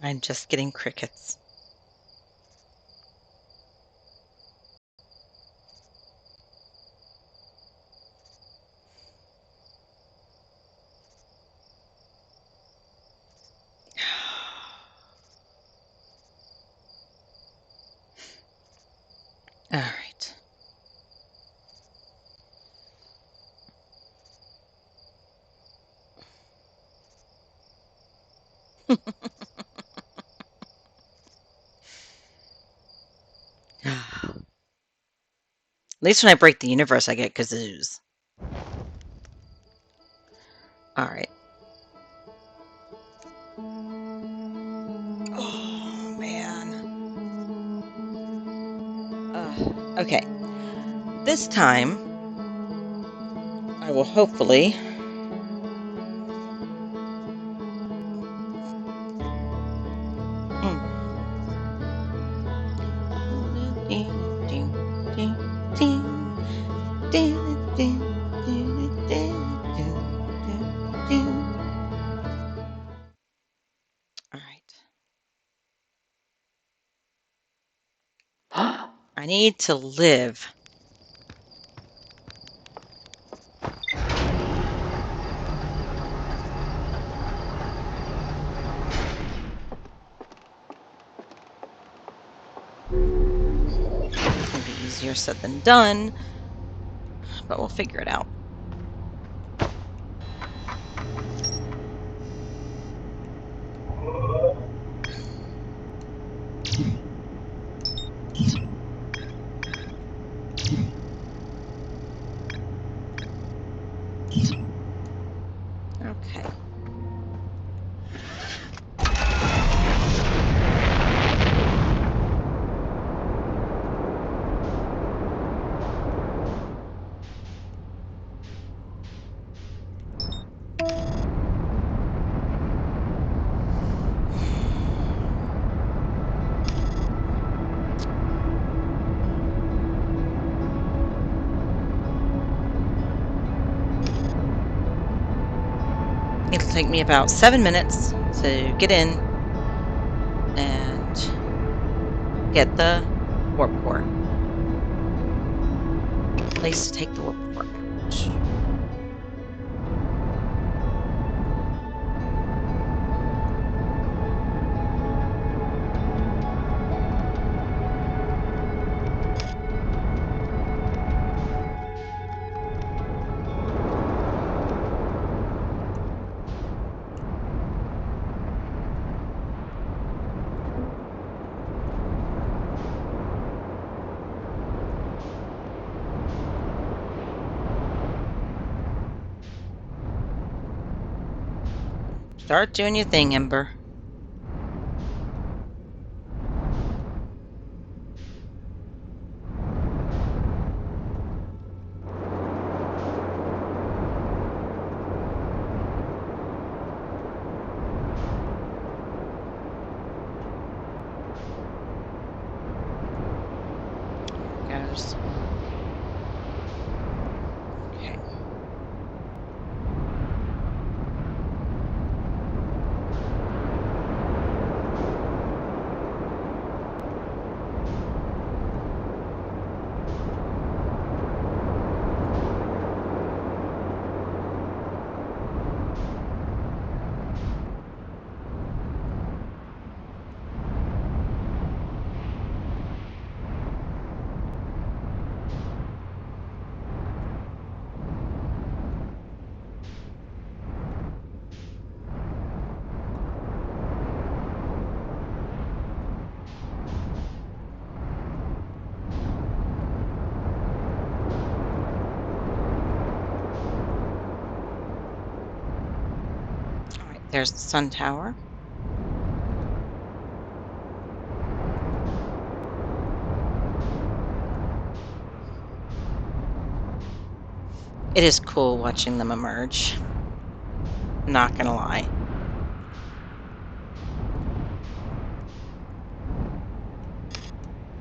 I'm just getting crickets. All right. At least when I break the universe, I get kazoos. All right. Oh, man. Okay. This time, I will hopefully. Mm. All right. I need to live. It'll be easier said than done, but we'll figure it out. Okay. It'll take me about 7 minutes to get in and get the warp core. Place to take the warp core out. Start doing your thing, Ember. There it goes. Okay. There's the sun tower. It is cool watching them emerge. Not gonna lie.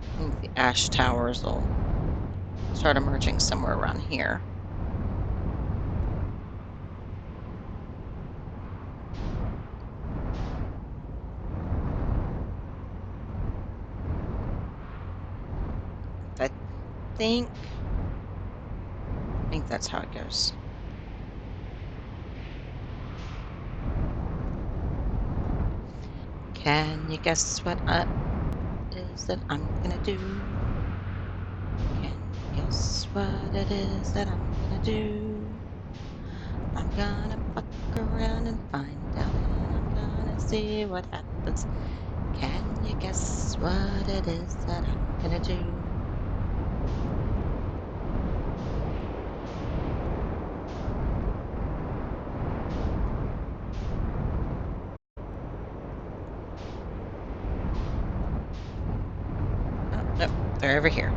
I think the ash towers will start emerging somewhere around here. I think I think that's how it goes. Can you guess what it is that I'm gonna do? Can you guess what it is that I'm gonna do? I'm gonna fuck around and find out, and I'm gonna see what happens. Can you guess what it is that I'm gonna do? Oh, nope, they're over here.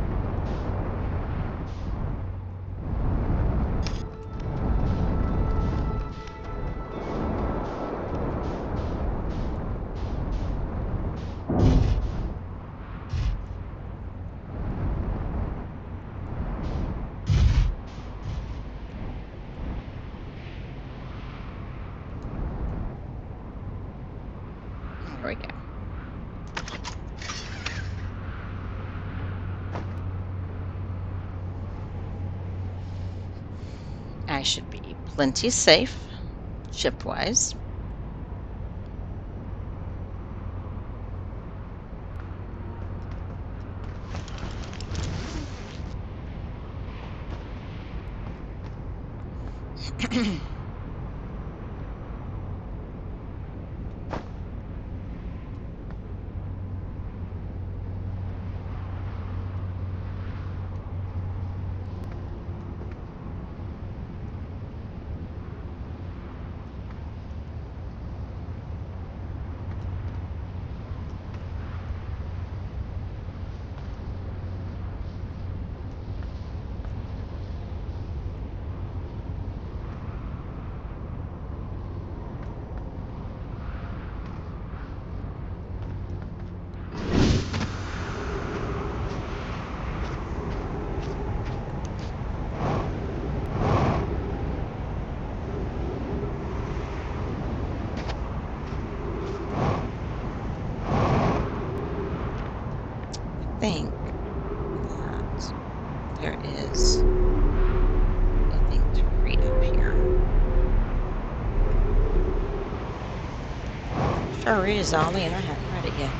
There we go. I should be plenty safe, shift-wise. I think that there is a thing to read up here. Sure is, Ollie, and I hadn't read it yet.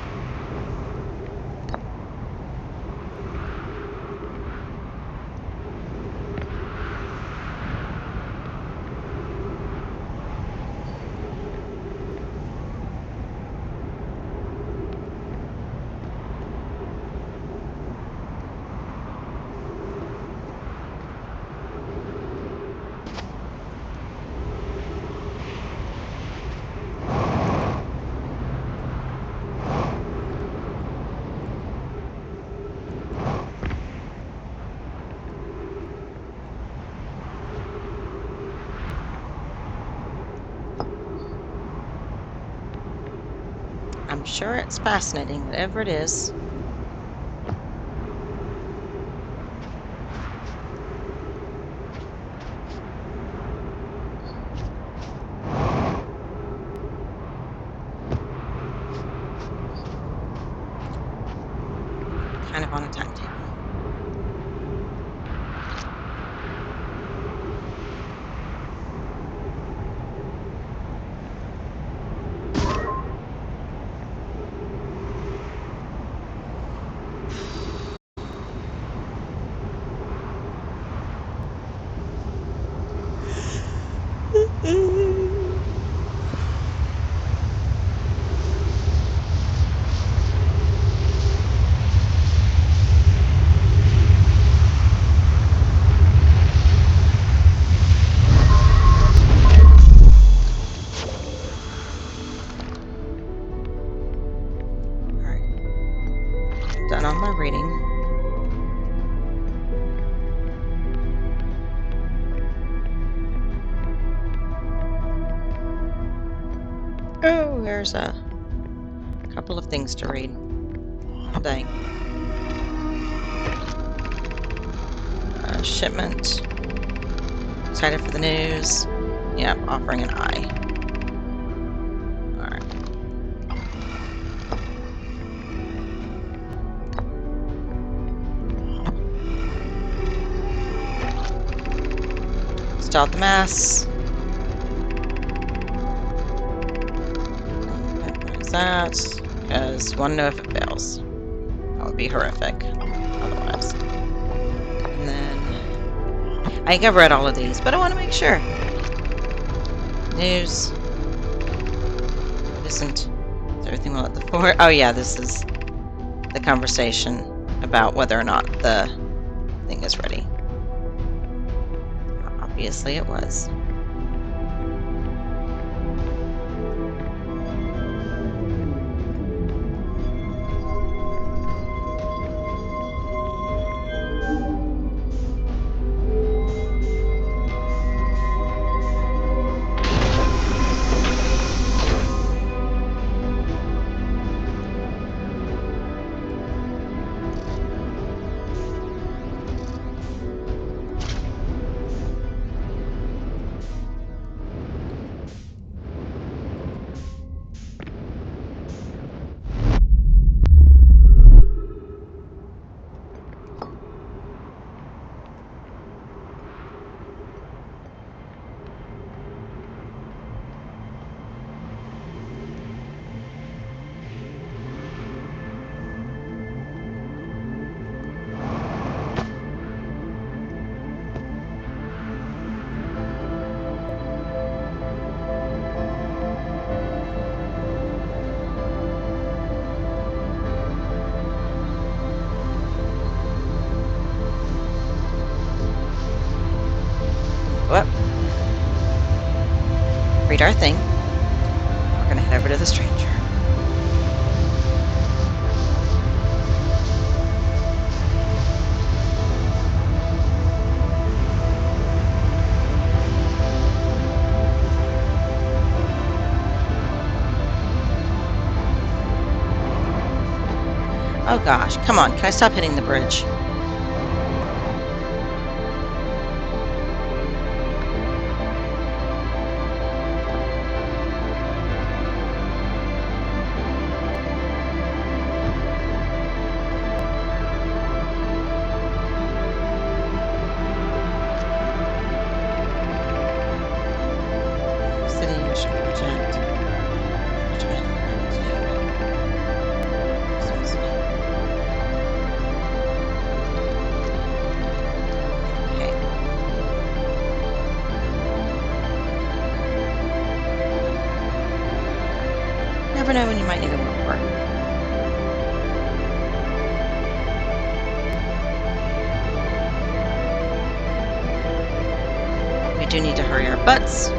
I'm sure it's fascinating, whatever it is. Kind of on a timetable. Oh, there's a couple of things to read today. Shipment. Excited for the news. Yeah, offering an eye. All right. Start the mass. Minimize that, because you want to know if it fails. That would be horrific otherwise. And then I think I've read all of these, but I want to make sure. News. Isn't everything well at the fort? Oh yeah, this is the conversation about whether or not the thing is ready. Obviously it was. Go up. Read our thing. We're gonna head over to the stranger. Oh gosh, come on, can I stop hitting the bridge? City Mission Project. Okay. Never know when you might need a report. We do need to hurry our butts.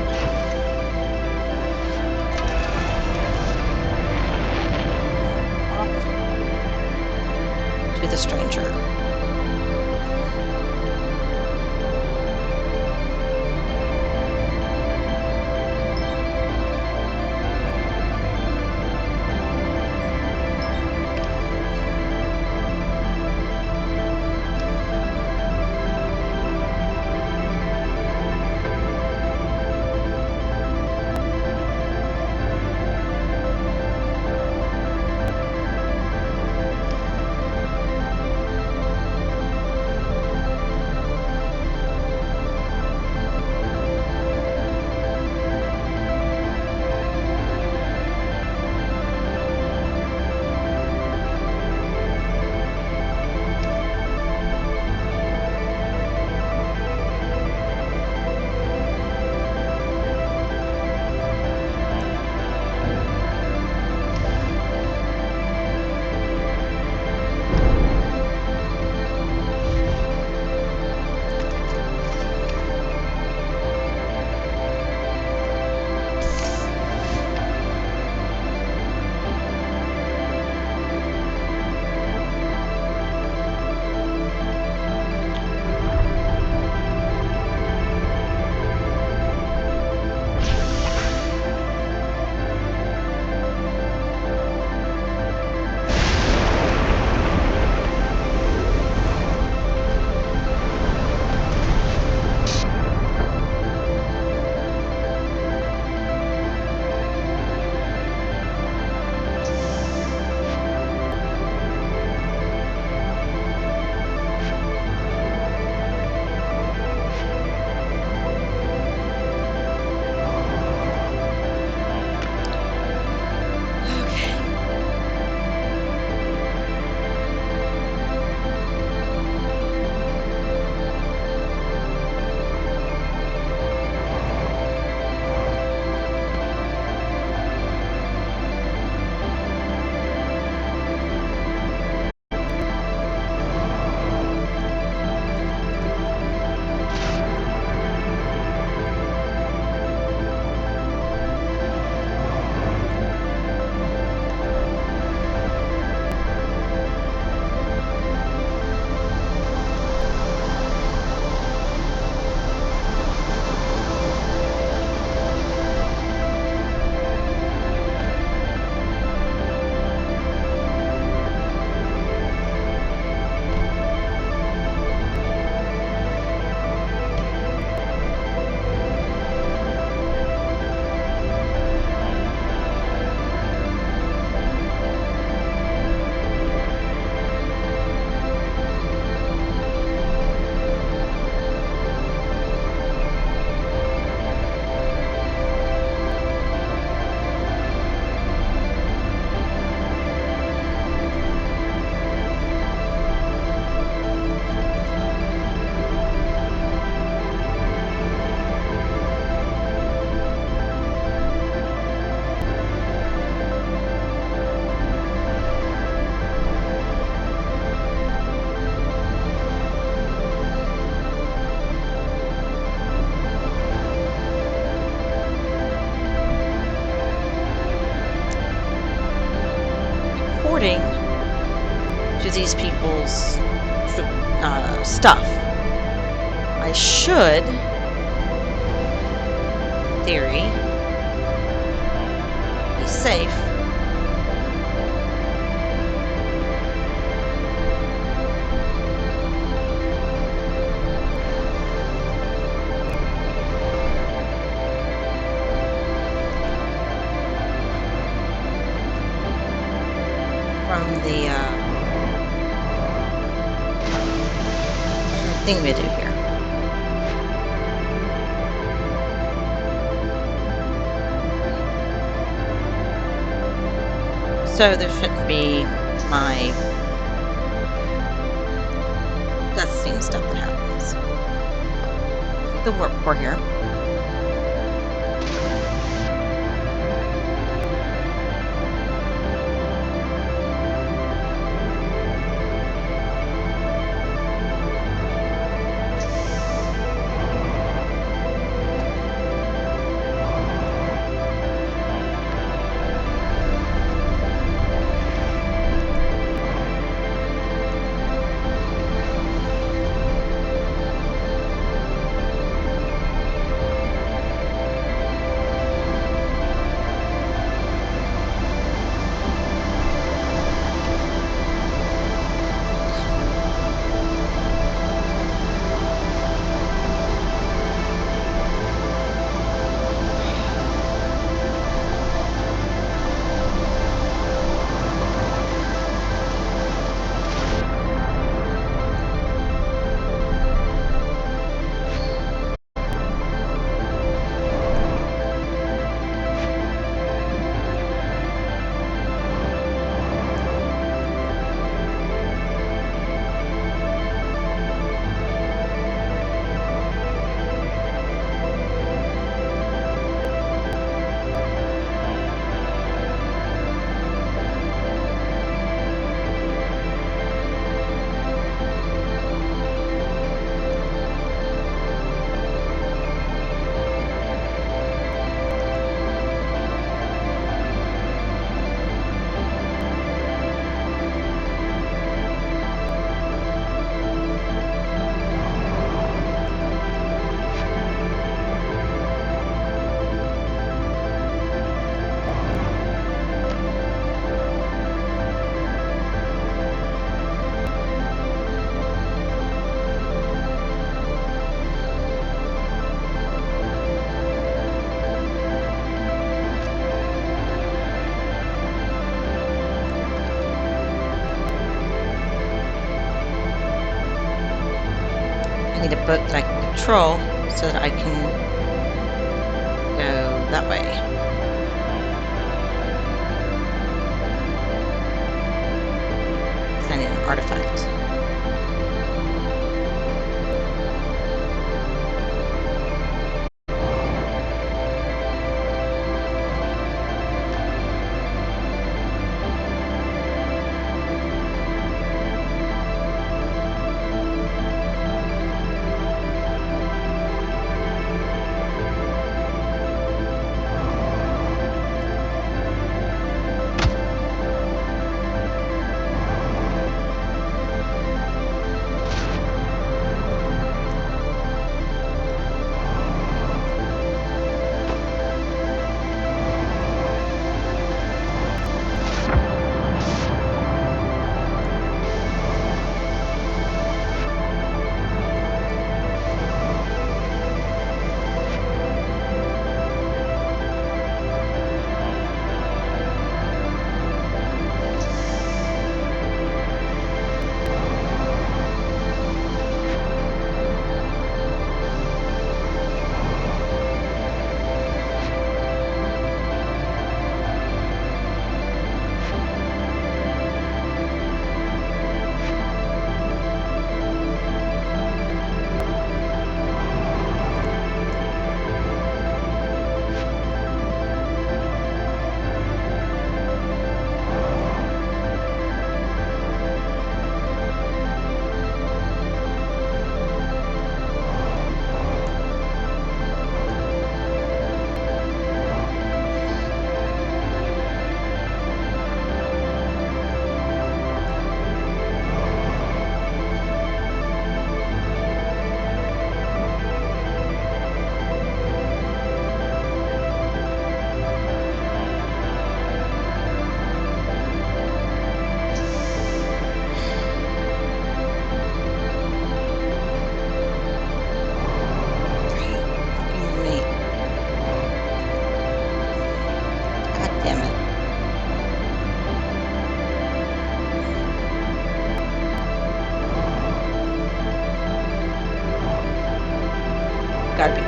To the stranger. these people's stuff. I should, in theory, be safe. From the thing we do here. So there shouldn't be my death scene stuff that happens. The warp core here. I need a boat that I can control so that I can go that way. Because I need an artifact.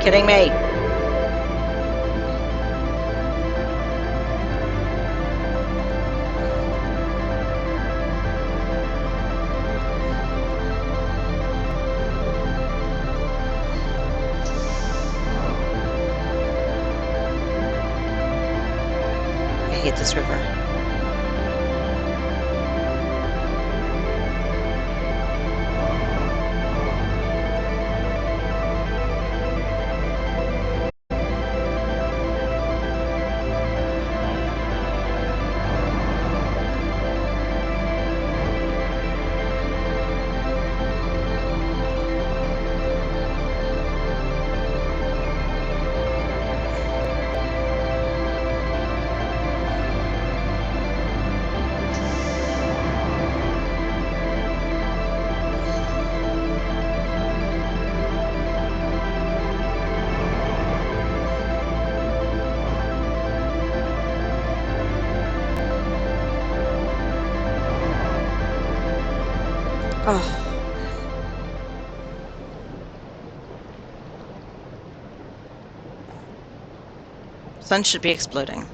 kidding me? I hate this river. Oh, sun should be exploding.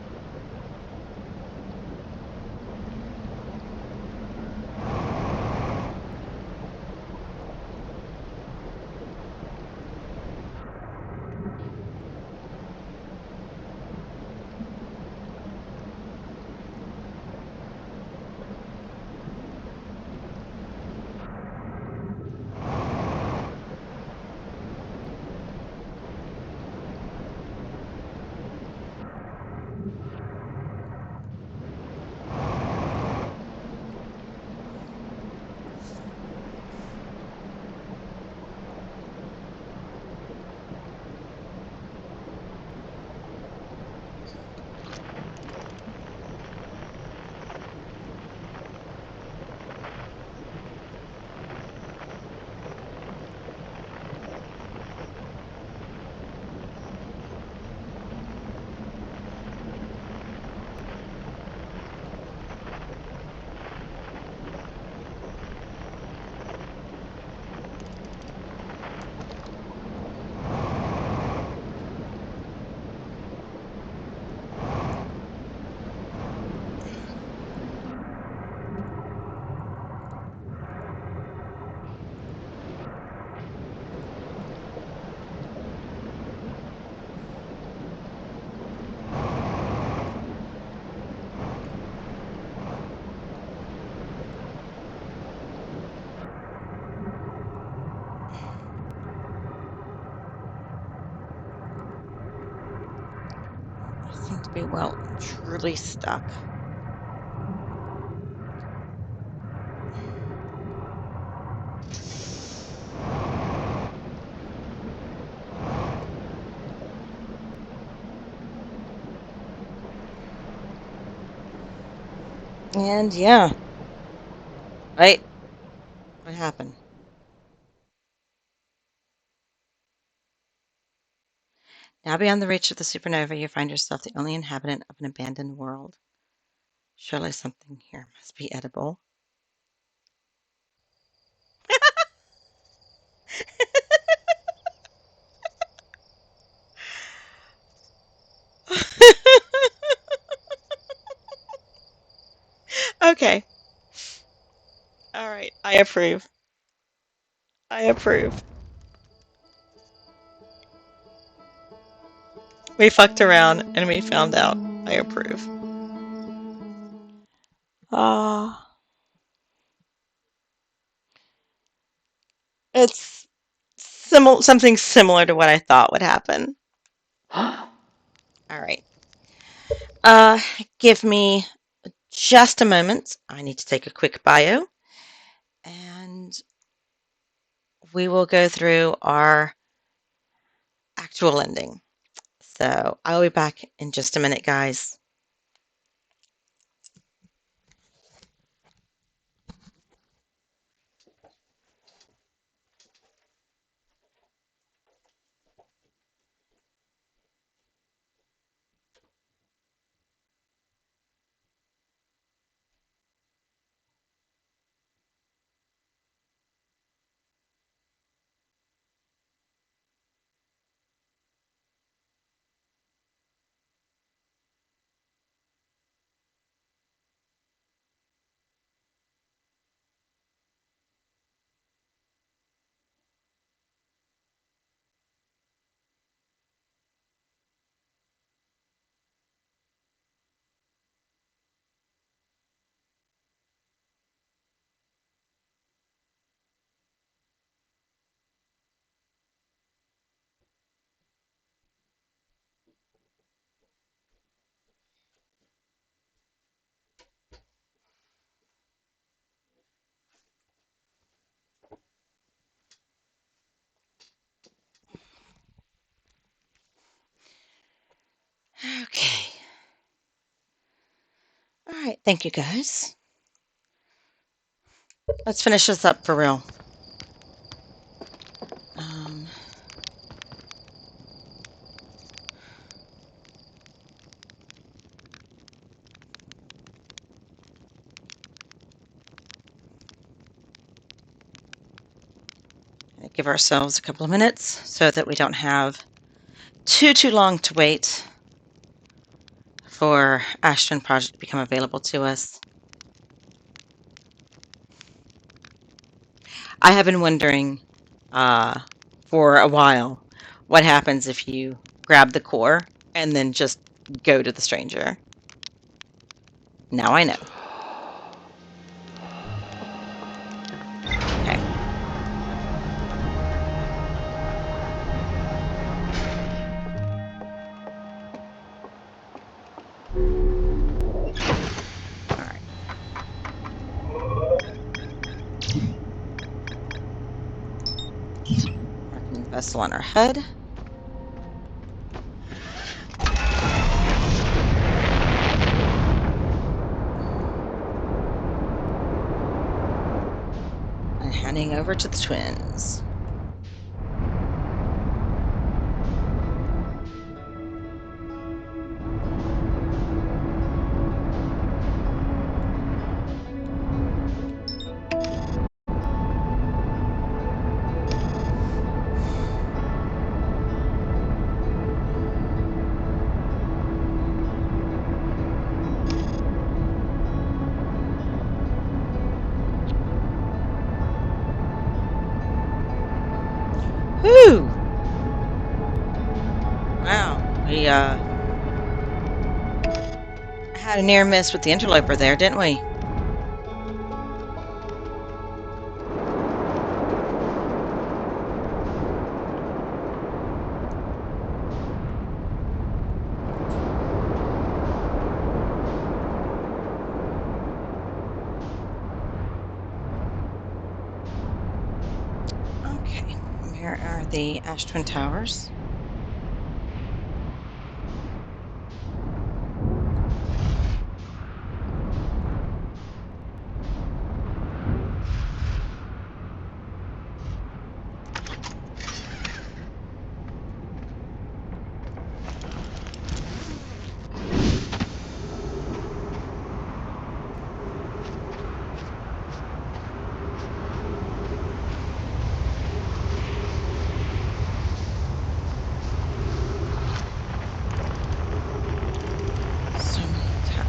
I seem to be well and truly stuck. And yeah, right? What happened? Now beyond the reach of the supernova, you find yourself the only inhabitant of an abandoned world. Surely something here must be edible. Okay. All right. I approve. I approve. We fucked around and we found out. I approve. Ah, it's something similar to what I thought would happen. All right. Uh, Give me just a moment. I need to take a quick bio, and we will go through our actual ending. So I'll be back in just a minute, guys. right, thank you guys. Let's finish this up for real. Give ourselves a couple of minutes so that we don't have too long to wait for Ashton Project to become available to us. I have been wondering for a while what happens if you grab the core and then just go to the stranger. Now I know. Okay. All right. Marking the vessel on our HUD. And handing over to the twins. Whew! Wow. We had a near miss with the interloper there, didn't we? Okay. Where are the Ash Twin Towers?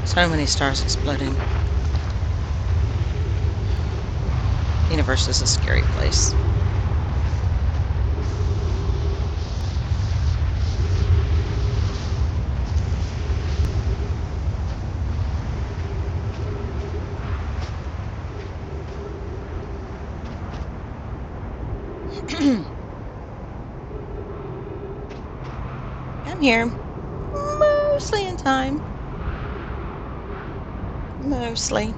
So many stars exploding. The universe is a scary place. I'm here. Mostly in time. Mostly.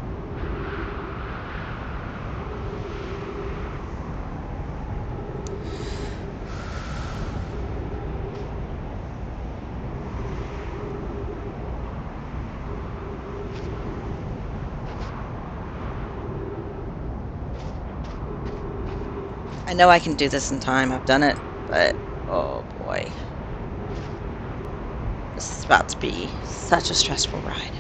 I know I can do this in time. I've done it, but oh boy. This is about to be such a stressful ride.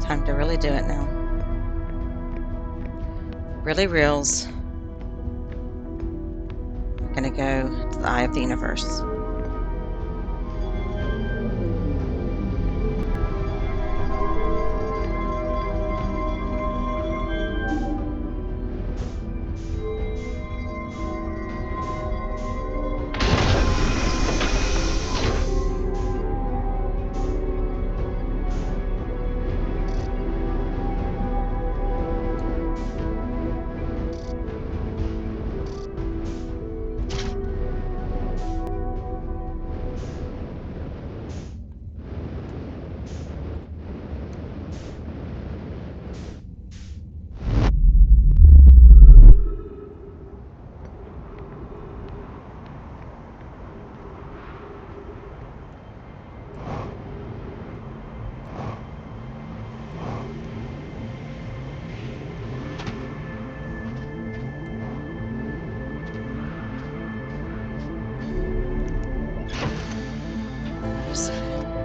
Time to really do it now. Really reels. I'm going to go to the eye of the universe. Wait a second. Okay.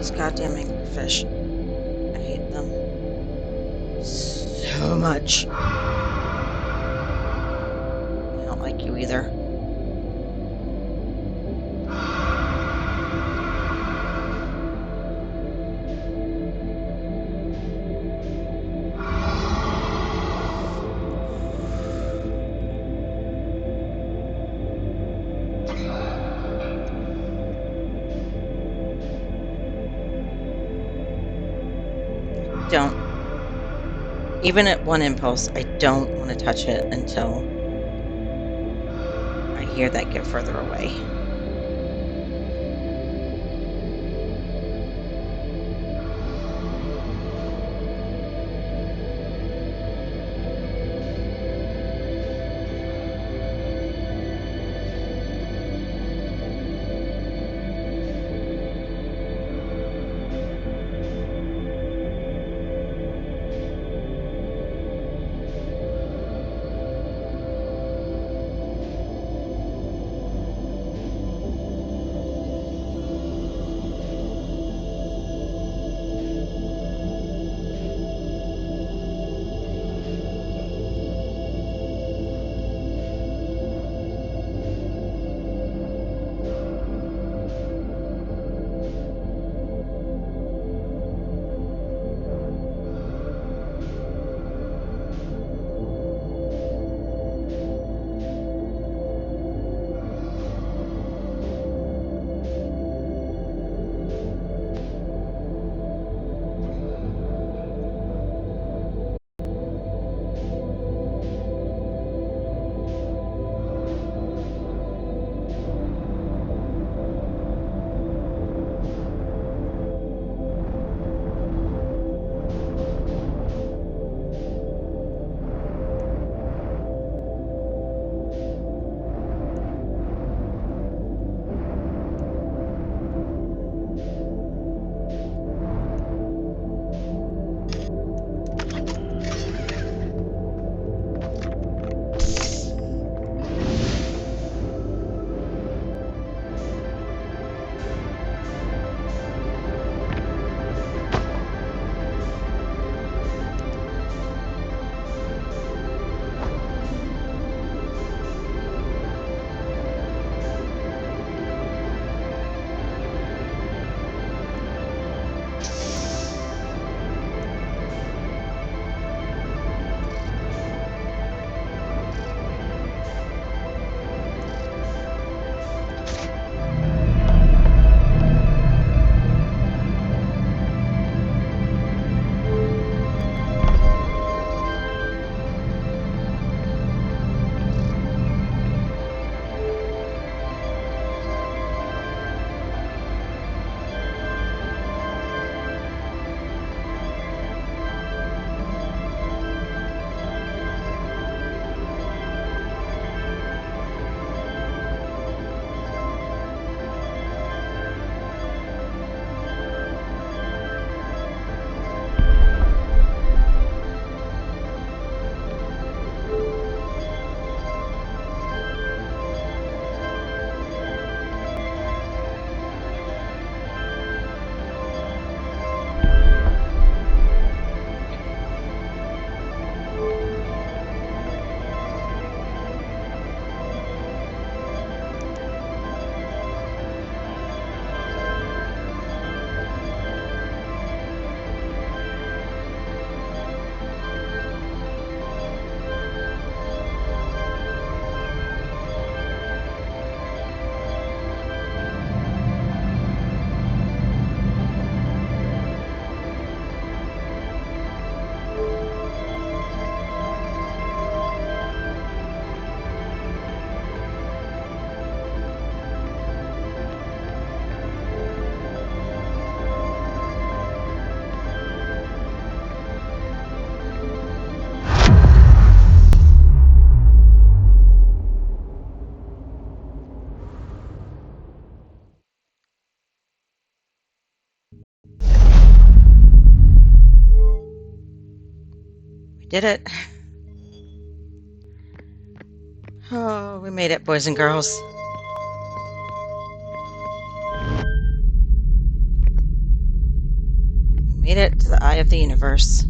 These goddamn anglerfish. I hate them so much. I don't like you either. Don't. Even at one impulse, I don't want to touch it until I hear that get further away. Did it. Oh, we made it, boys and girls. We made it to the eye of the universe.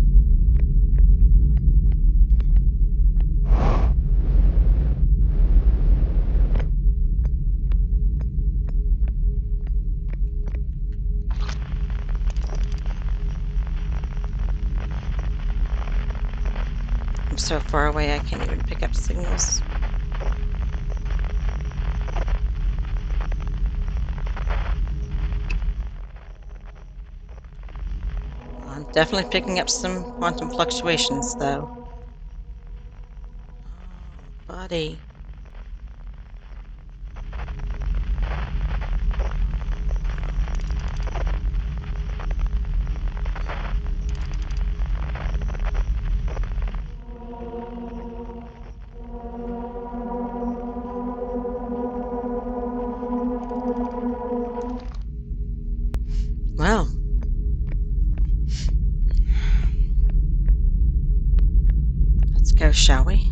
I'm so far away I can't even pick up signals. I'm definitely picking up some quantum fluctuations, though. Oh, buddy. Well, let's go, shall we?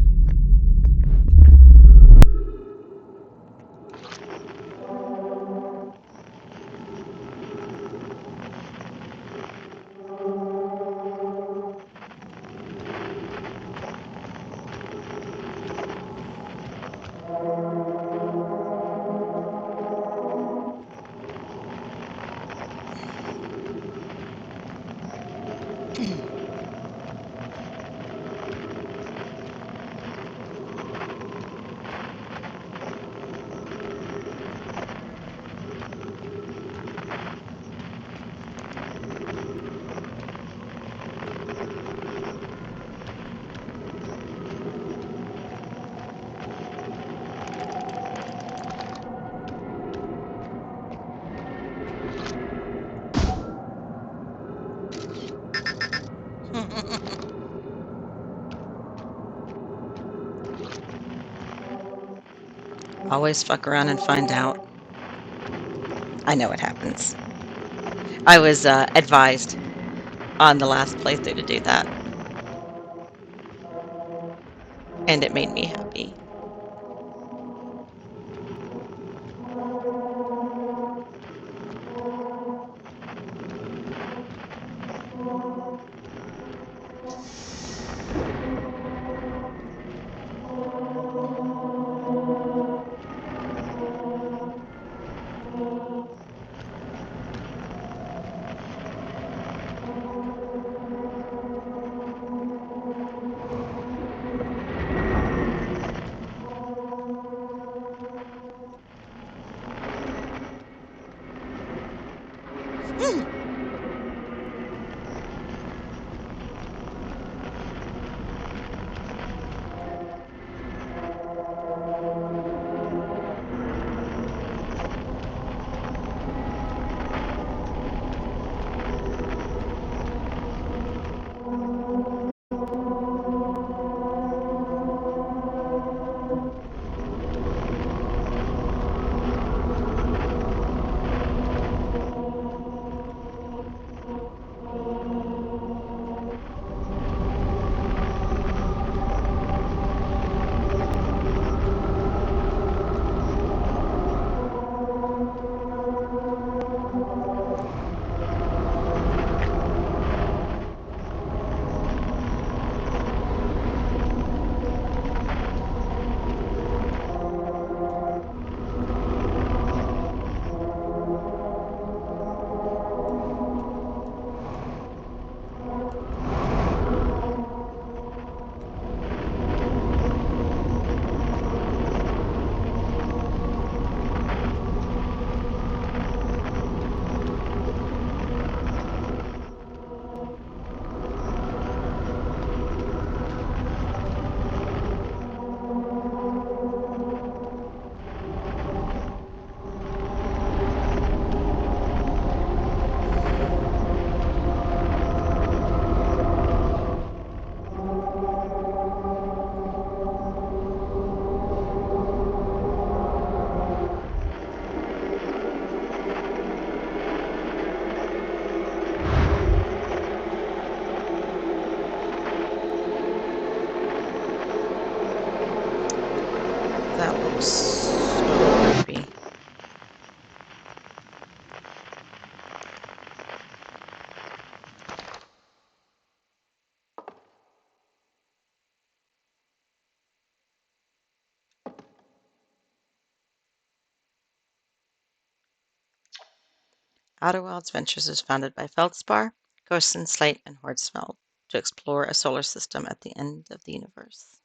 Always fuck around and find out. I know what happens. I was advised on the last playthrough to do that, and it made me happy. Hmm. Outer Wilds Ventures is founded by Feldspar, Gosson, Slate, and Hortzfeld to explore a solar system at the end of the universe.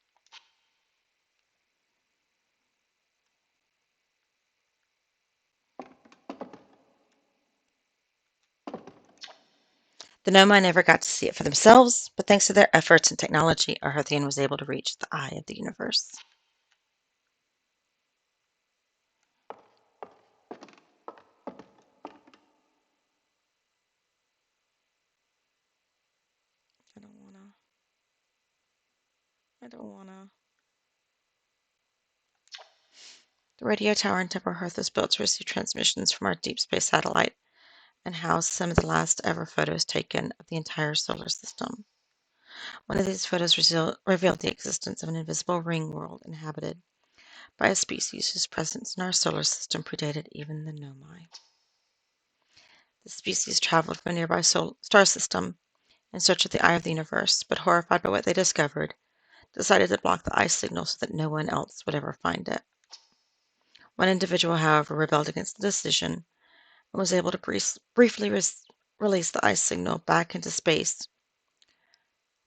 The Nomai never got to see it for themselves, but thanks to their efforts and technology, Arthian was able to reach the eye of the universe. I don't wanna. I don't wanna. The radio tower in Temperhearth was built to receive transmissions from our deep space satellite and house some of the last ever photos taken of the entire solar system. One of these photos revealed the existence of an invisible ring world inhabited by a species whose presence in our solar system predated even the Nomai. The species traveled from a nearby star system in search of the eye of the universe, but horrified by what they discovered, decided to block the eye signal so that no one else would ever find it. One individual, however, rebelled against the decision and was able to briefly release the eye signal back into space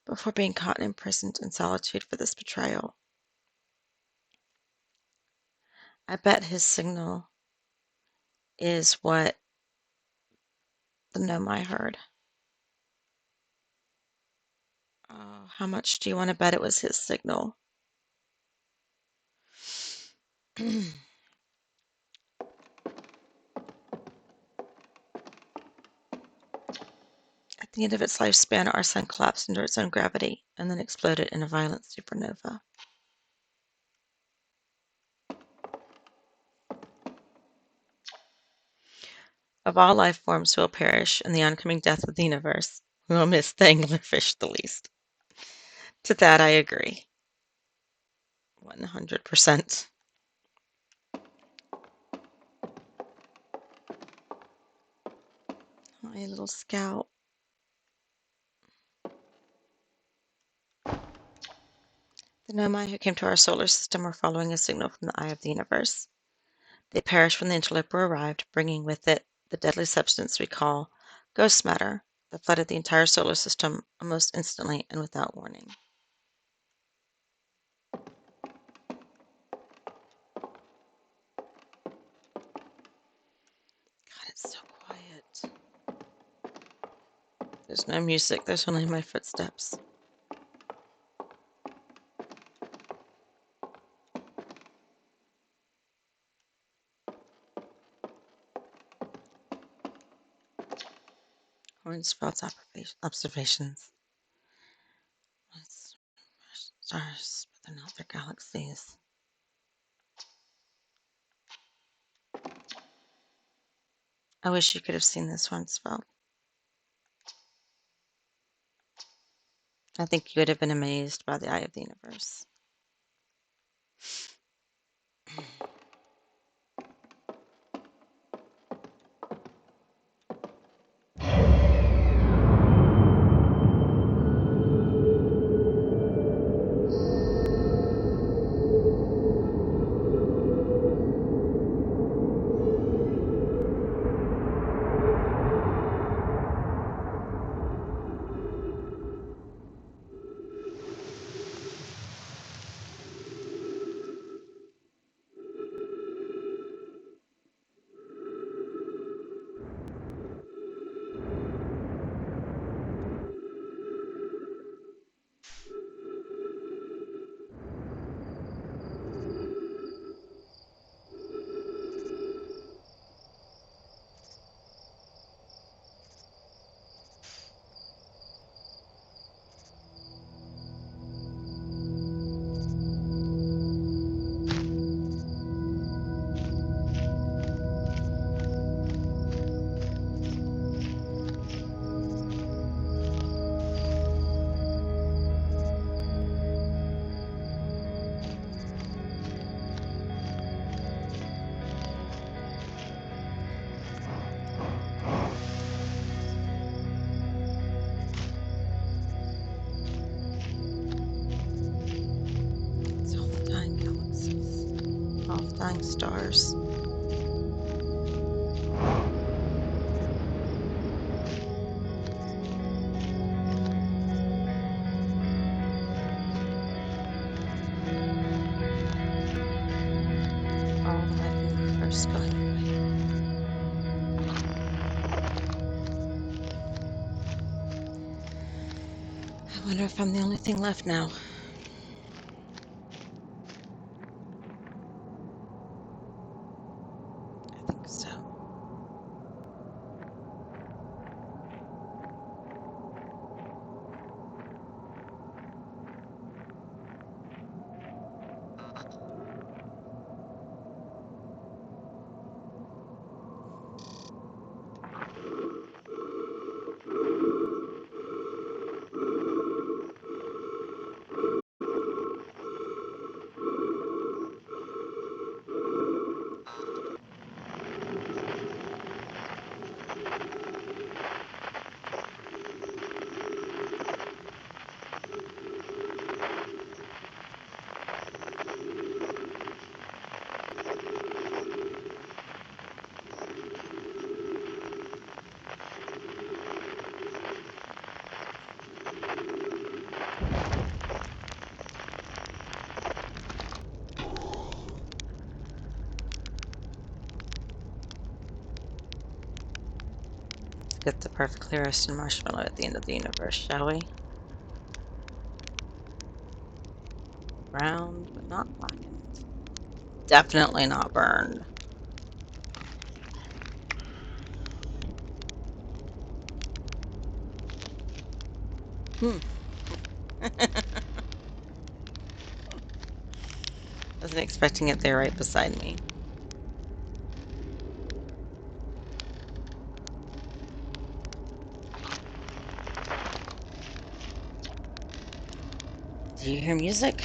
before being caught and imprisoned in solitude for this betrayal. I bet his signal is what the Nomai heard. Oh, how much do you want to bet it was his signal? At the end of its lifespan, our sun collapsed under its own gravity and then exploded in a violent supernova. Of all life forms who will perish in the oncoming death of the universe, we will miss the anglerfish the least. To that I agree. 100%. My little scout. The Nomai who came to our solar system were following a signal from the eye of the universe. They perished when the interloper arrived, bringing with it the deadly substance we call ghost matter that flooded the entire solar system almost instantly and without warning. God, it's so quiet. There's no music, there's only my footsteps. Hornsfeld's observations. Stars, but they're not their galaxies. I wish you could have seen this Hornsfeld. I think you would have been amazed by the eye of the universe. It's all the dying galaxies, all the dying stars. I wonder if I'm the only thing left now. I think so. Let's get the perfectly roasted marshmallow at the end of the universe, shall we? Browned, but not blackened. Definitely not burned. Wasn't expecting it there right beside me. Do you hear music?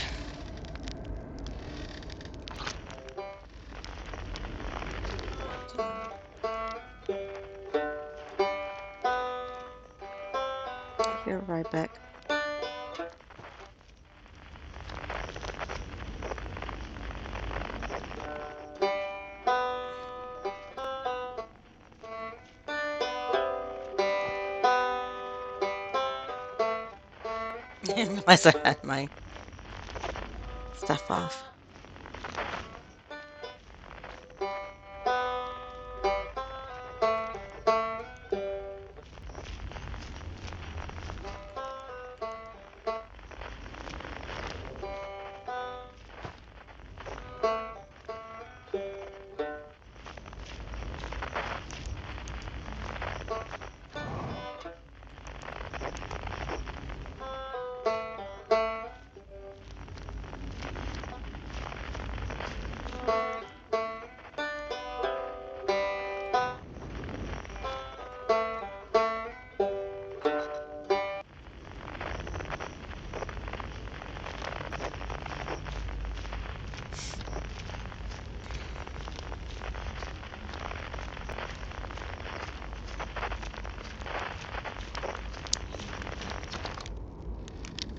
I hear right back. I didn't realize I had my stuff off.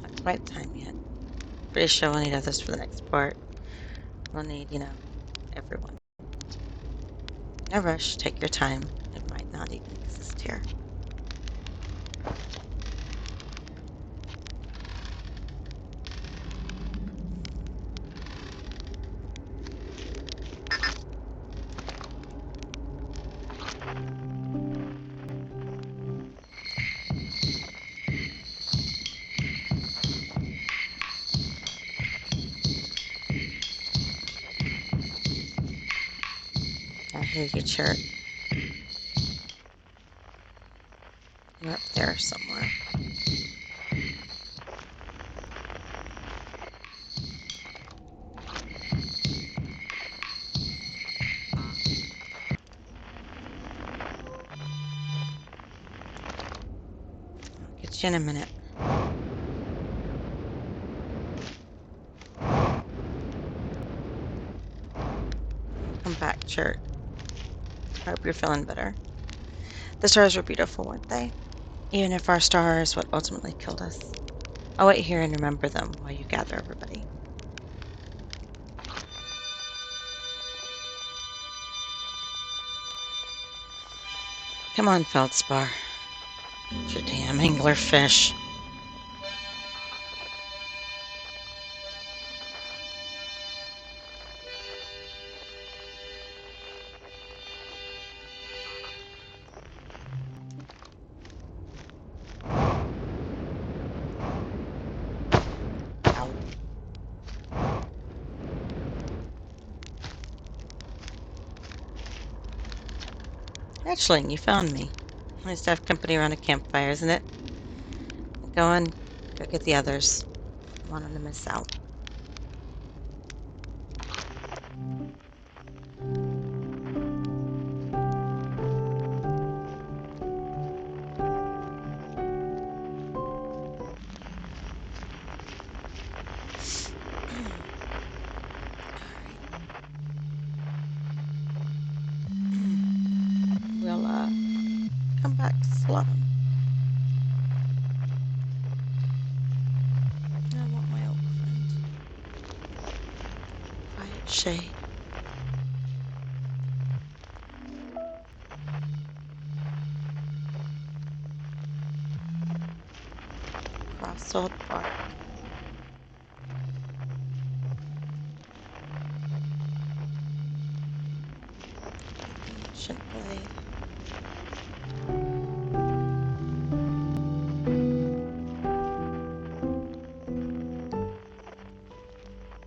Not quite time yet. Pretty sure we'll need others for the next part. We'll need, everyone. No rush, take your time. It might not even exist here. I hear you chirp. You're up there somewhere. I'll get you in a minute. Come back, chirp. I hope you're feeling better. The stars were beautiful, weren't they? Even if our star is what ultimately killed us. I'll wait here and remember them while you gather everybody. Come on, Feldspar. You damn anglerfish. Hatchling, you found me. Nice to have company around a campfire, isn't it? Go on, go get the others. I don't want them to miss out. We'll come back to Slum. I want my old friend. Quiet shade. Cross old bark. Ancient blade.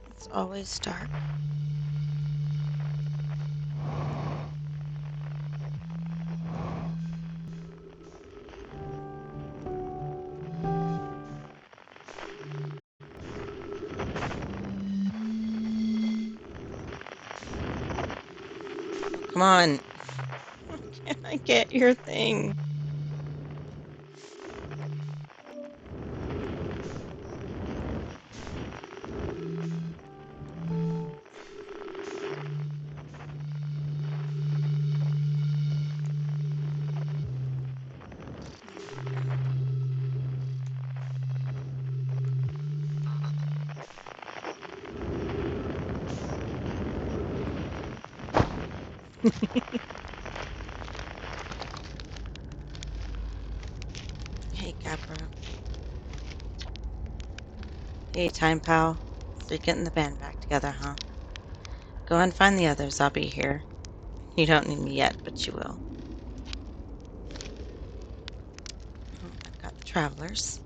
It's always dark. Come on. Can I get your thing? Hey, Gabra. Hey, Time Pal. So you're getting the band back together, huh? Go and find the others. I'll be here. You don't need me yet, but you will. Oh, I've got the travelers.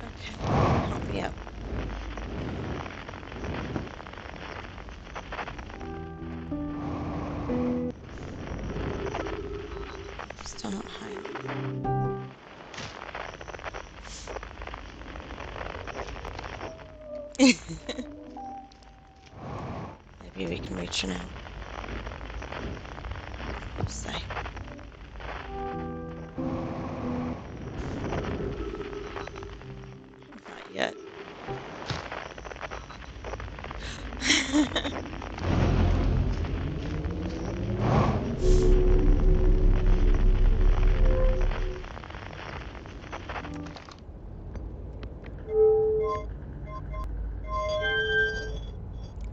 Okay, help me up. Still not high enough. Maybe we can reach her now. Say. Not yet.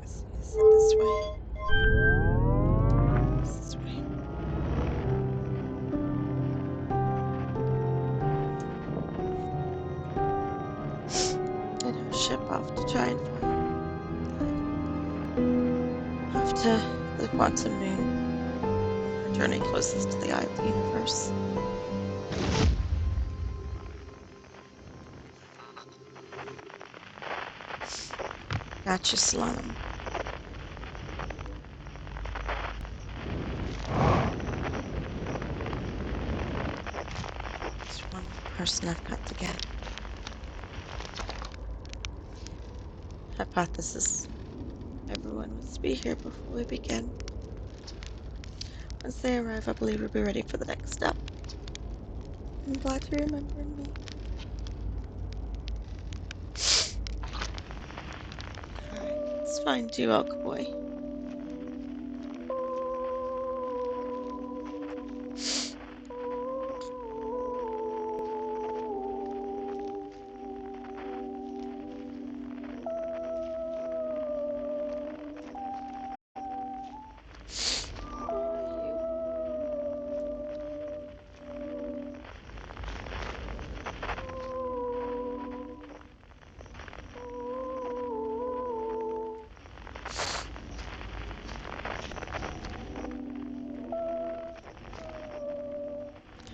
Is it this way? This way. Get our ship off to try and find off to the quantum moon. Our journey closest to the eye of the universe. Gotcha, Slum. There's one more person I've got to get. Hypothesis. Everyone must be here before we begin. Once they arrive, I believe we'll be ready for the next step. I'm glad you remembered me. find you, elk boy.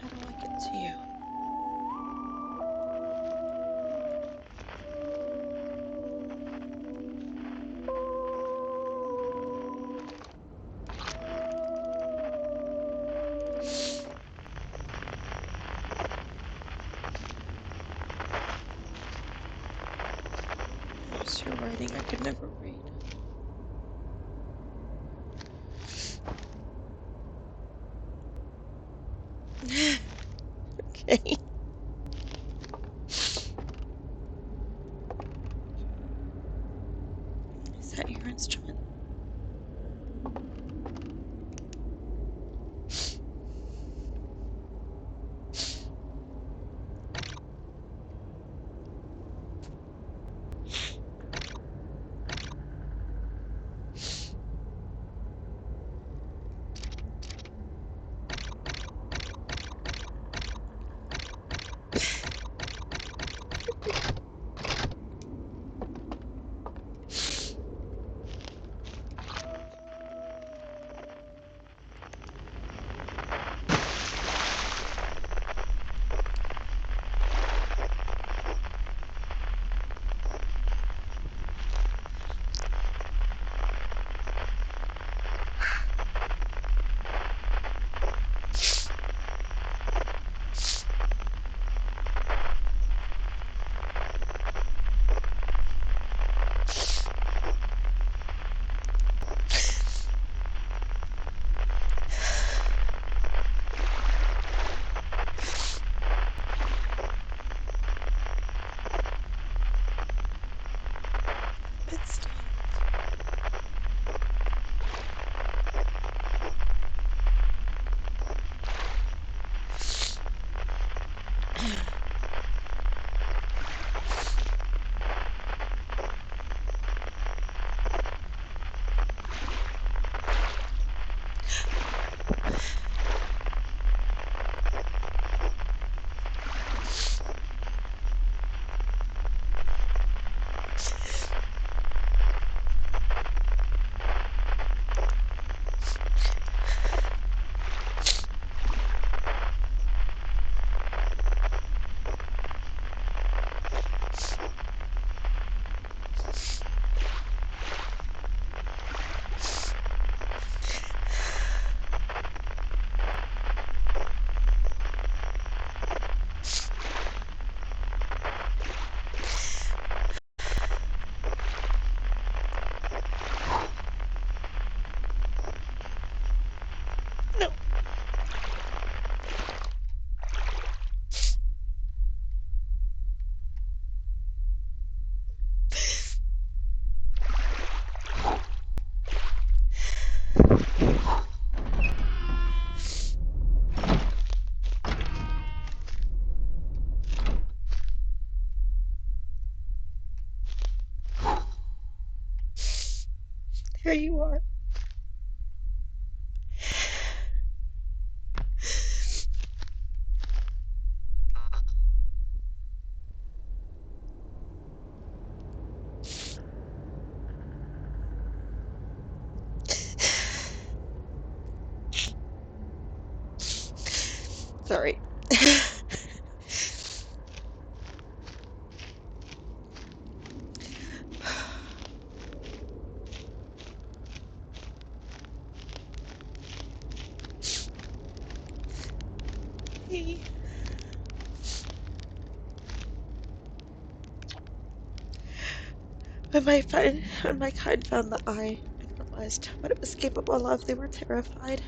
How do I get to you? There's your writing I could never read. Okay. Is that your instrument? It stopped. No. Here you are. Sorry. Hey. When my kind found the eye and realized what it was capable of, they were terrified.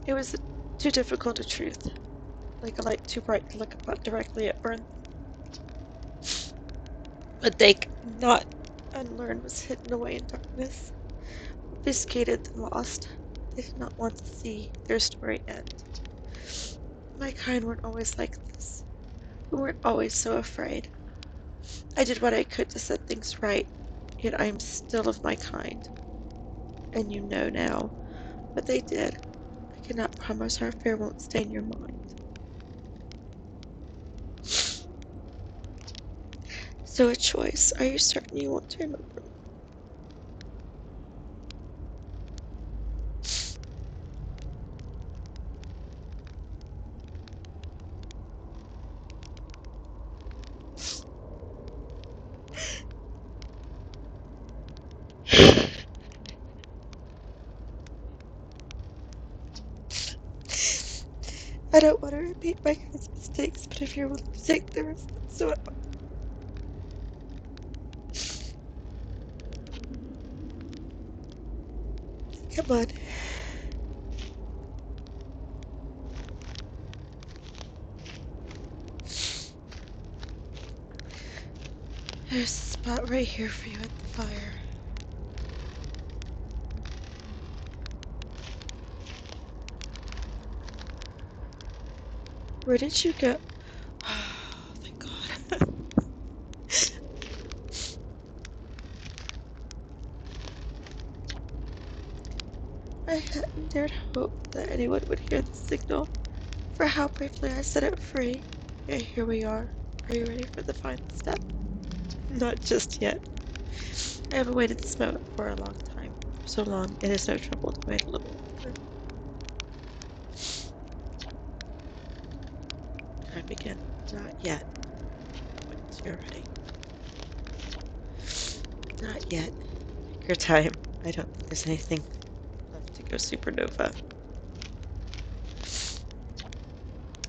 It was too difficult a truth, like a light too bright to look upon directly at burn. But they could not unlearned was hidden away in darkness, obfuscated and lost. They did not want to see their story end. My kind weren't always like this. We weren't always so afraid. I did what I could to set things right, yet I am still of my kind. And you know now what they did. I cannot promise our affair won't stain your mind. So a choice. Are you certain you want to remember? I don't want to repeat my kind's mistakes, but if you're willing to take the risk, so come on. There's a spot right here for you at the fire. Where did you go? Oh, thank God. I hadn't dared hope that anyone would hear the signal for how bravely I set it free. Yet here we are. Are you ready for the final step? Not just yet. I have awaited this moment for a long time. For so long, it is no trouble to wait a little longer. I begin. Not yet. Wait until you're ready. Not yet. Take your time. I don't think there's anything left to go supernova.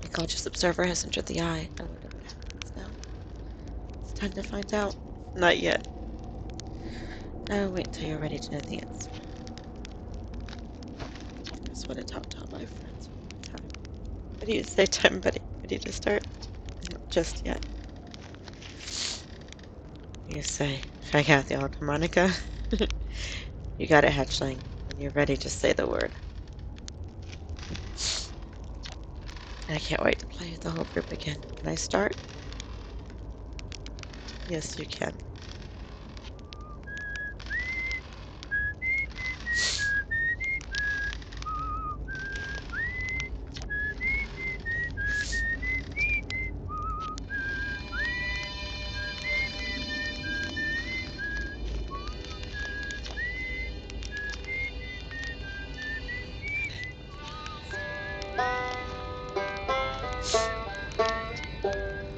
The conscious observer has entered the eye. I wonder what happens now. It's time to find out. Not yet. No, wait until you're ready to know the answer. I just want to talk to all my friends one more time. What do you say, time buddy? Ready to start? Not just yet. You say, should I count the harmonica? You got it, hatchling. When you're ready, just say the word. I can't wait to play with the whole group again. Can I start? Yes, you can. Wonderful.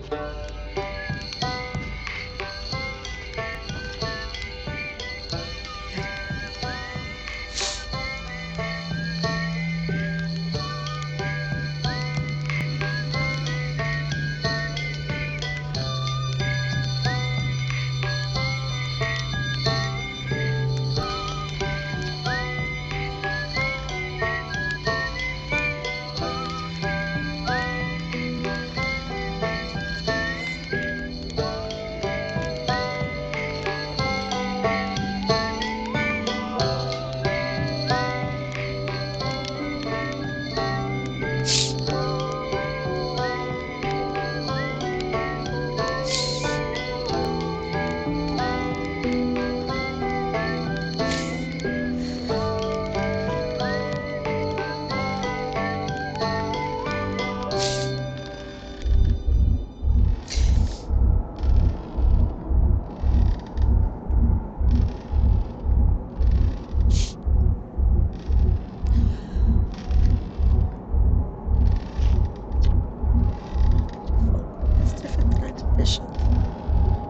It's different than I'd envisioned.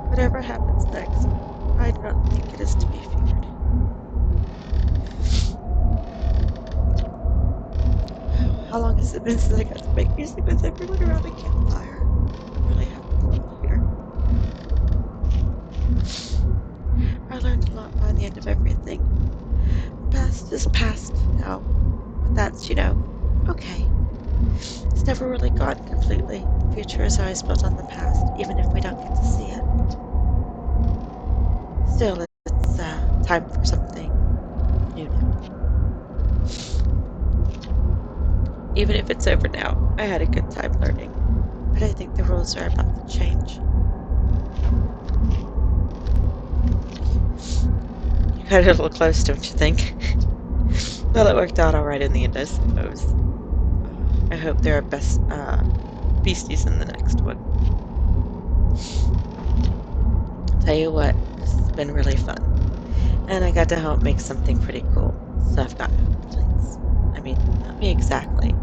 Whatever happens next, I do not think it is to be feared. How long has it been since I got to make music with everyone around a campfire? I'm really having a ball here. I learned a lot by the end of everything. Past is past now, but that's, okay. It's never really gone completely. The future is always built on the past, even if we don't get to see it. Still, it's time for something new now. Even if it's over now, I had a good time learning. But I think the rules are about to change. You got a little close, don't you think? Well, it worked out all right in the end, I suppose. I hope there are best beasties in the next one. Tell you what, this has been really fun. And I got to help make something pretty cool. So I've got no complaints. I mean, not me exactly.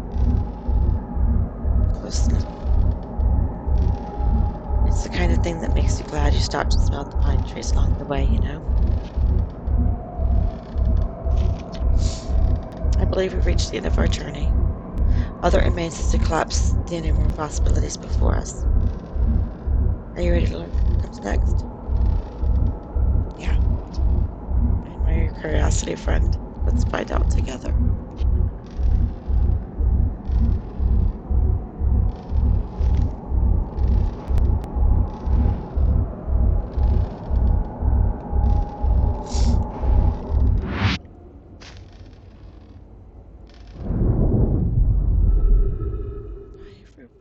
Close enough. It's the kind of thing that makes you glad you stopped to smell the pine trees along the way, you know? I believe we've reached the end of our journey. All that remains is to collapse the innumerable possibilities before us. Are you ready to learn what comes next? Yeah. I admire your curiosity, friend. Let's find out together. Bye, everyone.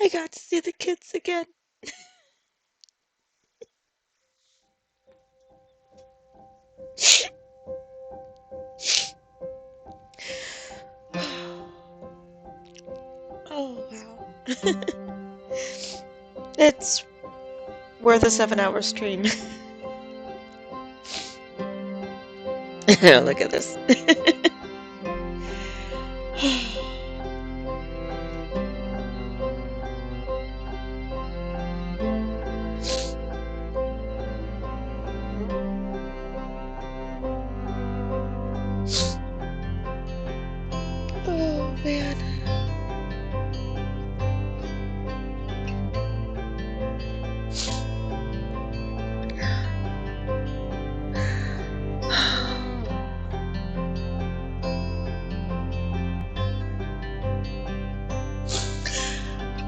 I got to see the kids again. Oh, wow. It's worth a 7-hour stream. Look at this. Oh, man.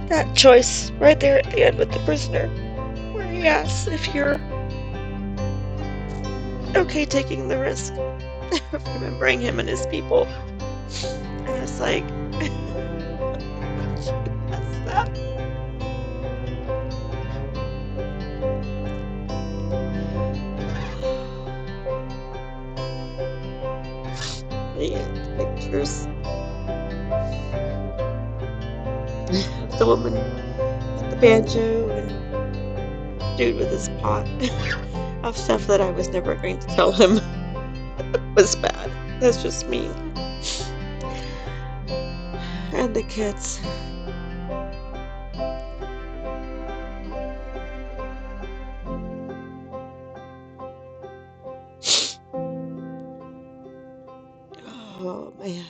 That choice right there at the end with the prisoner, where he asks if you're okay taking the risk of remembering him and his people. And it's like, that's that. The pictures of the woman with the banjo and dude with his pot of stuff that I was never going to tell him was bad. That's just mean. And the kids. Oh, man.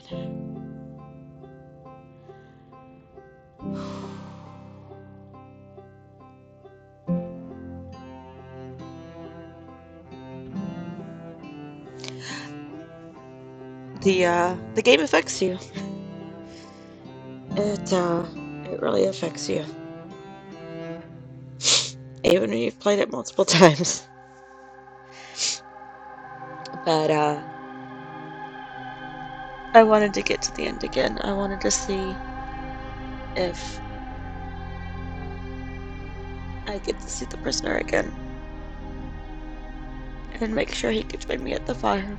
The game affects you. It really affects you. Even when you've played it multiple times. But I wanted to get to the end again. I wanted to see if I get to see the prisoner again. And make sure he could join me at the fire.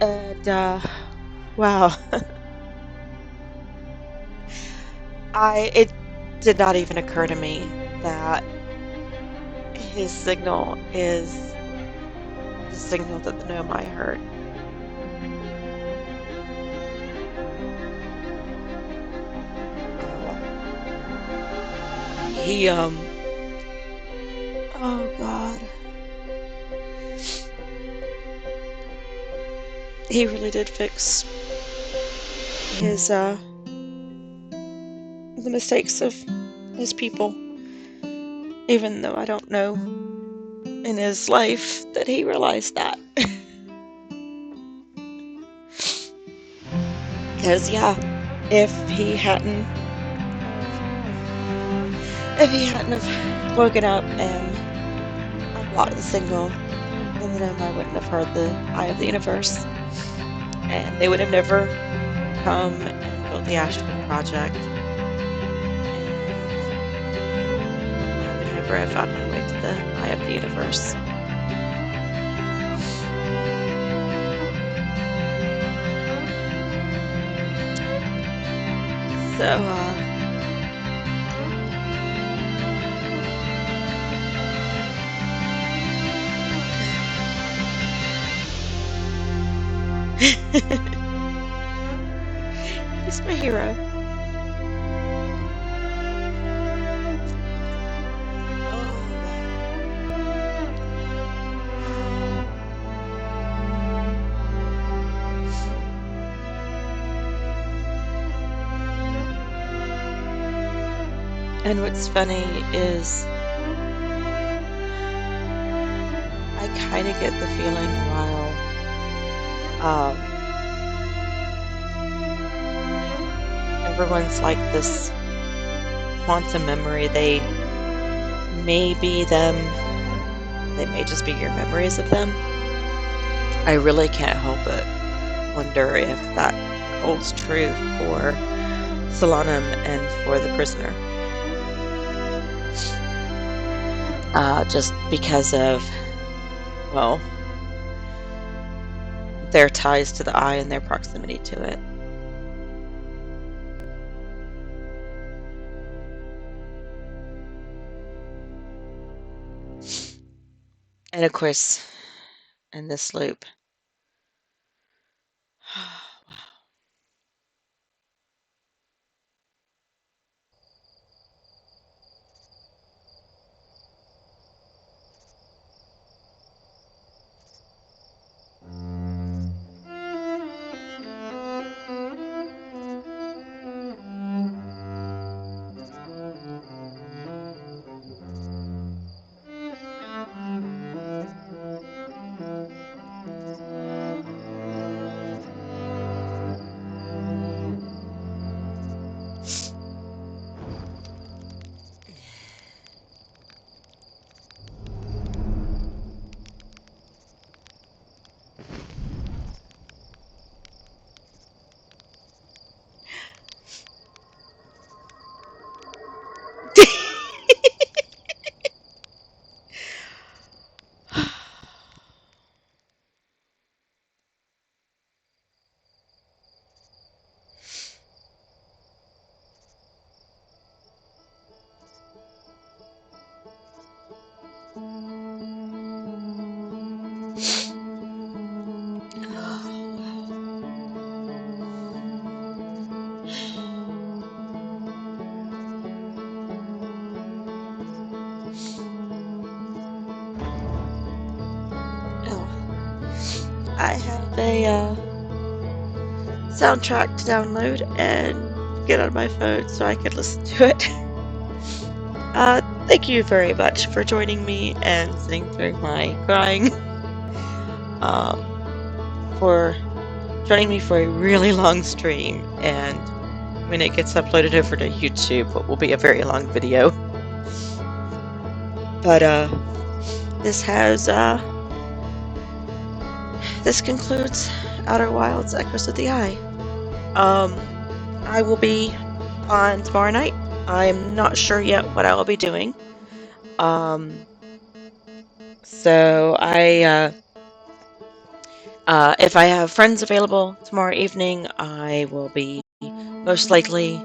And wow. It did not even occur to me that his signal is the signal that the Nomai heard. He Oh God. He really did fix his the mistakes of his people, even though I don't know in his life that he realized that. Because yeah, if he hadn't have woken up and unblocked the signal, then I wouldn't have heard the eye of the universe, and they would have never come and built the Asheville project, and I would never have found my way to the eye of the universe. So, he's my hero. And what's funny is I kind of get the feeling while everyone's like this quantum memory, they may be them, they may just be your memories of them. I really can't help but wonder if that holds true for Solanum and for the prisoner. Just because of, well, their ties to the eye and their proximity to it. And of course, in this loop, oh, I have a soundtrack to download and get on my phone so I could listen to it. Thank you very much for joining me and sitting through my crying. For joining me for a really long stream, and when it gets uploaded over to YouTube, it will be a very long video. But this has this concludes Outer Wilds: Echoes of the Eye. I will be on tomorrow night. I'm not sure yet what I will be doing. So if I have friends available tomorrow evening, I will be most likely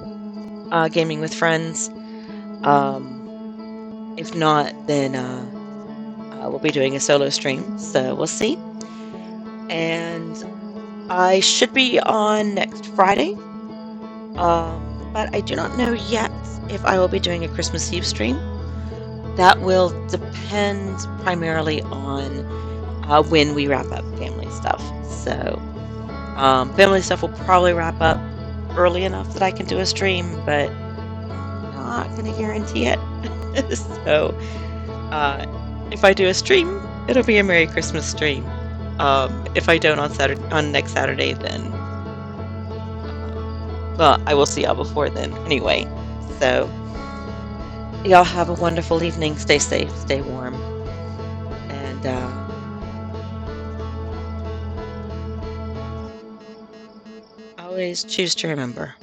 gaming with friends. If not, then we'll be doing a solo stream, so we'll see. And I should be on next Friday. but I do not know yet if I will be doing a Christmas Eve stream. That will depend primarily on when we wrap up family stuff. So, family stuff will probably wrap up early enough that I can do a stream, but not going to guarantee it. So, uh, if I do a stream, it'll be a Merry Christmas stream. If I don't on next Saturday, then well, I will see y'all before then anyway. So, y'all have a wonderful evening. Stay safe, stay warm, and always choose to remember